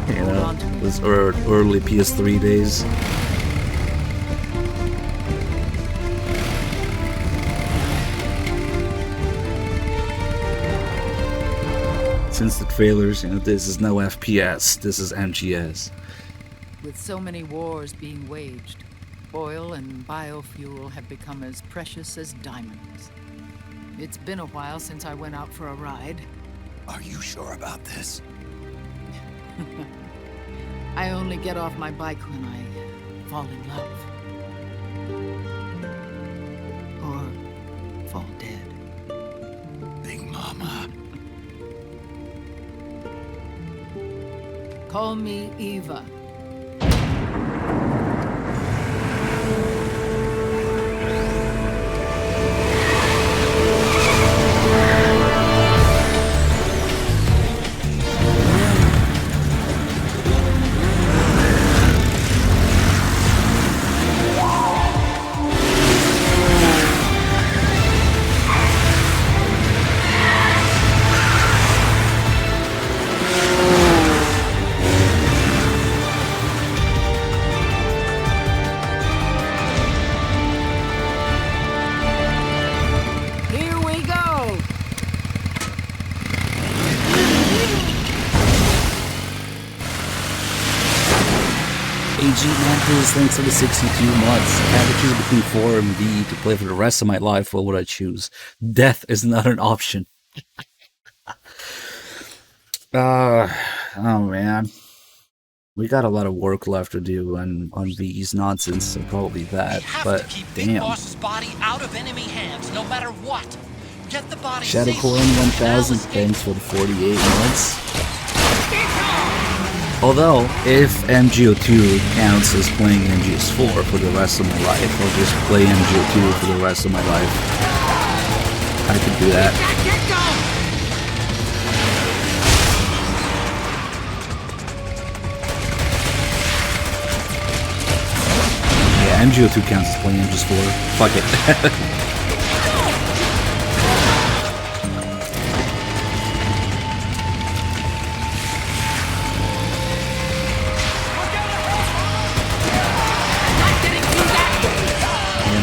You know, those early PS3 days. Since the trailers, you know, this is no FPS, this is MGS. With so many wars being waged, oil and biofuel have become as precious as diamonds. It's been a while since I went out for a ride. Are you sure about this? I only get off my bike when I fall in love. Or fall dead. Big Mama. Call me Eva. Mantis, thanks for the 62 months. I had to choose between 4 and V to play for the rest of my life. What would I choose? Death is not an option. Oh man. We got a lot of work left to do on V's nonsense, so probably that. But damn. Boss's body out of enemy hands, no matter what. Get the body Shadowcorn 1000, thanks for the 48 months. Although, if MGO2 counts as playing MGS4 for the rest of my life, I'll just play MGO2 for the rest of my life. I could do that. Yeah, MGO2 counts as playing MGS4. Fuck it.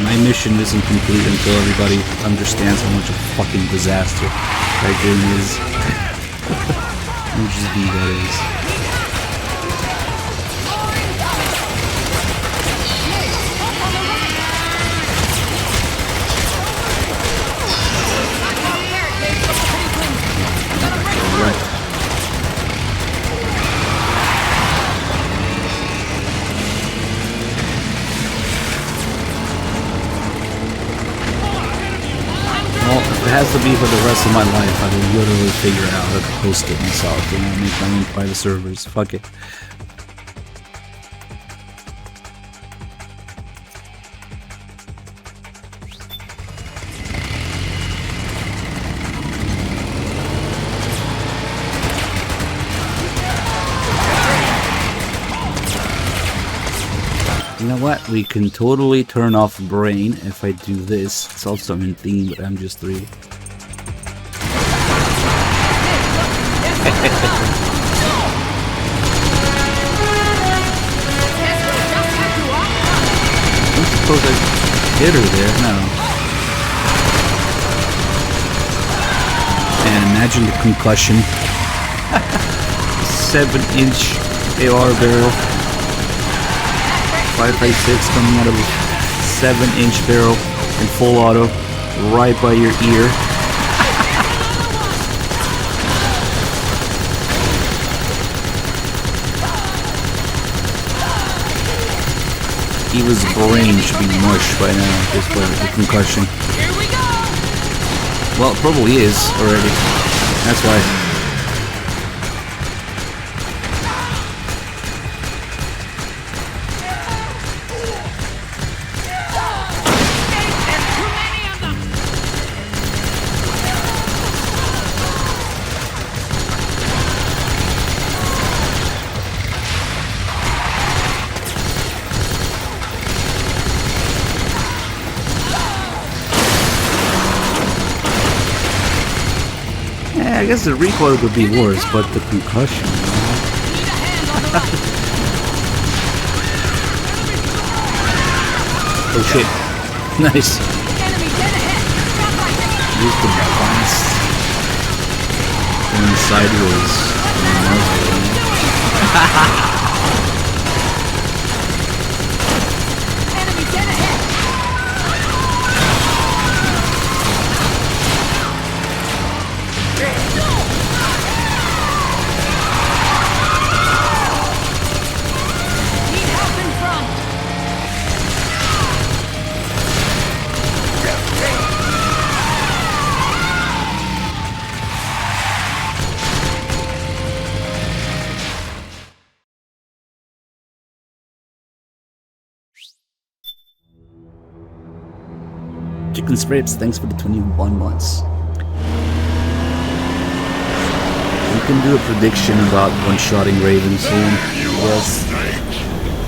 My mission isn't complete until everybody understands how much of a fucking disaster that game is. MGS, that is. Right. Well, if it has to be for the rest of my life, I will literally figure out how to host it myself, you know, make my own private servers. Fuck it. You know what? We can totally turn off brain if I do this. It's also in theme with MGS3. I suppose I hit her there. No. And imagine the concussion. 7-inch AR barrel. 5.56 coming out of a 7-inch barrel in full auto, right by your ear. Eva's brain should be mush by now at this point with the concussion. Well, it probably is already. That's why. I guess the recoil could be worse, but the concussion. Oh shit. Nice. Use the blast. Going sideways. Chicken Spritz, thanks for the 21 months. We can do a prediction about one-shotting Raven soon. Yes.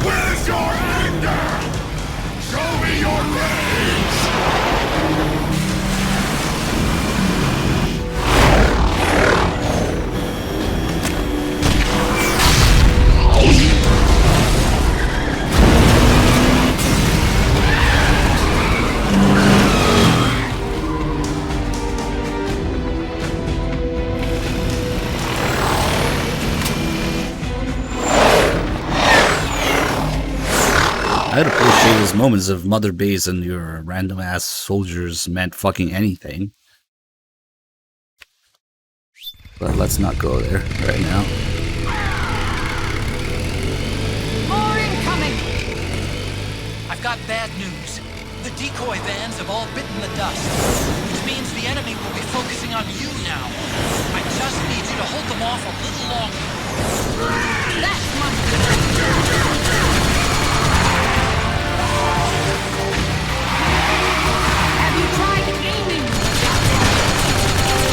Where's your anger? Show me your I'd appreciate those moments of Mother Base and your random ass soldiers meant fucking anything. But let's not go there right now. More incoming! I've got bad news. The decoy vans have all bitten the dust, which means the enemy will be focusing on you now. I just need you to hold them off a little longer. That's my...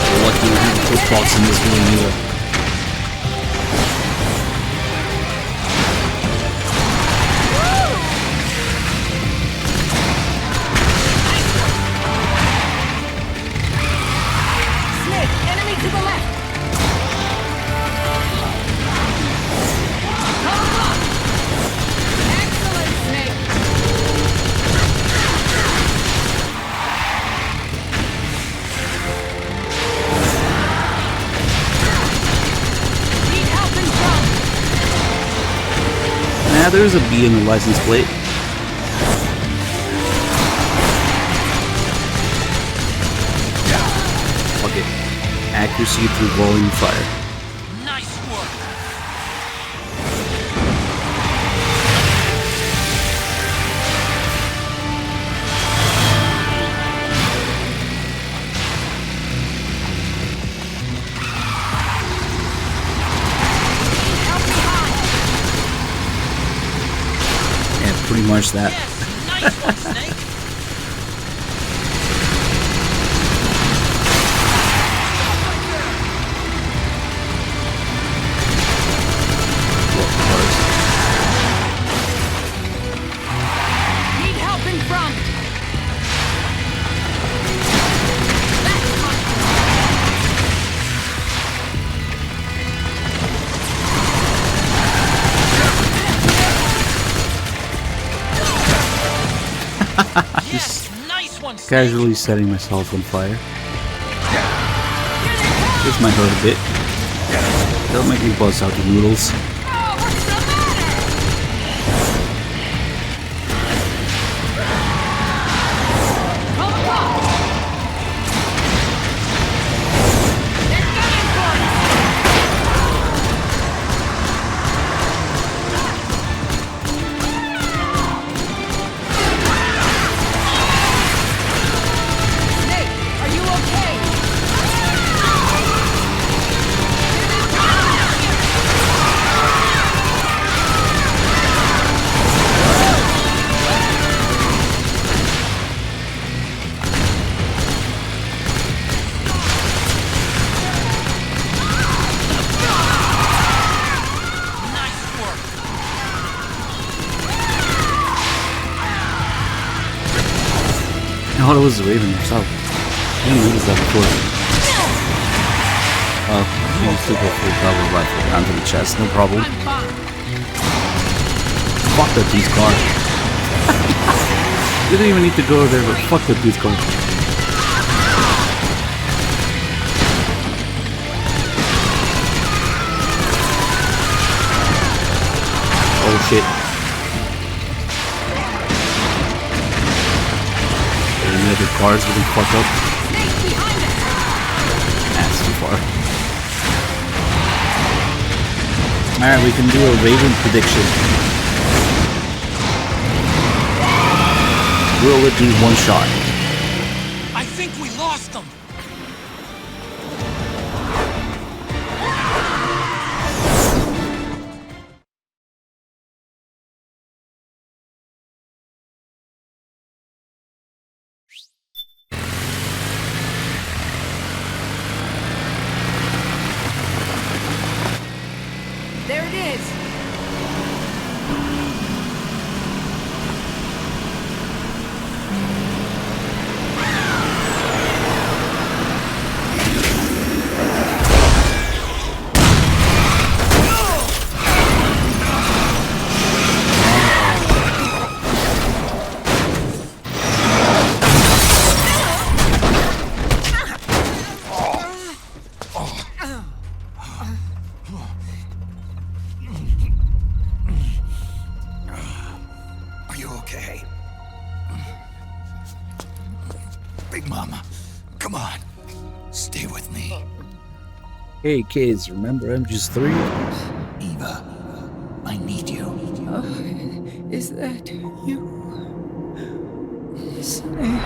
We're lucky we have push bots in this game either. Snake, enemy to the left! Excellent, Snake! Nah, there's a B in the license plate. Fuck it. Accuracy through volume fire. Nice work! Pretty much that. Nice one, Snake! Need help in front! Just casually setting myself on fire. This might hurt a bit. Don't make me buzz out the noodles. I thought it was the Raven herself. I didn't notice that before. Use the full cover rifle down to the chest, no problem. Fuck that police car. Didn't even need to go there, but fuck that police car. Oh shit. Any other cars getting fucked up? That's too far. Alright, we can do a Raven prediction. Will it be one shot? I think we lost them. There it is. Are you okay? Big Mama, come on. Stay with me. Hey kids, remember MGS3? Eva, I need you. Is that you? Snake.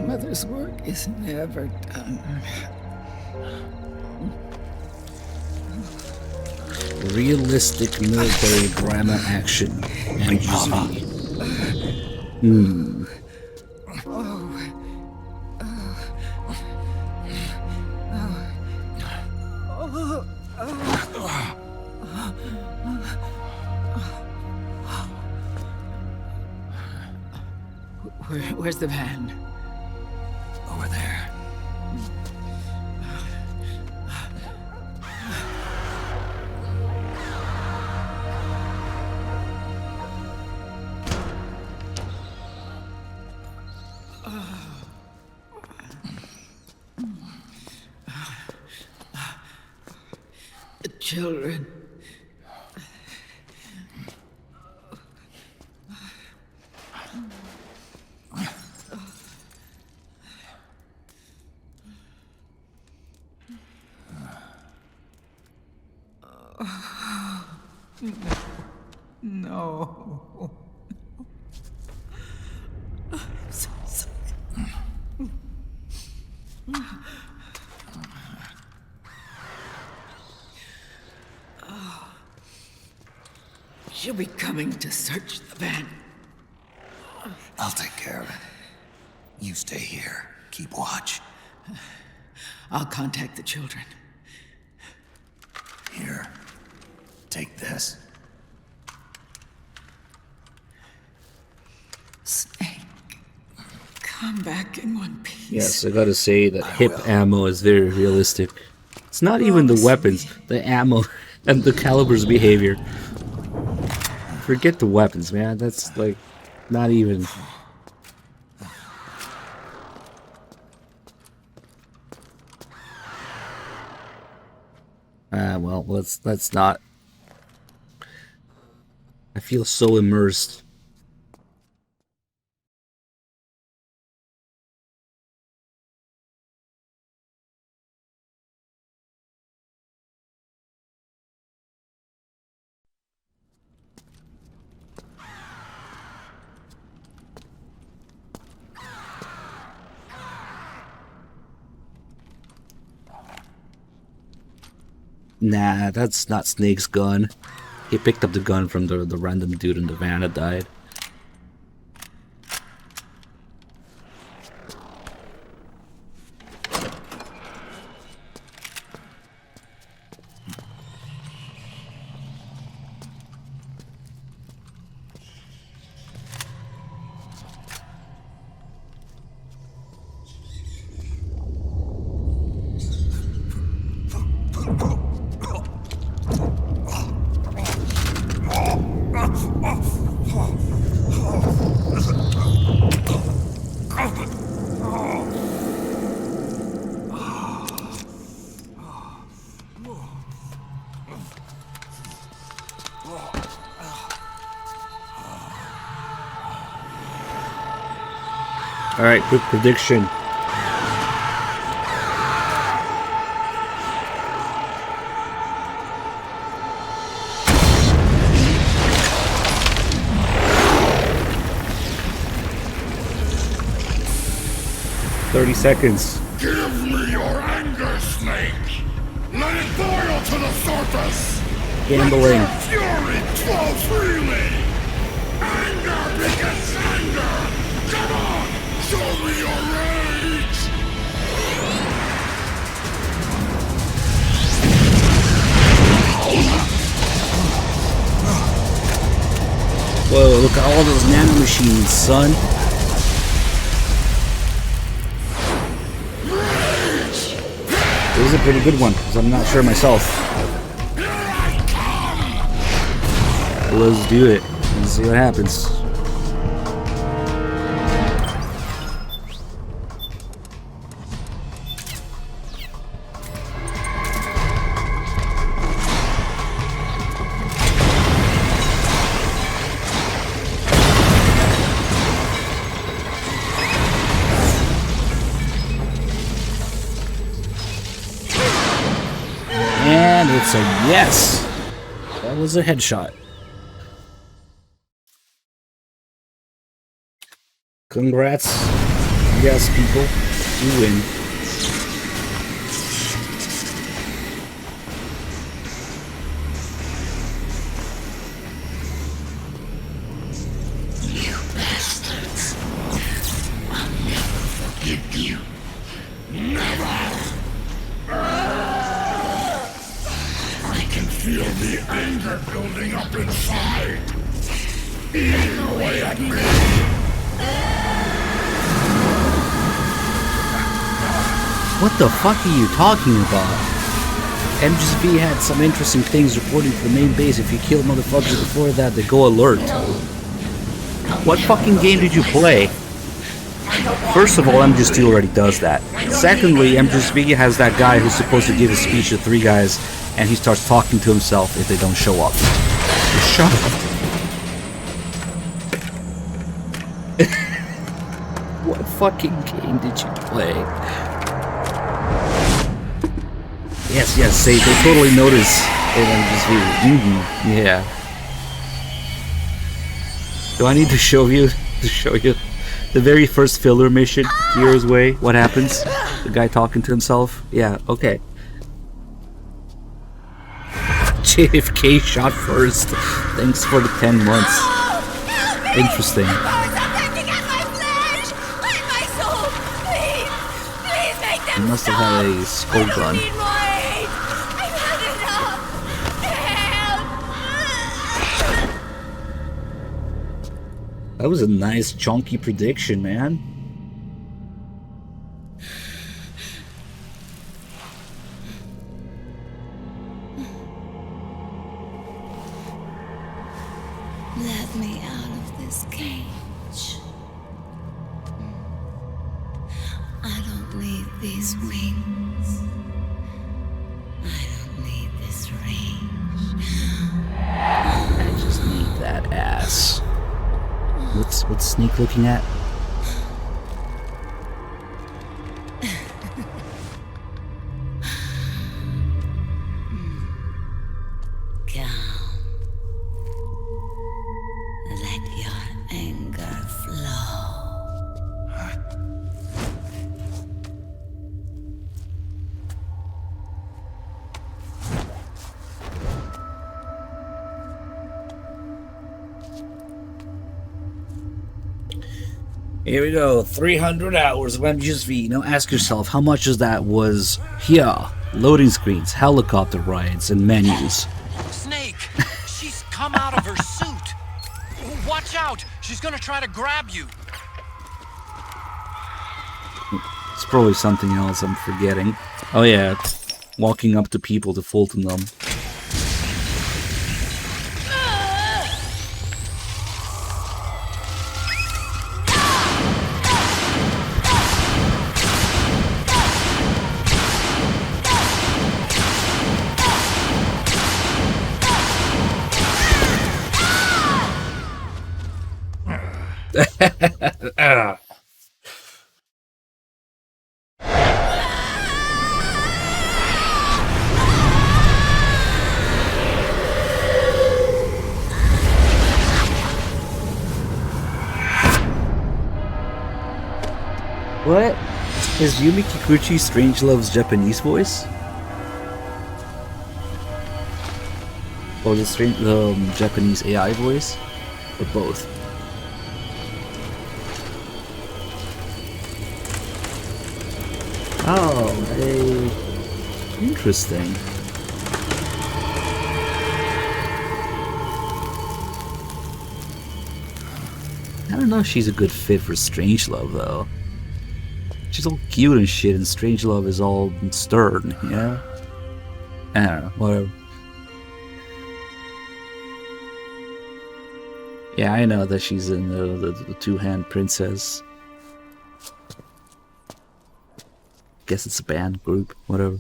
Mother's work is never done. Realistic military drama action. MGS3. Where's the van? Over there. The children. No. I'm so sorry. She'll be coming to search the van. I'll take care of it. You stay here. Keep watch. I'll contact the children. Here. Take this. Snake, come back in one piece. Yes, I gotta say that hip ammo is very realistic. It's not even the weapons, the ammo, and the caliber's behavior. Forget the weapons, man. That's like not even. Well, let's not. I feel so immersed. Nah, that's not Snake's gun. He picked up the gun from the random dude in the van that died. All right, quick prediction. Seconds. Give me your anger, Snake. Let it boil to the surface. Gambling. Let your fury flow freely. Anger begets anger. Come on, show me your rage. Whoa, look at all those nanomachines, son. It was a pretty good one, because I'm not sure myself. Let's do it and see what happens. And it's a yes. That was a headshot. Congrats. Yes, people. You win. You bastards. I'll never forgive you. Never. I can feel the anger building up inside. Eating away at me. What the fuck are you talking about? MGSV had some interesting things reporting to the main base. If you kill motherfuckers before that, they go alert. What fucking game did you play? First of all, MGSV already does that. Secondly, MGSV has that guy who's supposed to give a speech to 3 guys, and he starts talking to himself if they don't show up. Shut up. What fucking game did you play? Yes, they totally notice MGSV. Yeah. Do I need to show you the very first filler mission? Here's way. What happens? The guy talking to himself? Yeah, okay. JFK shot first. Thanks for the 10 months. Interesting. He must have had a skull gun. That was a nice chunky prediction, man. Let me out of this cage. I don't need these wings. I don't need this range. I just need that ass. What's Sneak looking at? Calm. Let your anger flow. Here we go, 300 hours of MGSV. Now ask yourself, how much of that was here? Loading screens, helicopter rides, and menus. Snake! She's come out of her suit! Watch out! She's gonna try to grab you! It's probably something else I'm forgetting. Oh yeah, walking up to people to Fulton them. What? Is Yumi Kikuchi Strangelove's Japanese voice? Or the Japanese AI voice? Or both? Oh, interesting. I don't know if she's a good fit for Strangelove, though. She's all cute and shit, and Strangelove is all stern, yeah? I don't know, whatever. Yeah, I know that she's in the Two-Hand Princess. Guess it's a band group, whatever.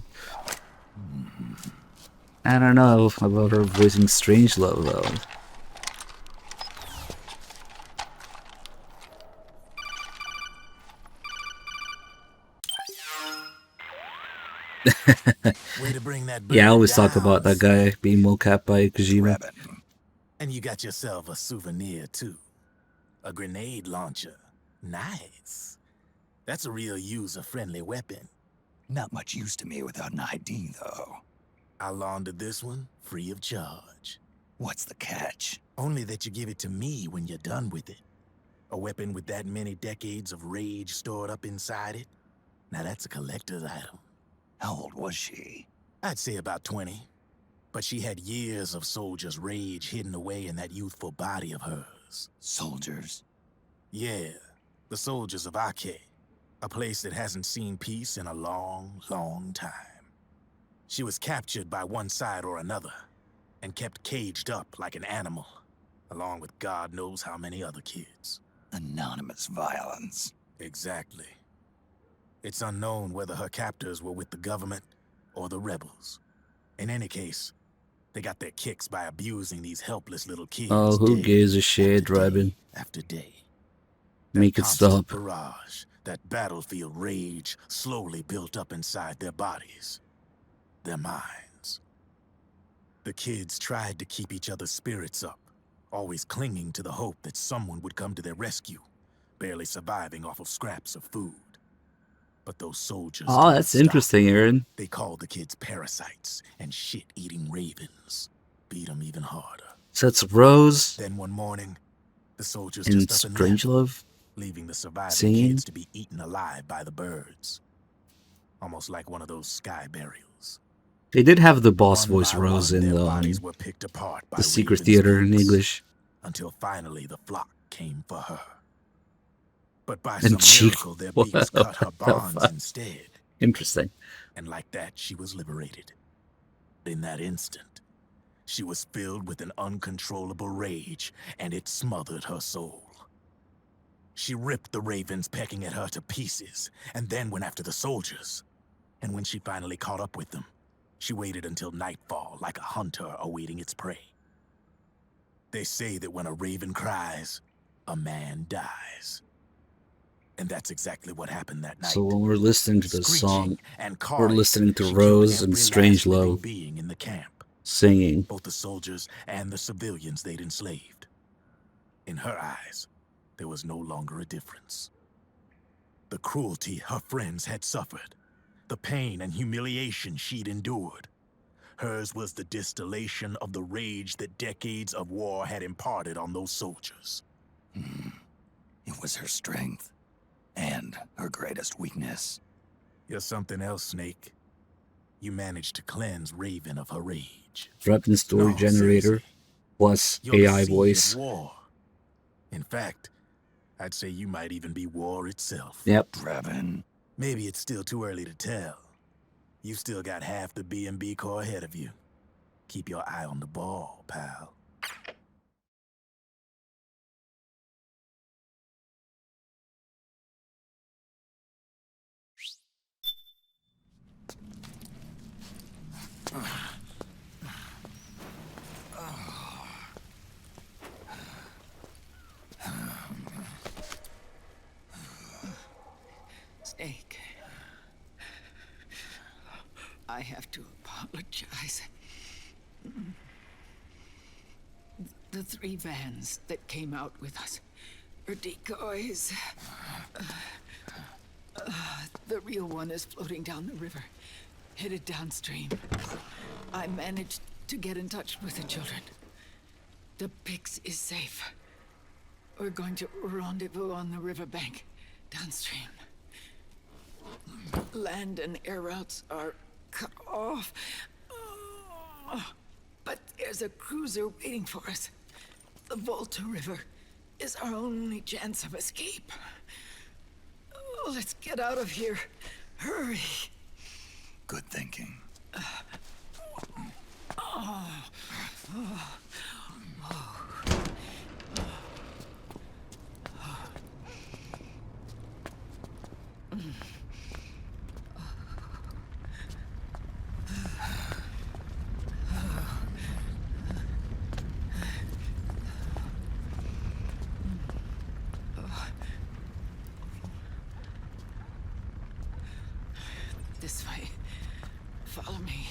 I don't know about her voicing Strangelove, though. Way to bring that Yeah, I always bird talk about that guy being mocapped by Kojima. And you got yourself a souvenir, too. A grenade launcher. Nice. That's a real user-friendly weapon. Not much use to me without an ID, though. I'll launder this one free of charge. What's the catch? Only that you give it to me when you're done with it. A weapon with that many decades of rage stored up inside it? Now that's a collector's item. How old was she? I'd say about 20. But she had years of soldiers' rage hidden away in that youthful body of hers. Soldiers? Yeah, the soldiers of Ake. A place that hasn't seen peace in a long, long time. She was captured by one side or another, and kept caged up like an animal, along with God knows how many other kids. Anonymous violence. Exactly. It's unknown whether her captors were with the government or the rebels. In any case, they got their kicks by abusing these helpless little kids. Oh, who gives a shit, Robin? After day. Make it stop. Barrage, that battlefield rage slowly built up inside their bodies. Their minds. The kids tried to keep each other's spirits up, always clinging to the hope that someone would come to their rescue, barely surviving off of scraps of food. But those soldiers... Oh, that's interesting, Aaron. They called the kids parasites and shit-eating ravens. Beat them even harder. So that's Rose. Then one morning, the soldiers and just up and Strangelove leaving the surviving singing. kids to be eaten alive by the birds. Almost like one of those sky burials. They did have the boss voice Rose in the Secret Theater in English. Until finally the flock came for her. But by And some miracle, their beaks cut her what the bonds fuck? instead. Interesting. And like that, she was liberated. In that instant, she was filled with an uncontrollable rage, and it smothered her soul. She ripped the ravens pecking at her to pieces, and then went after the soldiers. And when she finally caught up with them, she waited until nightfall like a hunter awaiting its prey. They say that when a raven cries, a man dies. And that's exactly what happened that night. So when we're listening to the song, and we're listening to Rose and Strangelove being in the camp, singing. both the soldiers and the civilians they'd enslaved. In her eyes, there was no longer a difference. The cruelty her friends had suffered, the pain and humiliation she'd endured. Hers was the distillation of the rage that decades of war had imparted on those soldiers. It was her strength. And her greatest weakness. You're something else, Snake. You managed to cleanse Raven of her rage. Weapon story generator plus You're the AI seed voice. of war. In fact, I'd say you might even be war itself. Yep. Revan. Maybe it's still too early to tell. You've still got half the B&B Corps ahead of you. Keep your eye on the ball, pal. Snake. I have to apologize. The 3 vans that came out with us are decoys. The real one is floating down the river, headed downstream. I managed to get in touch with the children. The Pix is safe. We're going to rendezvous on the riverbank, downstream. Land and air routes are cut off. But there's a cruiser waiting for us. The Volta River is our only chance of escape. Let's get out of here. Hurry. Good thinking. This way. Follow me.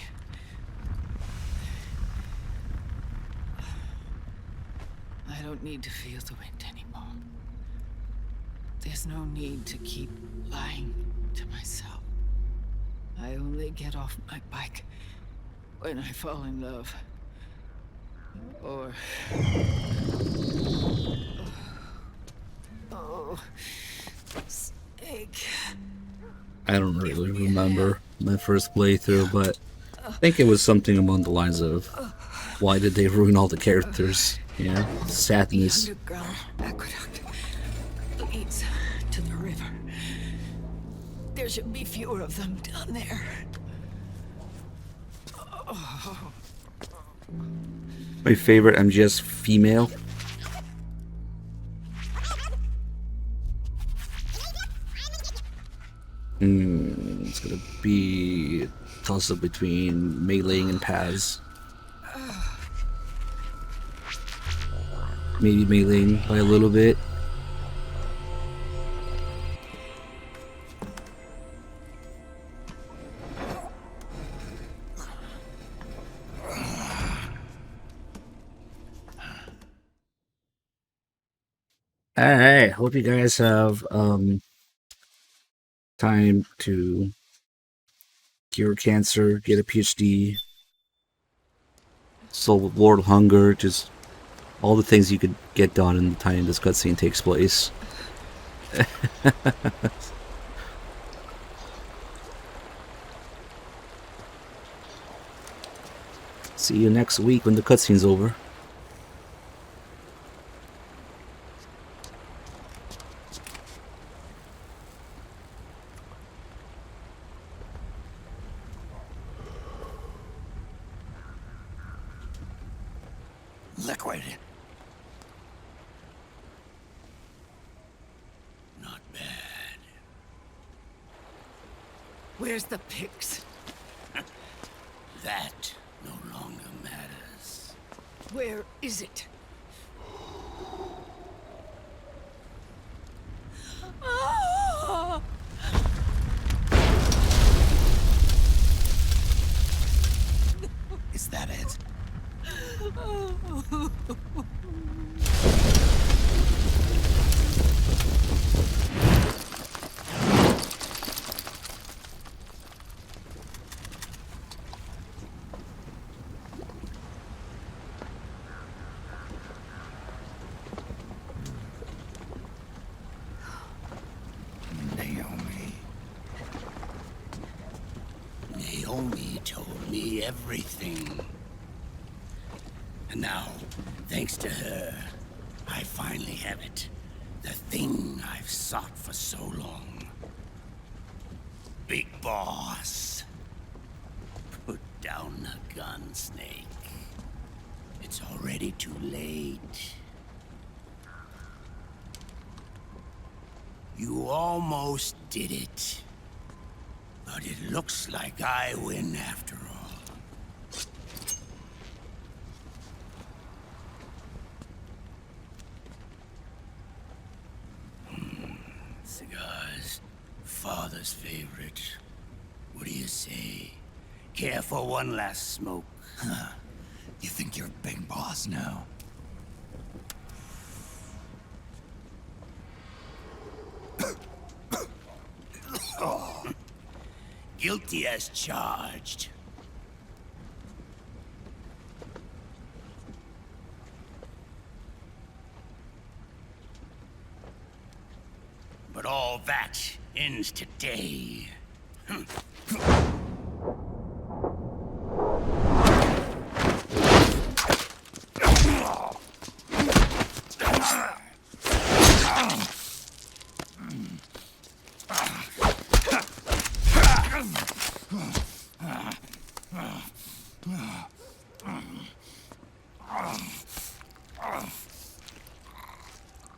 I don't need to feel the wind anymore. There's no need to keep lying to myself. I only get off my bike when I fall in love. Or... Oh... Snake... I don't really remember my first playthrough, but I think it was something along the lines of, why did they ruin all the characters? You know, sadness. The underground aqueduct leads to the river. There should be fewer of them down there. Oh. My favorite MGS female. It's gonna be a toss-up between Mei Ling and Paz. Maybe Mei Ling by a little bit. Alright, hope you guys have time to cure cancer, get a PhD, solve world hunger, just all the things you could get done in the time this cutscene takes place. See you next week when the cutscene's over. Liquid. Not bad. Where's the Pix? That no longer matters. Where is it? Ah! Is that it? Naomi told me everything. And now, thanks to her, I finally have it. The thing I've sought for so long. Big Boss. Put down the gun, Snake. It's already too late. You almost did it. But it looks like I win after all. Cigars. Father's favorite. What do you say? Care for one last smoke? Huh. You think you're Big Boss now? guilty as charged. But all that ends today.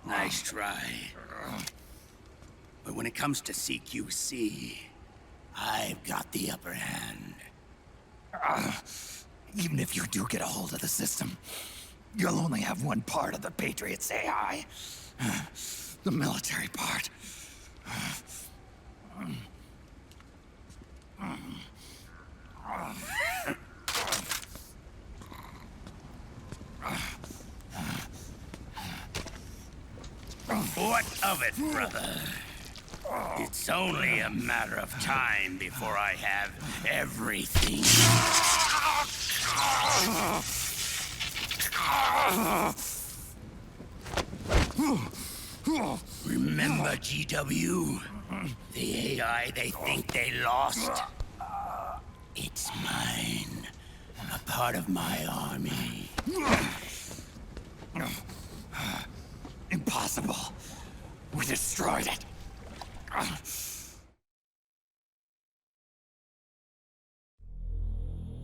Nice try. But when it comes to CQC, I've got the upper hand. Even if you do get a hold of the system, you'll only have one part of the Patriots AI. The military part. What of it, brother? It's only a matter of time before I have everything. Remember GW? The AI they think they lost? It's mine. A part of my army. Impossible. We destroyed it.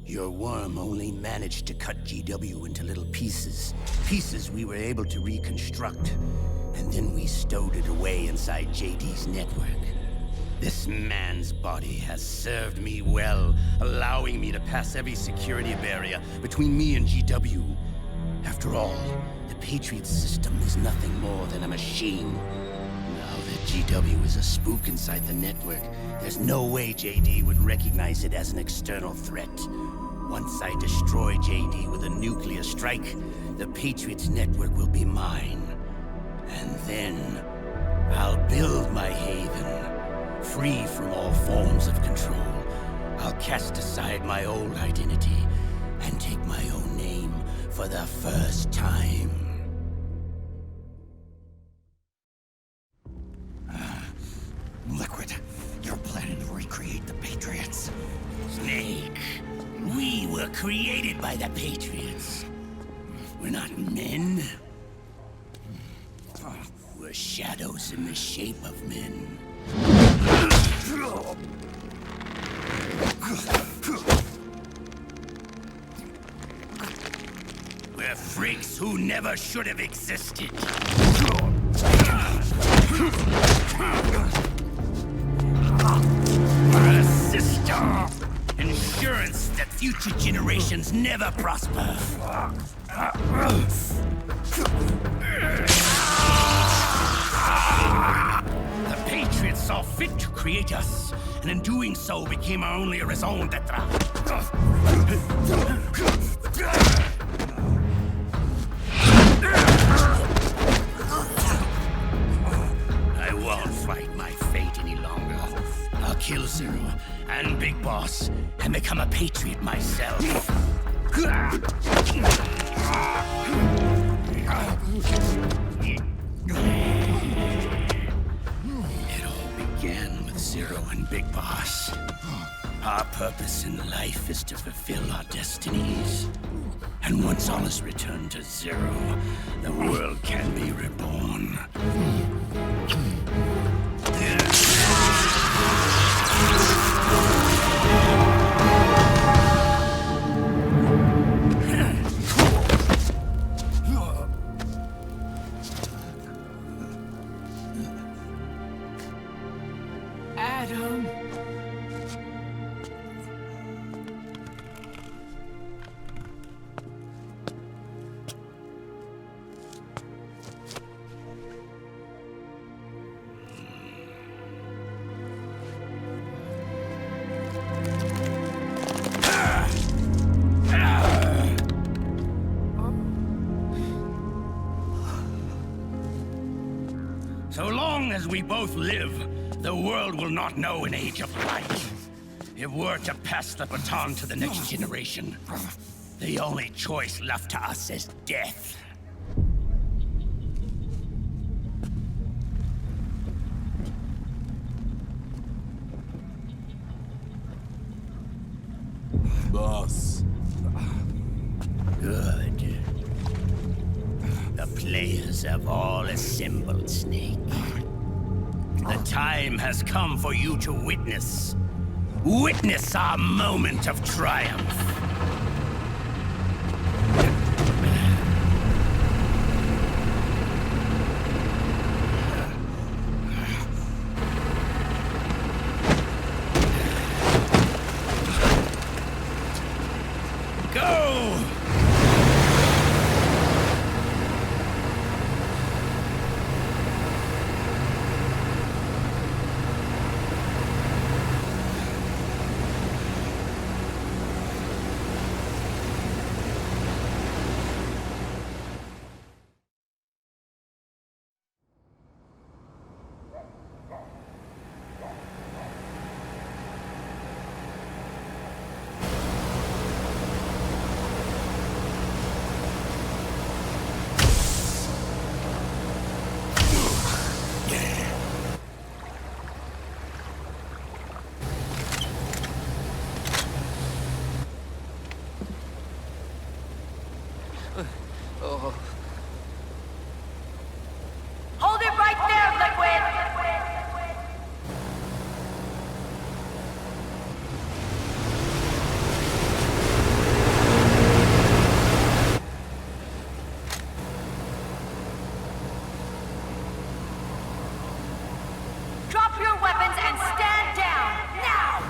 Your worm only managed to cut GW into little pieces. Pieces we were able to reconstruct. And then we stowed it away inside JD's network. This man's body has served me well, allowing me to pass every security barrier between me and GW. After all, the Patriot system is nothing more than a machine. Now that GW is a spook inside the network, there's no way JD would recognize it as an external threat. Once I destroy JD with a nuclear strike, the Patriots network will be mine. And then, I'll build my haven, free from all forms of control. I'll cast aside my old identity and take my own name for the first time. Liquid, you're planning to recreate the Patriots. Snake, we were created by the Patriots. We're not men. We're shadows in the shape of men. We're freaks who never should have existed. We're a system. Insurance that future generations never prosper. The Patriots saw fit to create us, and in doing so became our only raison d'etre. I won't fight my fate any longer. I'll kill Zero and Big Boss and become a Patriot myself. It all began with Zero and Big Boss. Our purpose in life is to fulfill our destinies. And once all is returned to Zero, the world can be reborn. Adam. So long as we both live, the world will not know an age of light. If we're to pass the baton to the next generation, the only choice left to us is death. Boss. Good. The players have all assembled, Snake. The time has come for you to witness. Witness our moment of triumph. Go! Hold it right there, Liquid! Drop your weapons and stand down, now!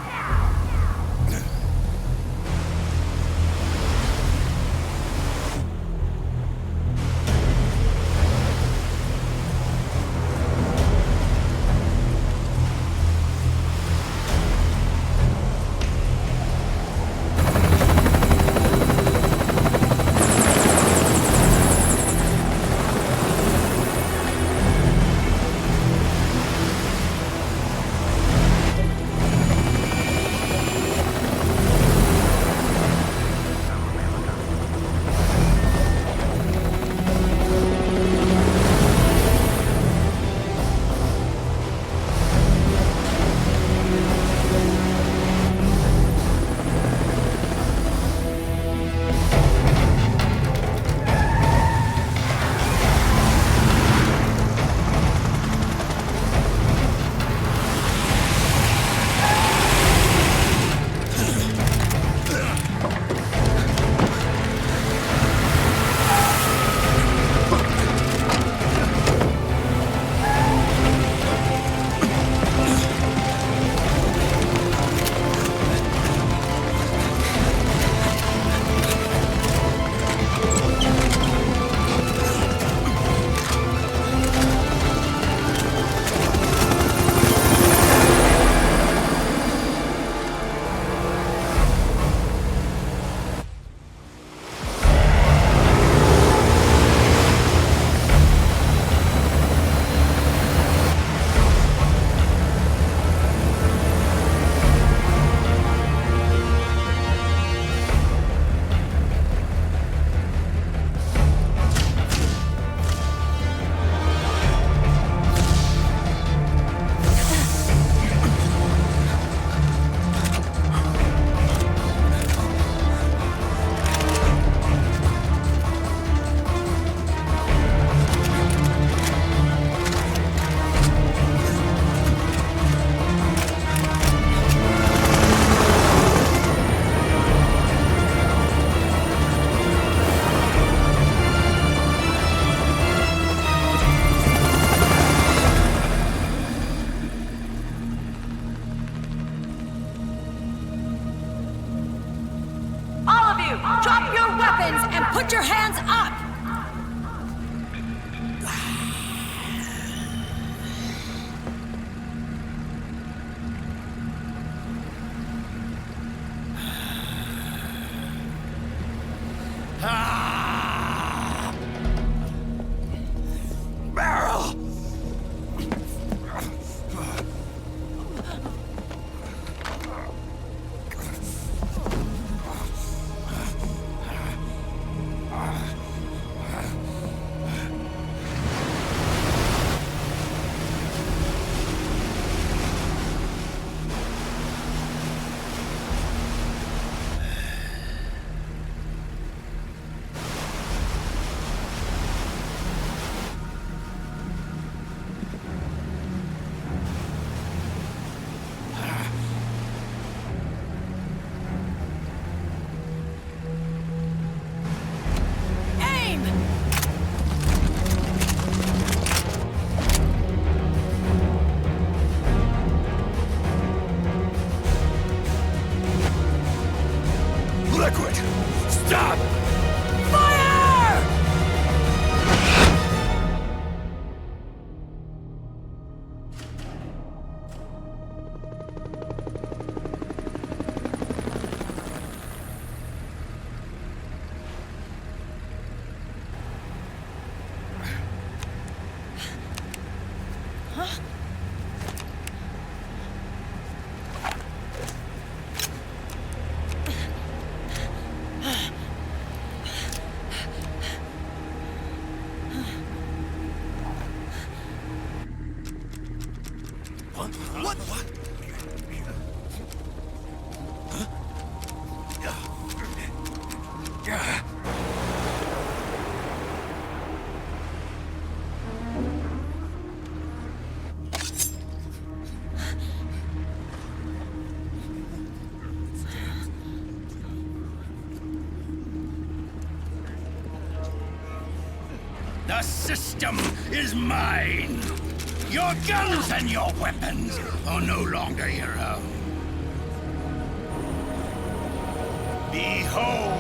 Drop your weapons and put your hands up! Barrel! The system is mine. Your guns and your weapons are no longer your own. Behold,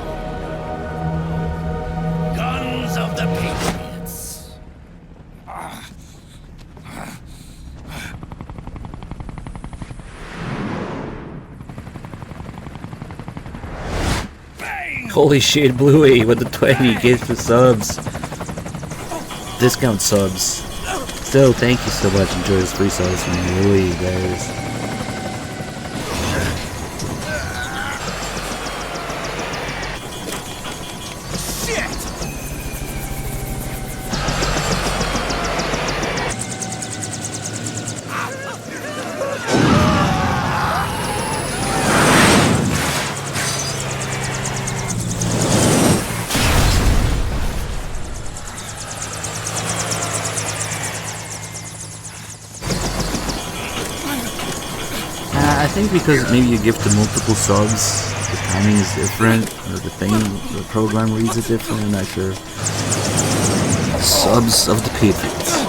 guns of the Patriots. Holy shit, Bluey with the 20 gives the subs. Discount subs. Still, thank you so much. Enjoy this free subs from Bluey, guys. I think because maybe you give to multiple subs, the timing is different, or the program reads it different, I'm not sure. Subs of the Patriots.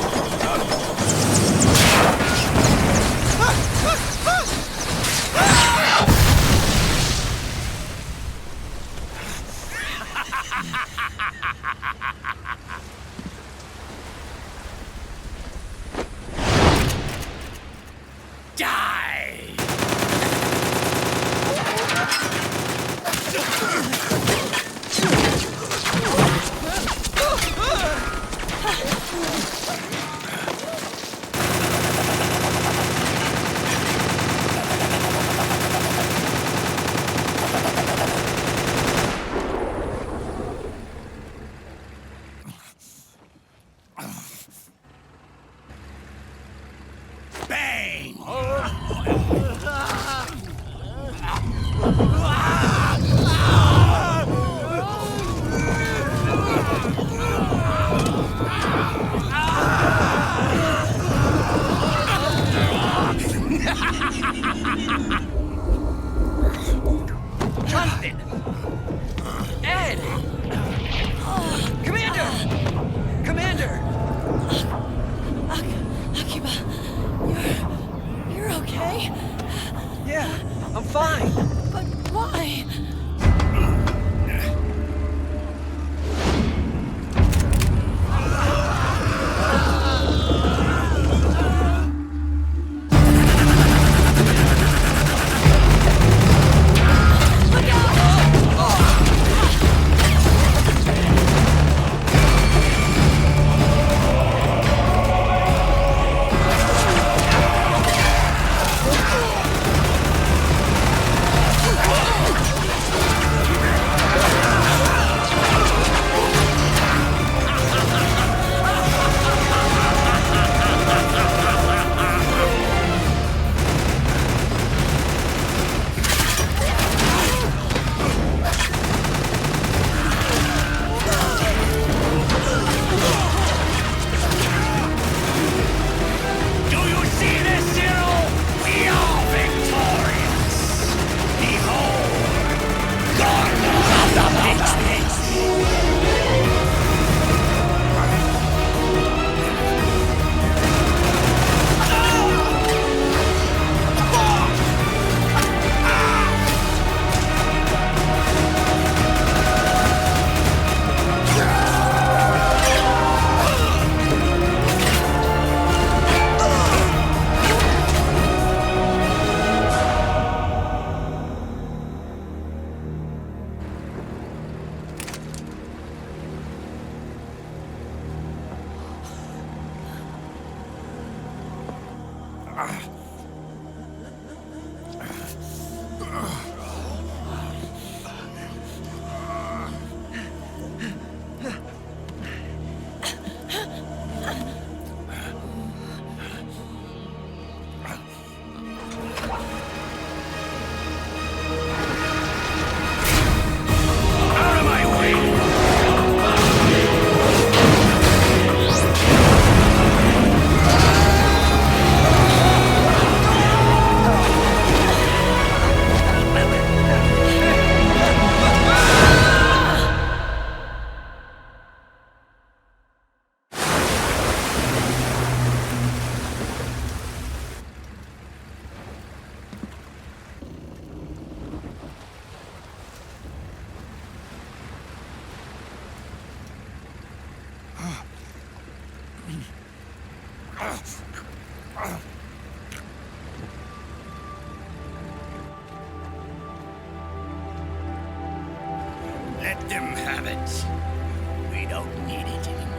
Jonathan! Ed! Commander! Commander! Akiba, you're okay? Yeah, I'm fine. But why? Let them have it. We don't need it anymore.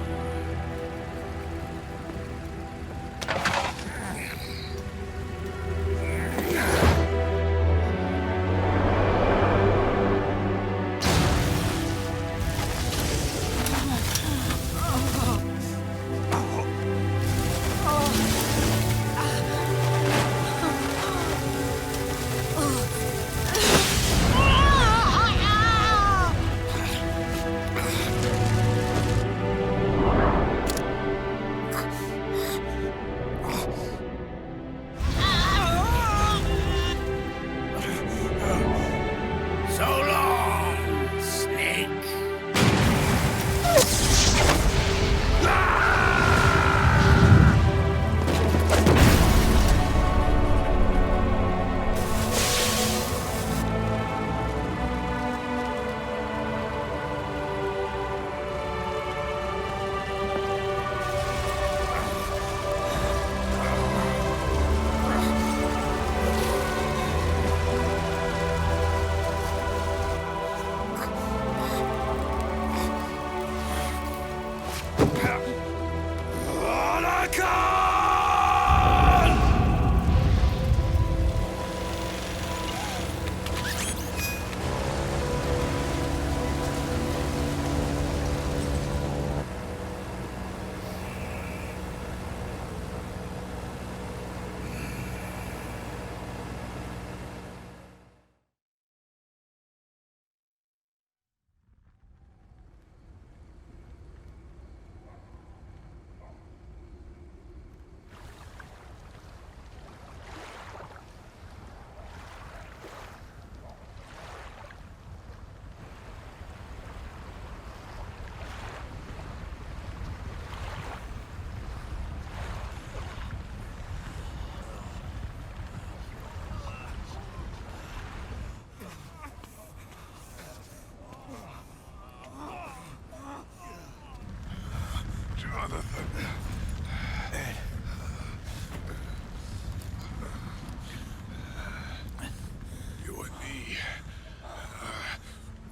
You and me,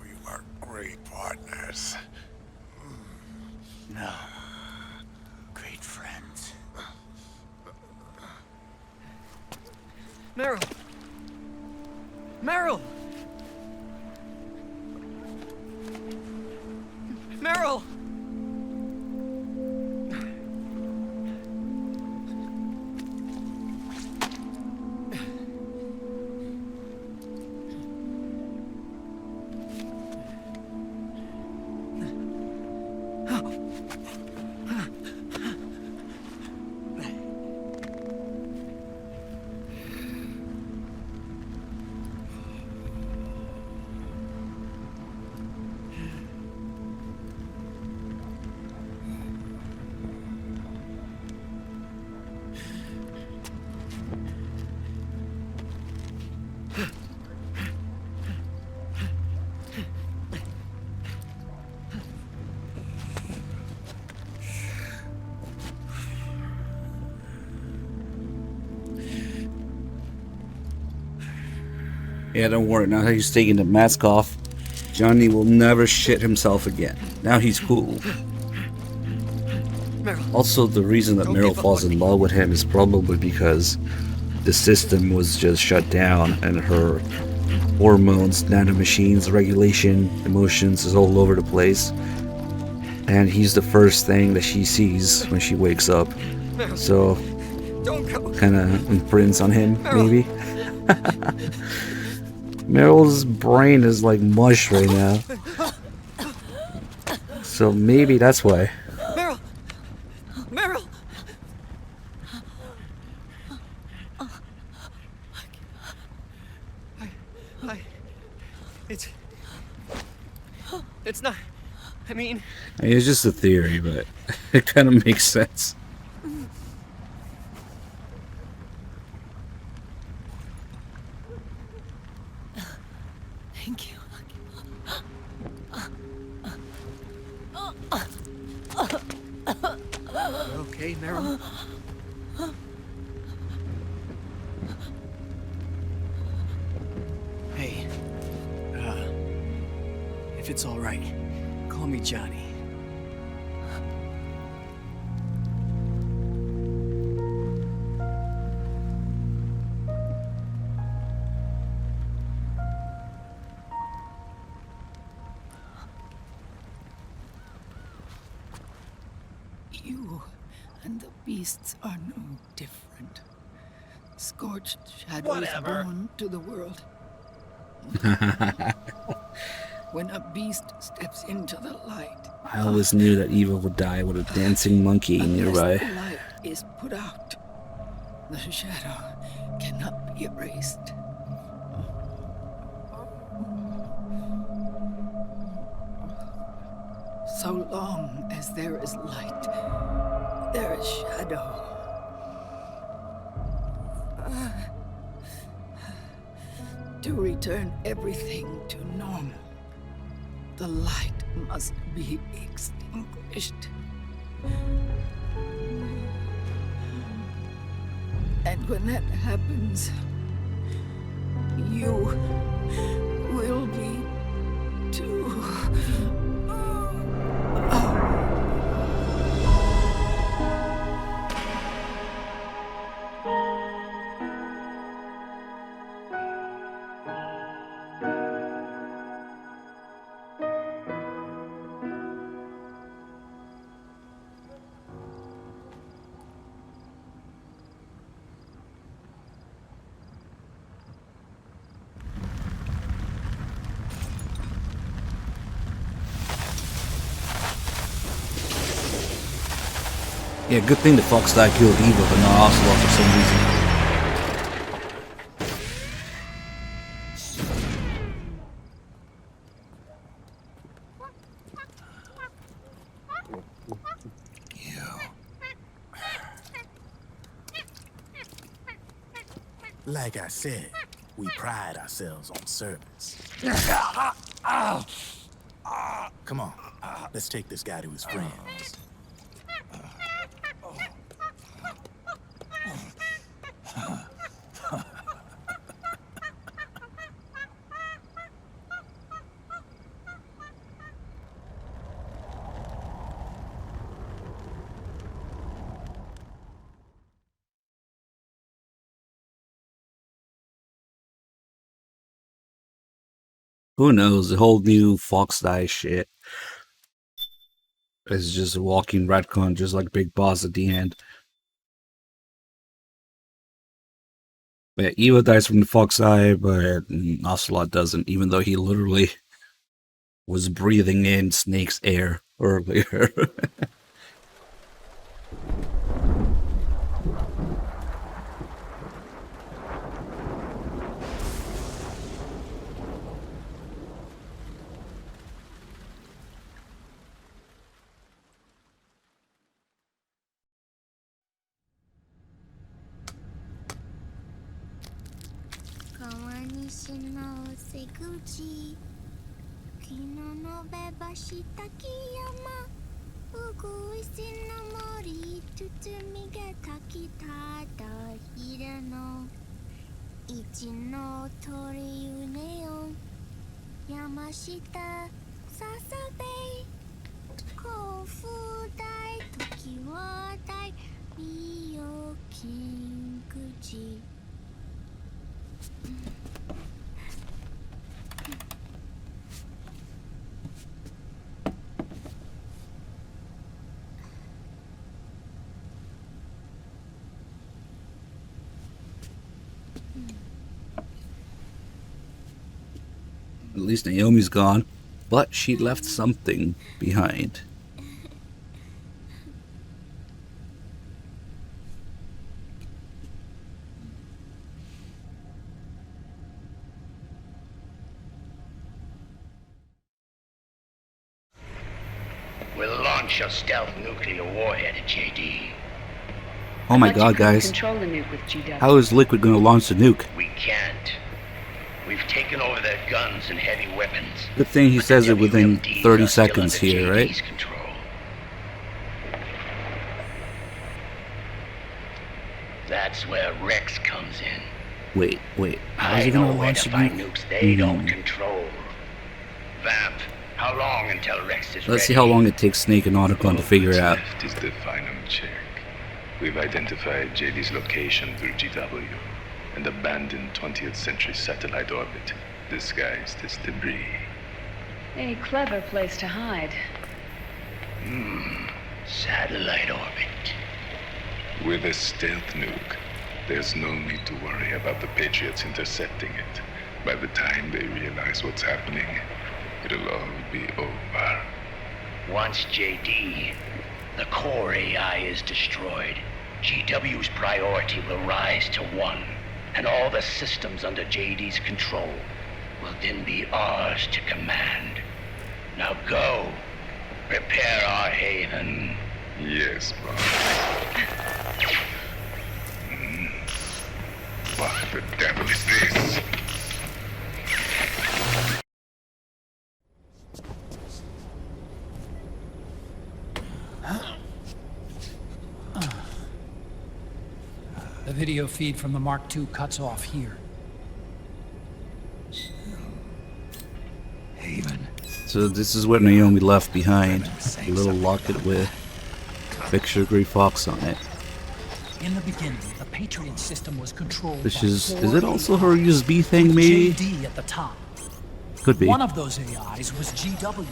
we were great partners. No. Great friends. Meryl! Meryl! Meryl! Yeah, don't worry. Now he's taking the mask off, Johnny will never shit himself again. Now he's cool. Also, the reason that Meryl falls in love with him is probably because the system was just shut down and her hormones, nanomachines, regulation, emotions is all over the place. And he's the first thing that she sees when she wakes up. So, kind of imprints on him, maybe. Meryl's brain is like mush right now. So maybe that's why. Meryl! Meryl! It's not... I mean, It's just a theory, but it kind of makes sense. Thank you. okay, Meryl? Hey, if it's all right, call me Johnny. You and the beasts are no different. Scorched shadows born to the world. When a beast steps into the light, I always knew that Eva would die with a dancing monkey nearby. unless the light is put out, the shadow cannot be erased. So long as there is light, there is shadow. To return everything to normal, the light must be extinguished. And when that happens, you will be too. Yeah, good thing the fox died killed Eva, but not Ocelot for some reason. Like I said, we pride ourselves on service. Come on, let's take this guy to his friends. Who knows? The whole new Fox Die shit is just a walking retcon, just like Big Boss at the end. But yeah, Eva dies from the Fox Eye, but Ocelot doesn't, even though he literally was breathing in Snake's air earlier. At least Naomi's gone, but she left something behind. We'll launch a stealth nuclear warhead at JD. Oh my god, guys. Control the nuke with GW. How is Liquid going to launch the nuke? We can't. We've taken over their guns and heavy weapons. Good thing he says it within 30 seconds here, right? Control. That's where Rex comes in. Wait. How is he going to launch the nuke? Nukes they don't control. Vamp, how long until Rex is Let's ready? see how long it takes Snake and Otacon to figure it out. Left is the final check. We've identified JD's location through GW, an abandoned 20th century satellite orbit disguised as debris. A clever place to hide. Satellite orbit. With a stealth nuke, there's no need to worry about the Patriots intercepting it. By the time they realize what's happening, it'll all be over. Once JD, the core AI is destroyed, GW's priority will rise to 1, and all the systems under JD's control will then be ours to command. Now go, prepare our haven. Yes, boss. What the devil is this? The video feed from the Mark II cuts off here. Haven. So this is what Naomi left behind. A little locket with picture Grey Fox on it. In the beginning, the Patriot system was controlled Which by is four it also her USB thing, maybe? JD at the top. Could be. One of those AIs was GW.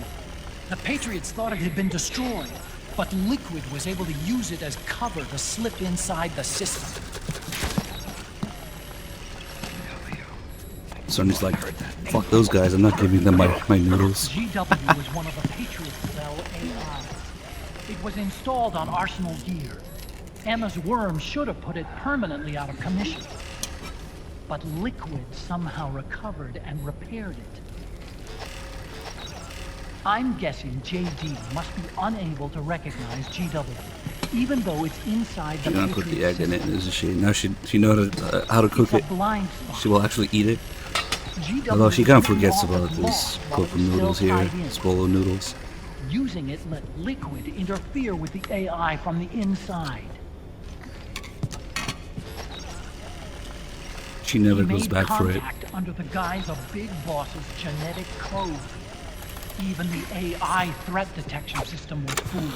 The Patriots thought it had been destroyed, but Liquid was able to use it as cover to slip inside the system. Sonny's like, fuck those guys, I'm not giving them my noodles. GW was one of the Patriots' cell AI. It was installed on Arsenal gear. Emma's worm should have put it permanently out of commission. But Liquid somehow recovered and repaired it. I'm guessing JD must be unable to recognize GW, even though it's inside the She's gonna put the Patriot egg in it, system. isn't she? Now she knows how to cook it. It's a blind spot. She will actually eat it. GW Although she kind of didn't forgets want about it this lost while it cooking was noodles still here. tied in. Spolo noodles. Using it let Liquid interfere with the AI from the inside. She never He goes made back for it. contact under the guise of Big Boss's genetic code. Even the AI threat detection system was fooled.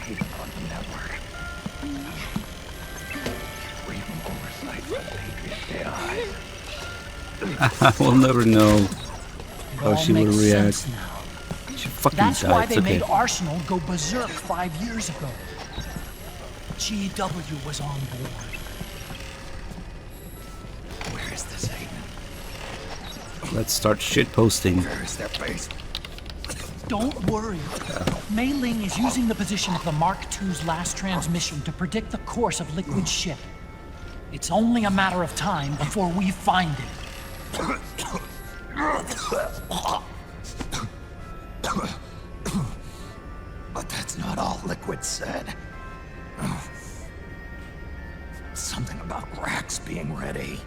Haven on the network. Free from oversight from Patriot AI. We'll never know how all she would makes react. sense now. She fucking That's died. why It's they okay. made Arsenal go berserk 5 years ago. GW was on board. Where is this Haven? Let's start shit posting. Where is their base? Don't worry. Mei Ling is using the position of the Mark II's last transmission to predict the course of Liquid's ship. It's only a matter of time before we find it. But that's not all Liquid said. Something about Rex being ready.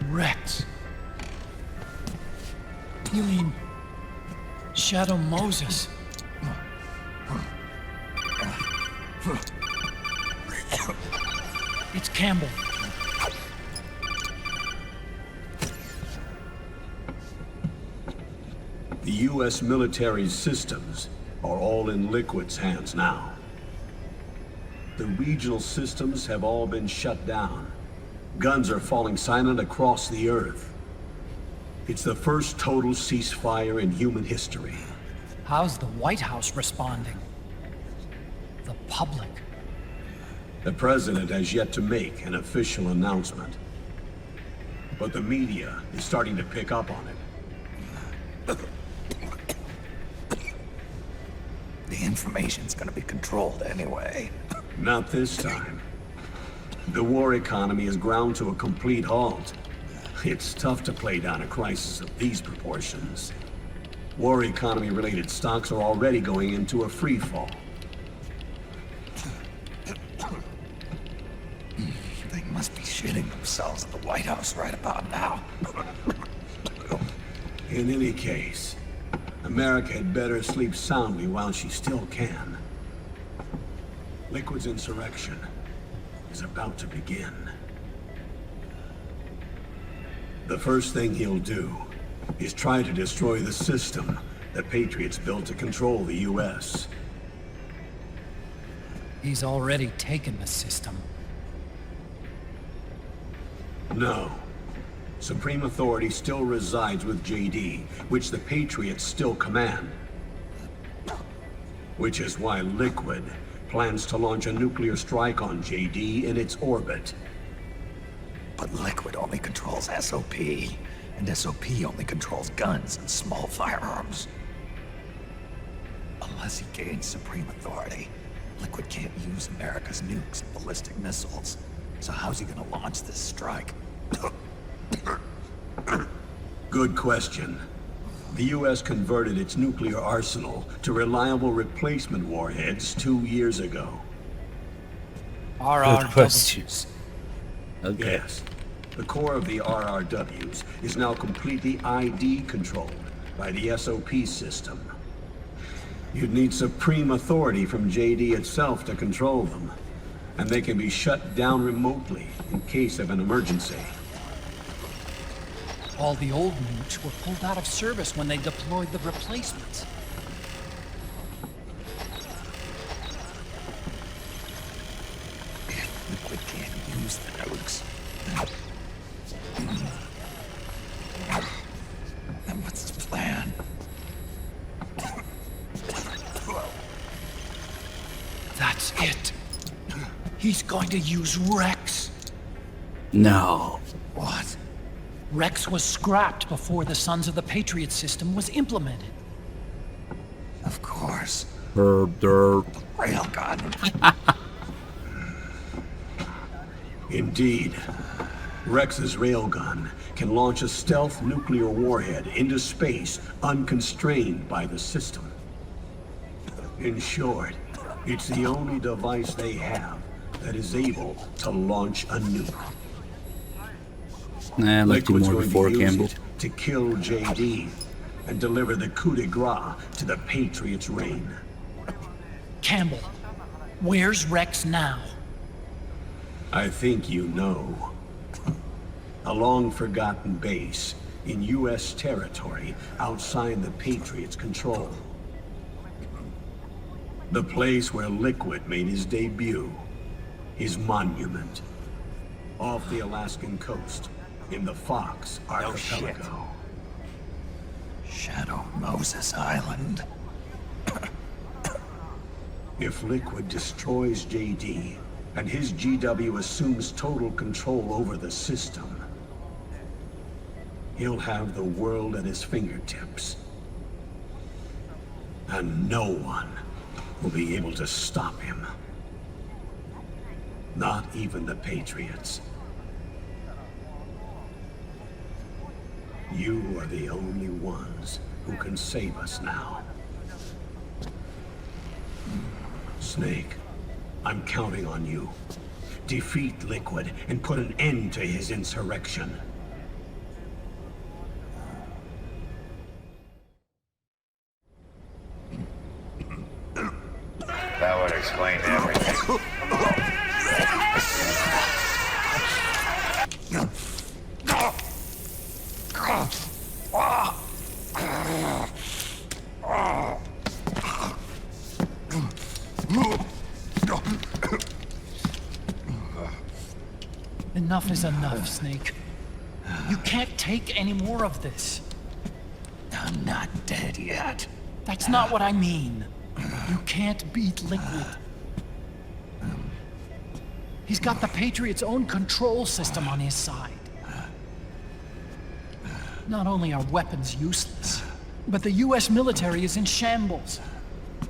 Rex? You mean Shadow Moses? It's Campbell. U.S. military's systems are all in Liquid's hands now. The regional systems have all been shut down. Guns are falling silent across the Earth. It's the first total ceasefire in human history. How's the White House responding? The public? The president has yet to make an official announcement. But the media is starting to pick up on it. The information's gonna be controlled anyway. Not this time. The war economy is ground to a complete halt. It's tough to play down a crisis of these proportions. War economy-related stocks are already going into a free fall. They must be shitting themselves at the White House right about now. In any case, America had better sleep soundly while she still can. Liquid's insurrection is about to begin. The first thing he'll do is try to destroy the system the Patriots built to control the U.S. He's already taken the system. No. Supreme authority still resides with JD, which the Patriots still command. Which is why Liquid plans to launch a nuclear strike on JD in its orbit. But Liquid only controls SOP, and SOP only controls guns and small firearms. Unless he gains supreme authority, Liquid can't use America's nukes and ballistic missiles. So how's he gonna launch this strike? Good question. The U.S. converted its nuclear arsenal to reliable replacement warheads 2 years ago. Good questions. Okay. Yes. The core of the RRWs is now completely ID controlled by the SOP system. You'd need supreme authority from JD itself to control them, and they can be shut down remotely in case of an emergency. All the old nukes were pulled out of service when they deployed the replacements. If Liquid can't use the nukes, then what's his plan? That's it. He's going to use Rex. No. What? Rex was scrapped before the Sons of the Patriot system was implemented. Of course. Derp. Railgun. Indeed. Rex's railgun can launch a stealth nuclear warhead into space unconstrained by the system. In short, it's the only device they have that is able to launch a nuke. Nah, like you more before, Campbell. To kill JD and deliver the coup de grace to the Patriots' reign. Campbell, where's Rex now? I think you know. A long-forgotten base in U.S. territory outside the Patriots' control. The place where Liquid made his debut, his monument, off the Alaskan coast in the Fox Archipelago. Shadow Moses Island. If Liquid destroys JD, and his GW assumes total control over the system, he'll have the world at his fingertips. And no one will be able to stop him. Not even the Patriots. You are the only ones who can save us now. Snake, I'm counting on you. Defeat Liquid and put an end to his insurrection. That would explain everything. Enough is enough, Snake. You can't take any more of this. I'm not dead yet. That's not what I mean. You can't beat Liquid. He's got the Patriots' own control system on his side. Not only are weapons useless, but the US military is in shambles.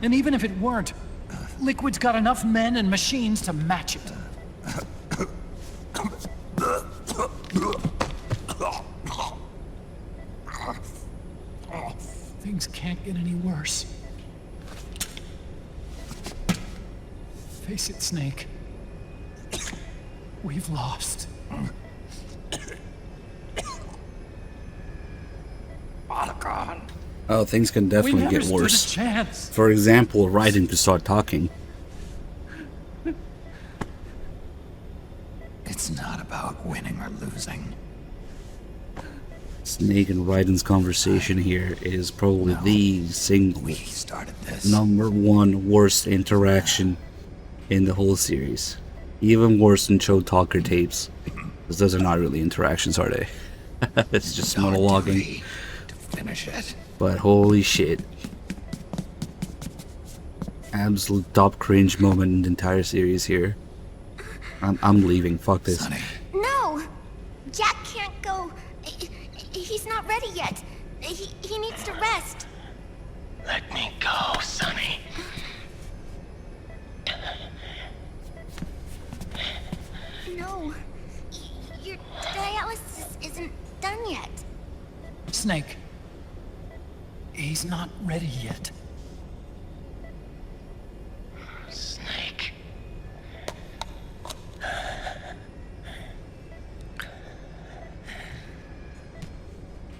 And even if it weren't, Liquid's got enough men and machines to match it. Things can't get any worse. Face it, Snake. We've lost. Oh, things can definitely get worse. For example, Raiden could start talking. It's not about winning or losing. Snake and Raiden's conversation here is probably the single #1 worst interaction in the whole series. Even worse than Cho Talker tapes. Because those are not really interactions, are they? It's just monologuing. Finish it. But holy shit. Absolute top cringe moment in the entire series here. I'm leaving. Fuck this. No! Jack can't go. He's not ready yet. He needs to rest. Let me go, Sonny. No. Your dialysis isn't done yet. Snake. He's not ready yet. Snake.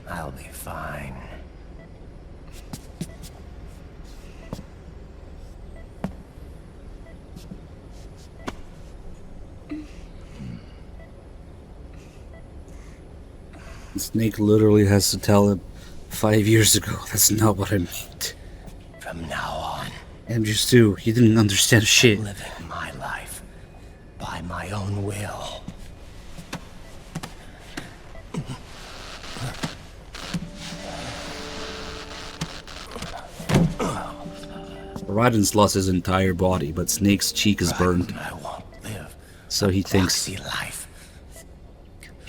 I'll be fine. Snake literally has to tell him 5 years ago, that's not what I meant. From now on, MG2, you didn't understand shit. living my life by my own will. Raiden's lost his entire body, but Snake's cheek is burned. So he thinks he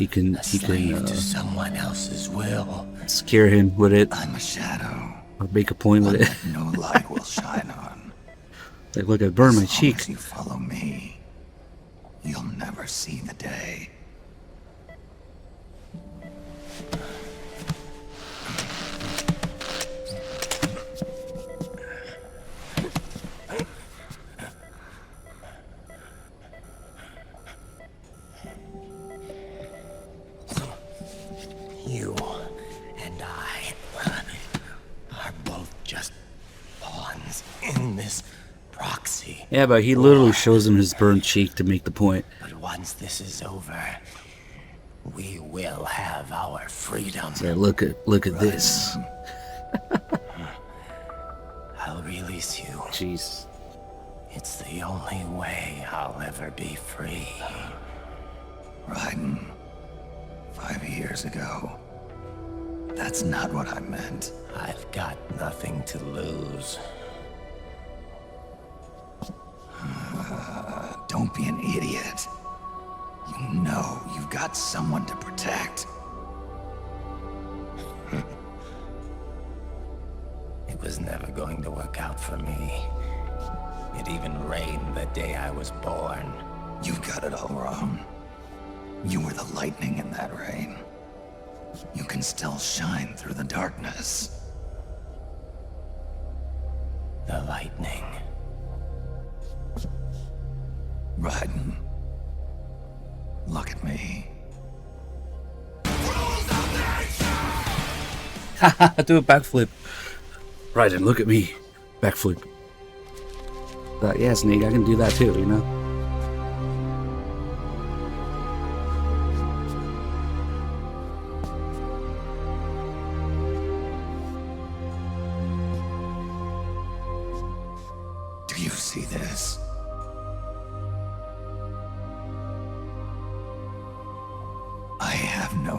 can to someone else's will. scare him with it. I'm a shadow. Or make a point with it. No light will shine on. Like, look, I burned my cheek. As you follow me, you'll never see the day. You and I are both just pawns in this proxy. Yeah, but he literally shows him his burned cheek to make the point. But once this is over, we will have our freedom. So look at this. I'll release you. Jeez. It's the only way I'll ever be free. Raiden, 5 years ago. That's not what I meant. I've got nothing to lose. Don't be an idiot. You know you've got someone to protect. It was never going to work out for me. It even rained the day I was born. You got it all wrong. You were the lightning in that rain. You can still shine through the darkness. The lightning. Raiden, look at me. Haha, do a backflip. Raiden, look at me. Backflip. Yeah, Snake, I can do that too, you know? Do you see this?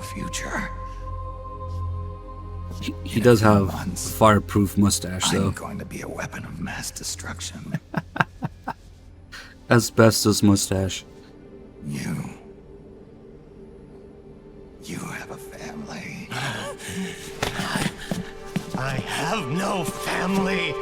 future. He does have a fireproof mustache, though. I'm going to be a weapon of mass destruction. Asbestos mustache. You have a family. I have no family.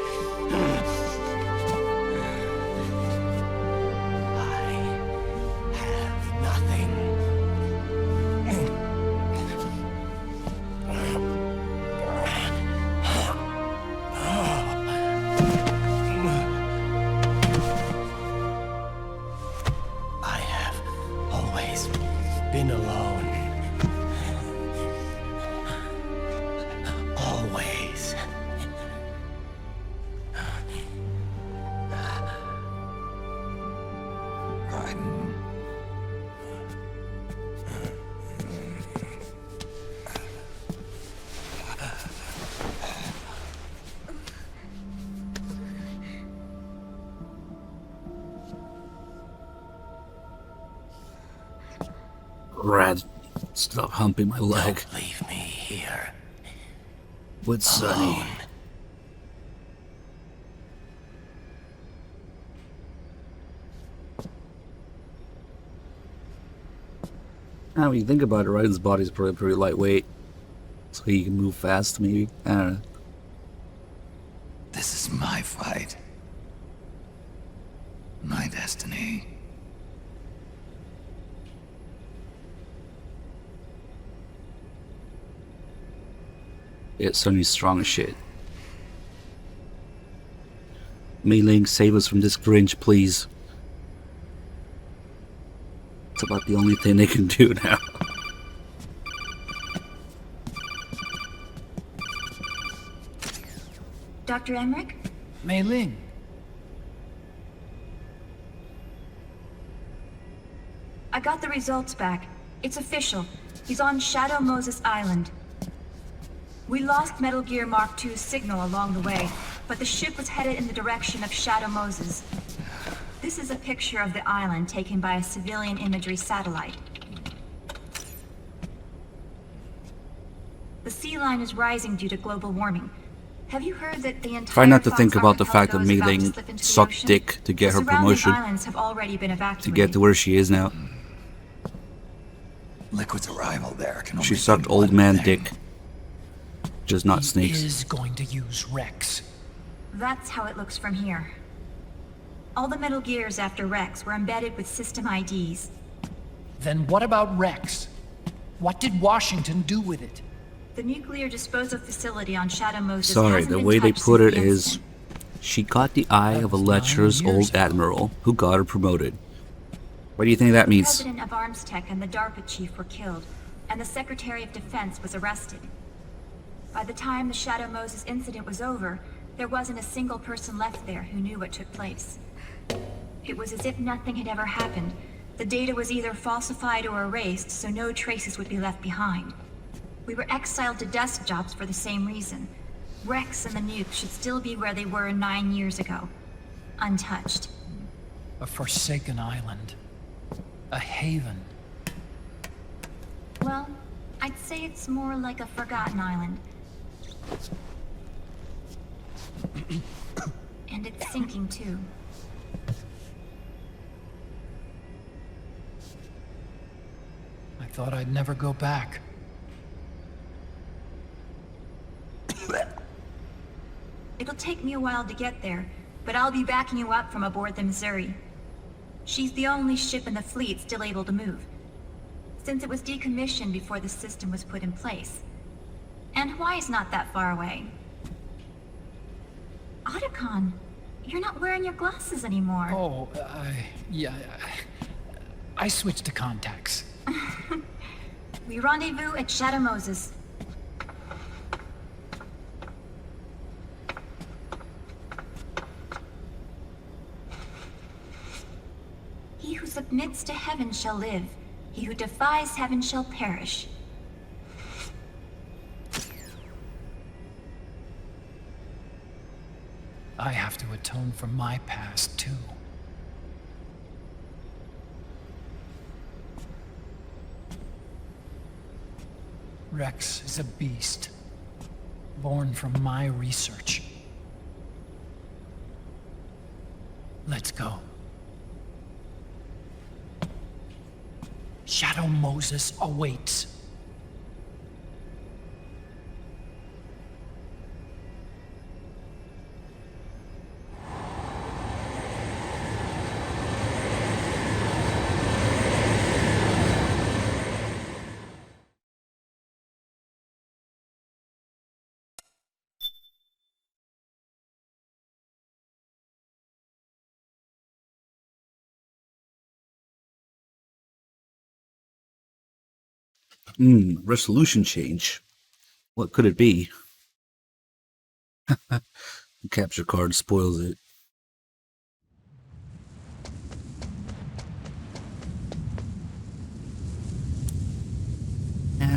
Been alone. Always. Raiden. Rad, stop humping my leg. Don't leave me here. With Sonny. Now, when you think about it, Raiden's body's probably pretty lightweight, so he can move fast, maybe. I don't know. This is my fight. My destiny. Yeah, Sonny's strong as shit. Mei Ling, save us from this Grinch, please. It's about the only thing they can do now. Dr. Emmerich? Mei Ling. I got the results back. It's official. He's on Shadow Moses Island. We lost Metal Gear Mark II's signal along the way, but the ship was headed in the direction of Shadow Moses. This is a picture of the island taken by a civilian imagery satellite. The sea line is rising due to global warming. Have you heard that the entire Try not to Fox think about the fact archipelago that is Mei about to Ling slip into the sucked ocean? dick to get The her surrounding promotion, islands have already been evacuated. to get to where she is now. Liquid's arrival there can only She sucked old man dick. Just not snakes. He is going to use Rex. That's how it looks from here. All the Metal Gears after Rex were embedded with system IDs. Then what about Rex? What did Washington do with it? The nuclear disposal facility on Shadow Moses Sorry, hasn't the been way they touched put since it the is, incident. she caught the eye of a lecherous old admiral who got her promoted. What do you think that The means? president of Armstech and the DARPA chief were killed, and the Secretary of Defense was arrested. By the time the Shadow Moses incident was over, there wasn't a single person left there who knew what took place. It was as if nothing had ever happened. The data was either falsified or erased, so no traces would be left behind. We were exiled to desk jobs for the same reason. Rex and the nuke should still be where they were 9 years ago. Untouched. A forsaken island. A haven. Well, I'd say it's more like a forgotten island. And it's sinking too. I thought I'd never go back. It'll take me a while to get there, but I'll be backing you up from aboard the Missouri. She's the only ship in the fleet still able to move, since it was decommissioned before the system was put in place. And Hawaii's not that far away. Otacon, you're not wearing your glasses anymore. Oh, yeah. I switched to contacts. We rendezvous at Shadow Moses. He who submits to heaven shall live. He who defies heaven shall perish. I have to atone for my past, too. Rex is a beast, born from my research. Let's go. Shadow Moses awaits. Resolution change. What could it be? The capture card spoils it.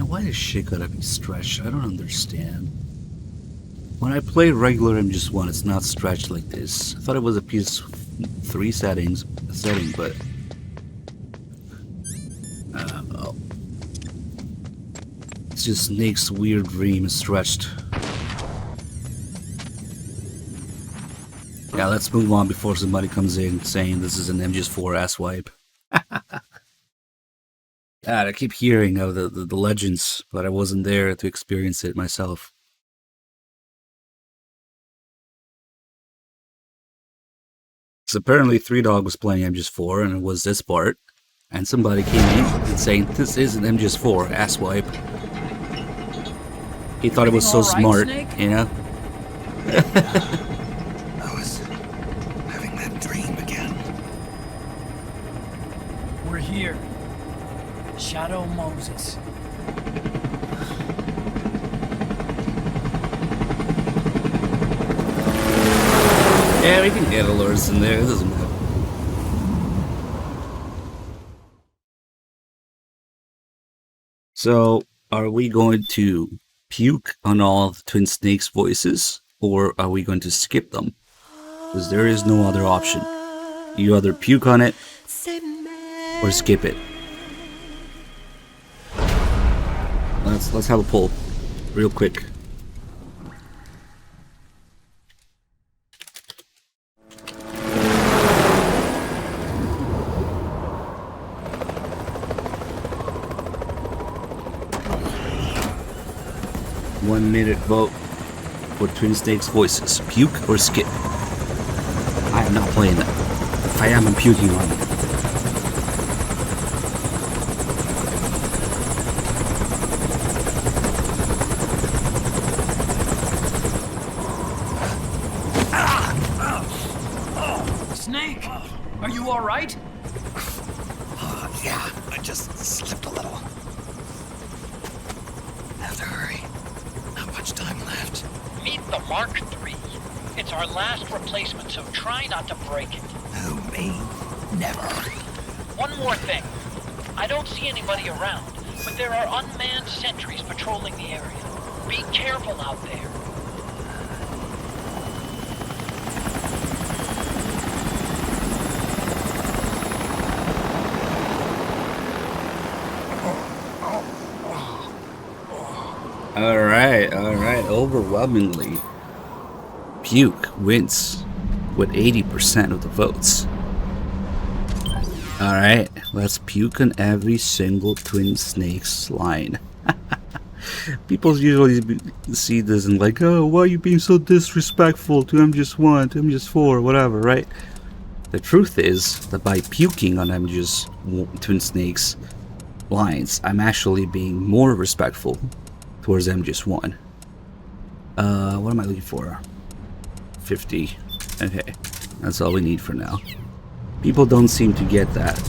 Why is shit gotta be stretched? I don't understand. When I play regular MGS1, it's not stretched like this. I thought it was a PS3 setting, but oh. It's just Snake's weird dream is stretched. Yeah, let's move on before somebody comes in saying this is an MGS4 ass wipe. God, I keep hearing of the legends, but I wasn't there to experience it myself. So apparently 3Dog was playing MGS4 and it was this part, and somebody came in and saying this is an MGS4 ass wipe. He thought it was so smart, Snake? You know? I was having that dream again. We're here. Shadow Moses. Yeah, we can get alerts in there, it doesn't matter. So, are we going to puke on all of Twin Snake's voices, or are we going to skip them? Because there is no other option. You either puke on it, or skip it. Let's have a poll, real quick. One minute vote for Twin Snake's voices. Puke or skip? I am not playing that. If I am, I'm puking on it. Snake, are you all right? Yeah, I just slipped a little. Have to hurry. Not much time left. Meet the Mark III. It's our last replacement, so try not to break it. Who, me? Never. One more thing. I don't see anybody around, but there are unmanned sentries patrolling the area. Be careful out there. Alright, overwhelmingly, Puke wins with 80% of the votes. Alright, let's puke on every single Twin Snakes line. People usually see this and like, oh, why are you being so disrespectful to MGS1, to MGS4, whatever, right? The truth is that by puking on MGS Twin Snakes lines, I'm actually being more respectful towards MGS1. What am I looking for? 50. Okay, that's all we need for now. People don't seem to get that.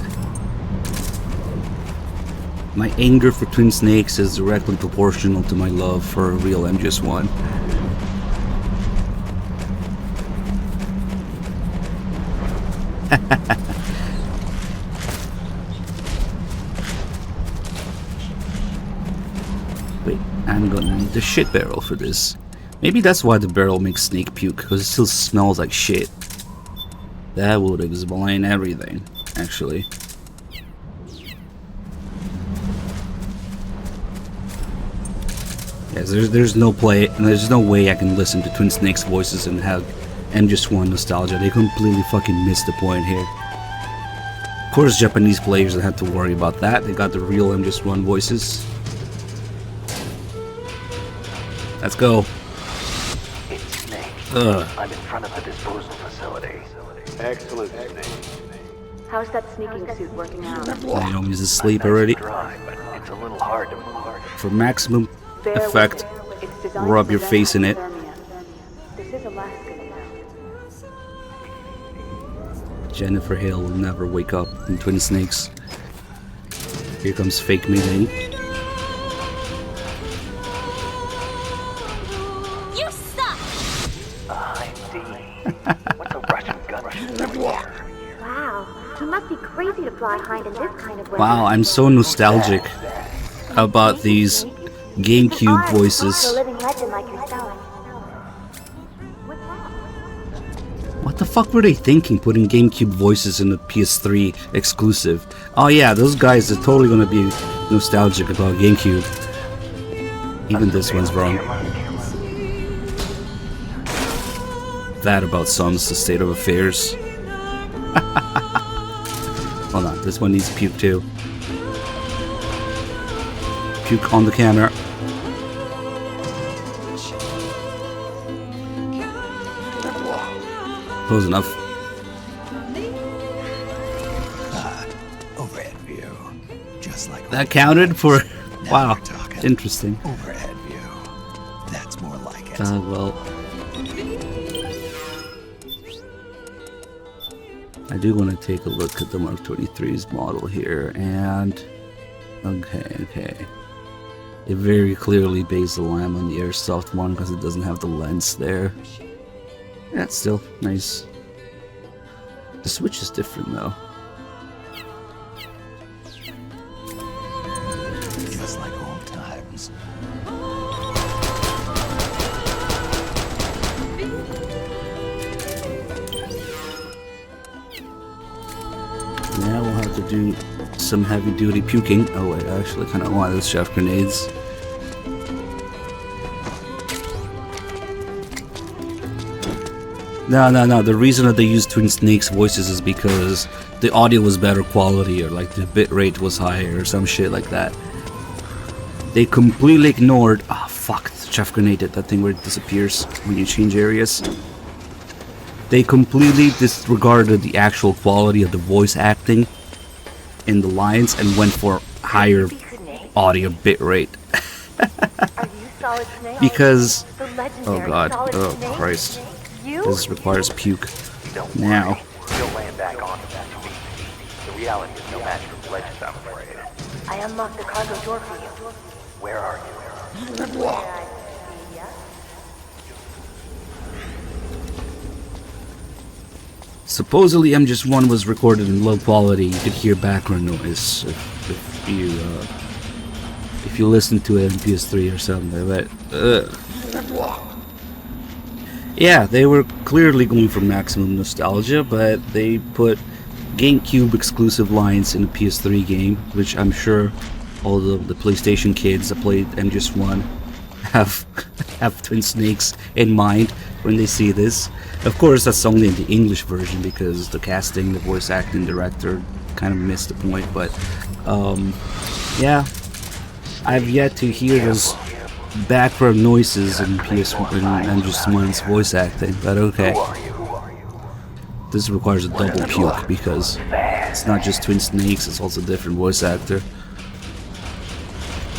My anger for Twin Snakes is directly proportional to my love for a real MGS1. Wait, I'm gonna need the shit barrel for this. Maybe that's why the barrel makes Snake puke, because it still smells like shit. That would explain everything, actually. Yes, there's no way I can listen to Twin Snakes voices and have MGS1 nostalgia. They completely fucking missed the point here. Of course, Japanese players don't have to worry about that. They got the real MGS1 voices. Let's go. It's Snake. I'm in front of the disposal facility. Excellent, Snake. How's that sneaking suit working out? Naomi's asleep already. It's a little hard to move. For maximum effect, rub your face in it. This is Alaska. Jennifer Hale will never wake up in Twin Snakes. Here comes fake Mayday. You suck! I see. What's a Russian gun? Wow, he must be crazy to fly Hind in this kind of way. Wow, I'm so nostalgic about these GameCube voices. living legend like yourself. What the fuck were they thinking putting GameCube voices in the PS3 exclusive? Oh yeah, those guys are totally gonna be nostalgic about GameCube. Even this one's wrong. That about sums the state of affairs. Hold on, this one needs puke too. Puke on the camera. Close enough. Overhead view. Just like That counted for... Wow, interesting. overhead view. That's more like it. Well... I do want to take a look at the Mark 23's model here, and... Okay. It very clearly based the lamp on the Airsoft one because it doesn't have the lens there. That's still nice. The Switch is different though. Just like old times. Now we'll have to do some heavy duty puking. Oh wait, I actually kind of want those chef grenades. No. The reason that they used Twin Snakes voices is because the audio was better quality, or like the bitrate was higher, or some shit like that. They completely ignored. Ah, oh, fuck! Chef grenade did that thing where it disappears when you change areas. They completely disregarded the actual quality of the voice acting in the lines and went for higher audio bitrate. Because, oh god, oh Christ. This requires puke. Now. You'll land back onto that feet. The reality is no match for legends, I'm afraid. I unlocked the cargo door for you. Where are you? Supposedly MGS1 was recorded in low quality. You could hear background noise if you listen to it on PS3 or something. But yeah, they were clearly going for maximum nostalgia, but they put GameCube exclusive lines in a PS3 game, which I'm sure all the PlayStation kids that played MGS1 have Twin Snakes in mind when they see this. Of course, that's only in the English version because the casting, the voice acting director kind of missed the point, but yeah, I've yet to hear those background noises in PS1 and MGS1's voice acting, but okay. This requires a double puke because it's not just Twin Snakes, it's also a different voice actor.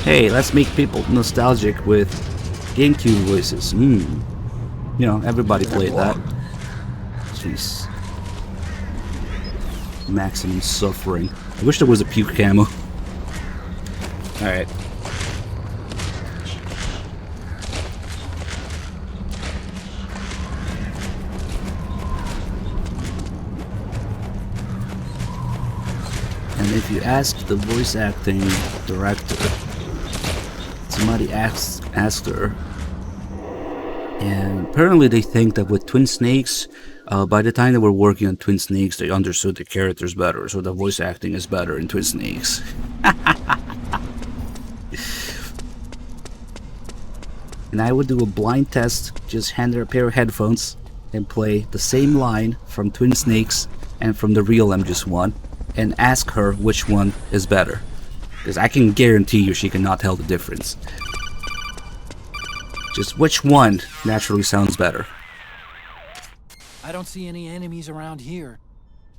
Hey, let's make people nostalgic with GameCube voices. You know, everybody played that. Jeez. Maximum suffering. I wish there was a puke camo. Alright. And if you ask the voice acting director, somebody asked her, and apparently they think that with Twin Snakes, by the time they were working on Twin Snakes, they understood the characters better, so the voice acting is better in Twin Snakes. and I would do a blind test, just hand her a pair of headphones and play the same line from Twin Snakes and from the real MGS1 and ask her which one is better. Because I can guarantee you she cannot tell the difference. Just which one naturally sounds better. I don't see any enemies around here.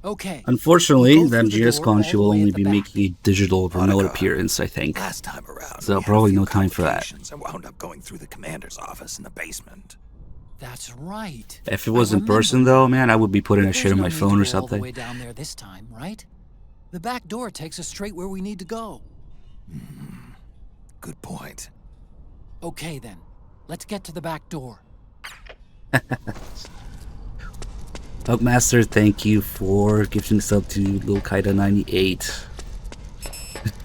Okay. Unfortunately, the MGS-Con she will only be making a digital remote appearance, I think. Last time around, so probably no time for that. I wound up going through the commander's office in the basement. That's right. If it was in person though, man, I would be putting a shit on my phone or something. All the way down there this time, right? The back door takes us straight where we need to go. Good point. Okay then, let's get to the back door. Upmaster, thank you for gifting this up to Lilkaida98.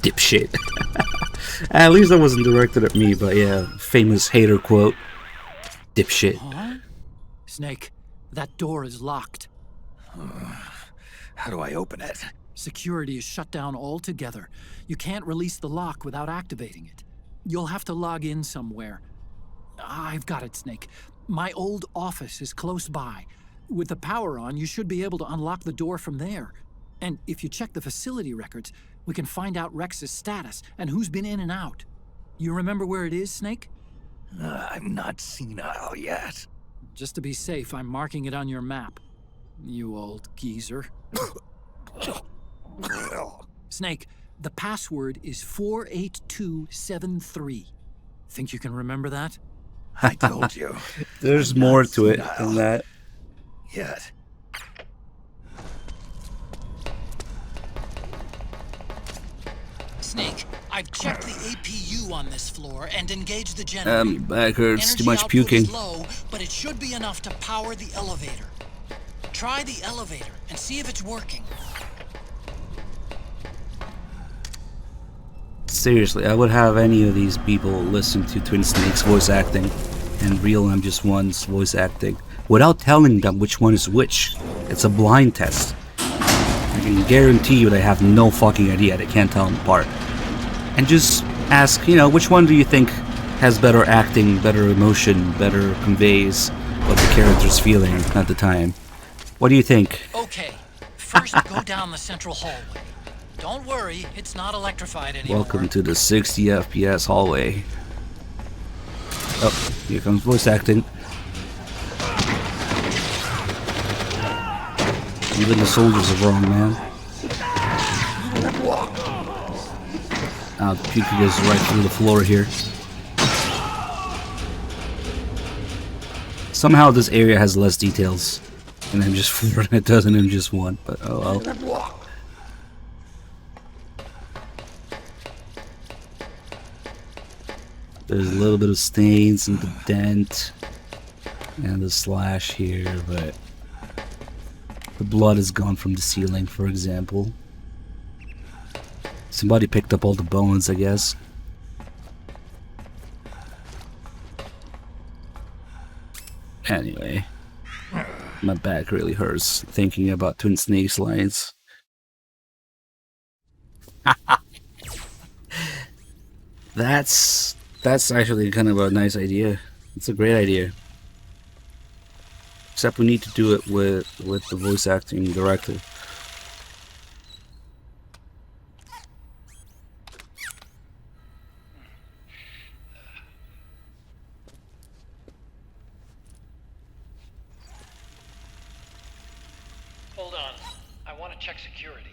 Dipshit. At least that wasn't directed at me, but yeah, famous hater quote. Dipshit. Huh? Snake, that door is locked. How do I open it? Security is shut down altogether. You can't release the lock without activating it. You'll have to log in somewhere. I've got it, Snake. My old office is close by. With the power on, you should be able to unlock the door from there. And if you check the facility records, we can find out Rex's status and who's been in and out. You remember where it is, Snake? I'm not senile yet. Just to be safe, I'm marking it on your map. You old geezer. Snake, the password is 48273. Think you can remember that? I told you. There's more to it than that. Yet. Snake, I've checked the APU on this floor and engaged the generator. My back hurts. Energy Too much output puking. is low, but it should be enough to power the elevator. Try the elevator and see if it's working. Seriously, I would have any of these people listen to Twin Snake's voice acting and real MGS1's voice acting without telling them which one is which. It's a blind test. I can guarantee you they have no fucking idea. They can't tell them apart. And just ask, which one do you think has better acting, better emotion, better conveys what the character's feeling at the time? What do you think? Okay, first go down the central hallway. Don't worry, it's not electrified anymore. Welcome to the 60 FPS hallway. Oh, here comes voice acting. Even the soldiers are wrong, man. The puke goes right through the floor here. Somehow this area has less details in MGS4 than it does in MGS1, but oh well. There's a little bit of stains in the dent and the slash here, but the blood is gone from the ceiling, for example. Somebody picked up all the bones, I guess. Anyway, my back really hurts thinking about Twin Snake's lines. That's actually kind of a nice idea. It's a great idea. Except we need to do it with the voice acting director. Hold on, I want to check security.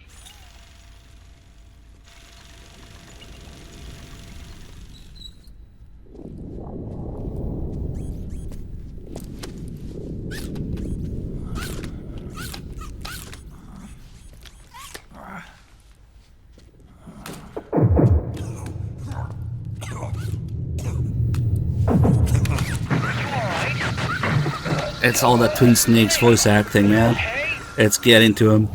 It's all that Twin Snake's voice acting, man. It's getting to him.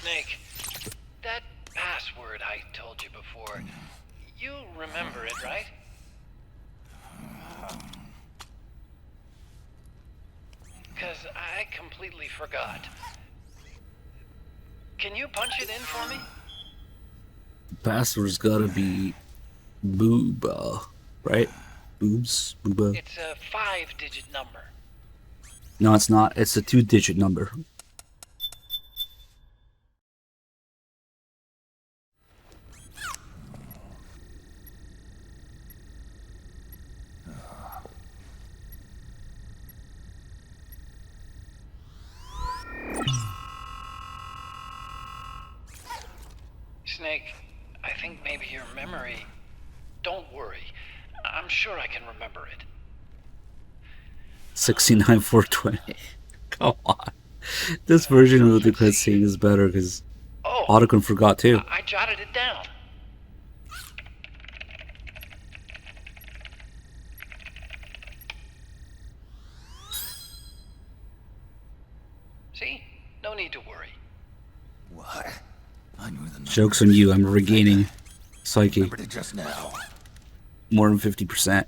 Snake, that password I told you before, because I completely forgot. Can you punch it in for me? Password's gotta be booba, right? Boobs? Booba? It's a 5-digit number. No, it's not. It's a 2-digit number. Snake, I think maybe your memory... Don't worry. I'm sure I can remember it. 69,420. Come on. This version of the cutscene is better because Otacon forgot too. I jotted it down. See? No need to worry. What? I knew the Joke's on you, I'm regaining psyche. Remembered it just now. More than 50%.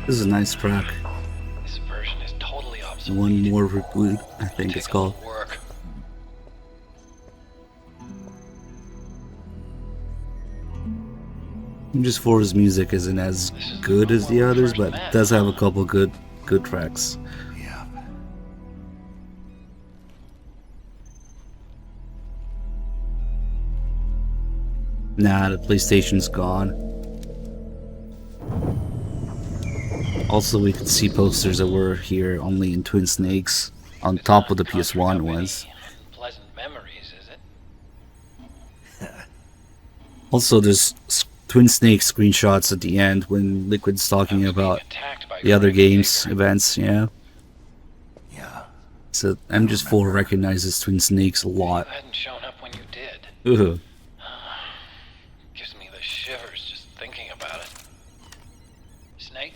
This is a nice track. This version is totally obsolete. One More Reboot, I think it's called. Work. Just 4's music isn't as good as the others, but does have a couple good tracks. Nah, the PlayStation's gone. Also, we could see posters that were here only in Twin Snakes, on top of the PS1 ones. Pleasant memories, is it? Also, there's Twin Snakes screenshots at the end when Liquid's talking about the other games, events, yeah. So MGS4 recognizes Twin Snakes a lot. I hadn't shown up when you did. Ugh. Gives me the shivers just thinking about it. Snake,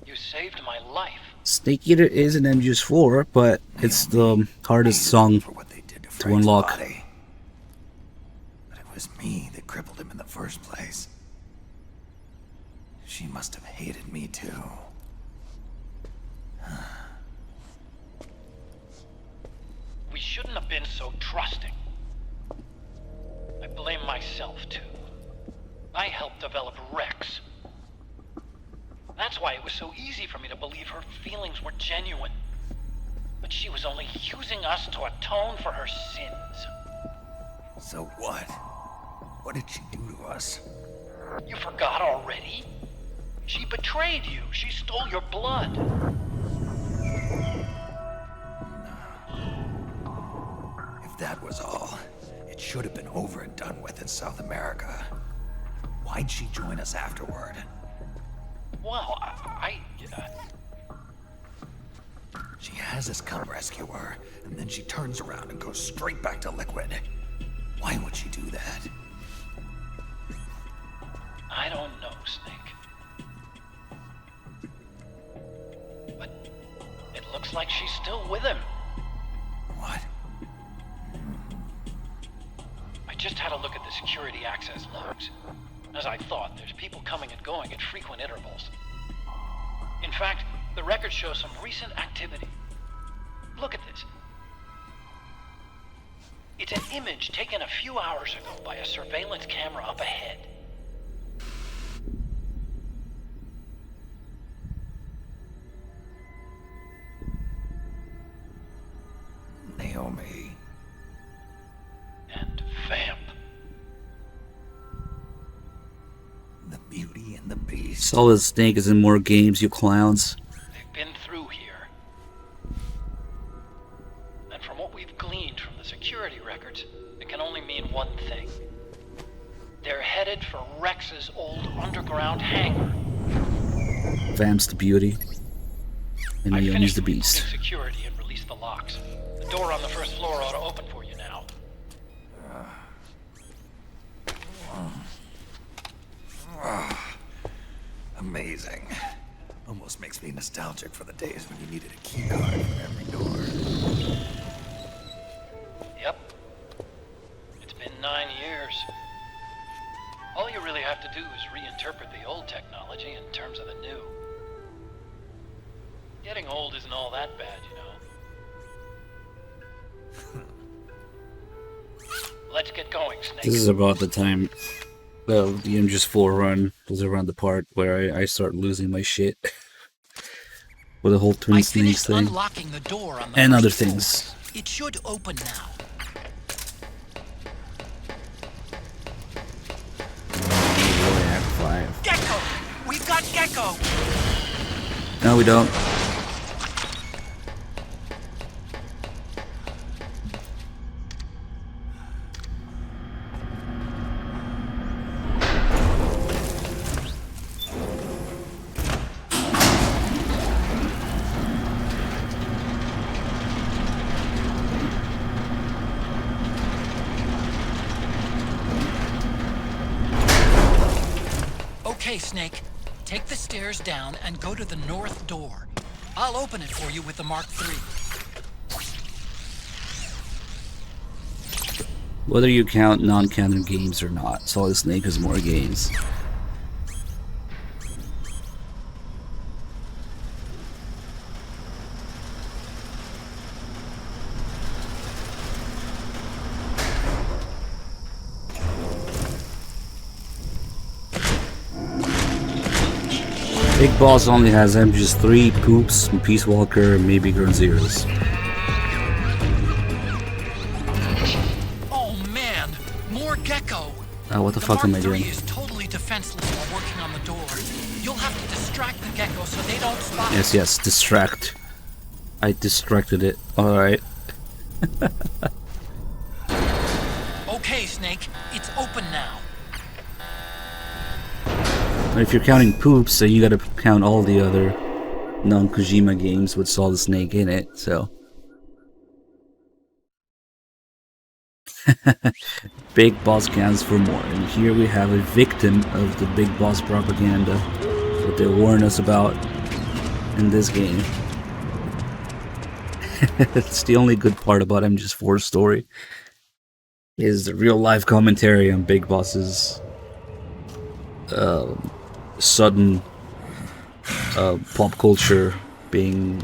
you saved my life. Snake Eater is an MGS4, but it's the hardest song to unlock. But it was me that crippled him in the first place. She must have hated me too. We shouldn't have been so trusting. I blame myself too. I helped develop Rex. That's why it was so easy for me to believe her feelings were genuine. But she was only using us to atone for her sins. So what? What did she do to us? You forgot already? She betrayed you. She stole your blood. If that was all, it should have been over and done with in South America. Why'd she join us afterward? Well, She has us come rescue her, and then she turns around and goes straight back to Liquid. Why would she do that? I don't know, Snake. But it looks like she's still with him. What? I just had a look at the security access logs. As I thought, there's people coming and going at frequent intervals. In fact, the record shows some recent activity. Look at this. It's an image taken a few hours ago by a surveillance camera up ahead. Naomi. And Vamp. The Beauty and the Beast. Solid Snake is in more games, you clowns. They've been through here. And from what we've gleaned from the security records, it can only mean one thing. They're headed for Rex's old underground hangar. Vamp's the Beauty. And Naomi's the Beast. Removing security and release the locks. The door on the first floor ought to open for you now. just makes me nostalgic for the days when you needed a key card for every door. Yep. It's been 9 years. All you really have to do is reinterpret the old technology in terms of the new. Getting old isn't all that bad, you know. Let's get going, Snake. This is about the time of the MGS4 run. Was around the part where I start losing my shit with the whole Twin Snakes thing unlocking the door on the and other first floor. things. It should open now. Act 5. Gecko! We've got Gecko! No, we don't. Okay, Snake. Take the stairs down and go to the north door. I'll open it for you with the Mark III. Whether you count non-canon games or not, Solid Snake has more games. Big Boss only has MGS3, Poops, Peace Walker, and maybe Ground Zeroes. Oh man, more Gecko! Oh, what the fuck am I doing? Is totally defenseless while working on the door. You'll have to distract the Gecko so they don't spot Yes, yes, distract. I distracted it. Alright. Okay, Snake, it's open now. If you're counting Poops, then you gotta count all the other non-Kojima games with Solid Snake in it, so. Big Boss counts for more, and here we have a victim of the Big Boss propaganda that they warn us about in this game. It's the only good part about MGS4's story, is the real life commentary on Big Boss's sudden pop culture being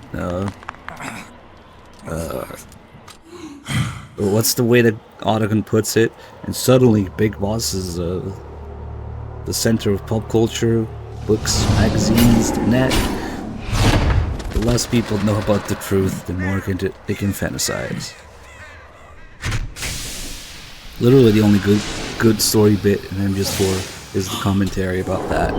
what's the way that Otacon puts it? And suddenly Big Boss is the center of pop culture, books, magazines, the net. The less people know about the truth, the more they can fantasize. Literally the only good story bit in MGS4 is the commentary about that.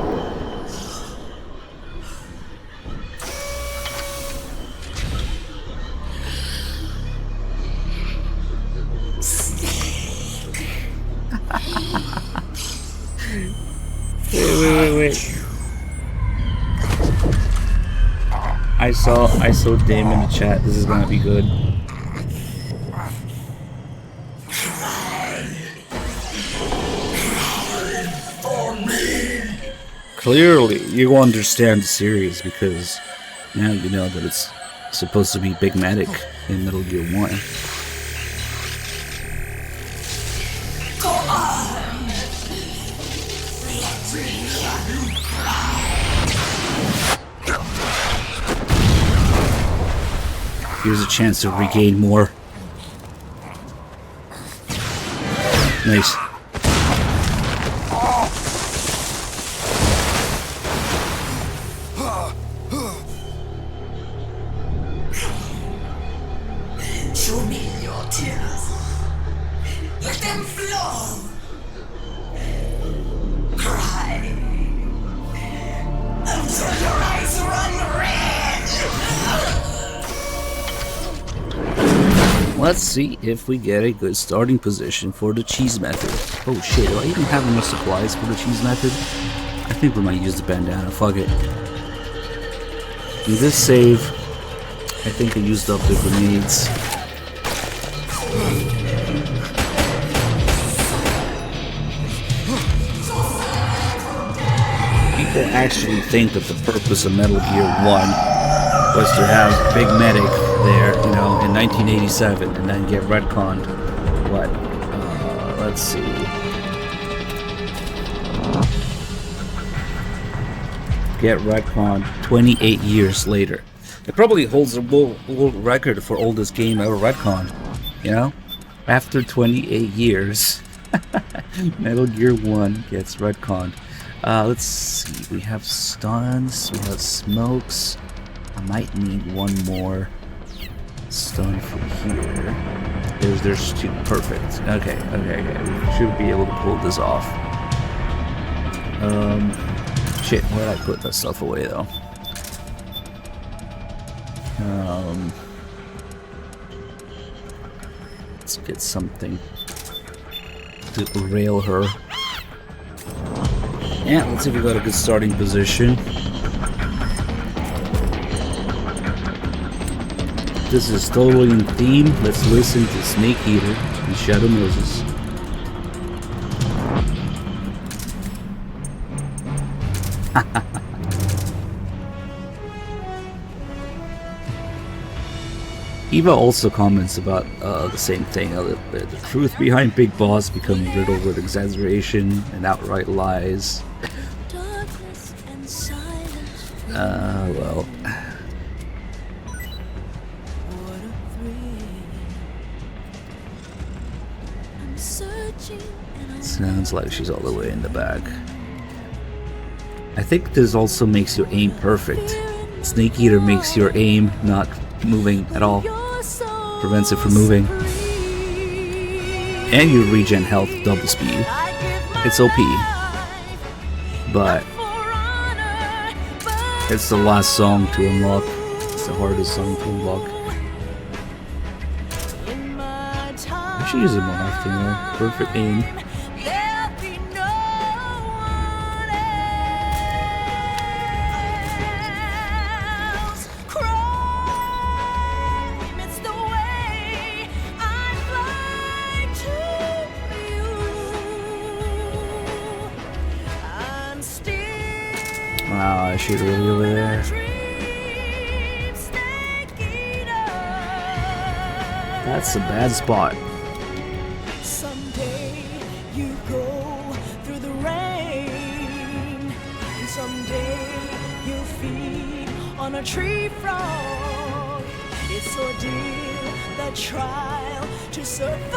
Wait. I saw Dame in the chat. This is gonna be good. Clearly, you understand the series because now you know that it's supposed to be Big Medic in Metal Gear 1. Here's a chance to regain more. Nice. Show me your tears. Let them flow. Cry until your eyes run red. Let's see if we get a good starting position for the cheese method. Oh shit, do I even have enough supplies for the cheese method? I think we might use the bandana, fuck it. In this save, I think I used up the grenades. people actually think that the purpose of Metal Gear 1 was to have Big Medic there, you know, in 1987, and then get retconned. What? Let's see. Get retconned 28 years later. It probably holds the world record for oldest game ever retconned, you know? After 28 years, Metal Gear 1 gets retconned. Let's see, we have stuns, we have smokes. I might need one more stun from here. There's two, perfect. Okay, we should be able to pull this off. Shit, where did I put that stuff away though? Let's get something to rail her. Yeah, let's see if we got a good starting position. This is totally in theme. Let's listen to Snake Eater and Shadow Moses. Eva also comments about the same thing, the truth behind Big Boss becoming riddled with exaggeration and outright lies. Well. Sounds like she's all the way in the back. I think this also makes your aim perfect. Snake Eater makes your aim not moving at all. Prevents it from moving. And you regen health double speed. It's OP. But it's the last song to unlock. It's the hardest song to unlock. I should use it more often though. Perfect aim. Wow, I shoot really over there. That's a bad spot. Someday you go through the rain, and someday you'll feed on a tree frog. It's ordeal, the trial to survive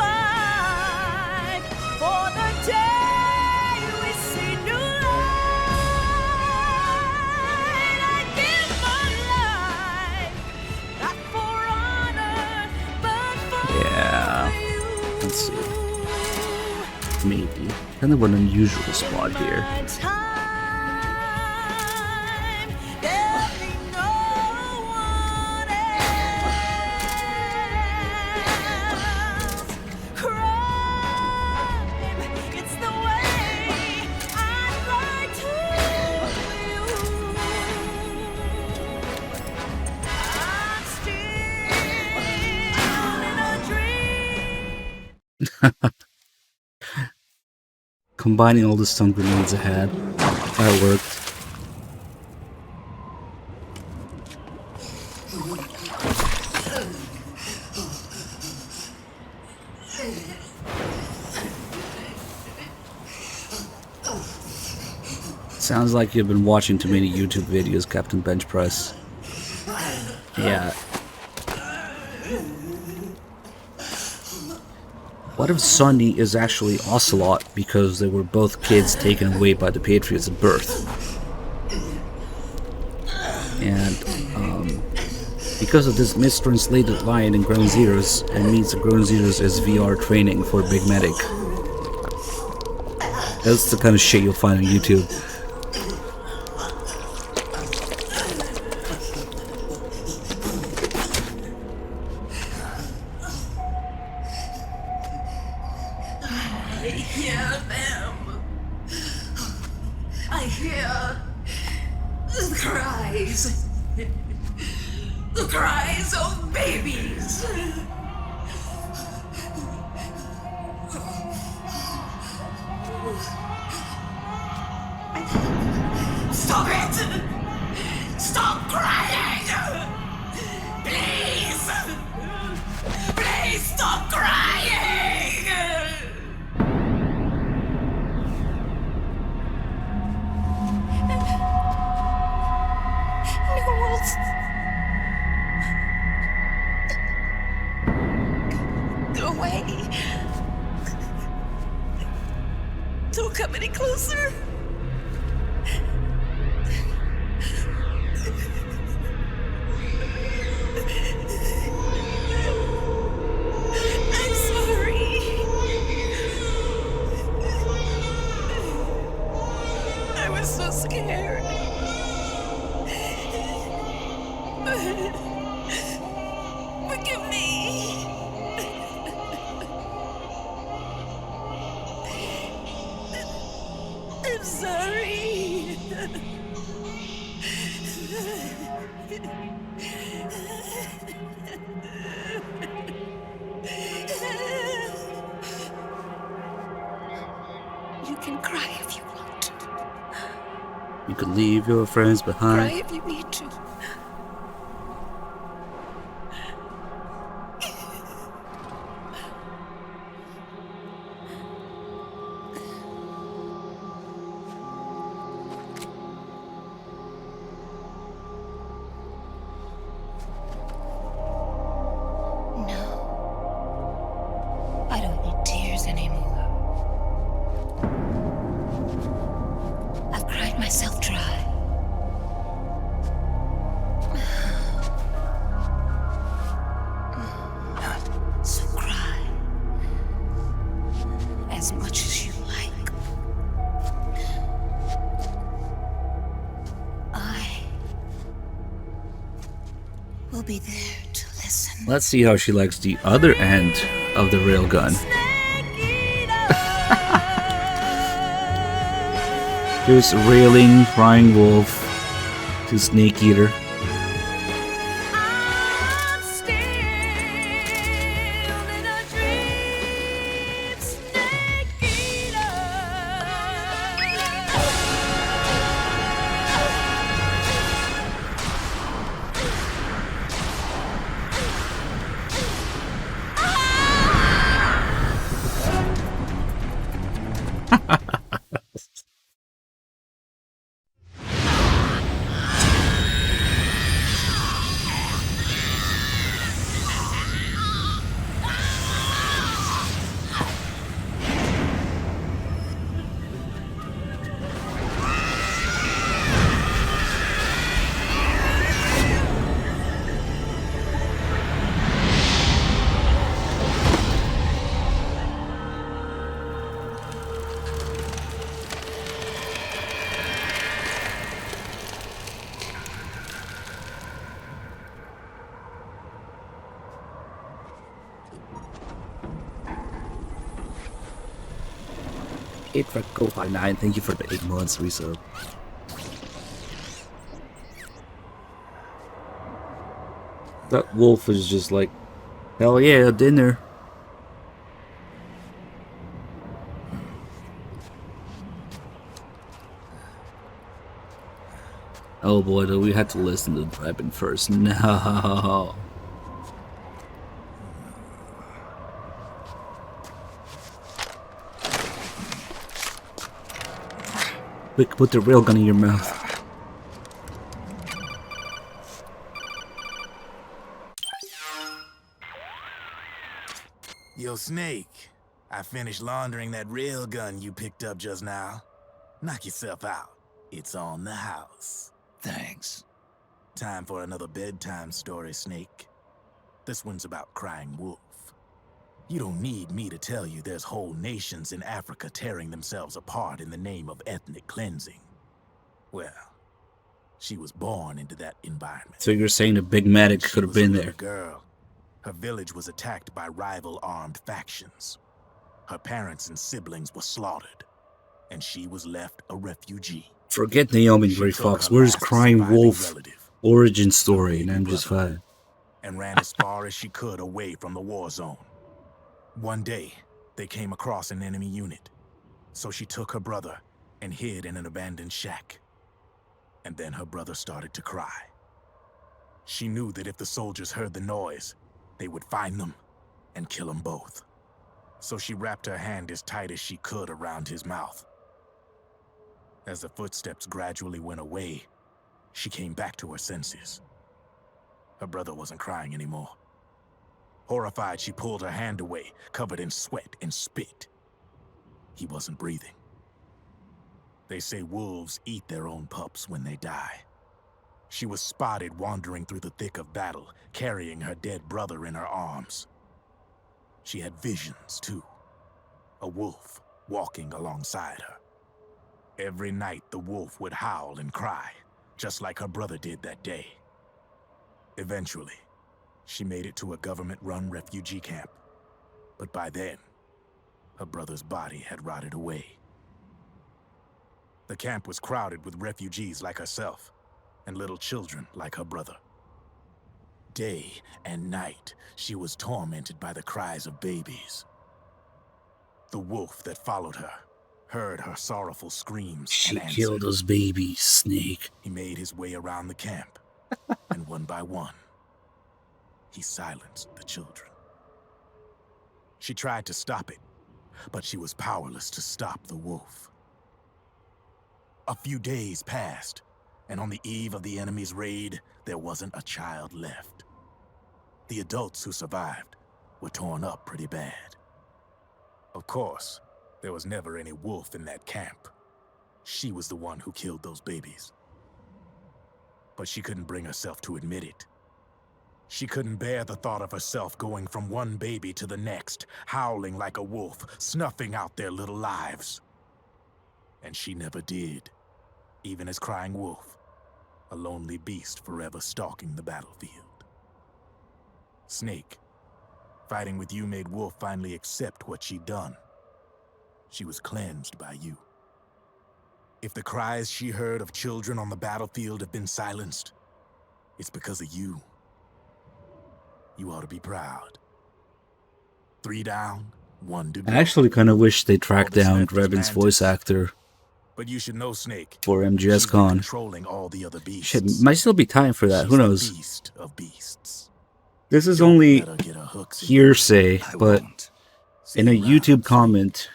for the day we see new light. I give my life, not for honor, but for Yeah. Let's see. Maybe. Kind of an unusual spot here. Combining all the stun grenades I had, that worked. Sounds like you've been watching too many YouTube videos, Captain Bench Press. Yeah. What if Sonny is actually Ocelot because they were both kids taken away by the Patriots at birth? And because of this mistranslated line in Ground Zeroes, it means that Ground Zeroes is VR training for Big Medic. That's the kind of shit you'll find on YouTube. I hear the cries. The cries of babies. Stop Don't come any closer. I'm sorry. I was so scared. Forgive me. I'm sorry. You can cry if you want. You could leave your friends Cry behind. if you need to. I don't need tears anymore. I've cried myself dry. So cry as much as you like. I will be there to listen. Let's see how she likes the other end of the railgun. Here's railing, crying wolf to Snake Eater. Go59, thank you for the 8 months resub. That wolf is just like, hell yeah, dinner. Oh boy, do we had to listen to the weapon first. No. Quick, put the railgun in your mouth. Yo, Snake, I finished laundering that railgun you picked up just now. Knock yourself out. It's on the house. Thanks. Time for another bedtime story, Snake. This one's about Crying Wolf. You don't need me to tell you there's whole nations in Africa tearing themselves apart in the name of ethnic cleansing. Well, she was born into that environment. So you're saying the Big Medic could have been there. Girl, her village was attacked by rival armed factions. Her parents and siblings were slaughtered, and she was left a refugee. Forget Naomi Gray Fox. Where's Crying Wolf origin story? And I'm just fine. And ran as far as she could away from the war zone. One day, they came across an enemy unit, so she took her brother and hid in an abandoned shack. And then her brother started to cry. She knew that if the soldiers heard the noise, they would find them and kill them both. So she wrapped her hand as tight as she could around his mouth. As the footsteps gradually went away, she came back to her senses. Her brother wasn't crying anymore. Horrified, she pulled her hand away, covered in sweat and spit. He wasn't breathing. They say wolves eat their own pups when they die. She was spotted wandering through the thick of battle, carrying her dead brother in her arms. She had visions, too. A wolf walking alongside her. Every night, the wolf would howl and cry, just like her brother did that day. Eventually, she made it to a government-run refugee camp. But by then, her brother's body had rotted away. The camp was crowded with refugees like herself, and little children like her brother. Day and night, she was tormented by the cries of babies. The wolf that followed her heard her sorrowful screams She and killed answered. those babies, Snake. He made his way around the camp, and one by one, he silenced the children. She tried to stop it, but she was powerless to stop the wolf. A few days passed, and on the eve of the enemy's raid, there wasn't a child left. The adults who survived were torn up pretty bad. Of course, there was never any wolf in that camp. She was the one who killed those babies. But she couldn't bring herself to admit it. She couldn't bear the thought of herself going from one baby to the next, howling like a wolf, snuffing out their little lives. And she never did, even as crying wolf, a lonely beast forever stalking the battlefield. Snake, fighting with you made Wolf finally accept what she'd done. She was cleansed by you. If the cries she heard of children on the battlefield have been silenced, it's because of you. You ought to be proud. 3 down, 1 to go. I actually kind of wish they tracked down Revan's voice actor But you should know, Snake, for MGS Con. controlling all the other beasts. Shit, might still be time for that. Who knows? Beast of beasts. This is only hearsay, but in a YouTube comment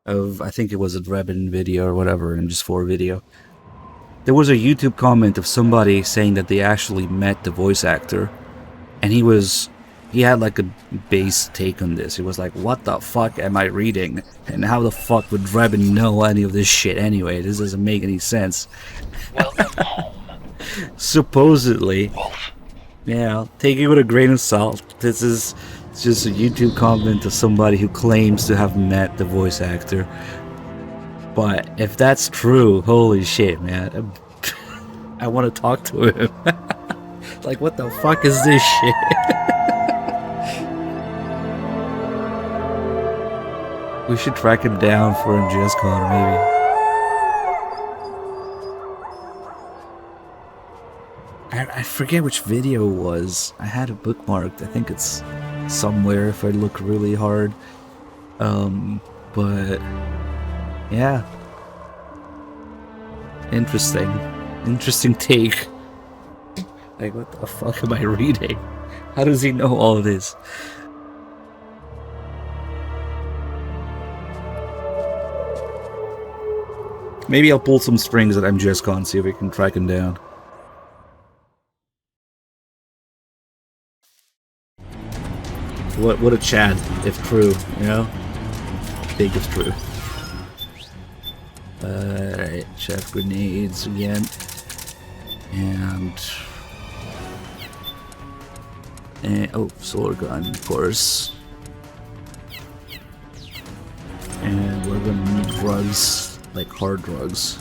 of, I think it was a Drebin video or whatever, and just 4 video, there was a YouTube comment of somebody saying that they actually met the voice actor, and he had like a base take on this. He was like, what the fuck am I reading? And how the fuck would Drebin know any of this shit anyway? This doesn't make any sense. Welcome home. Supposedly. Yeah, take it with a grain of salt. This is just a YouTube comment of somebody who claims to have met the voice actor. But if that's true, holy shit, man. I want to talk to him. Like, what the fuck is this shit? We should track him down for MGS Con, maybe. I forget which video it was. I had it bookmarked. I think it's somewhere if I look really hard. But yeah. Interesting take. Like, what the fuck am I reading? How does he know all of this? Maybe I'll pull some strings at MGS Con, see if we can track him down. What a Chad, if true, you know? Big if true. Alright, chaff grenades again. And oh, solar gun, of course. And we're gonna need drugs, like hard drugs.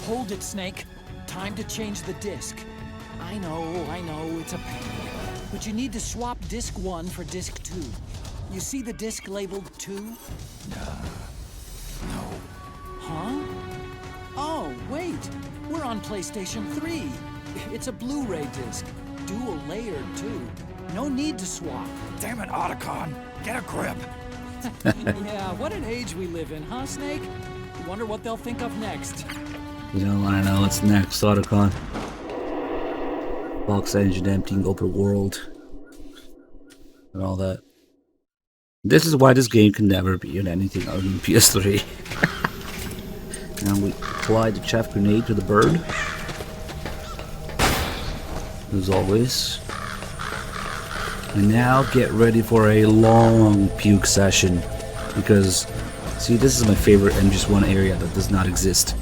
Hold it, Snake. Time to change the disc. I know, it's a pain. But you need to swap disc 1 for disc 2. You see the disc labeled 2? No. Huh? Oh, wait. We're on PlayStation 3. It's a Blu-ray disc. Dual layered, too. No need to swap. Damn it, Otacon. Get a grip. Yeah, what an age we live in, huh, Snake? Wonder what they'll think of next. You don't want to know what's next, Otacon. Box engine emptying open world. And all that. This is why this game can never be on anything other than PS3. And we apply the chaff grenade to the bird. as always. And now get ready for a long puke session, because see, this is my favorite MGS1 area that does not exist.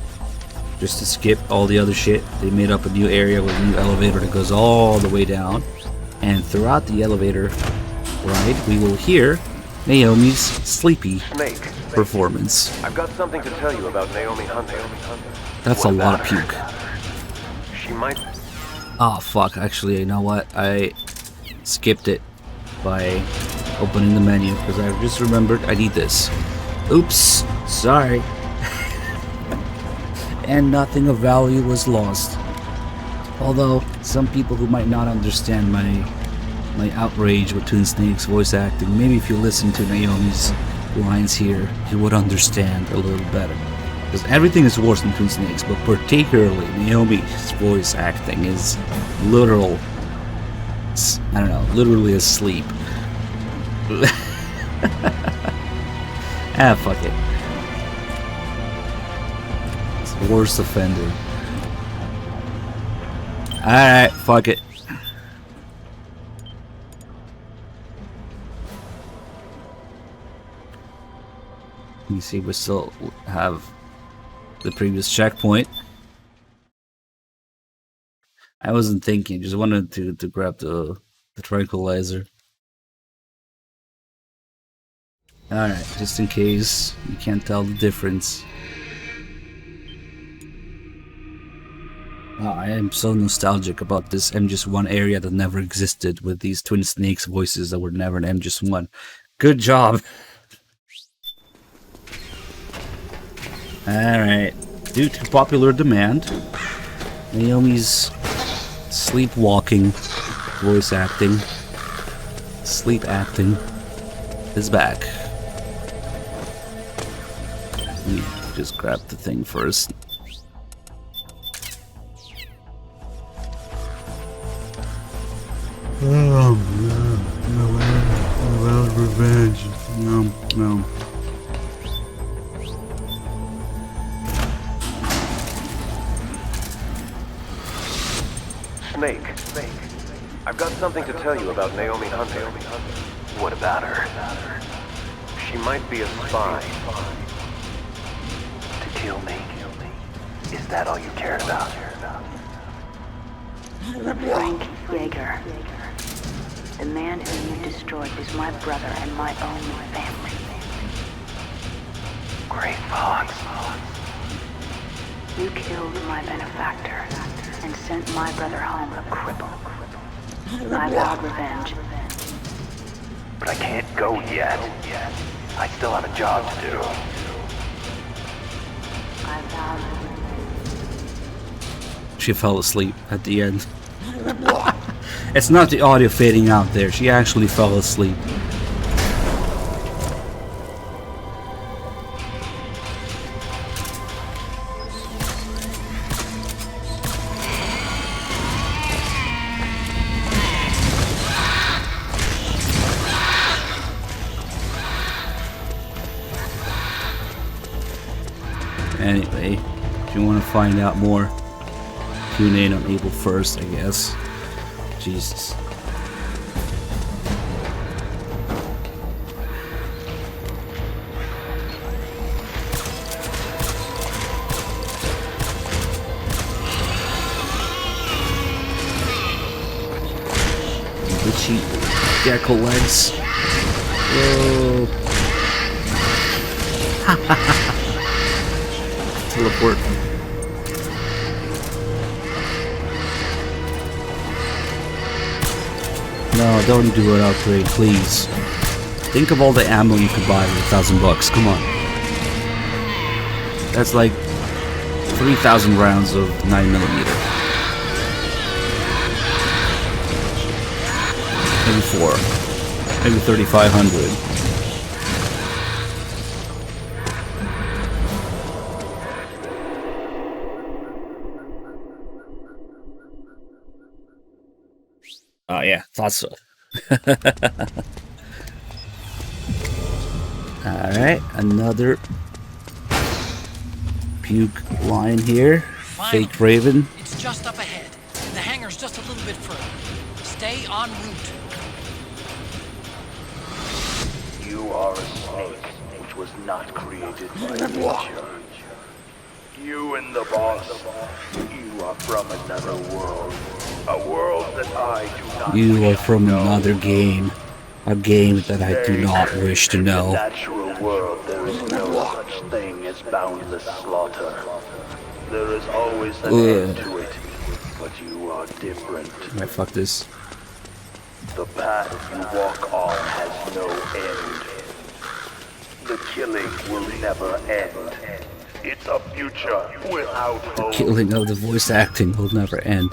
Just to skip all the other shit, they made up a new area with a new elevator that goes all the way down, and throughout the elevator ride we will hear Naomi's sleepy performance. I've got something to tell you about Naomi Hunter. That's a lot of puke. She might... Oh fuck, actually, you know what? I skipped it by opening the menu because I just remembered I need this. Oops, sorry. And nothing of value was lost. Although, some people who might not understand my outrage with Twin Snake's voice acting, maybe if you listen to Naomi's lines here, you would understand a little better. Because everything is worse than Twin Snakes, but particularly Naomi's voice acting is literal, I don't know, literally asleep. Ah, fuck it. It's the worst offender. Alright, fuck it. You see, we still have the previous checkpoint. I wasn't thinking, just wanted to grab the tranquilizer. Alright, just in case you can't tell the difference. Oh, I am so nostalgic about this MGS1 area that never existed, with these Twin Snakes voices that were never in MGS1. Good job! Alright, due to popular demand, Naomi's sleepwalking voice acting, sleep acting, is back. Let me just grab the thing first. Oh, no, revenge. No. Snake. I've got something to tell you about Naomi Hunter. What about her? She might be a spy. To kill me? Is that all you cared about? Frank Yeager. The man whom you destroyed was my brother and my own family. Gray Fox. You killed my benefactor and sent my brother home a cripple. I vowed revenge. But I can't go yet. I still have a job to do. I vowed. She fell asleep at the end. It's not the audio fading out there. She actually fell asleep. Anyway, if you want to find out more, tune in on April 1st, I guess. Jesus. Itchy gecko legs. Whoa. Teleport. No, don't do it upgrade, please. Think of all the ammo you could buy with $1,000. Come on. That's like 3,000 rounds of 9mm. Maybe 4. Maybe 3,500. Oh yeah, thought so. Alright, another puke line here. Finally. Fake Raven. It's just up ahead. The hangar's just a little bit bit further. Stay en route. You are a snake which was not created by nature. You and the boss, you are from another world. A world that I do not You wish are from to know. another game. A game that I do not wish to In the know. natural world, there is no such thing as boundless slaughter. There is always an end to it, but you are different. Alright, fuck this. The path you walk on has no end. The killing will never end. It's a future without hope. Killing of the voice acting will never end.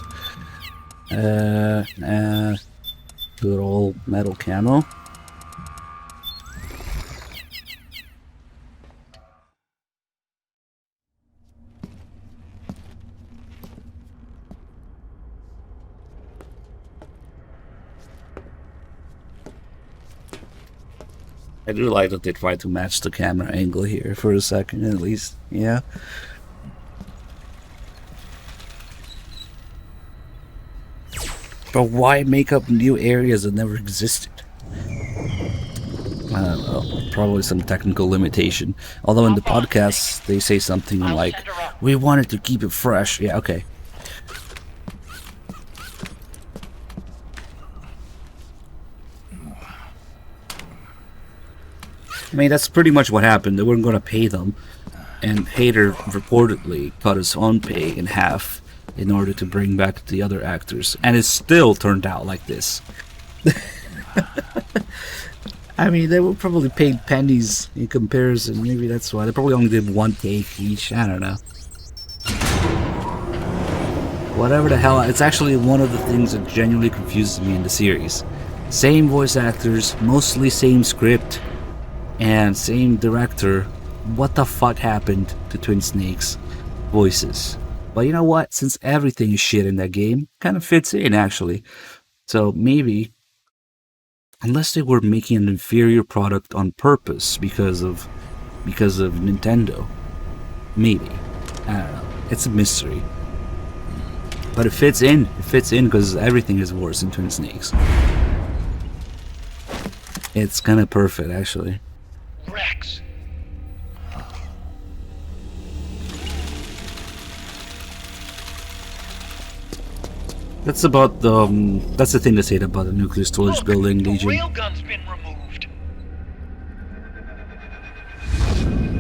Good old metal camo. I do like that they tried to match the camera angle here for a second at least, yeah. But why make up new areas that never existed? I don't know, probably some technical limitation. Although in the podcast they say something like, we wanted to keep it fresh. Yeah, okay. I mean, that's pretty much what happened. They weren't going to pay them. And Hader reportedly cut his own pay in half in order to bring back the other actors. And it still turned out like this. I mean, they were probably paid pennies in comparison. Maybe that's why. They probably only did one take each. I don't know. Whatever the hell. It's actually one of the things that genuinely confuses me in the series. Same voice actors, mostly same script, and same director. What the fuck happened to Twin Snake's voices? But you know what? Since everything is shit in that game, kind of fits in actually. So maybe, unless they were making an inferior product on purpose because of Nintendo, maybe. I don't know. It's a mystery. But it fits in. It fits in because everything is worse in Twin Snakes. It's kind of perfect actually. Rex. That's about the that's the thing to say about the nuclear storage building, Legion. Railgun's been removed.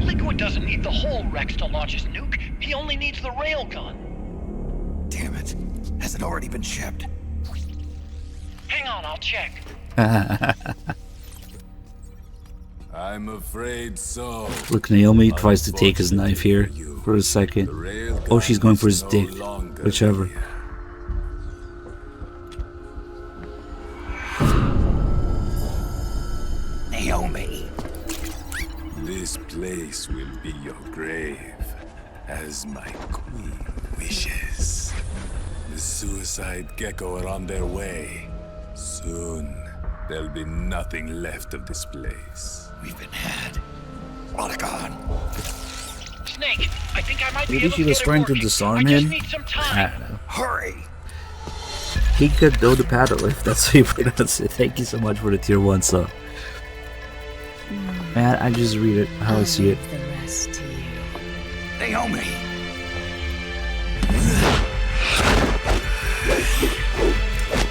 Liquid doesn't need the whole Rex to launch his nuke. He only needs the railgun. Damn it. Has it already been shipped? Hang on, I'll check. I'm afraid so. Look, Naomi tries to take his knife here for a second. Oh, she's going for his dick. Whichever. Naomi. This place will be your grave, as my queen wishes. The suicide gecko are on their way. Soon, there'll be nothing left of this place. We've been had. Otacon. Snake, I think I might be Maybe able she to was get it trying to working. disarm I just him? need some I time. don't know. Hurry. He could do the paddle if that's how you pronounce it. Thank you so much for the tier 1 sub. Man, I just read it how I see it. The rest to you. Naomi.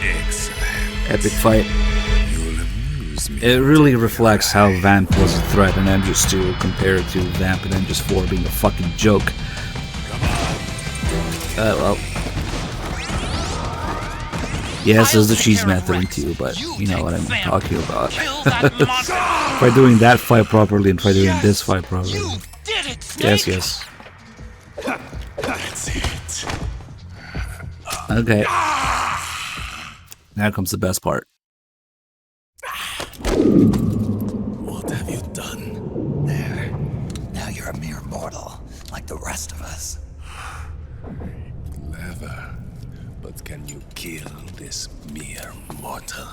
Excellent. Epic fight. You'll amuse me. It really reflects how Vamp was a threat in Enders 2 compared to Vamp in Enders 4 being a fucking joke. Well. Yes, there's the cheese method in 2, but you know what I'm talking about. Try doing that fight properly and try doing this fight properly. Yes, yes. That's it. Okay. Now comes the best part. What have you done? There. Now you're a mere mortal, like the rest of us. Clever. But can you kill this mere mortal?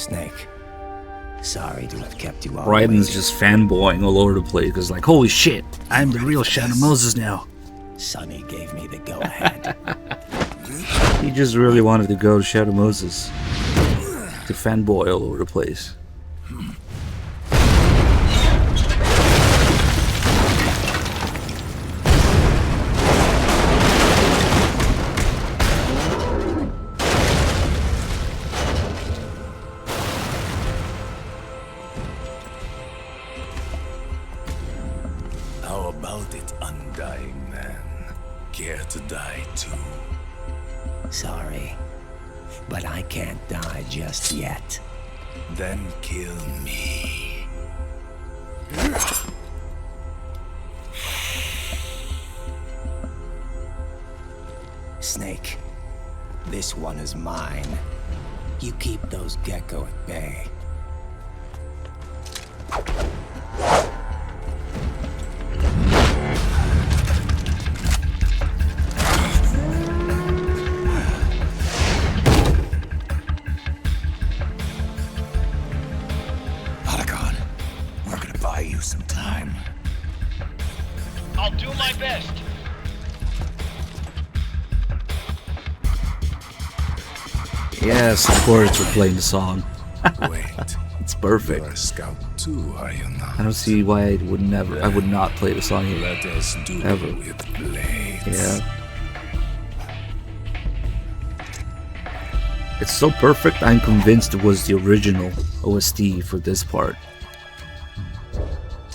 Snake, sorry to have kept you all Raiden's waiting. just fanboying all over the place because, like, holy shit, I'm the real Shadow Moses now. Sonny gave me the go-ahead. He just really wanted to go to Shadow Moses to fanboy all over the place. How about it, undying man? Care to die too? Sorry, but I can't die just yet. Then kill me. Snake, this one is mine. You keep those Gecko at bay. Otacon, we're gonna buy you some time. I'll do my best. Yes, of course we're playing the song. Wait, It's perfect. you're a scout too, are you not? I don't see why I would not play the song here. Let us do Ever. it with blades. Yeah. It's so perfect, I'm convinced it was the original OST for this part.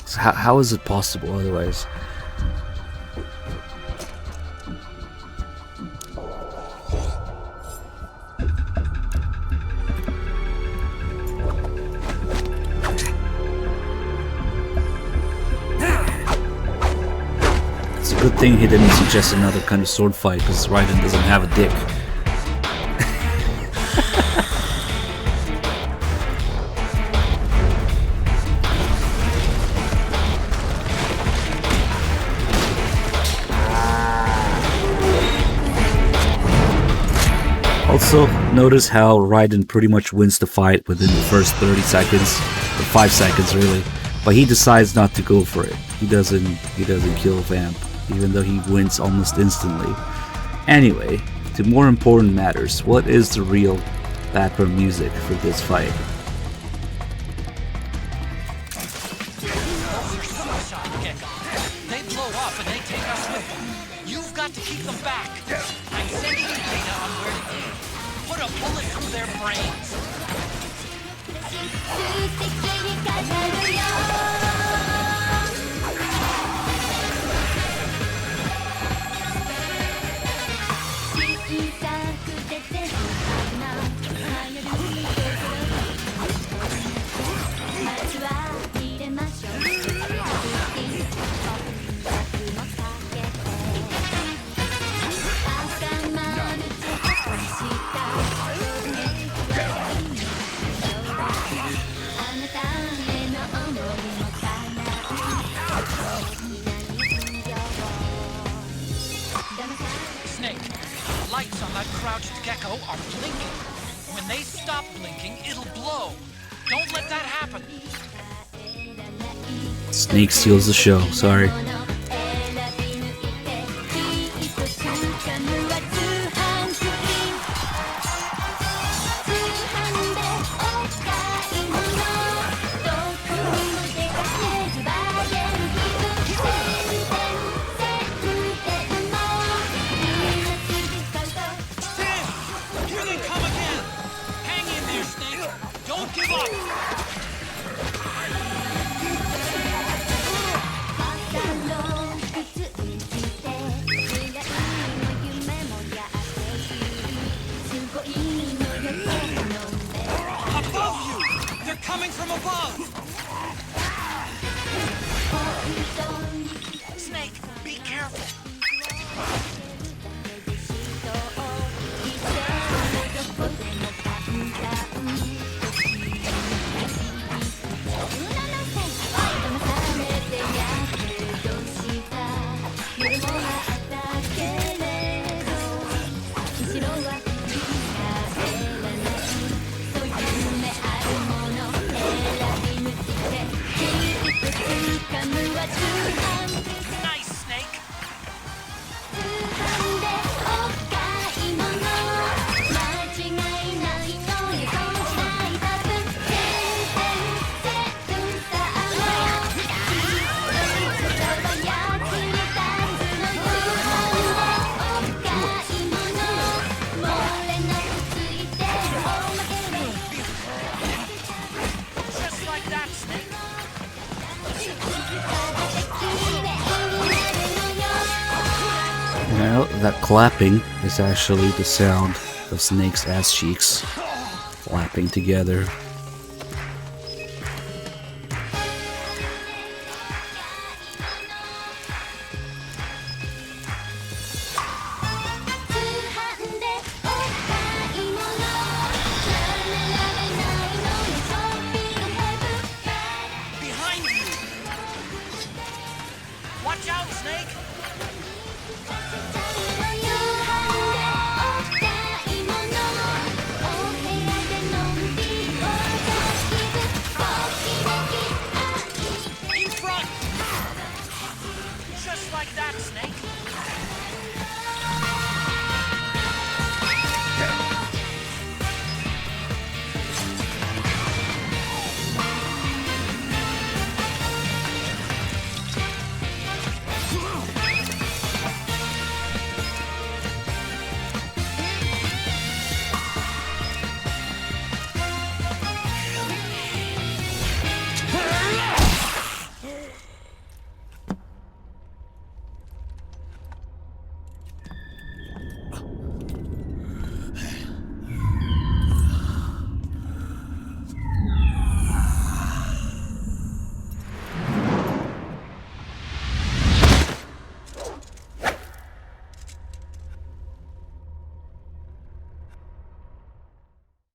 So how is it possible otherwise? It's a good thing he didn't suggest another kind of sword fight, because Raiden doesn't have a dick. Also, notice how Raiden pretty much wins the fight within the first 30 seconds, or 5 seconds really, but he decides not to go for it. He doesn't kill Vamp, even though he wins almost instantly. Anyway, to more important matters, what is the real background music for this fight? Those are suicide Gecko. They blow up and they take us with them. You've got to keep them back. I'm sending you data on where to aim. Put a bullet through their brains. Snake, the lights on that crouched Gecko are blinking. When they stop blinking, it'll blow. Don't let that happen. Snake steals the show, sorry. Here they come again! Hang in there, Snake! Don't give up! Above you! They're coming from above! Snake, be careful! Well, that clapping is actually the sound of Snake's ass cheeks clapping together. Watch out, Snake! In front! Just like that, Snake!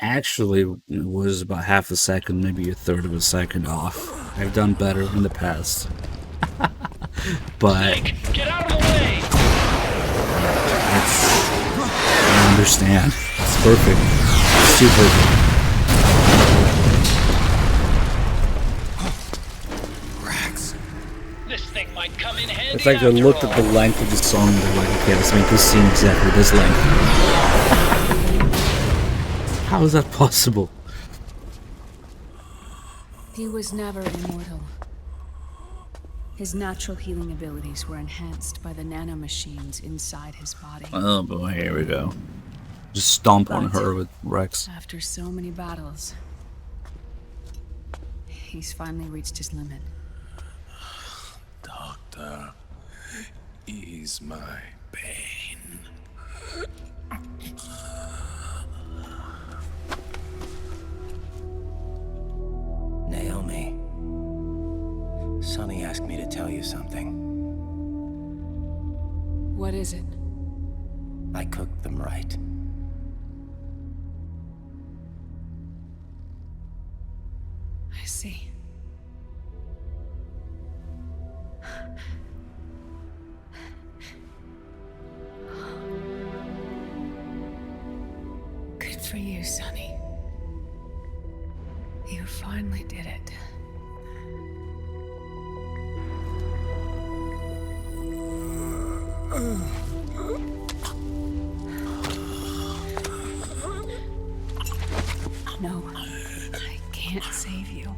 Actually, it was about half a second, maybe a third of a second off. I've done better in the past. But Get out of the way! I understand. It's perfect. It's too perfect. This thing might come in handy. It's like they looked at the length of the song and they're like, okay, let's make this scene exactly this length. How is that possible? He was never immortal. His natural healing abilities were enhanced by the nanomachines inside his body. Oh boy, here we go. Just stomp on her with Rex. After so many battles, he's finally reached his limit. Doctor, ease my pain. Naomi, Sonny asked me to tell you something. What is it? I cooked them right. I see. Good for you, Sonny. You finally did it. No, I can't save you.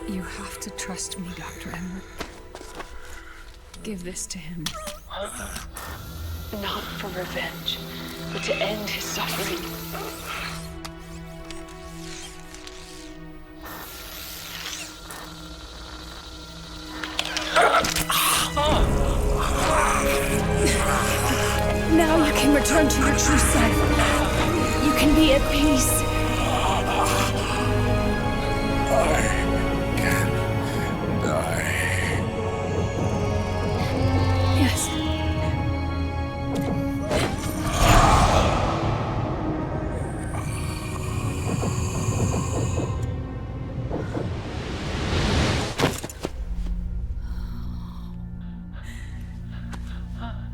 You have to trust me, Dr. Emmer. Give this to him. Not for revenge, but to end his suffering. Now you can return to your true self. You can be at peace. I can die. Yes.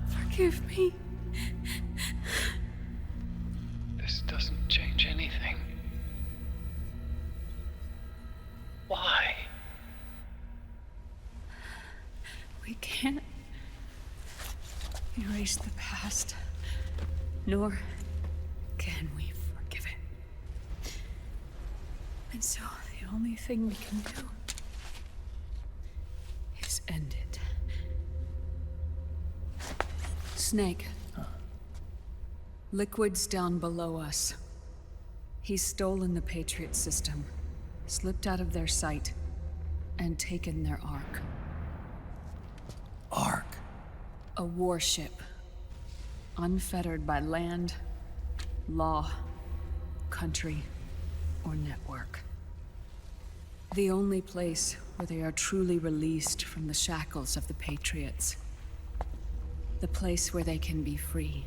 Forgive me. This doesn't change anything. Why? We can't erase the past, nor can we forgive it. And so the only thing we can do is end it. Snake. Liquid's down below us. He's stolen the Patriot system, slipped out of their sight, and taken their Ark. Ark? A warship. Unfettered by land, law, country, or network. The only place where they are truly released from the shackles of the Patriots. The place where they can be free.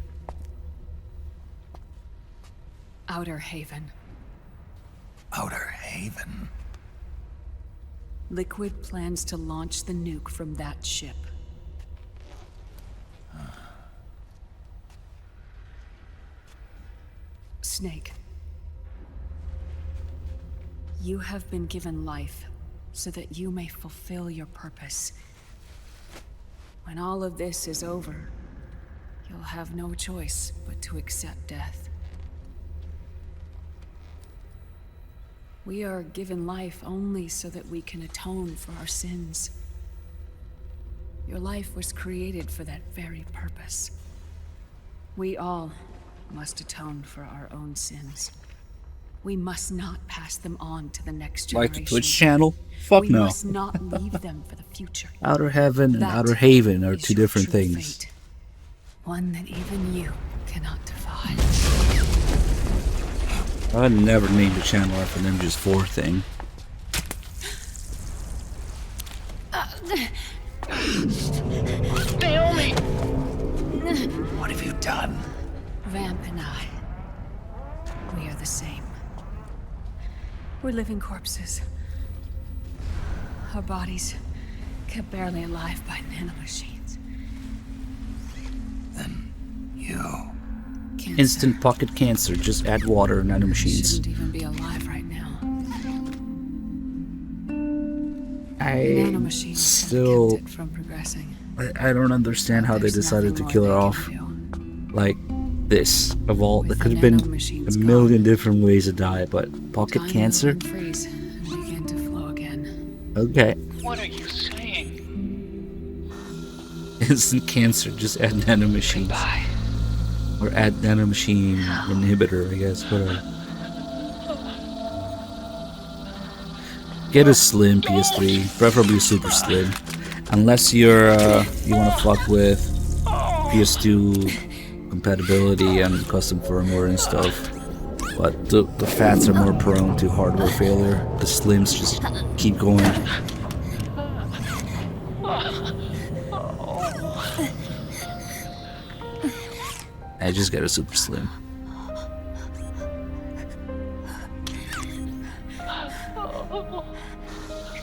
Outer Haven. Outer Haven? Liquid plans to launch the nuke from that ship. Snake. You have been given life so that you may fulfill your purpose. When all of this is over, you'll have no choice but to accept death. We are given life only so that we can atone for our sins. Your life was created for that very purpose. We all must atone for our own sins. We must not pass them on to the next generation. Like the Twitch channel? Fuck we no. must not leave them for the future. Outer Heaven and That Outer Haven are is two your different true things. fate. One that even you cannot defy. I never named the channel after Ninja's 4 thing. Naomi! What have you done? Vamp and I, we are the same. We're living corpses. Our bodies kept barely alive by nanomachines. Then you... Instant pocket cancer. Just add water and nanomachines. Shouldn't even be alive right now. I Nanomachines still... have kept it from progressing. I don't understand how they decided to kill her off. Like this. Of all, there could have been a million different ways to die, but pocket cancer? Freeze and begin to flow again. Okay. What are you saying? Instant cancer. Just add nanomachines. Or add nanomachine inhibitor, I guess. Whatever. Get a slim PS3, preferably super slim, unless you're you want to fuck with PS2 compatibility and custom firmware and stuff. But the fats are more prone to hardware failure. The slims just keep going. I just got a super slim.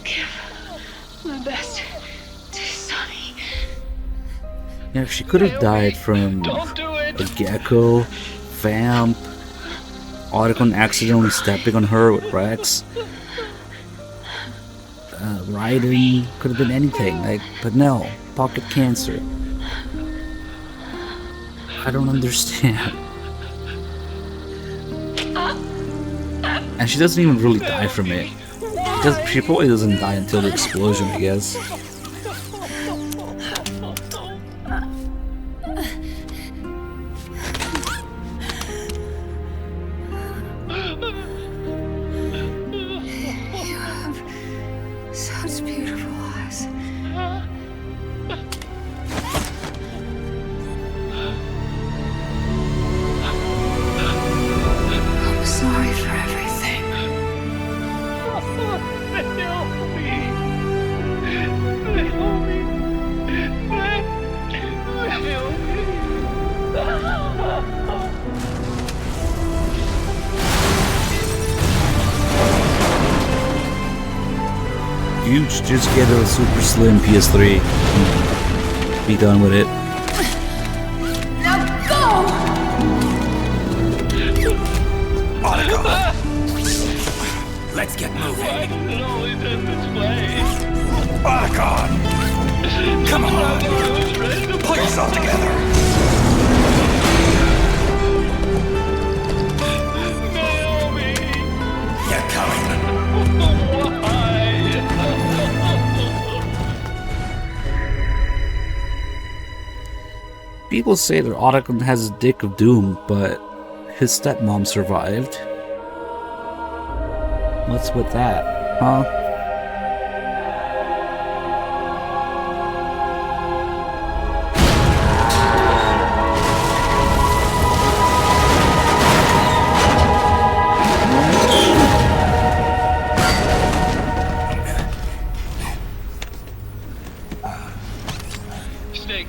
Give my best to Sonny. Yeah, she could have died from a gecko, vamp, Otacon accidentally stepping on her with Rex, riding, could have been anything. Like, but no, pocket cancer. I don't understand. And she doesn't even really die from it. She probably doesn't die until the explosion, I guess. You have such beautiful eyes. I'm sorry for everything. You should just get a super slim PS3 and be done with it. Now go! Let's get moving. Why does it always end this way? Otacon! Come on! Pull yourself together! Naomi! You're coming. People say that Otacon has a dick of doom, but his stepmom survived. What's with that, huh?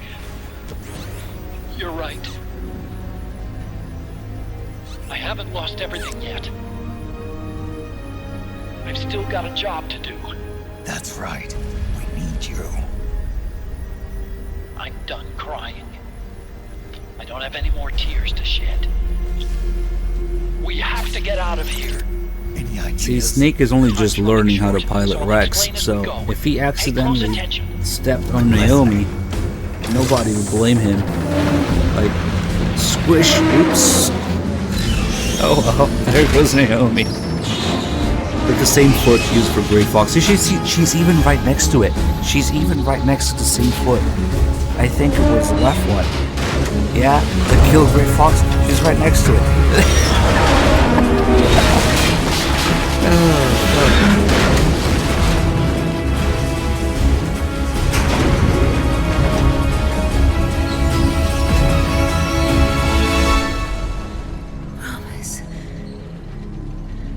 everything. You're right. I haven't lost everything yet. I've still got a job to do. That's right. We need you. I'm done crying. I don't have any more tears to shed. We have to get out of here. See, Snake is only just learning how to pilot Rex, so if he accidentally stepped on Naomi, nobody would blame him. Like, squish, oops. Oh well, there goes Naomi. With the same foot used for Gray Fox. She's even right next to it. She's even right next to the same foot. I think it was the left one. Yeah, the killed Gray Fox. She's right next to it.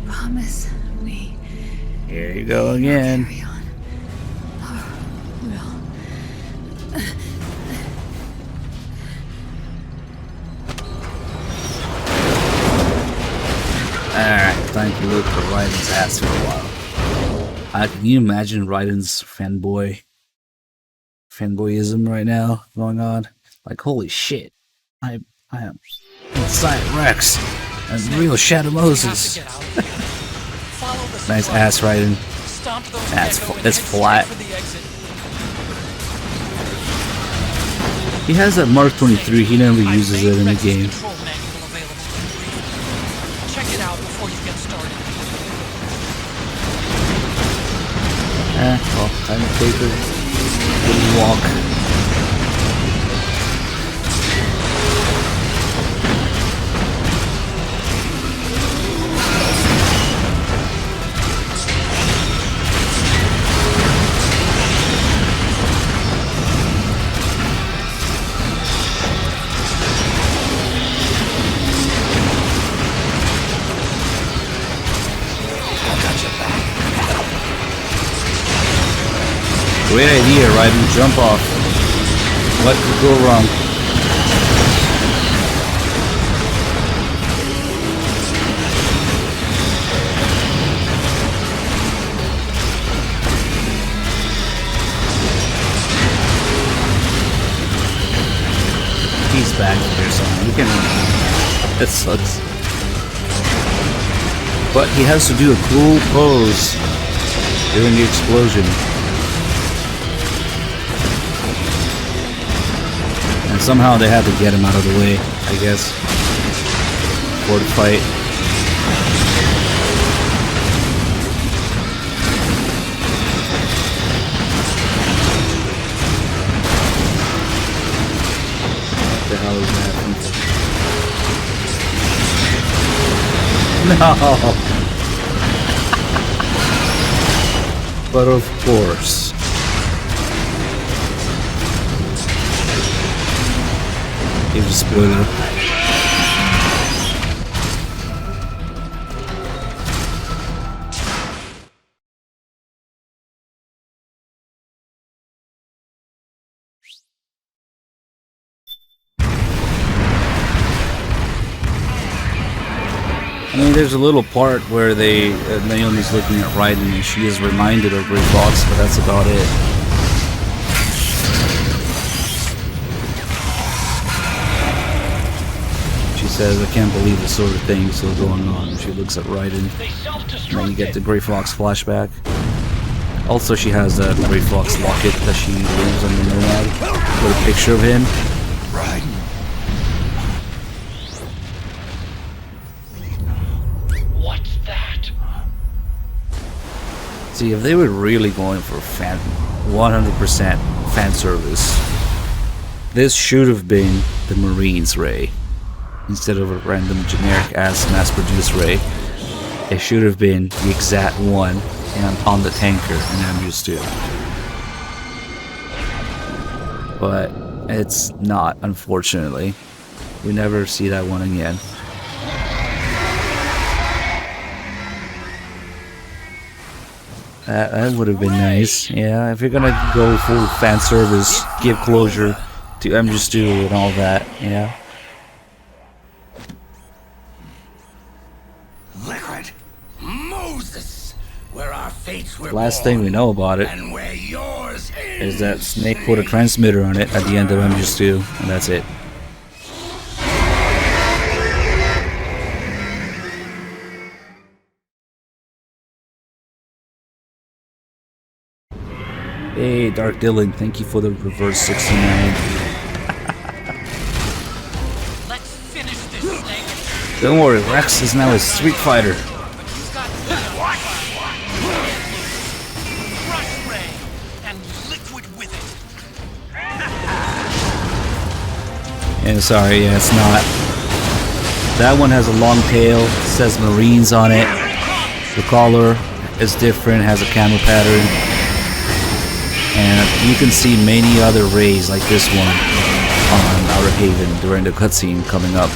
Promise me. Here you go again. Alright, time to look for Raiden's ass for a while. Can you imagine Raiden's fanboyism right now going on? Like, holy shit, I am inside Rex and real Shadow Moses. Nice ass Raiden. That's flat. He has that Mark 23, he never uses it in the game. Well, time to take a little walk. Great idea, Raiden. Jump off. What could go wrong? He's back here, so you can. That sucks. But he has to do a cool pose during the explosion. And somehow they had to get him out of the way, I guess, for the fight. What the hell is that? No! But of course. Here's a spoiler. I mean, there's a little part where Naomi's looking at Raiden and she is reminded of Gray Fox, but that's about it. Says, I can't believe this sort of thing is still going on. She looks at Raiden, and then you get the Gray Fox flashback. Also, she has a Gray Fox locket that she leaves on the Nomad with a picture of him. Raiden. What's that? See, if they were really going for 100% fan service, this should have been the Marines Ray. Instead of a random generic ass mass-produced Ray, it should have been the exact one and on the tanker in MGS2. But it's not, unfortunately. We never see that one again. That would have been nice. Yeah, if you're gonna go full fan service, give closure to MG2 and all that, yeah. Liquid Moses, where our fates were Last thing we know about it and where yours is that Snake put a transmitter on it at the end of MGS2, and that's it. Hey, Dark Dylan, thank you for the reverse 69. Let's finish this, Snake. Don't worry, Rex is now a Street Fighter. Crush Ray and Liquid with it. And sorry, yeah, it's not. That one has a long tail, says Marines on it. The collar is different, has a camo pattern. And you can see many other rays like this one on Outer Haven during the cutscene coming up.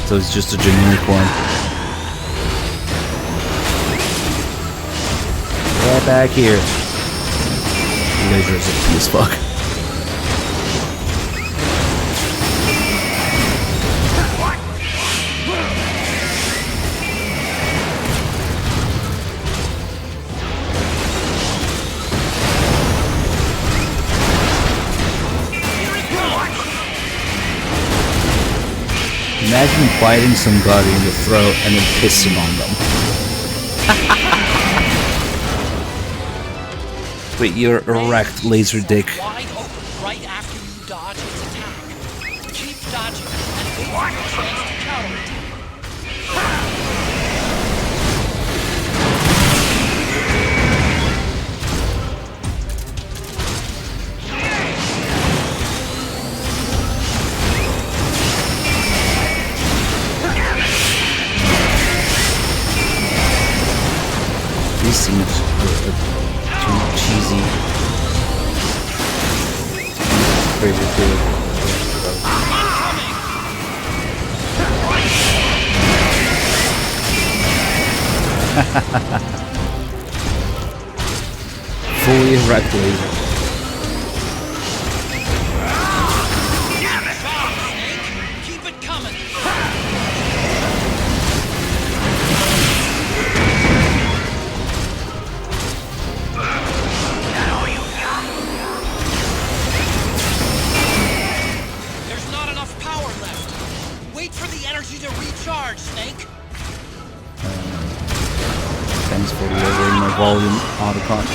So it's just a generic one. Right back here. Lasers OP as fuck. Imagine biting somebody in the throat and then pissing on them. Wait, you're erect, laser dick. Wide open right after you dodge its attack. Keep dodging and wait for your chance to counter it. These seems too cheesy. Pretty good. Fully erect laser. Keep it coming. There's not enough power left. Wait for the energy to recharge, Snake. Thanks for lowering my volume, Autocon.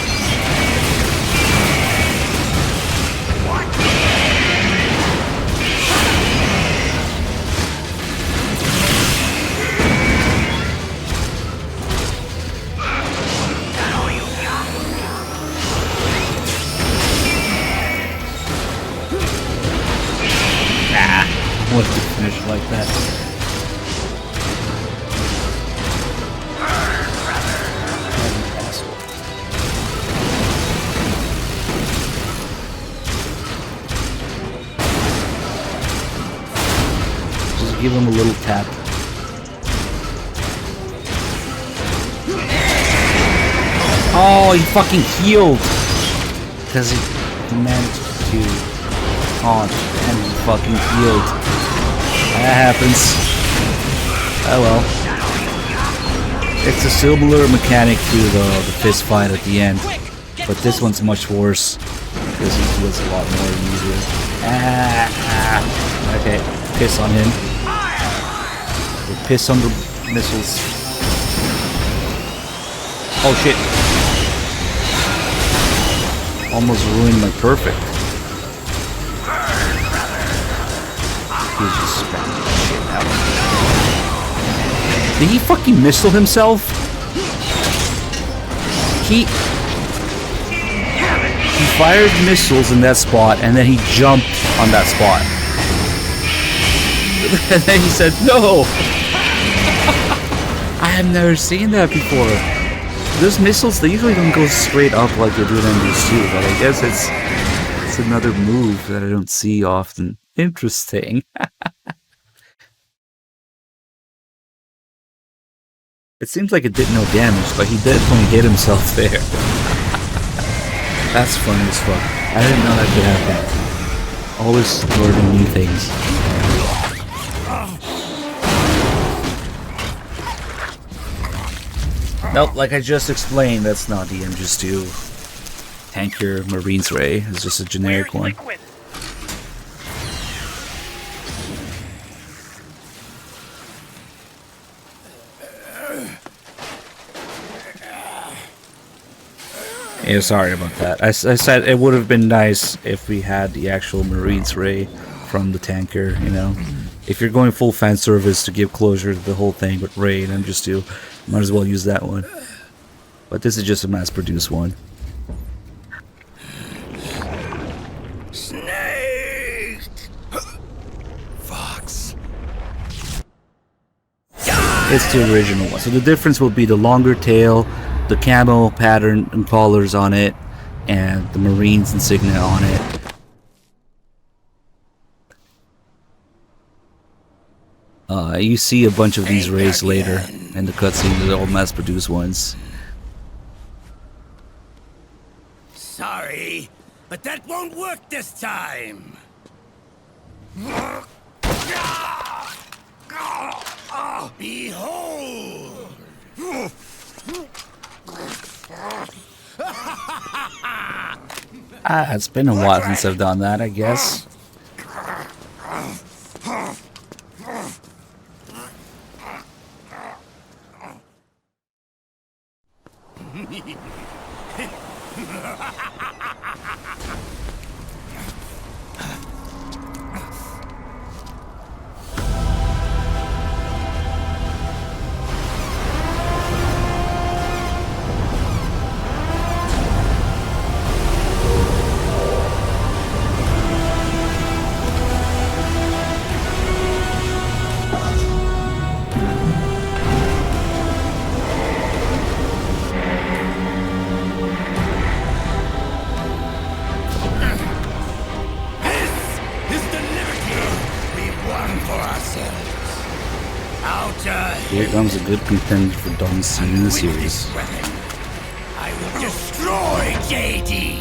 What to finish like that? Just give him a little tap. Oh, he fucking healed! Because he managed to taunt and he fucking healed. That happens. Oh well. It's a similar mechanic to the fist fight at the end, but this one's much worse because he heals a lot more easier. Okay, piss on him. We'll piss on the missiles. Oh shit! Almost ruined my perfect. He's just spamming that shit out. Did he fucking missile himself? He fired missiles in that spot and then he jumped on that spot. And then he said, no! I have never seen that before. Those missiles, they usually don't go straight up like they do in MGS2, but I guess it's another move that I don't see often. Interesting. It seems like it did no damage, but he definitely hit himself there. That's funny as fuck. I didn't know that could happen. Always learning new things. Nope, like I just explained, that's not the MGS2 Tanker Marines Ray. It's just a generic one. Yeah, sorry about that. I said it would have been nice if we had the actual Marines Ray from the tanker, you know. If you're going full fan service to give closure to the whole thing with Ray and MGS2, might as well use that one. But this is just a mass-produced one. Snake! Fox. It's the original one. So the difference will be the longer tail, the camo pattern and collars on it, and the Marines insignia on it. You see a bunch of these Rays later in the cutscene, the old mass-produced ones. Sorry, but that won't work this time. Behold! It's been a while since I've done that, I guess. Here comes a good contender for dumbest scene in the series. I will destroy JD.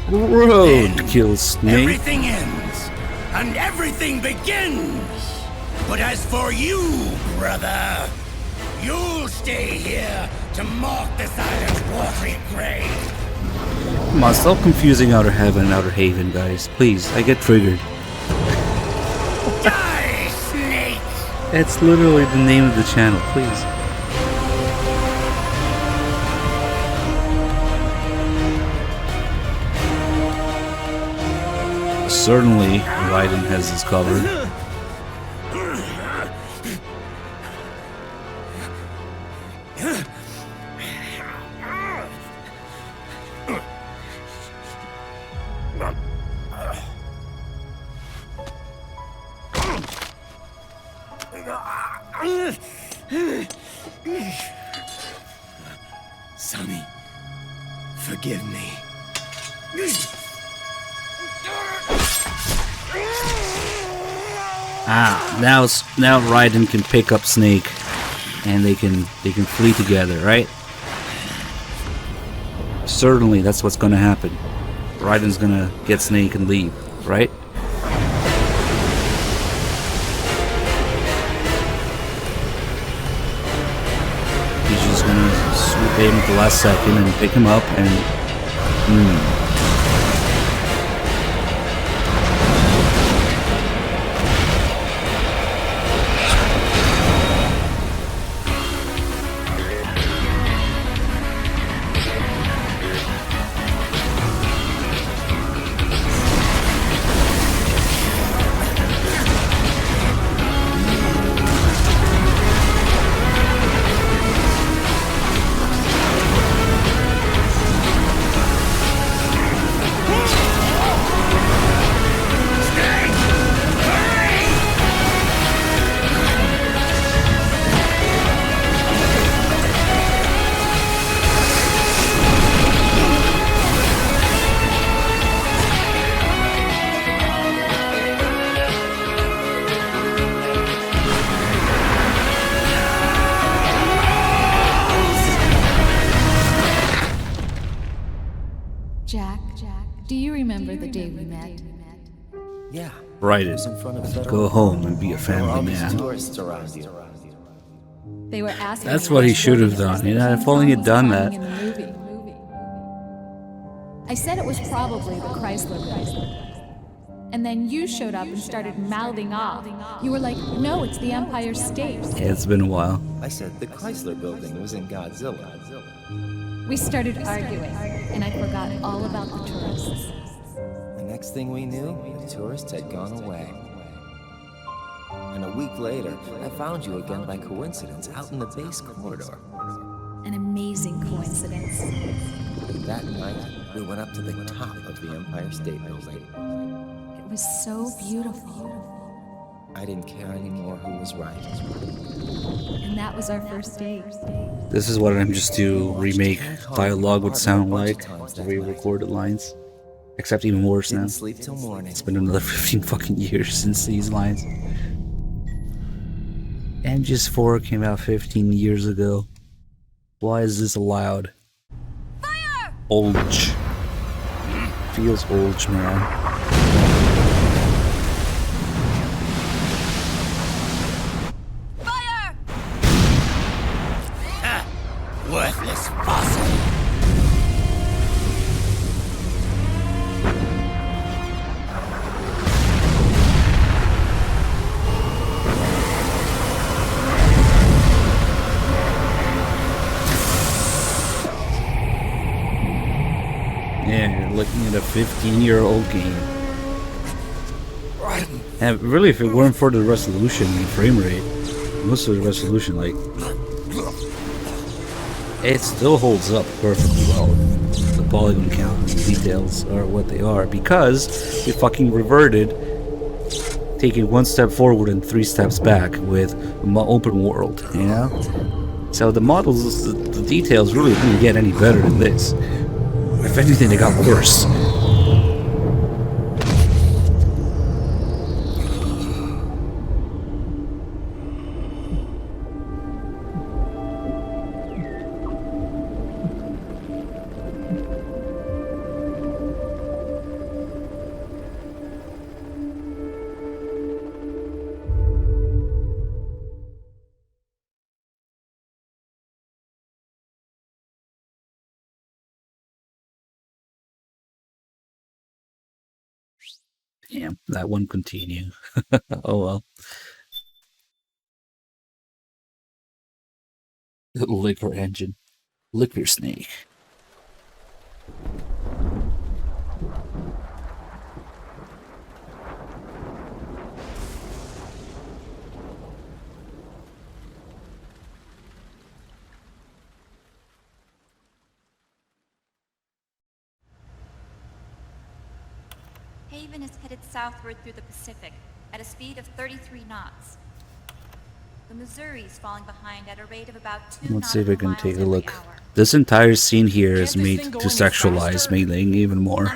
Roadkill Snake. Everything ends, and everything begins. But as for you, brother, you'll stay here to mark this island's watery grave. Come on, stop confusing Outer Heaven and Outer Haven, guys. Please, I get triggered. Die, Snake! It's literally the name of the channel, please. Certainly, Raiden has his covered. Sonny, forgive me. Now Raiden can pick up Snake, and they can flee together, right? Certainly, that's what's gonna happen. Raiden's gonna get Snake and leave, right? He's just gonna swoop in at the last second and pick him up and... Write it. Go home and be a family man. Tourists around you. They were asking. That's what he should have done. You know, if only he'd done that. In the movie. I said it was probably the Chrysler Building. And then you showed up and started mouthing off. You were like, no, it's the Empire State. Yeah, it's been a while. I said the Chrysler Building was in Godzilla. We started arguing, and I forgot all about the tourists. The next thing we knew, the tourists had gone away. And a week later, I found you again by coincidence out in the base corridor. An amazing coincidence. That night, we went up to the top of the Empire State Building. It was so beautiful. I didn't care anymore who was right. And that was our first date. This is what I'm just to remake dialogue would sound like. Re-recorded lines. Except even worse now. Sleep till morning. It's been another 15 fucking years since these lines. MGS 4 came out 15 years ago. Why is this allowed? Fire! Olge. Feels olge, man. Fire! Ha! Worthless fossil. Yeah, you're looking at a 15-year-old game. And really, if it weren't for the resolution and frame rate, most of the resolution, like, it still holds up perfectly well. The polygon count and the details are what they are because we fucking reverted, taking one step forward and 3 steps back with open world, you know? So the models, the details really didn't get any better than this. If anything, they got worse. Damn, that one continue. Oh well. Liquor engine. Liquor snake. Haven is headed southward through the Pacific at a speed of 33 knots. The Missouri is falling behind at a rate of about 2 Let's see if we can nautical take a miles look. every hour. This entire scene here is made to sexualize Mei Ling even more.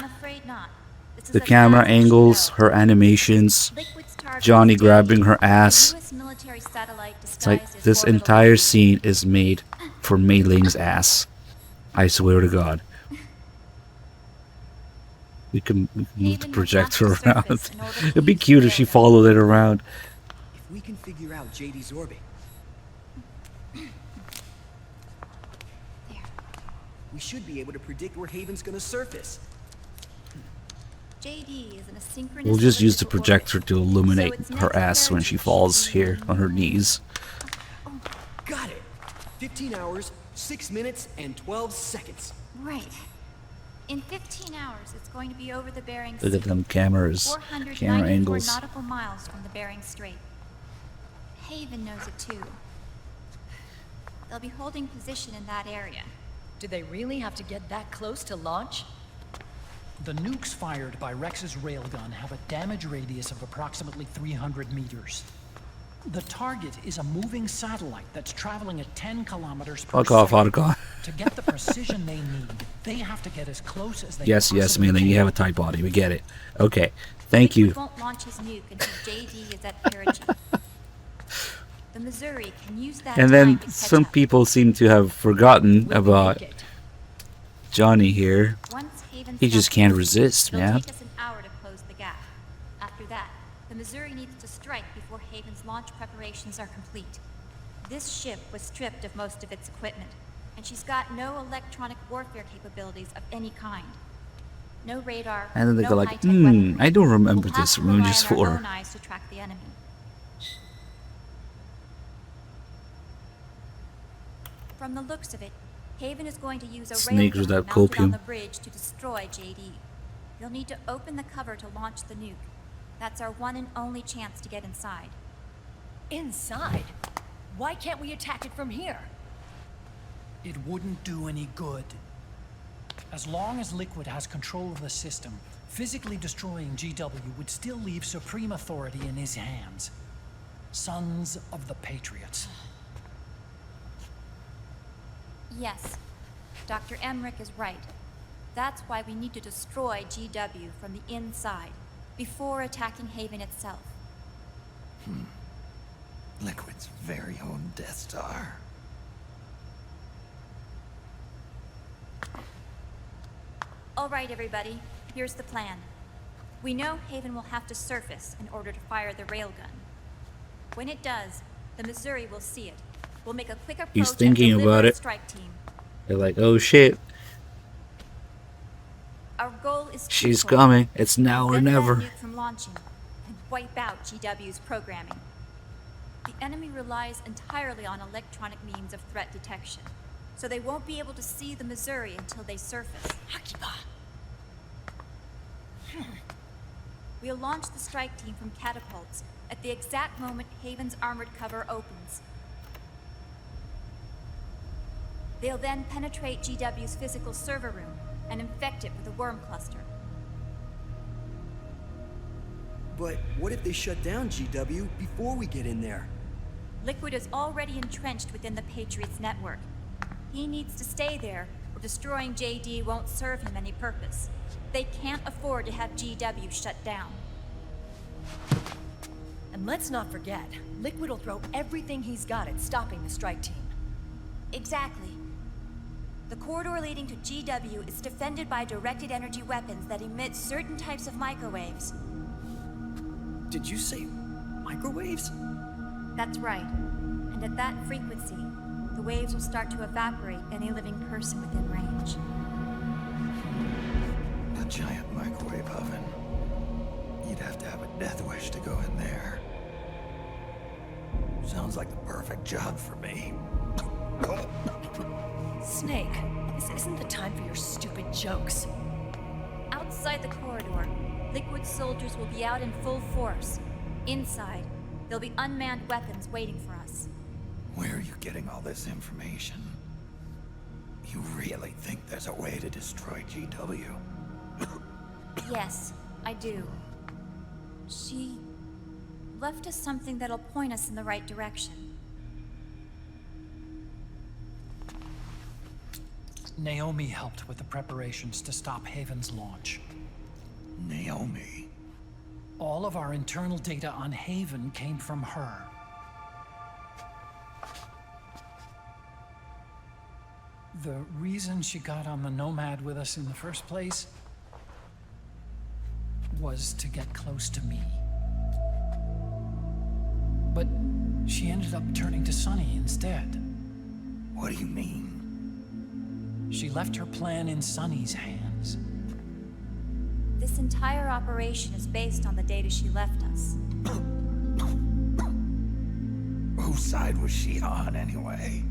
The camera angles, her animations, Johnny grabbing her ass. It's like this entire scene is made for Mei Ling's ass. I swear to God. We can move the projector around. It'd be cute if she followed it around. If we can figure out JD's orbit, we should be able to predict where Haven's gonna surface. JD is in a synchronous. We'll just use the projector to illuminate her ass when she falls here on her knees. Got it. 15 hours, 6 minutes, and 12 seconds. Right. In 15 hours, it's going to be over the Bering Look Sea. at them cameras, camera 494 angles. nautical miles from the Bering Strait. Haven knows it too. They'll be holding position in that area. Do they really have to get that close to launch? The nukes fired by Rex's railgun have a damage radius of approximately 300 meters. The target is a moving satellite that's traveling at 10 kilometers per Fuck off, second. Otacon. To get the precision they need, they have to get as close as they Yes, yes, possibly Mei Ling, can. you have a tight body. We get it. Okay, thank you. Won't launch his nuke until JD is at Karachi. The Missouri can use that And time then to catch some up. people seem to have forgotten about Johnny here. Once Haven's He just back can't in, resist, it'll man. take us an hour to close the gap. After that, the Missouri needs to strike before Haven's launch preparations are complete. This ship was stripped of most of its equipment, and she's got no electronic warfare capabilities of any kind. No radar, And then they no go like, high-tech weaponry. I don't remember We'll have this to from rely Rangers on our 4. own eyes to track the enemy. From the looks of it, Haven is going to use a Snakes railgun without mounted on copium. the bridge to destroy JD. You'll need to open the cover to launch the nuke. That's our one and only chance to get inside. Inside? Why can't we attack it from here? It wouldn't do any good. As long as Liquid has control of the system, physically destroying GW would still leave supreme authority in his hands. Sons of the Patriots. Yes, Dr. Emmerich is right. That's why we need to destroy GW from the inside, before attacking Haven itself. Liquid's very own Death Star. All right, everybody, here's the plan. We know Haven will have to surface in order to fire the railgun. When it does, the Missouri will see it. We'll make a quick approach He's thinking and deliver about a it. strike team. They're like, oh shit, Our goal is she's twofold. coming. It's now or Prevent that never. nuke from launching and wipe out GW's programming. The enemy relies entirely on electronic means of threat detection, so they won't be able to see the Missouri until they surface. We'll launch the strike team from catapults at the exact moment Haven's armored cover opens. They'll then penetrate GW's physical server room and infect it with a worm cluster. But what if they shut down GW before we get in there? Liquid is already entrenched within the Patriots network. He needs to stay there, or destroying JD won't serve him any purpose. They can't afford to have GW shut down. And let's not forget, Liquid will throw everything he's got at stopping the strike team. Exactly. The corridor leading to GW is defended by directed energy weapons that emit certain types of microwaves. Did you say microwaves? That's right. And at that frequency, the waves will start to evaporate any living person within range. A giant microwave oven. You'd have to have a death wish to go in there. Sounds like the perfect job for me. Snake, this isn't the time for your stupid jokes. Outside the corridor, Liquid soldiers will be out in full force. Inside, there'll be unmanned weapons waiting for us. Where are you getting all this information? You really think there's a way to destroy GW? Yes, I do. She left us something that'll point us in the right direction. Naomi helped with the preparations to stop Haven's launch. Naomi? All of our internal data on Haven came from her. The reason she got on the Nomad with us in the first place was to get close to me. But she ended up turning to Sunny instead. What do you mean? She left her plan in Sunny's hands. This entire operation is based on the data she left us. Whose side was she on, anyway?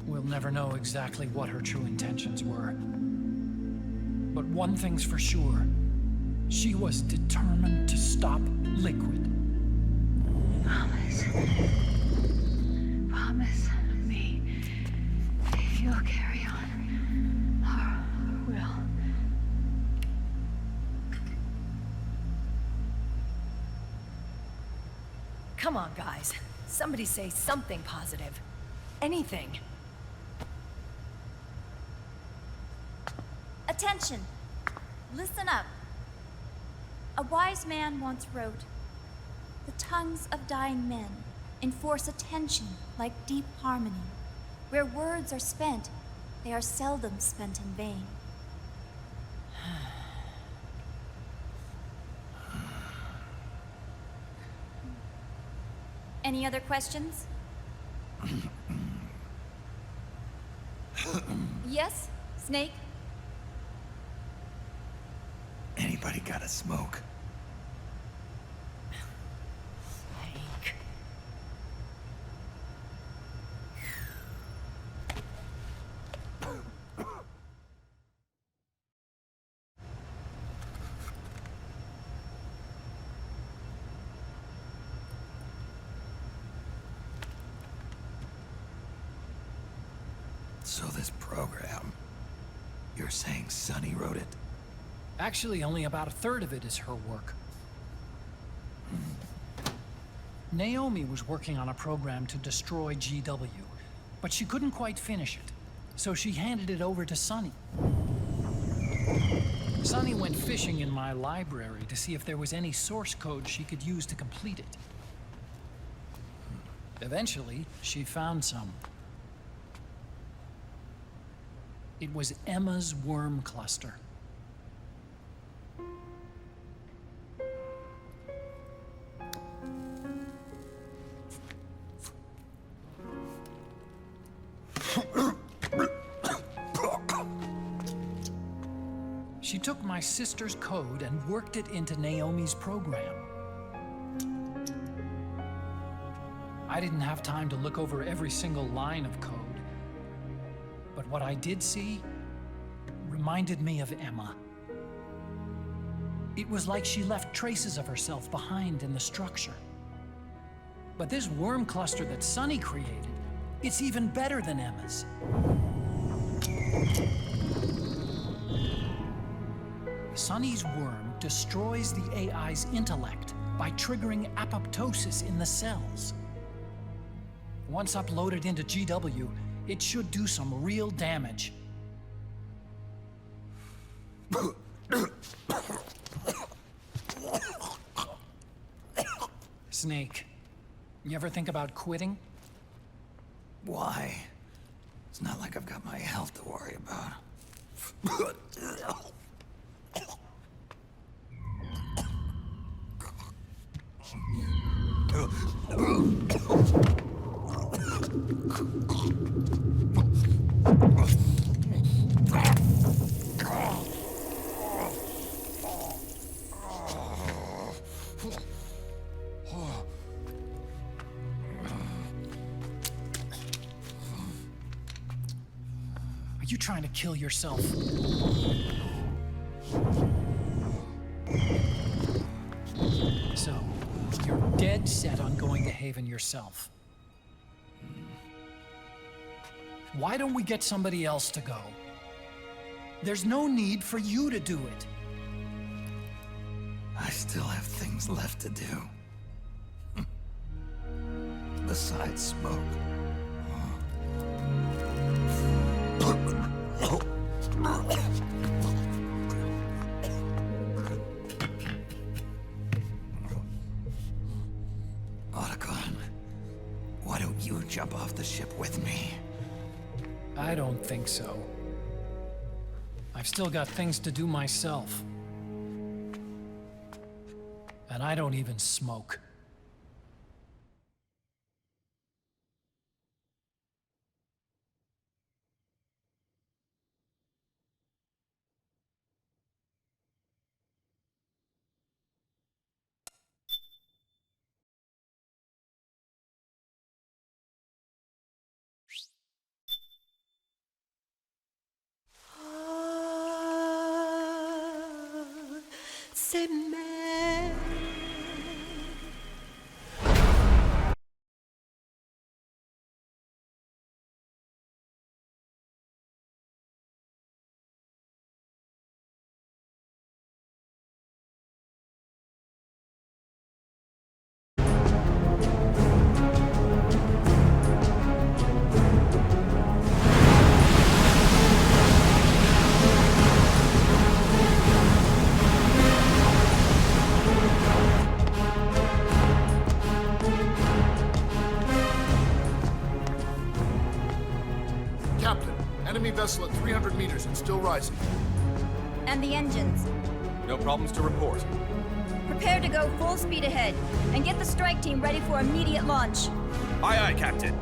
We'll never know exactly what her true intentions were. But one thing's for sure. She was determined to stop Liquid. Promise. Promise me you'll carry on. Or will. Come on, guys. Somebody say something positive. Anything. Attention! Listen up. A wise man once wrote, "The tongues of dying men enforce attention like deep harmony. Where words are spent, They are seldom spent in vain. Any other questions? Yes, Snake? Anybody got a smoke? Snake. So this program, you're saying Sunny wrote it? Actually, only about a third of it is her work. Naomi was working on a program to destroy GW, but she couldn't quite finish it, so she handed it over to Sunny. Sunny went fishing in my library to see if there was any source code she could use to complete it. Eventually, she found some. It was Emma's worm cluster. She took my sister's code and worked it into Naomi's program. I didn't have time to look over every single line of code, but what I did see reminded me of Emma. It was like she left traces of herself behind in the structure. But this worm cluster that Sunny created, it's even better than Emma's. Sunny's worm destroys the AI's intellect by triggering apoptosis in the cells. Once uploaded into GW, it should do some real damage. Snake, you ever think about quitting? Why? It's not like I've got my health to worry about. Are you trying to kill yourself? So, you're dead set on going to Haven yourself. Why don't we get somebody else to go? There's no need for you to do it. I still have things left to do. Besides smoke. Otacon, why don't you jump off the ship with me? I don't think so. I've still got things to do myself. And I don't even smoke. vessel at 300 meters and still rising. And the engines. No problems to report. Prepare to go full speed ahead, and get the strike team ready for immediate launch. Aye, aye, Captain.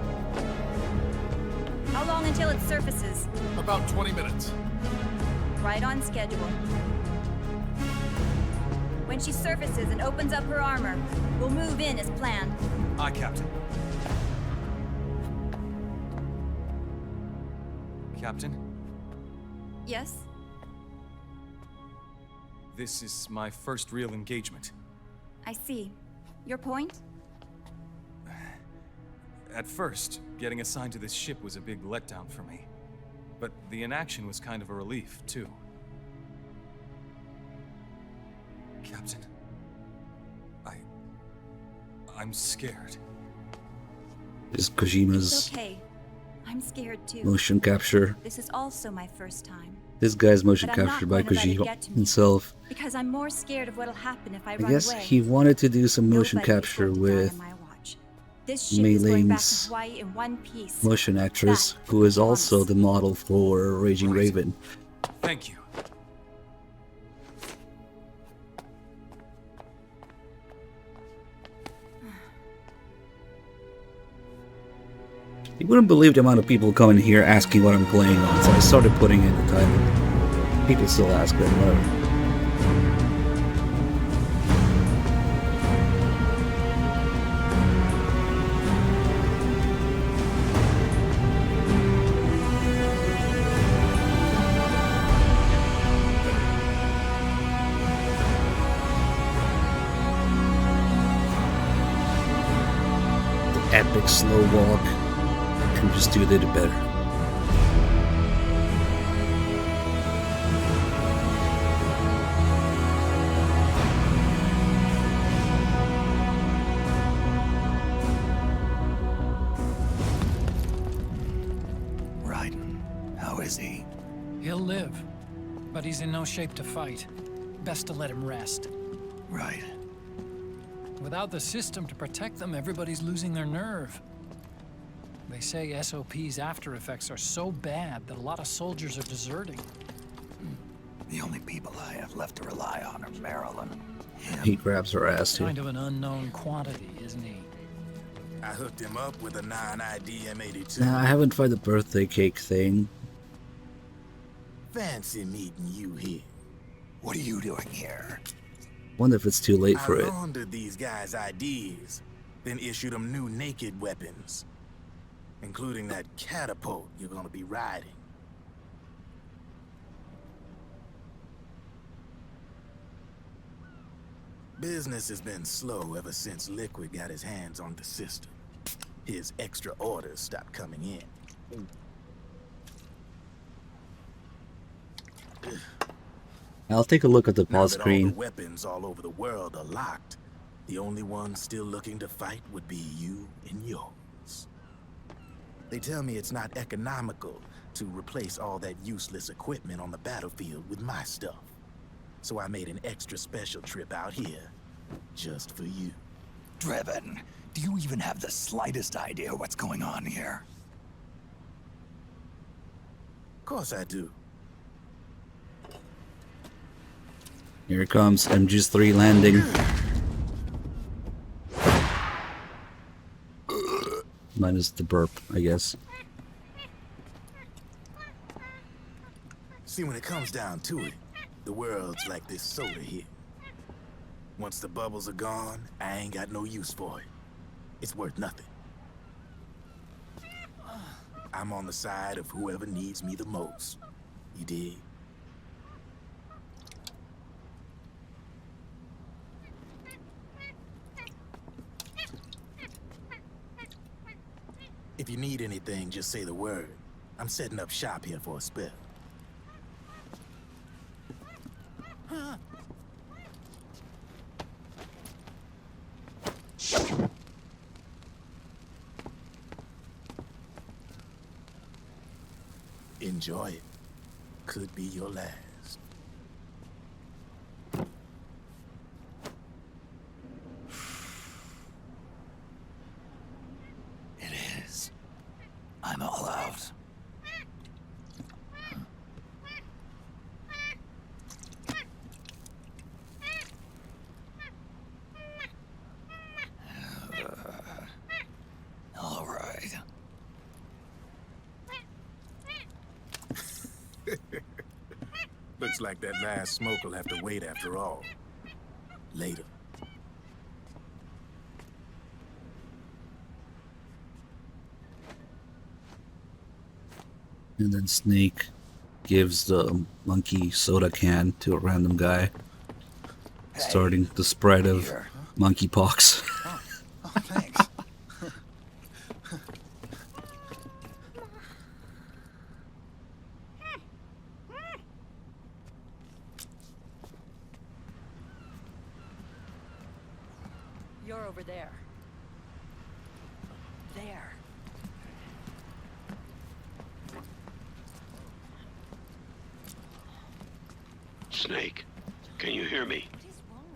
How long until it surfaces? About 20 minutes. Right on schedule. When she surfaces and opens up her armor, we'll move in as planned. Aye, Captain. Captain, Yes? this is my first real engagement. I see. Your point? At first, getting assigned to this ship was a big letdown for me. But the inaction was kind of a relief, too. Captain, I'm scared. Is Kojima's It's okay. I'm scared too. motion capture. This is also my first time. This guy's motion But I'm not captured by going to let it Kojima get to me, himself. Because I'm more scared of what'll happen if I I run guess away. he wanted to do some motion Nobody is capture going to die on with my watch. This ship is going back to Meiling's Hawaii in one piece. motion actress, who is also the model for Raging Raven. Thank you. You wouldn't believe the amount of people coming here asking what I'm playing on, so I started putting in the title. People still ask, but whatever. Epic slow walk. Can just do it better. Raiden, how is he? He'll live, but he's in no shape to fight. Best to let him rest. Right. Without the system to protect them, everybody's losing their nerve. They say SOP's after effects are so bad that a lot of soldiers are deserting. The only people I have left to rely on are Marilyn. He grabs her ass too. Kind of an unknown quantity, isn't he? I hooked him up with a 9ID M82. Nah, I haven't tried the birthday cake thing. Fancy meeting you here. What are you doing here? Wonder if it's too late for I it. laundered these guys' IDs, then issued them new naked weapons, including that catapult you're gonna be riding. Business has been slow ever since Liquid got his hands on the system. His extra orders stopped coming in. I'll take a look at the Now pause that all screen. the weapons all over the world are locked, the only one still looking to fight would be you and yours. They tell me it's not economical to replace all that useless equipment on the battlefield with my stuff. So I made an extra special trip out here, just for you. Driven, do you even have the slightest idea what's going on here? Of course I do. Here it comes, MG's3 landing. Minus the burp, I guess. See, when it comes down to it, the world's like this soda here. Once the bubbles are gone, I ain't got no use for it. It's worth nothing. I'm on the side of whoever needs me the most. You dig? If you need anything, just say the word. I'm setting up shop here for a spell. Enjoy it. Could be your last. It is. I'm all out. Looks like that last smoke will have to wait after all. Later. And then Snake gives the monkey soda can to a random guy, starting the spread of monkeypox. Oh, thanks. You're over there. There. Snake, can you hear me?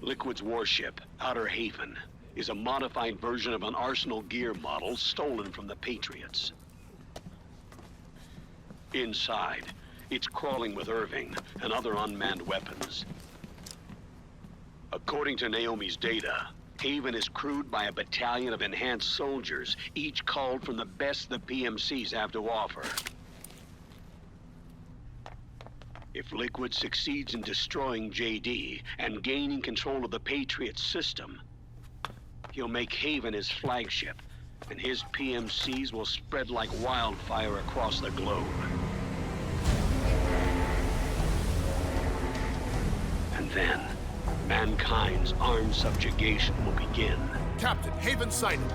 Liquid's warship, Outer Haven, is a modified version of an Arsenal gear model stolen from the Patriots. Inside, it's crawling with Irving and other unmanned weapons. According to Naomi's data, Haven is crewed by a battalion of enhanced soldiers, each called from the best the PMCs have to offer. If Liquid succeeds in destroying JD and gaining control of the Patriot system, he'll make Haven his flagship, and his PMCs will spread like wildfire across the globe. And then, mankind's armed subjugation will begin. Captain, Haven sighted.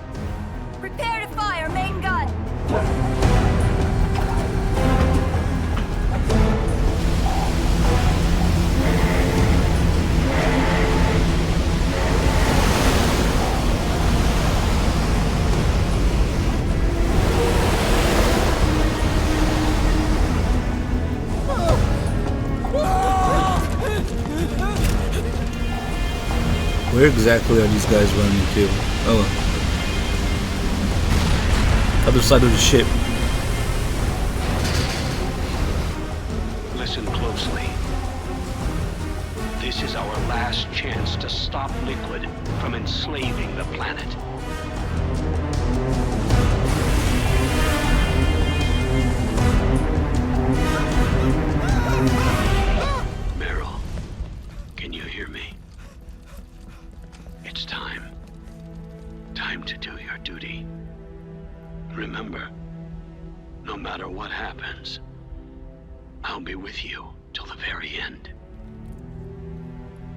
Prepare to fire, main gun! Where exactly are these guys running to? Oh, other side of the ship. Listen closely. This is our last chance to stop Liquid from enslaving the planet. Meryl, can you hear me? It's time. Time to do your duty. Remember, no matter what happens, I'll be with you till the very end.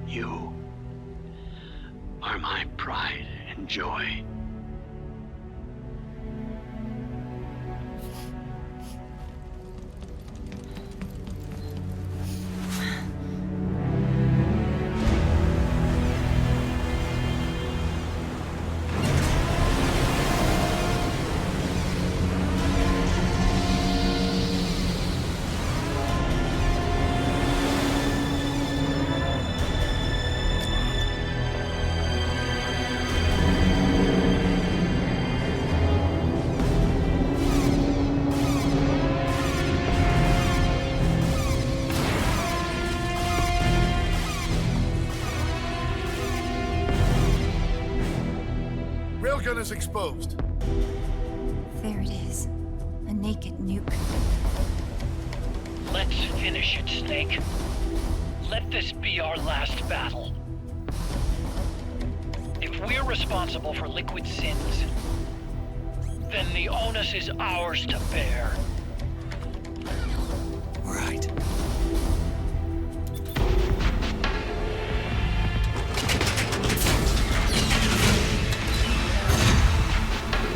You are my pride and joy. Railgun is exposed. There it is. A naked nuke. Let's finish it, Snake. Let this be our last battle. If we're responsible for Liquid's sins, then the onus is ours to bear. Right.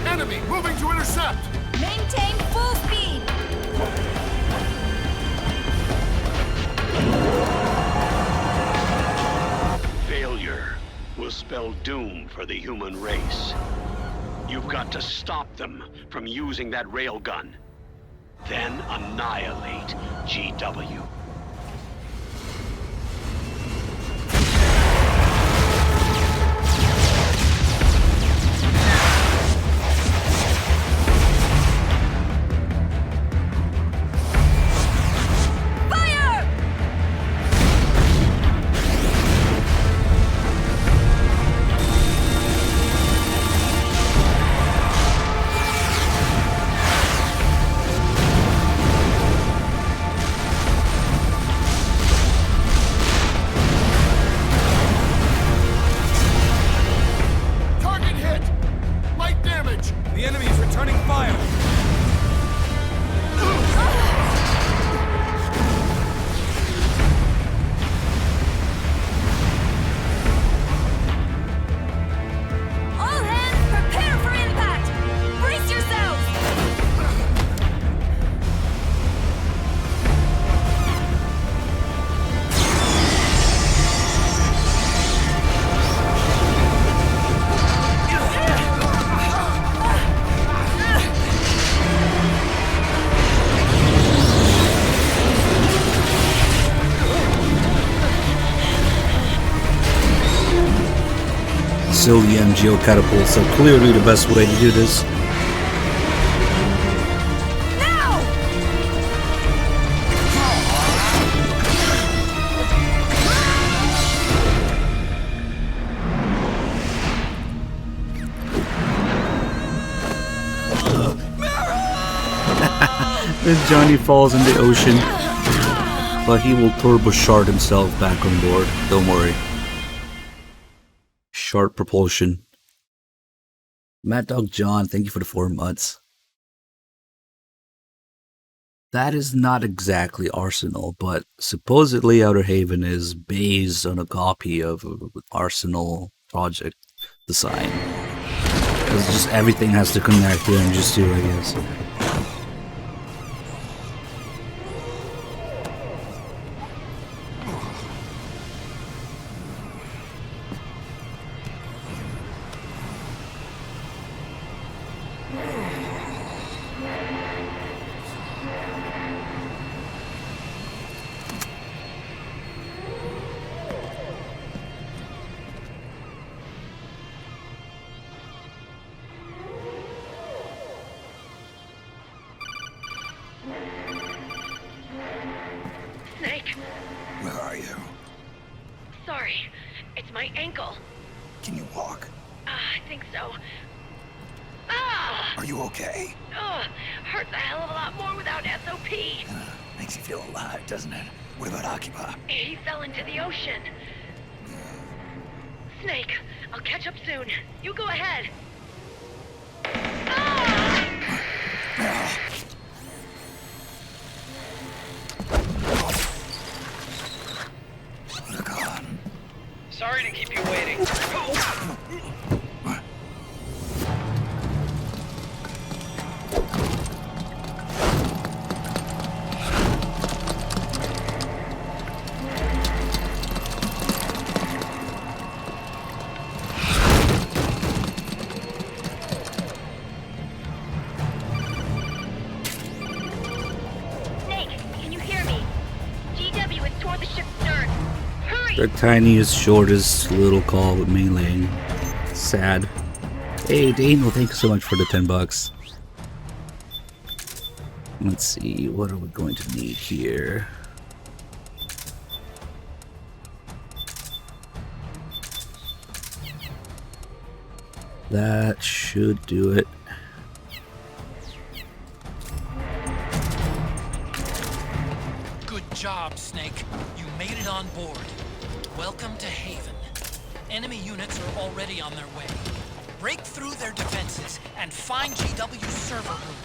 Enemy moving to intercept! Maintain full speed! Failure will spell doom for the human race. You've got to stop them from using that railgun. Then annihilate GW. silly MGO catapults are clearly the best way to do this. Then Johnny falls in the ocean, but he will turbo shard himself back on board. Don't worry. Shard propulsion. Mad Dog John, thank you for the 4 months. That is not exactly Arsenal, but supposedly Outer Haven is based on a copy of Arsenal project design. Because just everything has to connect to MGS2, I guess. Snake, Where are you? sorry. It's my ankle. Can you walk? I think so. Ah! Are you okay? Hurts a hell of a lot more without SOP. Makes you feel alive, doesn't it? What about Occupy? He fell into the ocean. Snake, I'll catch up soon. You go ahead. Sorry to keep you waiting. Snake, can you hear me? GW is toward the ship's stern. Hurry! The tiniest, shortest little call with Mei-Ling. Sad. Hey, Daniel, thank you so much for the $10. Let's see, what are we going to need here? That should do it. Good job, Snake. You made it on board. Welcome to Haven. Enemy units are already on their way. Break through their defenses and find GW's server room.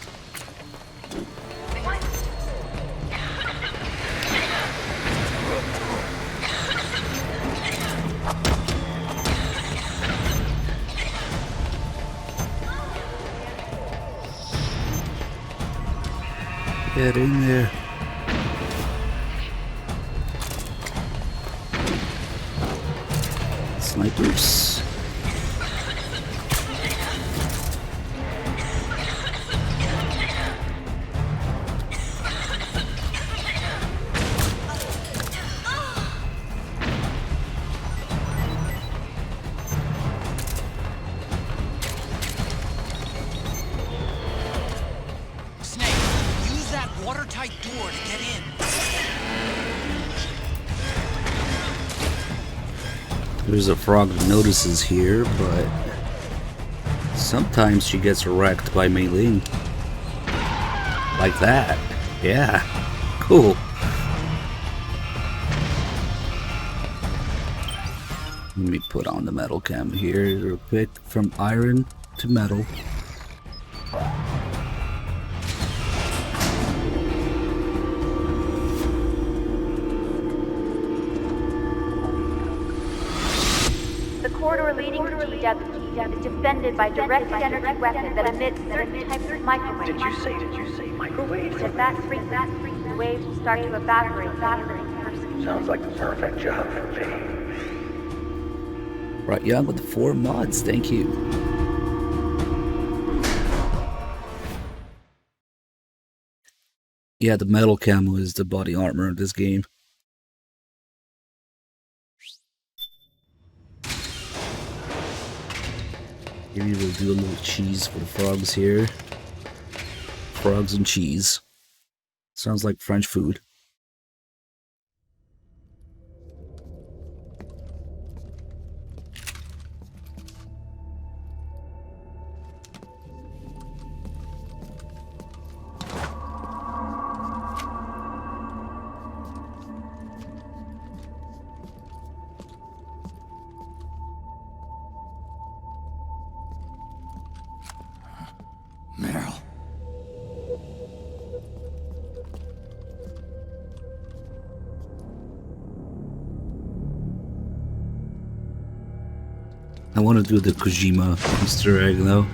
Get in there. Snipers. Snake, use that watertight door to get in. There's a frog that notices here, but sometimes she gets wrecked by Mei-Ling. Like that. Yeah. Cool. Let me put on the metal cam here real quick. From iron to metal. The corridor leading to GW is defended by directed energy weapon that emits certain types of microwaves. Did you say microwaves? If that frequency, the waves will start to evaporate faster in person. Sounds like the perfect job for me. Right, Young with the 4 mods. Thank you. Yeah, the metal camo is the body armor of this game. Maybe we'll do a little cheese for the frogs here. Frogs and cheese. Sounds like French food. Meryl. I want to do the Kojima Easter egg though.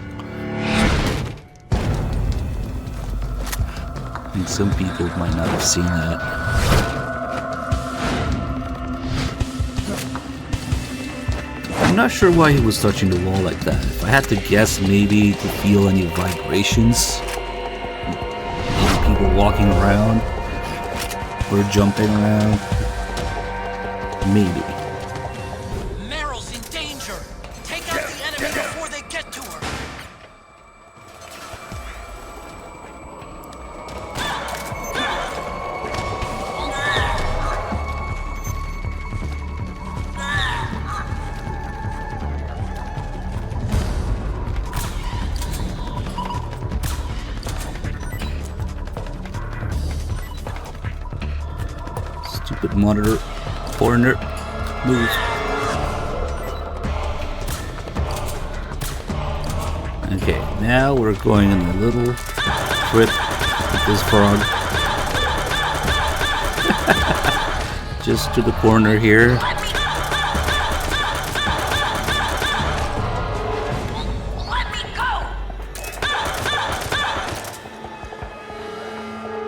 I think some people might not have seen that. I'm not sure why he was touching the wall like that. If I had to guess, maybe to feel any vibrations. Maybe people walking around or jumping around. Maybe. Meryl's in danger. Take out the enemy before they get to her. Stupid monitor corner move. Okay, now we're going on a little trip with this frog. Just to the corner here.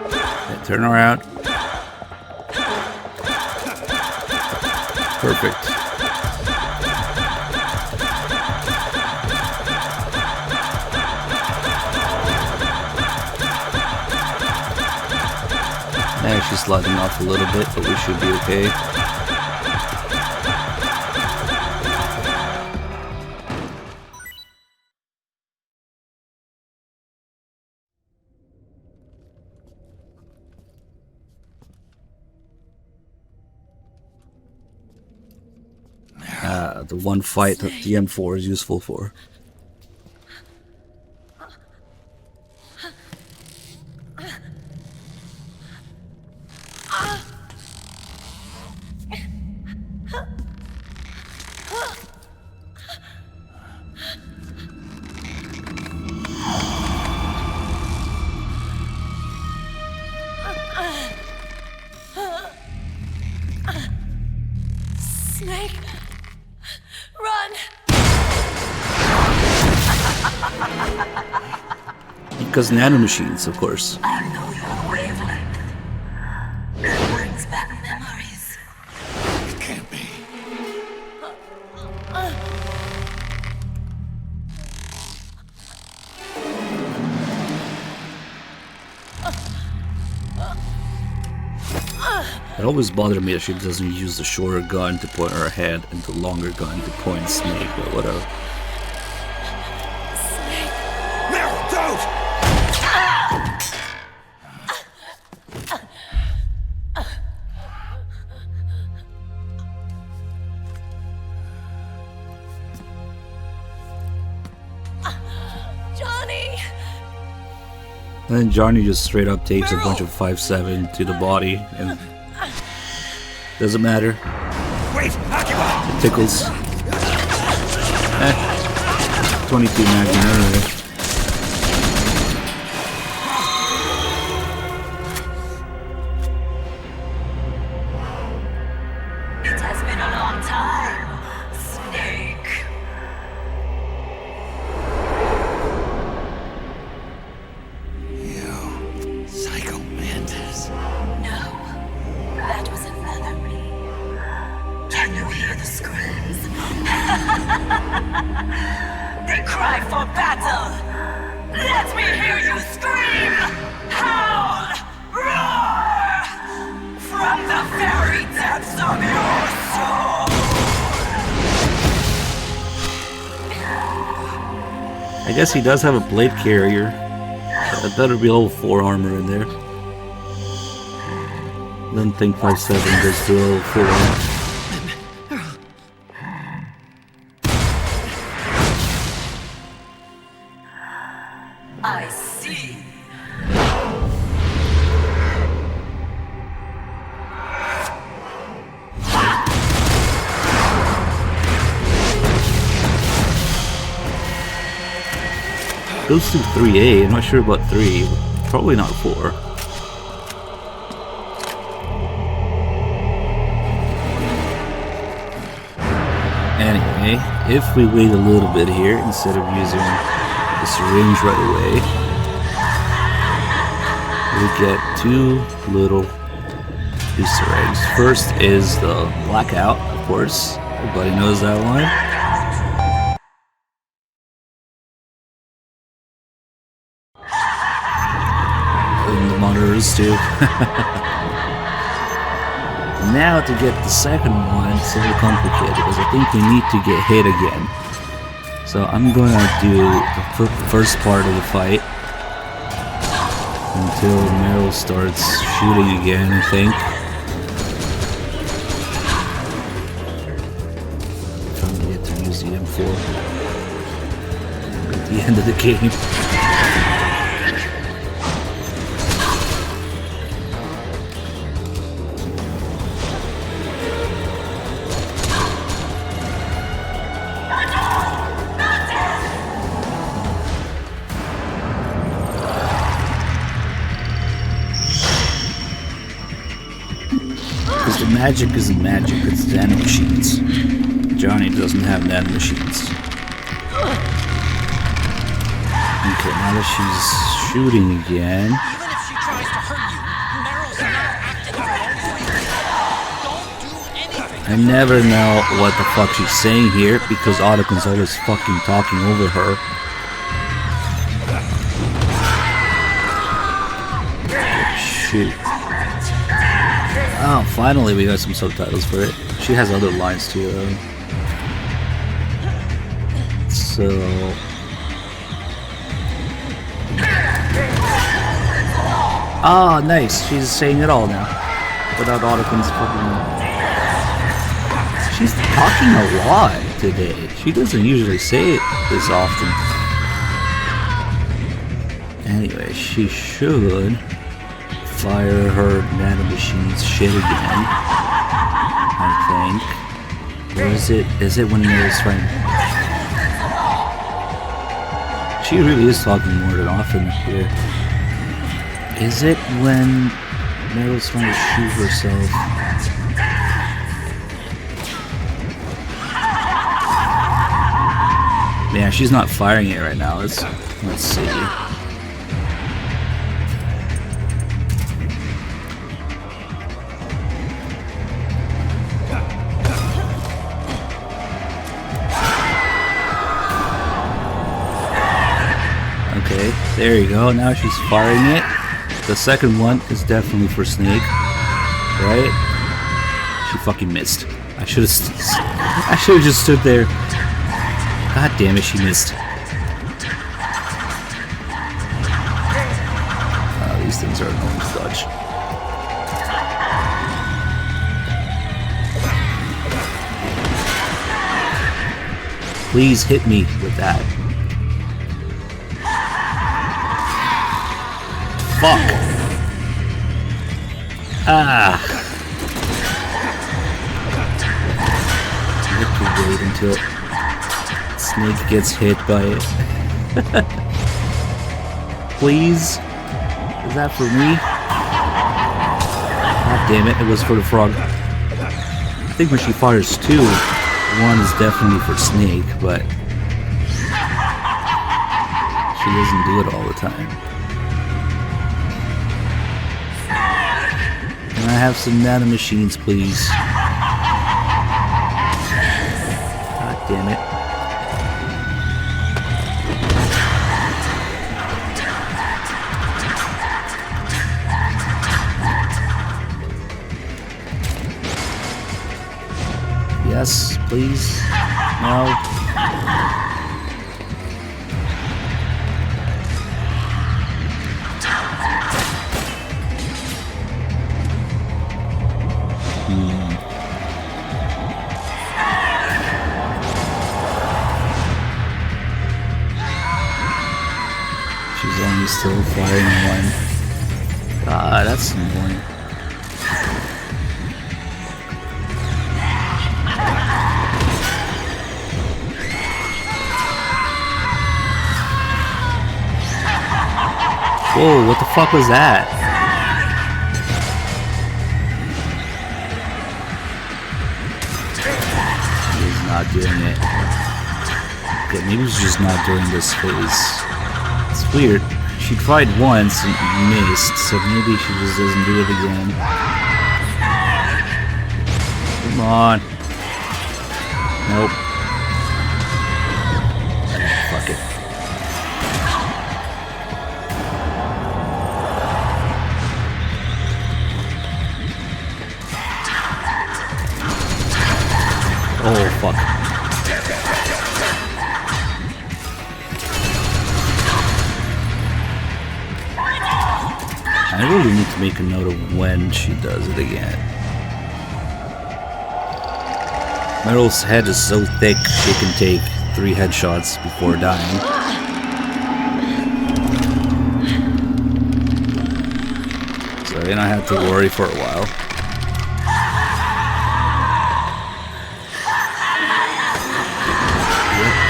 Okay, turn around. Perfect. She's sliding off a little bit, but we should be okay. The one fight that the M4 is useful for. Snake! Run! Because nanomachines, of course. I know your wavelength. It brings back memories. It can't be. It always bothered me that she doesn't use the shorter gun to point her head and the longer gun to point Snake, but whatever. Meryl, don't! Johnny! And then Johnny just straight up takes a bunch of 5.7 to the body and doesn't matter. Wait, It tickles. 22 Magnum anyway. It has been a long time, Snake. You, Psycho Mantis. No, that was another me. Can you hear the screams? They cry for battle. Let me hear you scream! Howl! Roar! From the very depths of your soul! I guess he does have a blade carrier. That better be level 4 armor in there. Then think 5-7 goes to level 4. I see. Goes to 3A. I'm not sure about 3. Probably not 4. Anyway, if we wait a little bit here instead of using the syringe right away, we get 2 little Easter eggs. First is the blackout, of course. Everybody knows that one. And the monitors too. Now to get the second one, it's a little complicated because I think we need to get hit again. So I'm gonna do the first part of the fight until Meryl starts shooting again, I think. Trying to get to use the M4 at the end of the game. Because the magic isn't magic, it's nanomachines. Johnny doesn't have nanomachines. Okay, now that she's shooting again. Even if she tries to hurt you, Meryl's not acting alone for you. Don't do anything. I never know what the fuck she's saying here because Otacon's always fucking talking over her. Shoot. Oh, finally we got some subtitles for it. She has other lines too, though. So... Ah, nice. She's saying it all now. Without Otacon's fucking... She's talking a lot today. She doesn't usually say it this often. Anyway, she should fire her nanomachines shit again, I think. Or is it when Meryl's trying? She really is talking more than often here. Is it when Meryl's trying to shoot herself? Yeah, she's not firing it right now. Let's see. Okay, there you go. Now she's firing it. The second one is definitely for Snake, right? She fucking missed. I should have just stood there. God damn it, she missed. These things are annoying to dodge. Please hit me with that. Fuck. Ah. I have to wait until Snake gets hit by it. Please? Is that for me? God damn it, it was for the frog. I think when she fires two, one is definitely for Snake, but she doesn't do it all the time. Can I have some nanomachines, please? God damn it. Yes, please. No. She's only still firing one. God, that's annoying. Whoa, what the fuck was that? He's not doing it. Okay, maybe he's just not doing this phase. It's weird. She tried once and missed, so maybe she just doesn't do it again. Come on. Nope. Fuck it. Oh, fuck. I really need to make a note of when she does it again. Meryl's head is so thick she can take 3 headshots before dying. So then I have to worry for a while.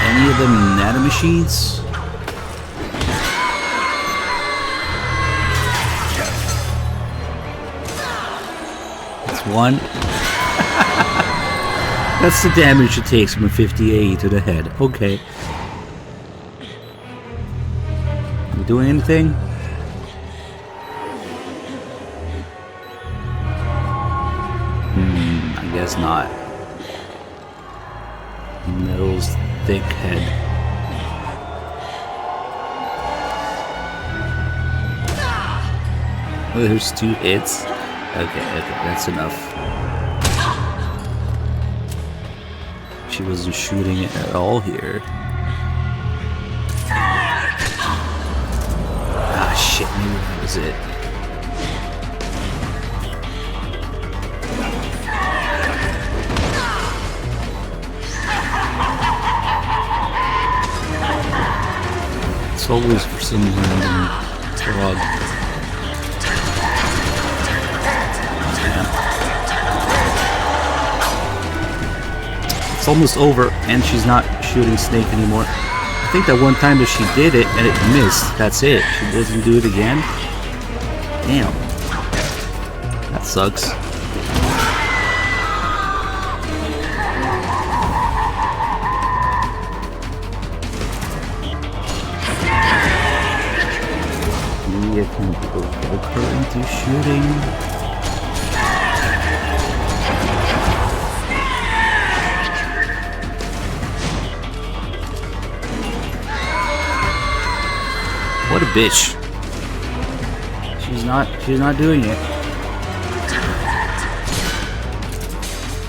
Any of them nanomachines? That's one. That's the damage it takes from a 50 AE to the head. Okay. Am I doing anything? I guess not. Meryl's thick head. Oh, there's 2 hits. Okay, that's enough. She wasn't shooting it at all here. Ah, shit, maybe that was it. It's always for some random frog. It's almost over, and she's not shooting Snake anymore. I think that one time that she did it and it missed. That's it. She doesn't do it again. Damn. That sucks. Maybe I can provoke her into shooting. What a bitch. She's not doing it.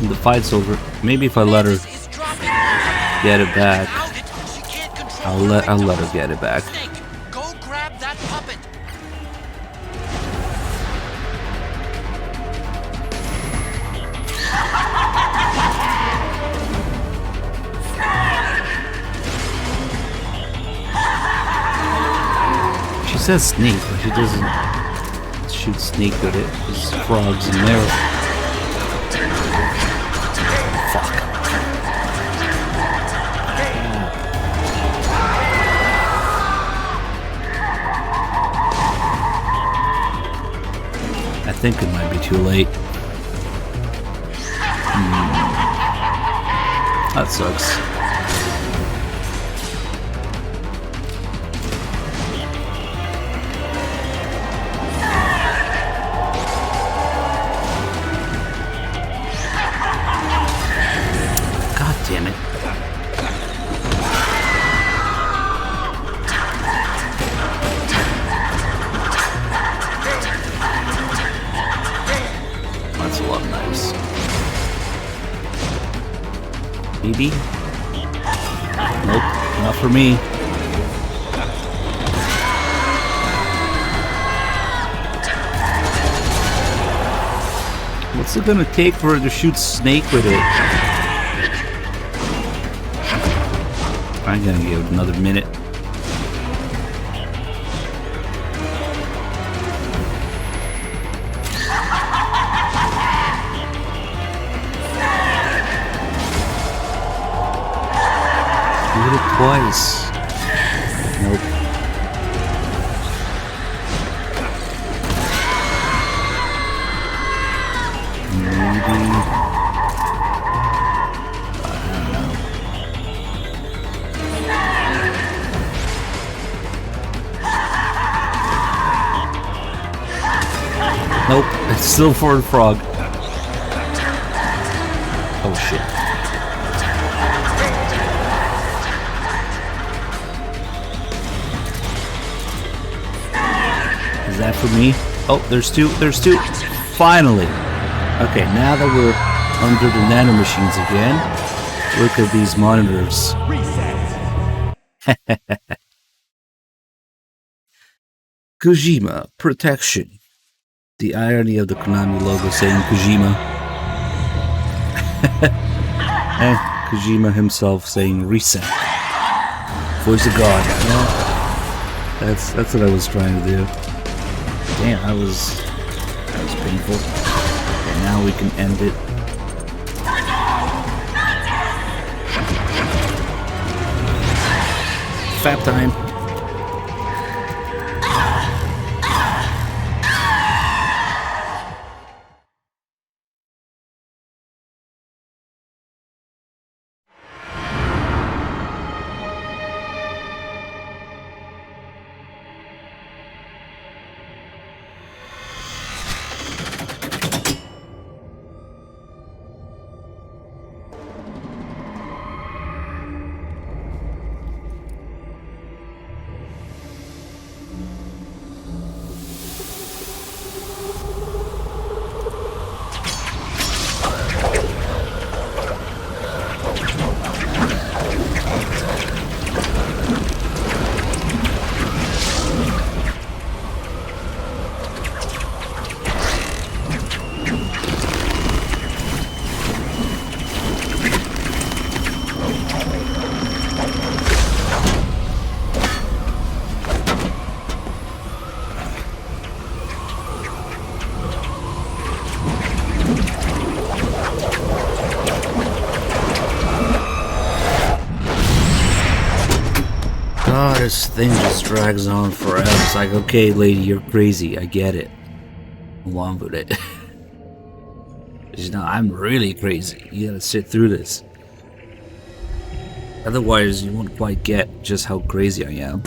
The fight's over. Maybe if I let her get it back, I'll let her get it back. Go grab that puppet. She says Snake, but she doesn't shoot Snake with it. There's frogs in there. Fuck. I think it might be too late. That sucks. Damn it. That's a lot of knives. Maybe? Nope, not for me. What's it gonna take for her to shoot Snake with it? I'm gonna give it another minute. Do it twice. Nope. Nope, it's still for the frog. Oh shit. Is that for me? Oh, there's two. Finally. Okay, now that we're under the nanomachines again, look at these monitors. Kojima protection. The irony of the Konami logo saying Kojima. And Kojima himself saying reset. Voice of God. Yeah. That's what I was trying to do. Damn, that was painful. Okay, now we can end it. Fap time. This thing just drags on forever. It's like, okay, lady, you're crazy. I get it. Along with it. You know, I'm really crazy. You gotta sit through this. Otherwise, you won't quite get just how crazy I am.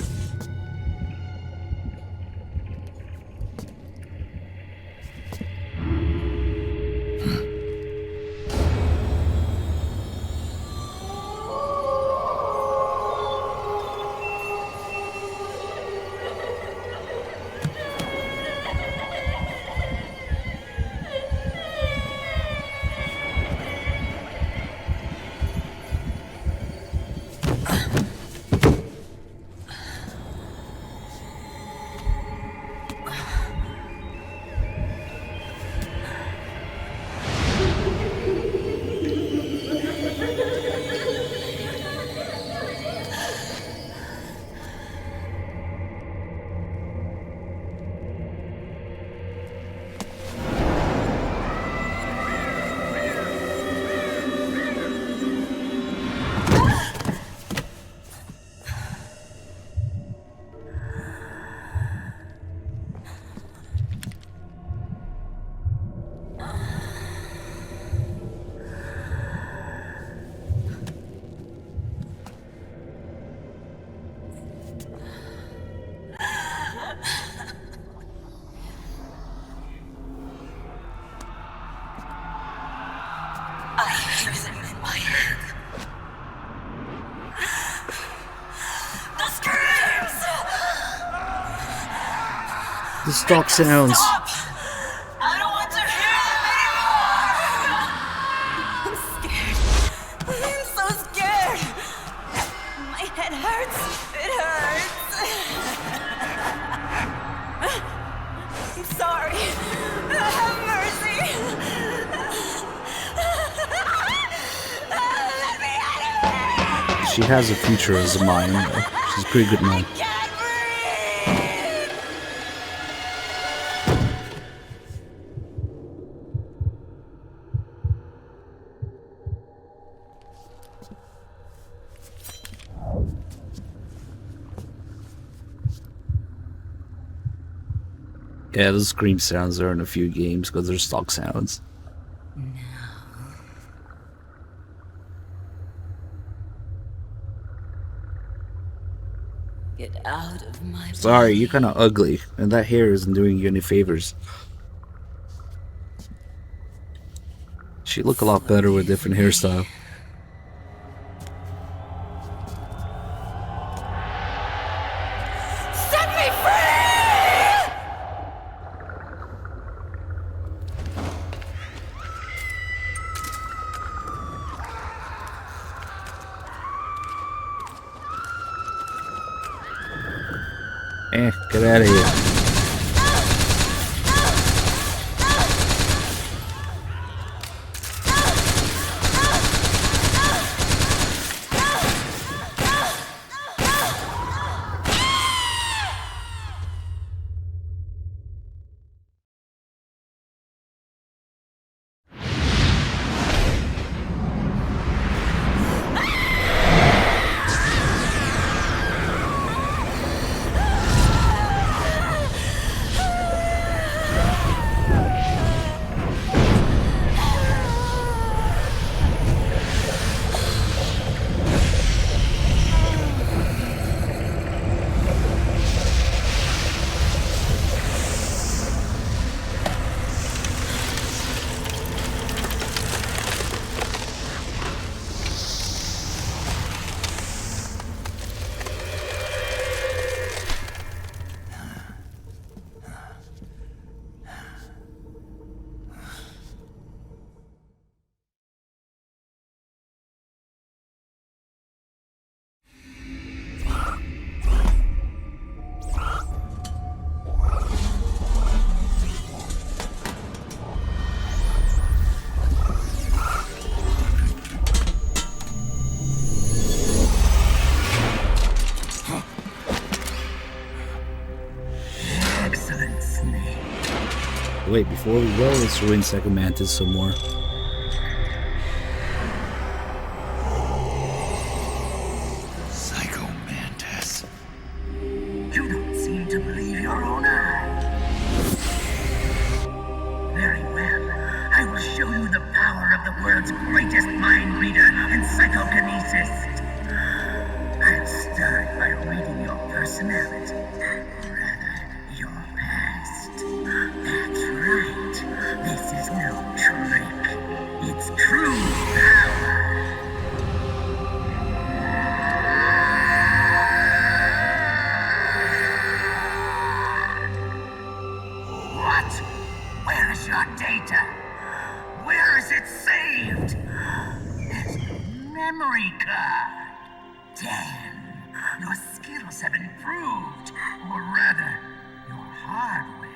The stock sounds. I don't want to hear them anymore! I'm scared. I'm so scared. My head hurts. It hurts. I'm sorry. Have mercy. she has a future as a mime. She's a pretty good mime. Yeah, those scream sounds are in a few games because they're stock sounds. Get out of my Sorry, you're kind of ugly, and that hair isn't doing you any favors. She'd look a lot better with a different hairstyle. Set me free! Get out of here. Wait, before we go, let's ruin Psycho Mantis some more. Psycho Mantis. You don't seem to believe your own eyes. Very well. I will show you the power of the world's greatest mind reader and psychokinesis. I'll start by reading your personality. Rather, your past. That's right. This is no trick. It's true power. What? Where is your data? Where is it saved? There's no memory card. Damn. Your skills have improved. Or rather, your hardware.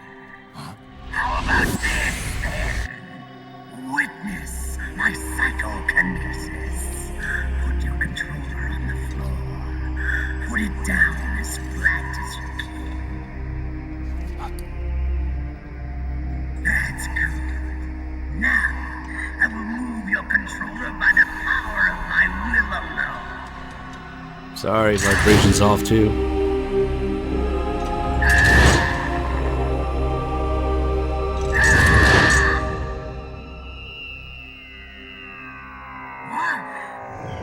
How about this, then? Witness my psychokinesis. Put your controller on the floor. Put it down as flat as you can. That's good. Now, I will move your controller by the power of my will alone. Sorry, vibration's off too.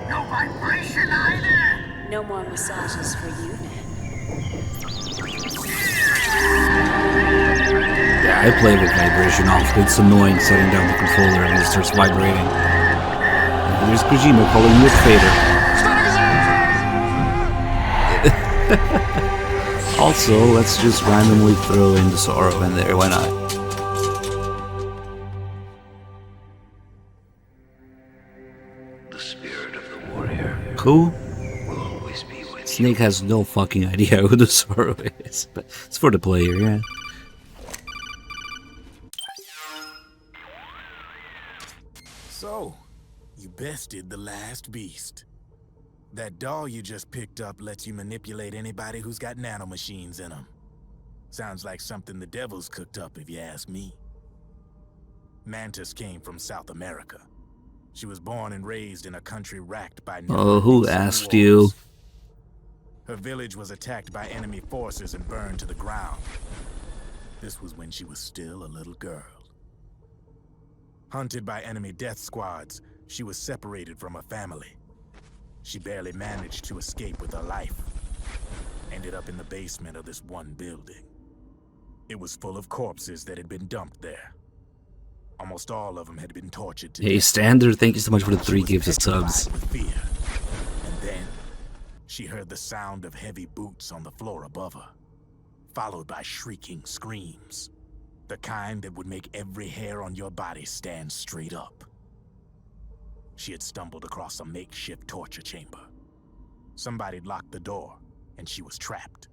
No vibration either. No more massages for you, then. Yeah, I play with vibration off. It's annoying setting down the controller and it starts vibrating. And here's Kojima calling you a traitor. Also, let's just randomly throw in the Sorrow in there. Why not? Who? Snake has no fucking idea who the Sorrow is, but it's for the player, yeah. So, you bested the last beast. That doll you just picked up lets you manipulate anybody who's got nanomachines in them. Sounds like something the devil's cooked up, if you ask me. Mantis came from South America. She was born and raised in a country racked by... Oh, who asked you? Her village was attacked by enemy forces and burned to the ground. This was when she was still a little girl. Hunted by enemy death squads, she was separated from her family. She barely managed to escape with her life. Ended up in the basement of this one building. It was full of corpses that had been dumped there. Almost all of them had been tortured to Hey, death. Standard, thank you so much for the 3 gifts of subs. With fear. And then, she heard the sound of heavy boots on the floor above her, followed by shrieking screams. The kind that would make every hair on your body stand straight up. She had stumbled across a makeshift torture chamber. Somebody'd locked the door, and she was trapped.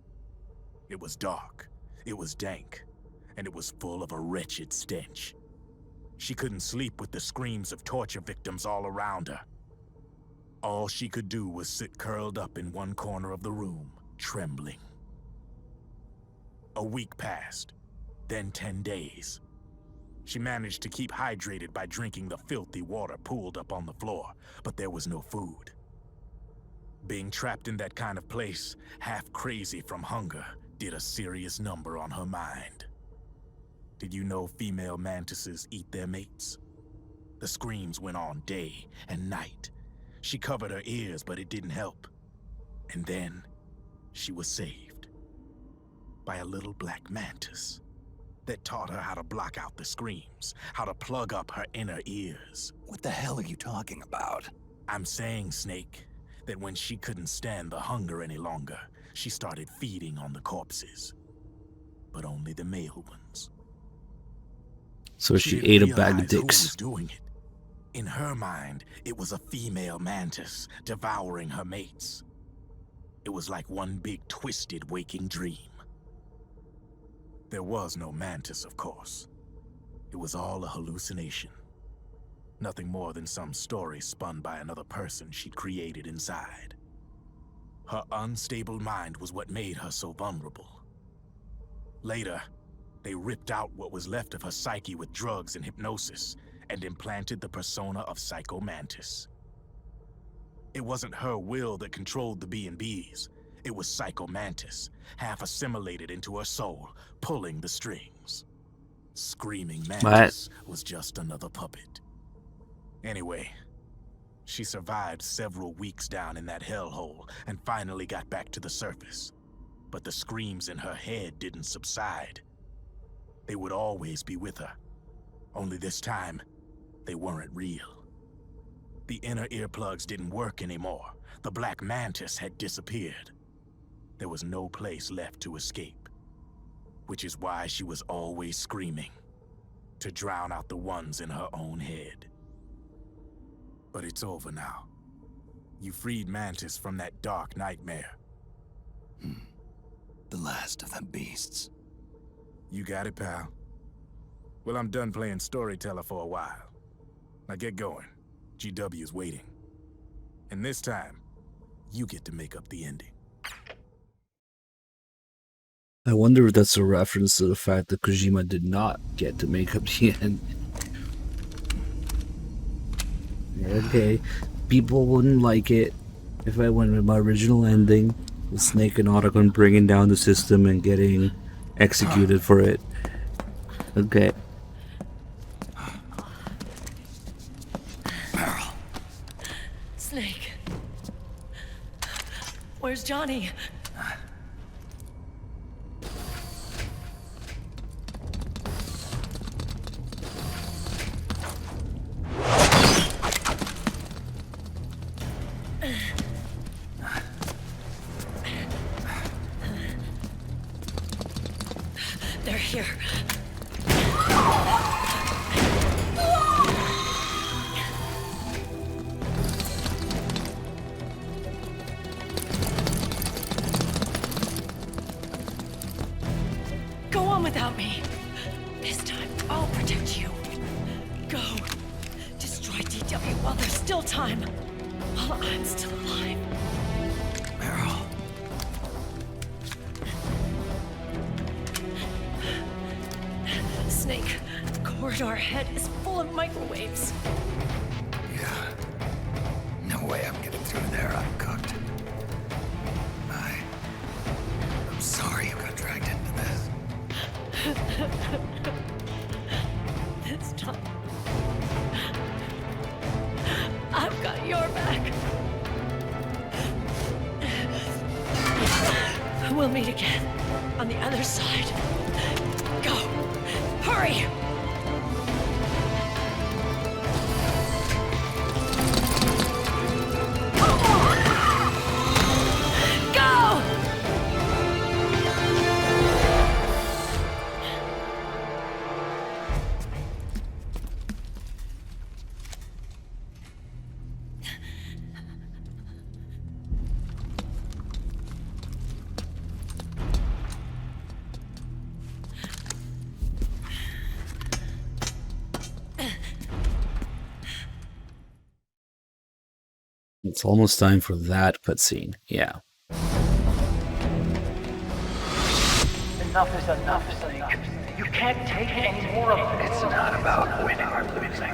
It was dark, it was dank, and it was full of a wretched stench. She couldn't sleep with the screams of torture victims all around her. All she could do was sit curled up in one corner of the room, trembling. A week passed, then 10 days. She managed to keep hydrated by drinking the filthy water pooled up on the floor, but there was no food. Being trapped in that kind of place, half crazy from hunger, did a serious number on her mind. Did you know female mantises eat their mates? The screams went on day and night. She covered her ears, but it didn't help. And then, she was saved. By a little black mantis that taught her how to block out the screams, how to plug up her inner ears. What the hell are you talking about? I'm saying, Snake, that when she couldn't stand the hunger any longer, she started feeding on the corpses. But only the male ones. So she ate a bag of Who was dicks. doing it. In her mind, it was a female mantis devouring her mates. It was like one big twisted waking dream. There was no mantis, of course. It was all a hallucination. Nothing more than some story spun by another person she'd created inside. Her unstable mind was what made her so vulnerable. Later, they ripped out what was left of her psyche with drugs and hypnosis and implanted the persona of Psycho Mantis. It wasn't her will that controlled the B&Bs. It was Psycho Mantis, half assimilated into her soul, pulling the strings. Screaming Mantis was just another puppet. Anyway, she survived several weeks down in that hellhole and finally got back to the surface. But the screams in her head didn't subside. They would always be with her. Only this time, they weren't real. The inner earplugs didn't work anymore. The black mantis had disappeared. There was no place left to escape. Which is why she was always screaming, to drown out the ones in her own head. But it's over now. You freed Mantis from that dark nightmare. The last of them beasts. You got it, pal. Well, I'm done playing storyteller for a while. Now get going. GW's waiting. And this time, you get to make up the ending. I wonder if that's a reference to the fact that Kojima did not get to make up the end. Okay, people wouldn't like it if I went with my original ending, with Snake and Otacon bringing down the system and getting executed for it. Okay. Snake. Where's Johnny? They're here. Go on without me. This time, I'll protect you. Go. Destroy DW while there's still time. While I'm still alive. corridor ahead is full of microwaves. Yeah. No way I'm getting through there uncooked. I'm sorry you got dragged into this. This time, I've got your back. We'll meet again on the other side. Go! Hurry! Go! It's almost time for that cutscene. Yeah. Enough is enough, Snake. You can't take any more of it. It's not about winning or losing.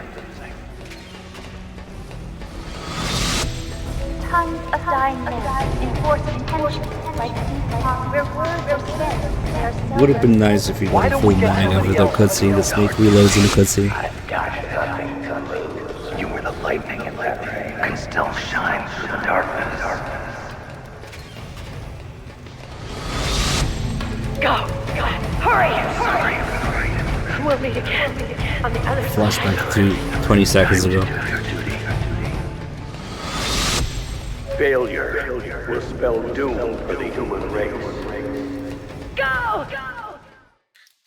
Tons of dying men enforce intentions like Deepak, where words are said. Would have been nice if you got a full mind after the cutscene. The snake reloads in the cutscene. I've got nothing to lose. You were the lightning in that rain. Can still shine through the darkness. Go! Hurry! We'll meet again on the other side. Flashback to 20 seconds ago. Failure will spell doom for the human race. Go!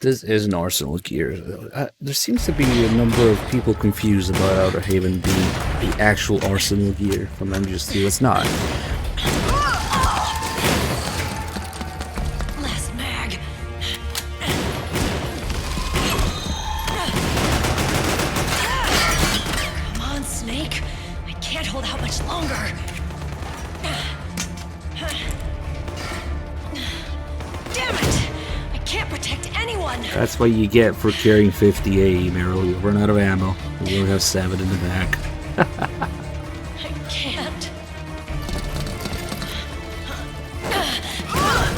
This is an Arsenal gear. There seems to be a number of people confused about Outer Haven being the actual Arsenal gear from MGS2. It's not. Last mag. Come on, Snake. I can't hold out much longer. Damn it! I can't protect anyone. That's what you get for carrying 50A, Meryl. You run out of ammo. You only have 7 in the back. I can't.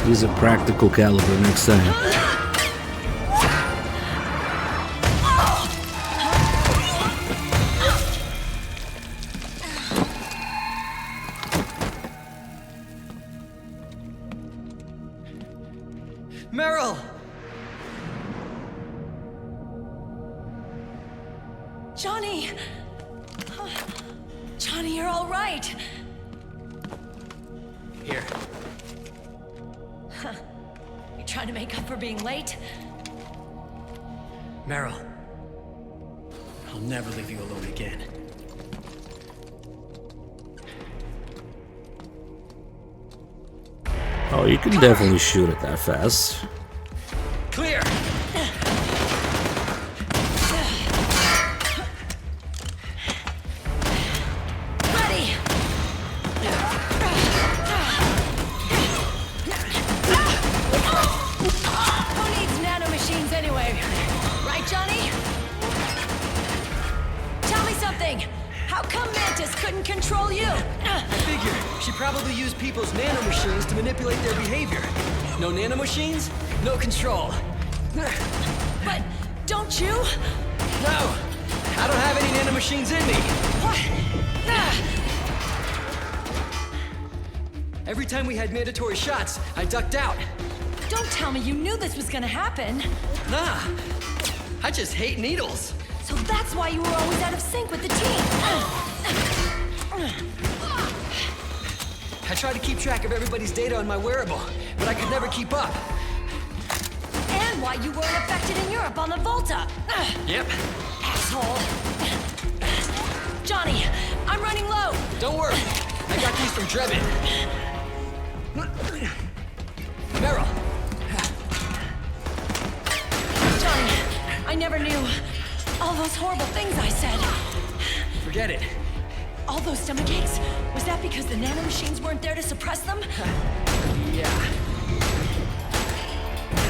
Use a practical caliber next time. Meryl! Johnny! Johnny, you're all right. Here. You trying to make up for being late? Meryl. I'll never leave you alone again. Oh, you can definitely shoot it that fast. Clear! Ready! Who needs nanomachines anyway? Right, Johnny? Tell me something! How come Mantis couldn't control you? I figure she probably used people's nanomachines to manipulate their behavior. No nanomachines, no control. But don't you? No! I don't have any nanomachines in me! What? Every time we had mandatory shots, I ducked out. Don't tell me you knew this was gonna happen. Nah, I just hate needles. So that's why you were always out of sync with the team. I tried to keep track of everybody's data on my wearable, but I could never keep up. And why you weren't affected in Europe on the Volta. Yep. Asshole. Johnny, I'm running low. Don't worry, I got these from Drebin. Meryl. Johnny, I never knew all those horrible things I said. Forget it. All those stomach aches? Was that because the nanomachines weren't there to suppress them? Yeah.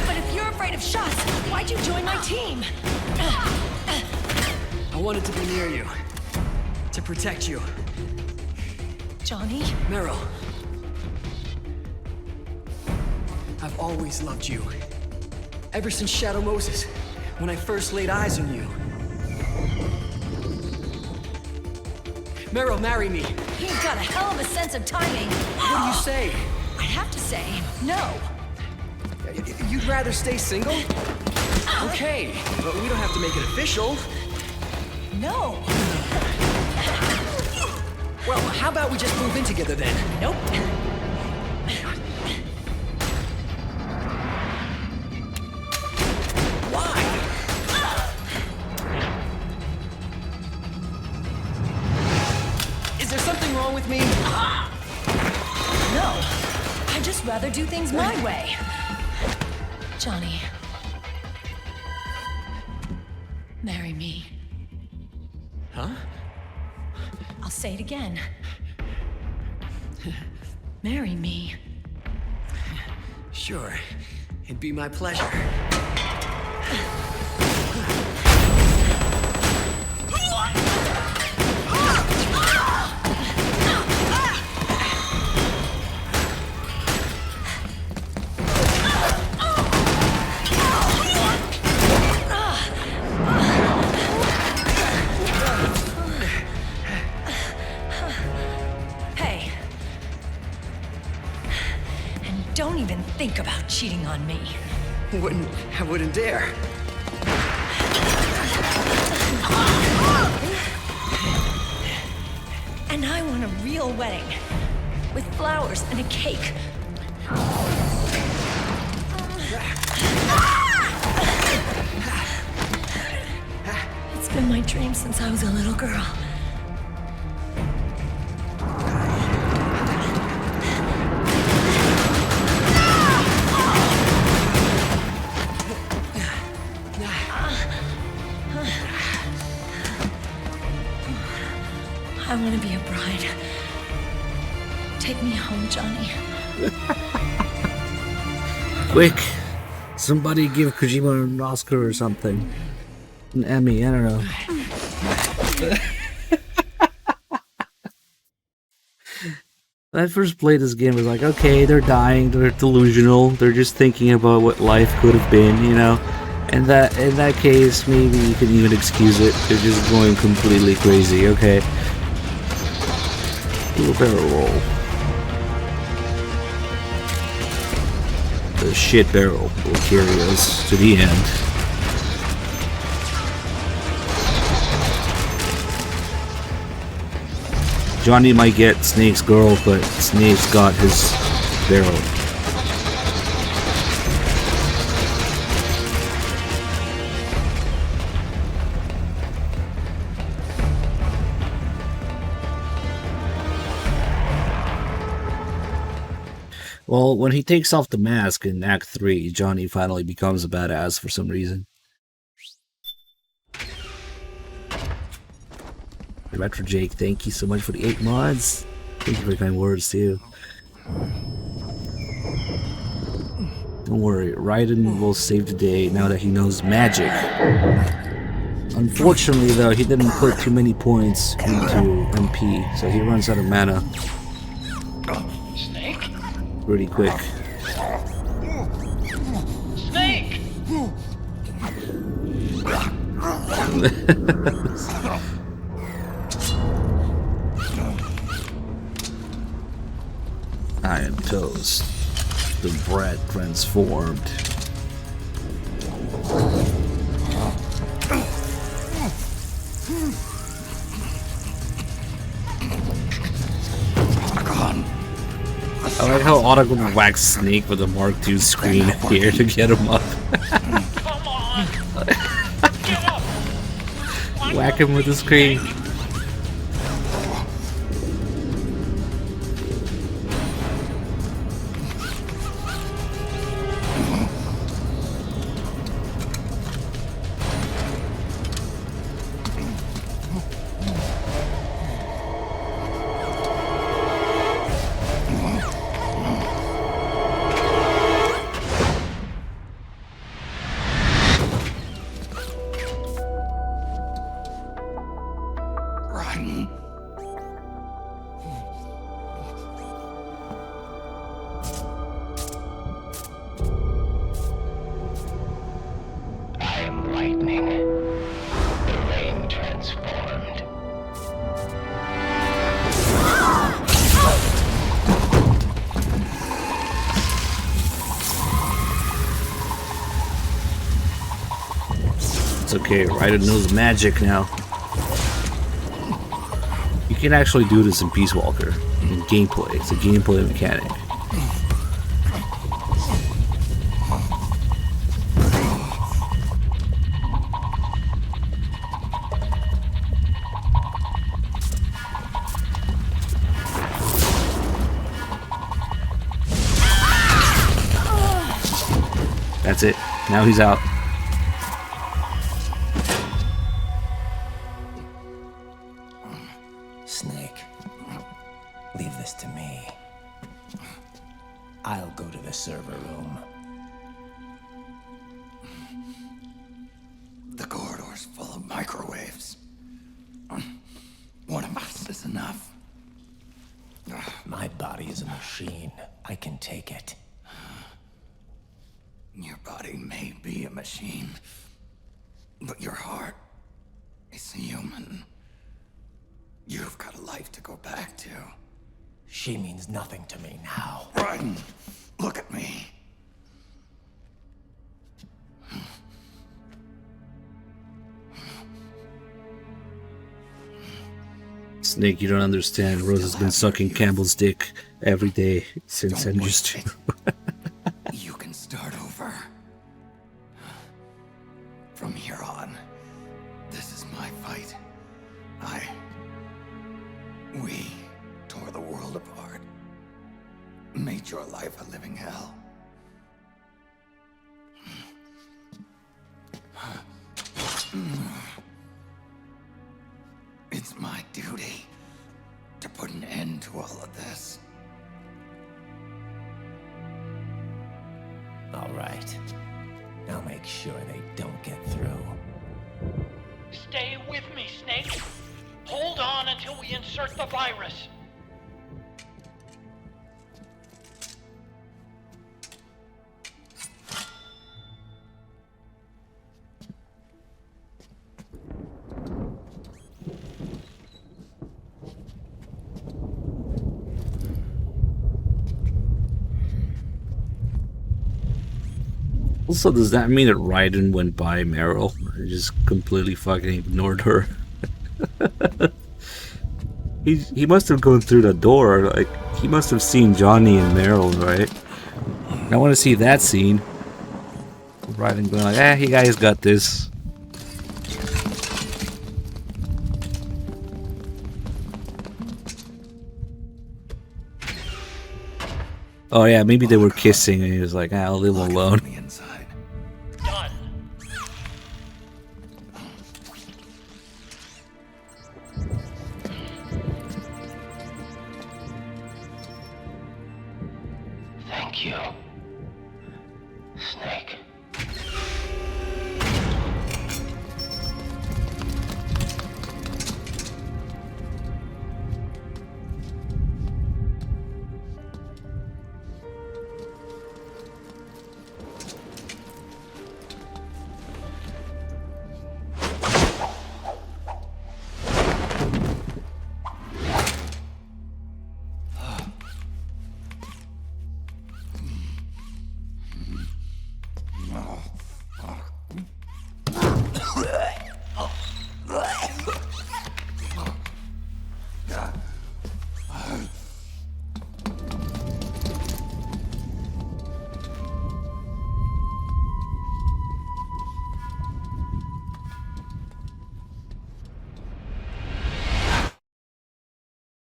But if you're afraid of shots, why'd you join my team? I wanted to be near you. To protect you. Johnny? Meryl. I've always loved you. Ever since Shadow Moses, when I first laid eyes on you. Meryl, marry me. He's got a hell of a sense of timing. What do you say? I have to say, no. You'd rather stay single? Okay, but we don't have to make it official. No. Well, how about we just move in together then? Nope. Why? Is there something wrong with me? No. I'd just rather do things my way. Johnny. Marry me. Huh? I'll say it again. Marry me. Sure. It'd be my pleasure. Hey. And don't even think about cheating on me. I wouldn't dare. And I want a real wedding. With flowers and a cake. It's been my dream since I was a little girl. I want to be a bride. Take me home, Johnny. Quick! Somebody give Kojima an Oscar or something. An Emmy, I don't know. When I first played this game, I was like, okay, they're dying, they're delusional, they're just thinking about what life could have been, you know? And that, in that case, maybe you can even excuse it. They're just going completely crazy, okay? Do a barrel roll. The shit barrel will carry us to the end. Johnny might get Snake's girl, but Snake's got his barrel. Well, when he takes off the mask in Act 3, Johnny finally becomes a badass for some reason. Retro Jake, thank you so much for the 8 mods. Thank you for the kind words too. Don't worry, Raiden will save the day now that he knows magic. Unfortunately though, he didn't put too many points into MP, so he runs out of mana Snake? pretty quick. Snake! I am toast. The bread transformed. I like how Otto whacks Snake with a Mark II screen here to get him up. Whack him with the screen. It's okay, Raiden knows magic now. You can actually do this in Peace Walker. In gameplay. It's a gameplay mechanic. That's it. Now he's out. Snake, leave this to me. I'll go to the server room. The corridor's full of microwaves. One of us is enough. My body is a machine. I can take it. Your body may be a machine, but your heart is human. You've got a life to go back to. She means nothing to me now. Raiden, look at me. Snake, you don't understand. Rose has been sucking Campbell's dick every day since Enders 2. You can start over. From here on, this is my fight. We tore the world apart. Made your life a living hell. It's my duty to put an end to all of this. All right. I'll make sure they don't get through. Stay with me, Snake. Hold on until we insert the virus. Also, does that mean that Raiden went by Meryl? He just completely fucking ignored her. He must have gone through the door. Like, he must have seen Johnny and Meryl, right? I want to see that scene. Raiden going like, you guys got this. Oh yeah, maybe they were kissing and he was like, I'll leave him alone. Thank you, Snake.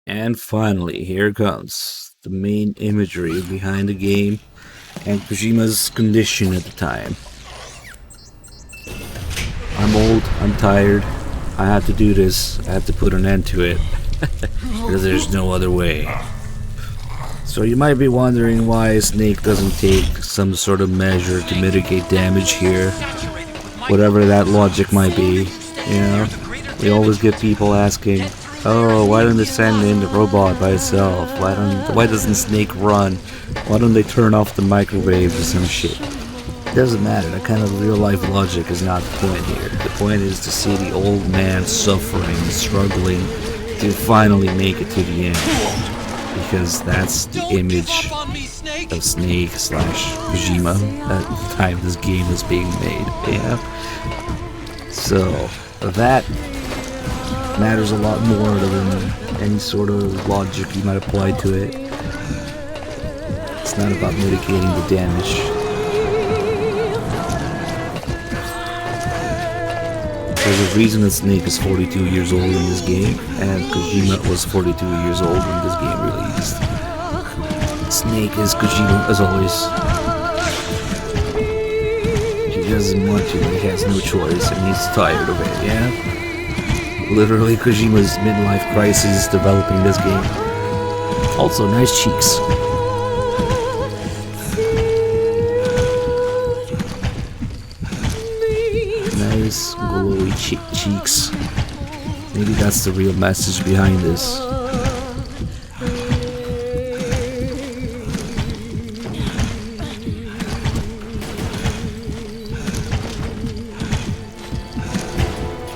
And finally, here comes the main imagery behind the game and Kojima's condition at the time. I'm old, I'm tired, I have to do this, I have to put an end to it, because there's no other way. So you might be wondering why Snake doesn't take some sort of measure to mitigate damage here, whatever that logic might be, you know? We always get people asking, oh, why don't they send in the robot by itself? Why doesn't Snake run? Why don't they turn off the microwave or some shit? It doesn't matter. That kind of real life logic is not the point here. The point is to see the old man suffering, struggling to finally make it to the end. Because that's the image of Snake / Kojima at the time this game was being made. Yeah. So that matters a lot more than any sort of logic you might apply to it. It's not about mitigating the damage. There's a reason that Snake is 42 years old in this game, and Kojima was 42 years old when this game released. Snake is Kojima as always. He doesn't want to, he has no choice, and he's tired of it, yeah? Literally Kojima's midlife crisis developing this game. Also, nice cheeks. Nice glowy cheeks. Maybe that's the real message behind this.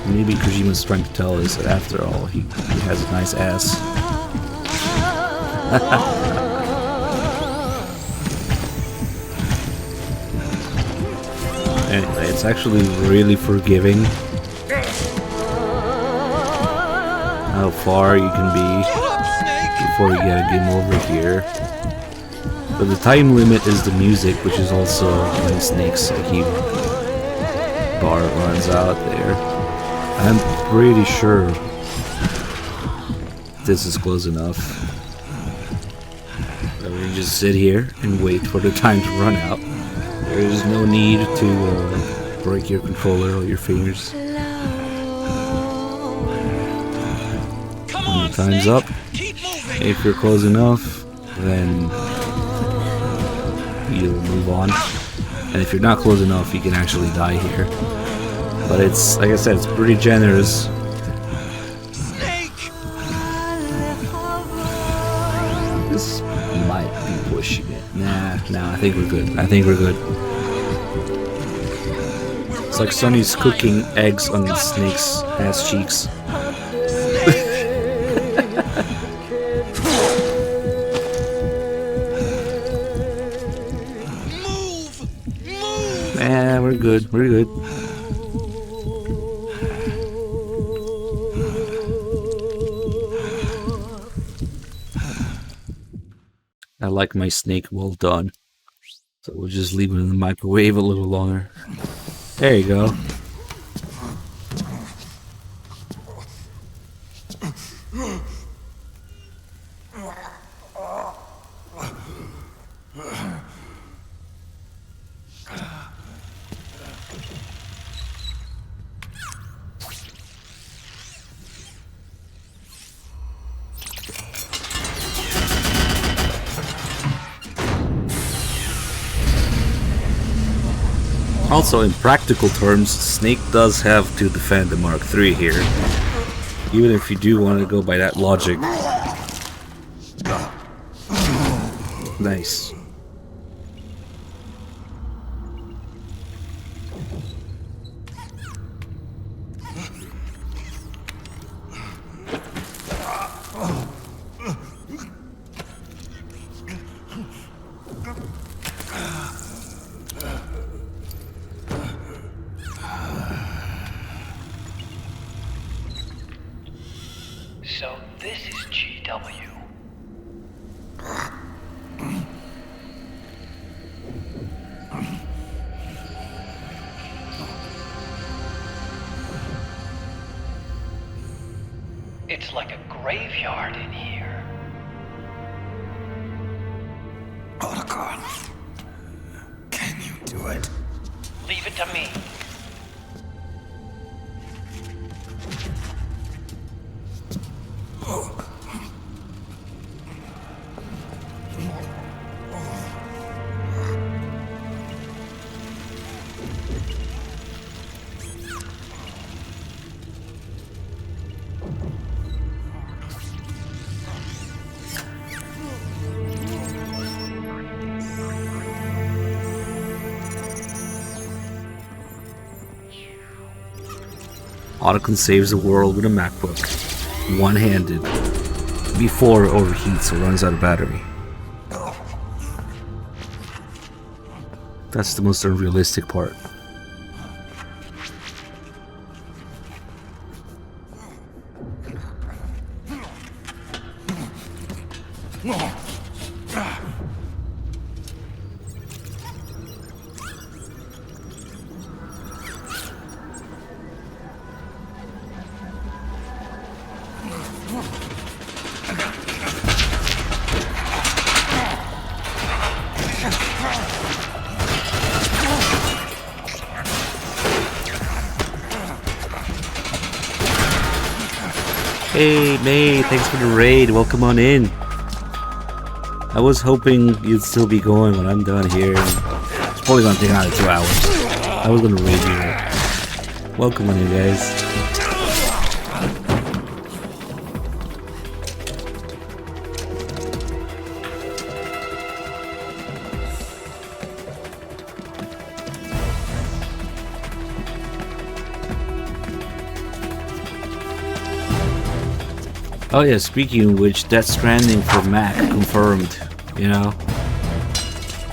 Maybe Kojima's trying to tell us that after all, he has a nice ass. Anyway, it's actually really forgiving how far you can be before you get a game over here. But the time limit is the music, which is also when Snake's key bar runs out there. I'm pretty sure this is close enough. So we just sit here and wait for the time to run out. There is no need to break your controller or your fingers. When the time's up, if you're close enough, then you'll move on. And if you're not close enough, you can actually die here. But it's, like I said, it's pretty generous. This might be pushing it. Nah, I think we're good. I think we're good. It's like Sonny's cooking eggs on the Snake's ass cheeks. Nah, we're good. We're good. I like my Snake well done. So we'll just leave it in the microwave a little longer. There you go. Also, in practical terms, Snake does have to defend the Mark III here, even if you do want to go by that logic. Nice. So this is GW. It's like a graveyard in here. Otacon, can you do it? Leave it to me. Otacon saves the world with a MacBook, one-handed, before it overheats or runs out of battery. That's the most unrealistic part. Hey, May, thanks for the raid. Welcome on in. I was hoping you'd still be going when I'm done here. It's probably gonna take another 2 hours. I was gonna raid you. Welcome on in, guys. Oh yeah, speaking of which, Death Stranding for Mac confirmed, you know.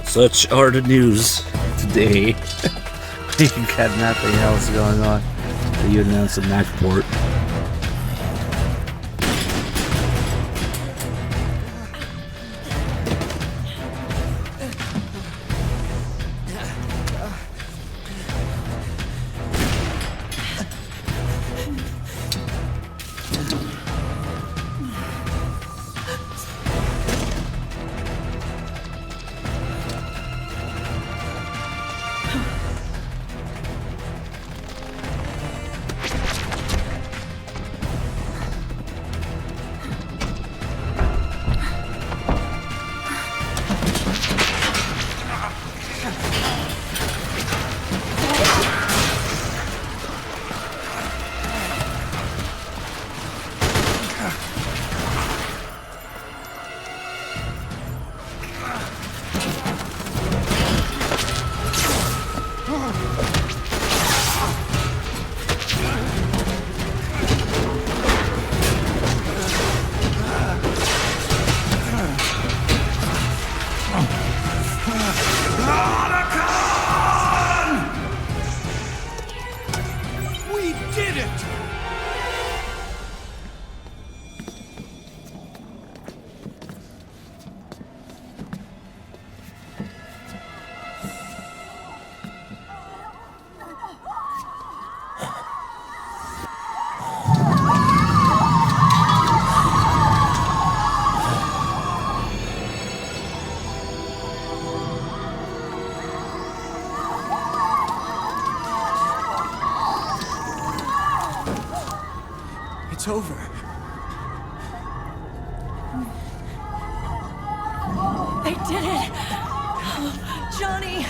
Such are the news today. You got nothing else going on. So you announced a Mac port. It's over. They did it! Johnny!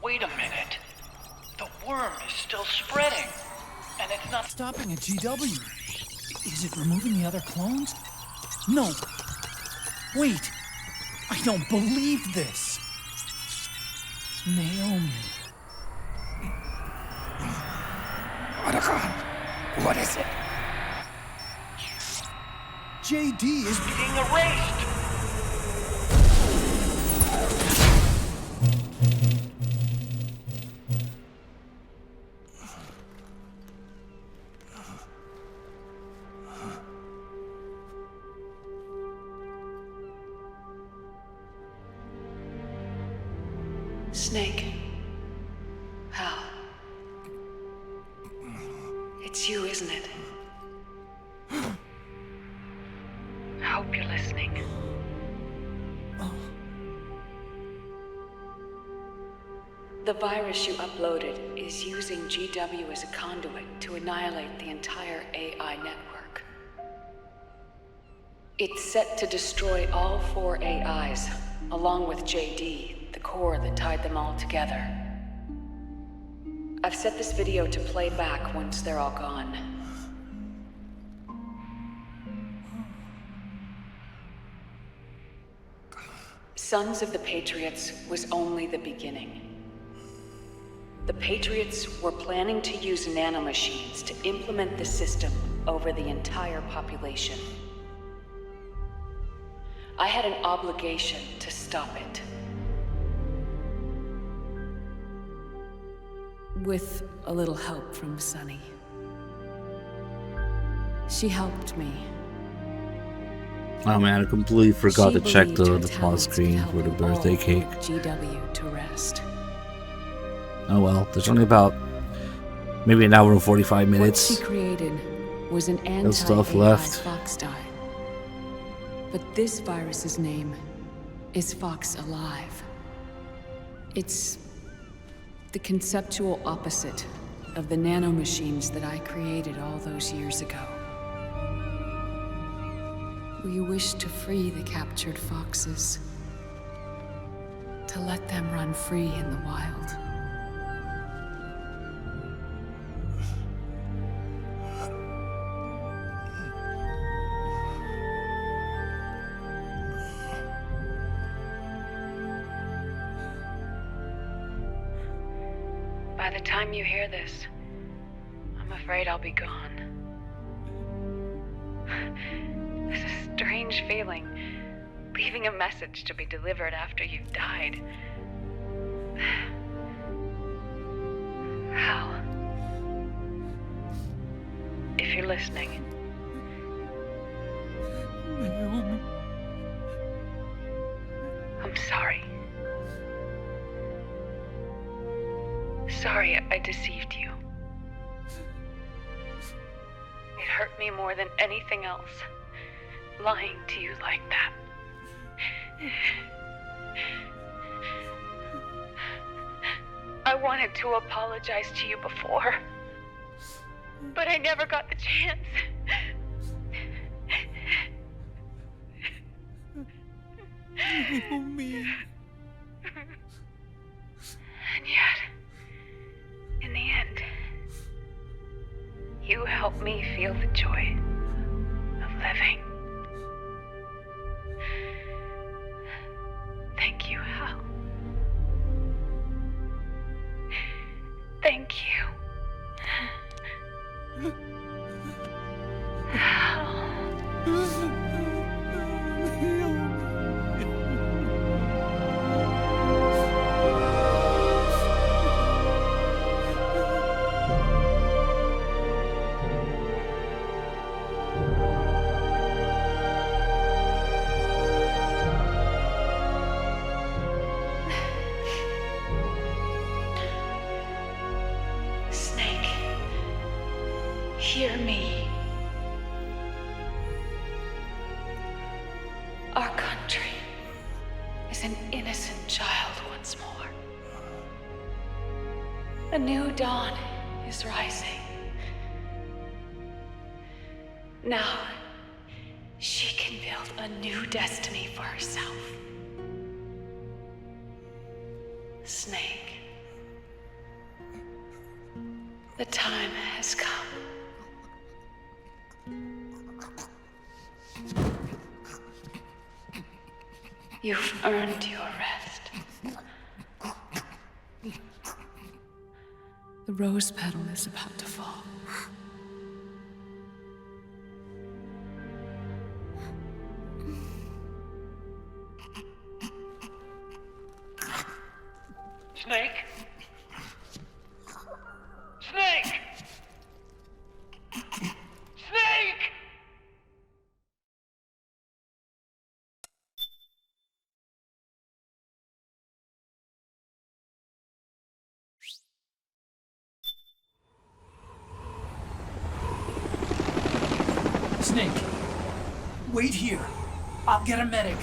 Wait a minute. The worm is still spreading. And it's not stopping at GW. Is it removing the other clones? No. Wait. I don't believe this. Naomi. Otacon, what is it? JD is being erased. Snake. Hal. It's you, isn't it? I hope you're listening. The virus you uploaded is using GW as a conduit to annihilate the entire AI network. It's set to destroy all 4 AIs, along with JD, the core that tied them all together. I've set this video to play back once they're all gone. Sons of the Patriots was only the beginning. The Patriots were planning to use nanomachines to implement the system over the entire population. I had an obligation to stop it. With a little help from Sunny. She helped me. Oh man, I completely forgot She to check believed her the pause talents screen could for the help birthday all cake. GW to rest. Oh well, there's only about maybe an hour and 45 What minutes. she created was an No stuff anti-AI left. Fox dye. But this virus's name is Fox Alive. It's the conceptual opposite of the nanomachines that I created all those years ago. We wish to free the captured foxes, to let them run free in the wild. By the time you hear this, I'm afraid I'll be gone. It's a strange feeling, leaving a message to be delivered after you've died. Hal, if you're listening, I'm sorry. Sorry I deceived you. It hurt me more than anything else, lying to you like that. I wanted to apologize to you before, but I never got the chance. Naomi. And yet, in the end, you helped me feel the joy of living. Thank you, Hal. Thank you. Snake, hear me. Our country is an innocent child once more. A new dawn is rising. Now, she can build a new destiny for herself. Snake, the time has come. You've earned your rest. The rose petal is about to fall. Snake? Snake. Wait here. I'll get a medic.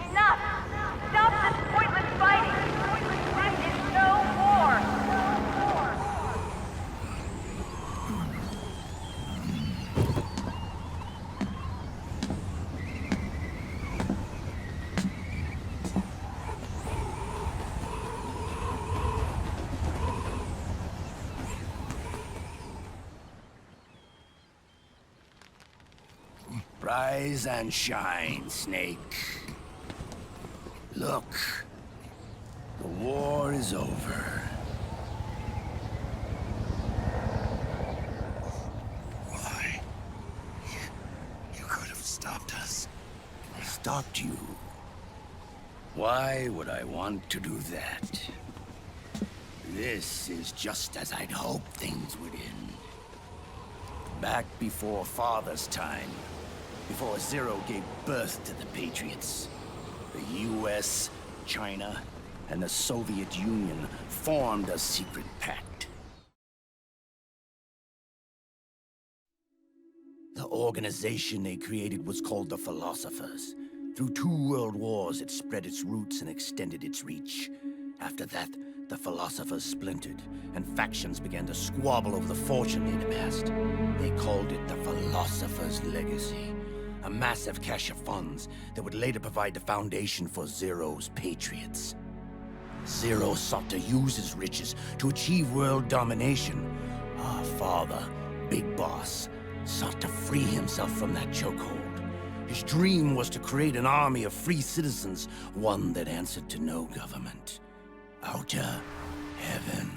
Enough! Stop this pointless fighting! This is no war! Rise and shine, Snake. Look, the war is over. Why? You could have stopped us. Stopped you? Why would I want to do that? This is just as I'd hoped things would end. Back before Father's time, before Zero gave birth to the Patriots, the US, China, and the Soviet Union formed a secret pact. The organization they created was called the Philosophers. Through 2 world wars, it spread its roots and extended its reach. After that, the Philosophers splintered, and factions began to squabble over the fortune they'd amassed. They called it the Philosopher's Legacy, a massive cache of funds that would later provide the foundation for Zero's Patriots. Zero sought to use his riches to achieve world domination. Our father, Big Boss, sought to free himself from that chokehold. His dream was to create an army of free citizens, one that answered to no government. Outer heaven.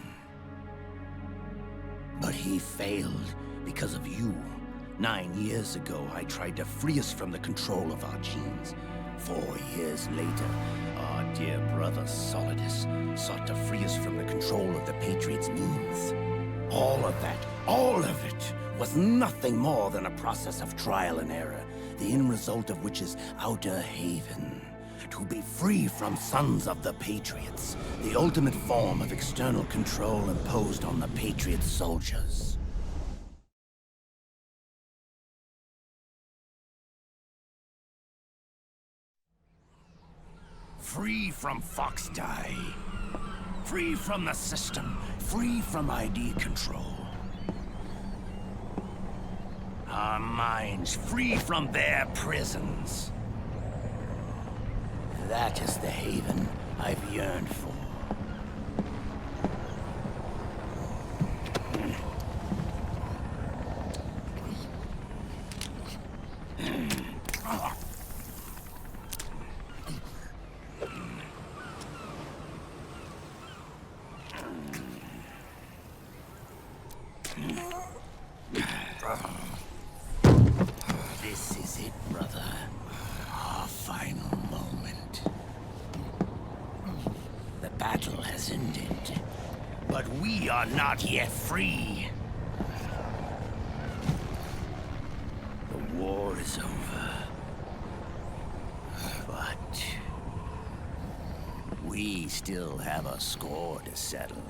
But he failed because of you. 9 years ago, I tried to free us from the control of our genes. 4 years later, our dear brother Solidus sought to free us from the control of the Patriots' means. All of it, was nothing more than a process of trial and error, the end result of which is Outer Haven. To be free from Sons of the Patriots, the ultimate form of external control imposed on the Patriot soldiers. Free from Fox Die. Free from the system. Free from ID control. Our minds free from their prisons. That is the haven I've yearned for. This is it, brother. Our final moment. The battle has ended, but we are not yet free. The war is over, but we still have a score to settle.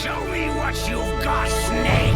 Show me what you've got, Snake!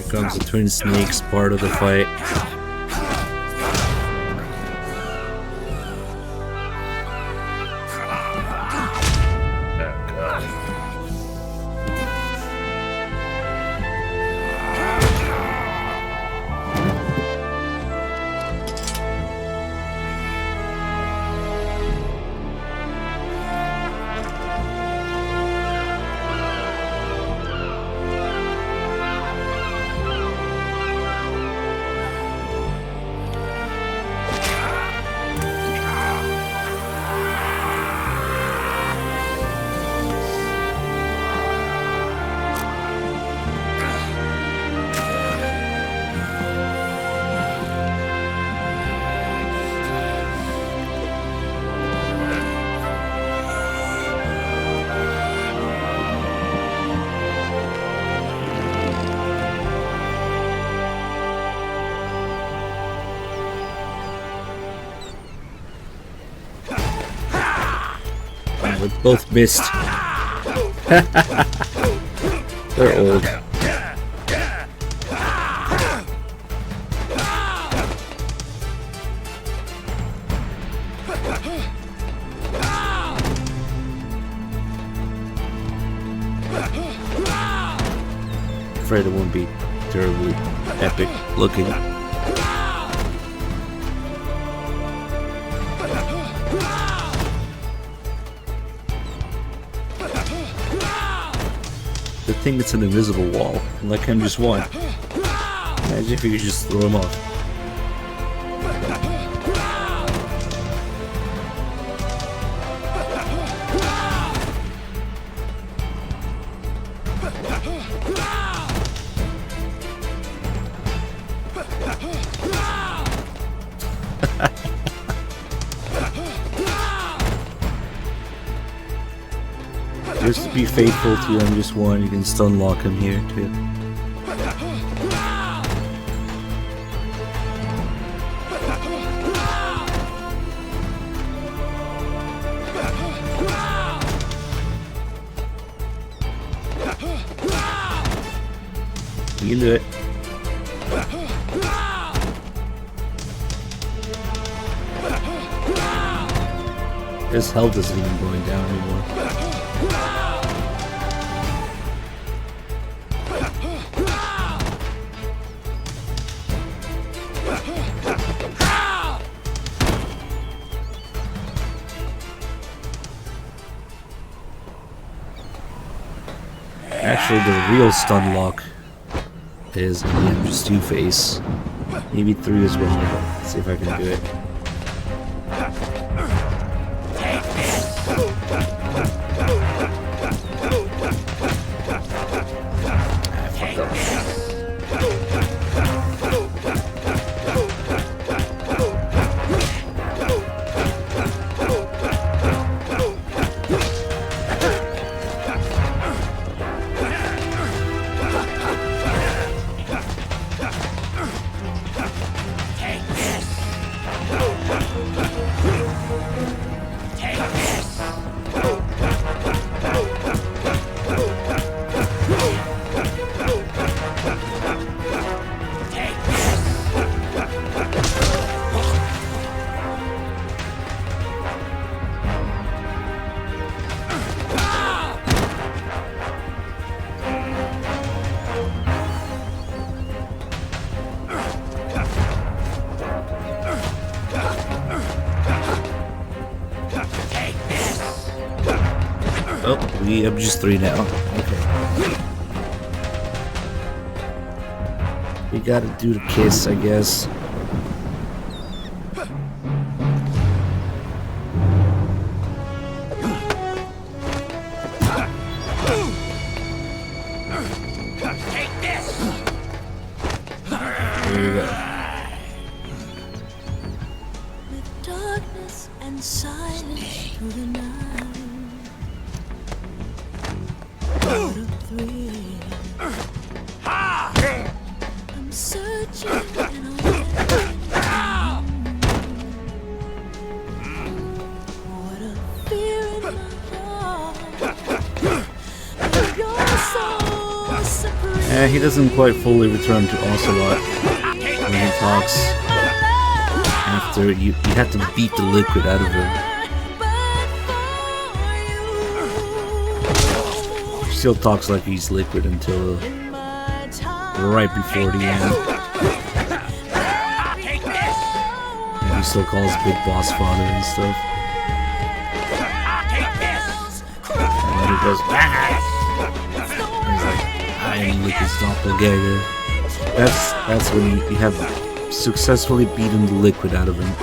Comes the Twin Snakes part of the fight. We both missed. They're old. Afraid it won't be terribly epic looking. The thing that's an invisible wall, like him just won. Imagine if you could just throw him off. Just to be faithful to him, just one, you can stun lock him here too. You can do it. His health isn't even going down anymore. Actually, the real stun lock is again just Two-Face. Maybe 3 as well. Let's see if I can do it. Take this! Oh, we have just 3 now. Okay. We gotta do the kiss, I guess. Take this! Here we go. Darkness and silence through the night. What a thrill. I'm searching and I'm what a fear in my heart. You're so supreme. He doesn't quite fully return to Ocelot when he talks. After you have to beat the liquid out of him. He still talks like he's liquid until right before the end. And he still calls Big Boss father and stuff. And then he goes, ah! And he's like, I am Liquid's doppelganger. That's when you have successfully beaten the liquid out of him.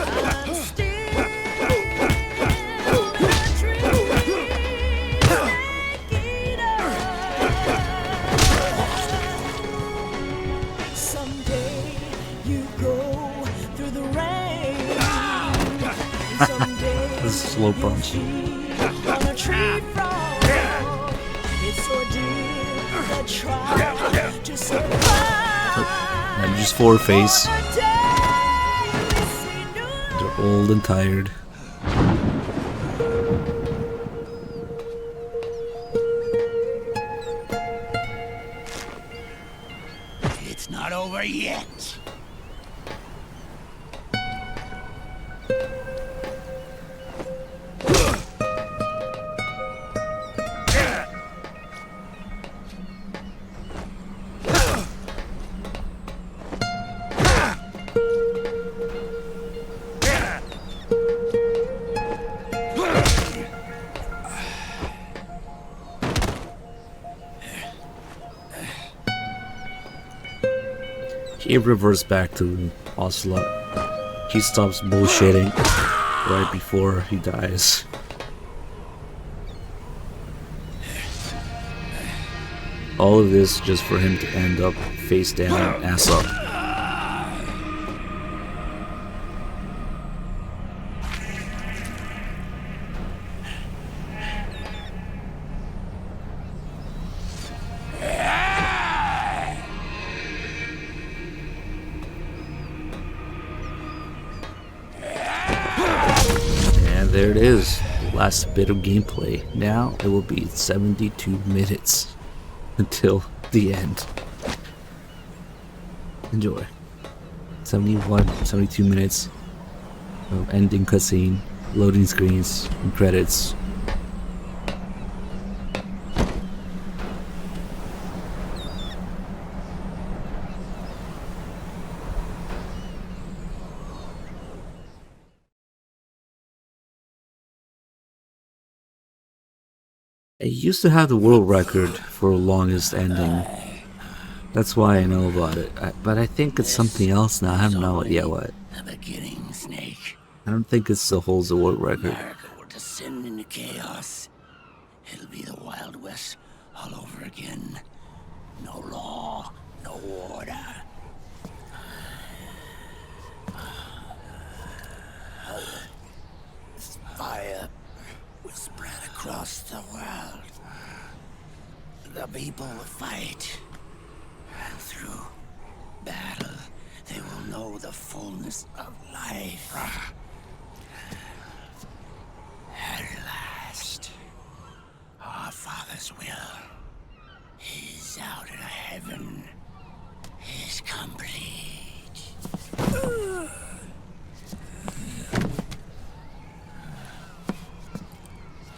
Someday you go through the rain. This is slow punch. On a tree frog. It's ordeal that try to survive. And just 4 face. They're old and tired. It's not over yet. He reverts back to Ocelot. He stops bullshitting right before he dies. All of this just for him to end up face down, ass up. There it is, last bit of gameplay. Now it will be 72 minutes until the end. Enjoy. 72 minutes of ending cutscene, loading screens, and credits. I used to have the world record for longest ending. That's why I know about it. But I think it's something else now. I have no idea what. The beginning, Snake. I don't think it still holds the world record. America will descend into chaos. It'll be the Wild West all over again. No law, no order. Fire will spread across the world. The people will fight. And through battle, they will know the fullness of life. At last, our Father's will is out in heaven, is complete.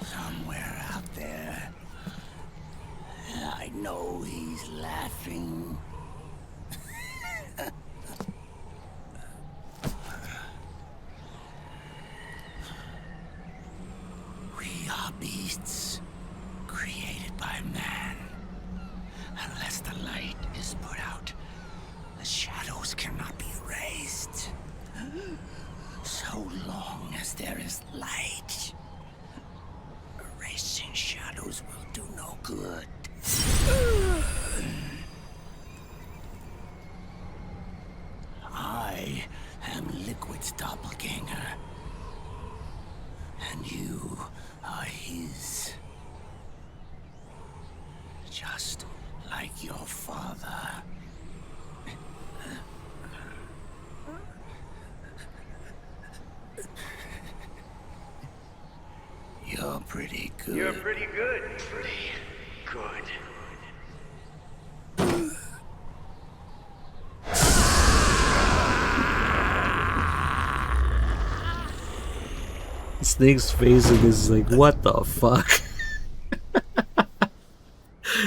Somewhere out there, I know he's laughing. We are beasts, its doppelganger. And you are his. Just like your father. You're pretty good. You're pretty good. Pretty good. Snake's face is like, what the fuck?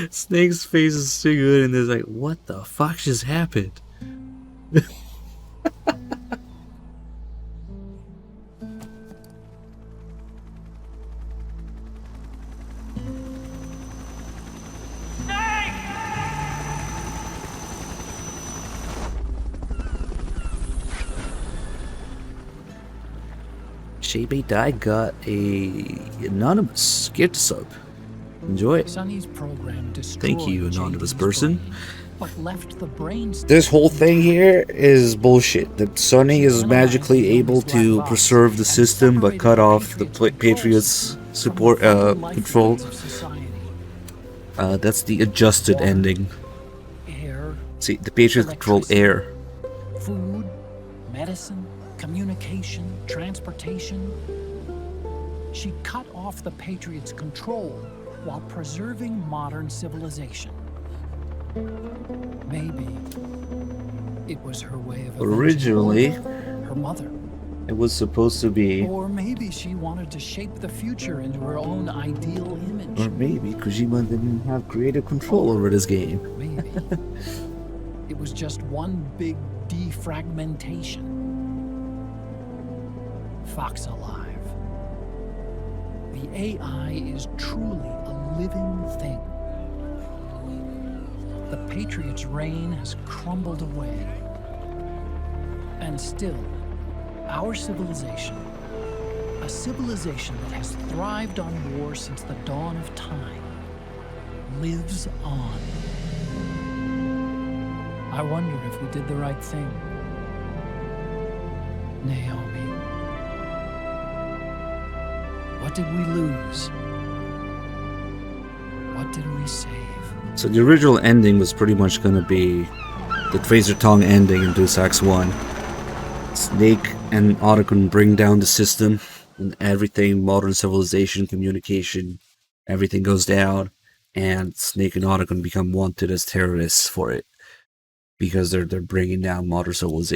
Snake's face is so good, and they're like, what the fuck just happened? Shape I got a anonymous gift sub. Enjoy it. Sonny's program Thank you, anonymous person. but left the brains. This whole thing here is bullshit. That Sonny is magically able to preserve the system but cut off the Patriots' support control. That's the adjusted ending. See, the Patriots control air. Food, medicine, communication, transportation. She cut off the Patriots' control while preserving modern civilization. Maybe it was her way of Originally, her mother. it was supposed to be, Or maybe she wanted to shape the future into her own ideal image. or maybe Kojima didn't have creative control over this game. Maybe it was just one big defragmentation. Fox alive. The AI is truly a living thing. The Patriots' reign has crumbled away. And still, our civilization, a civilization that has thrived on war since the dawn of time, lives on. I wonder if we did the right thing. Naomi. What did we lose? What did we save? So the original ending was pretty much gonna be the Tracer Tongue ending in Deus Ex 1. Snake and Otacon bring down the system, and everything, modern civilization, communication, everything goes down, and Snake and Otacon become wanted as terrorists for it. Because they're bringing down modern civilization.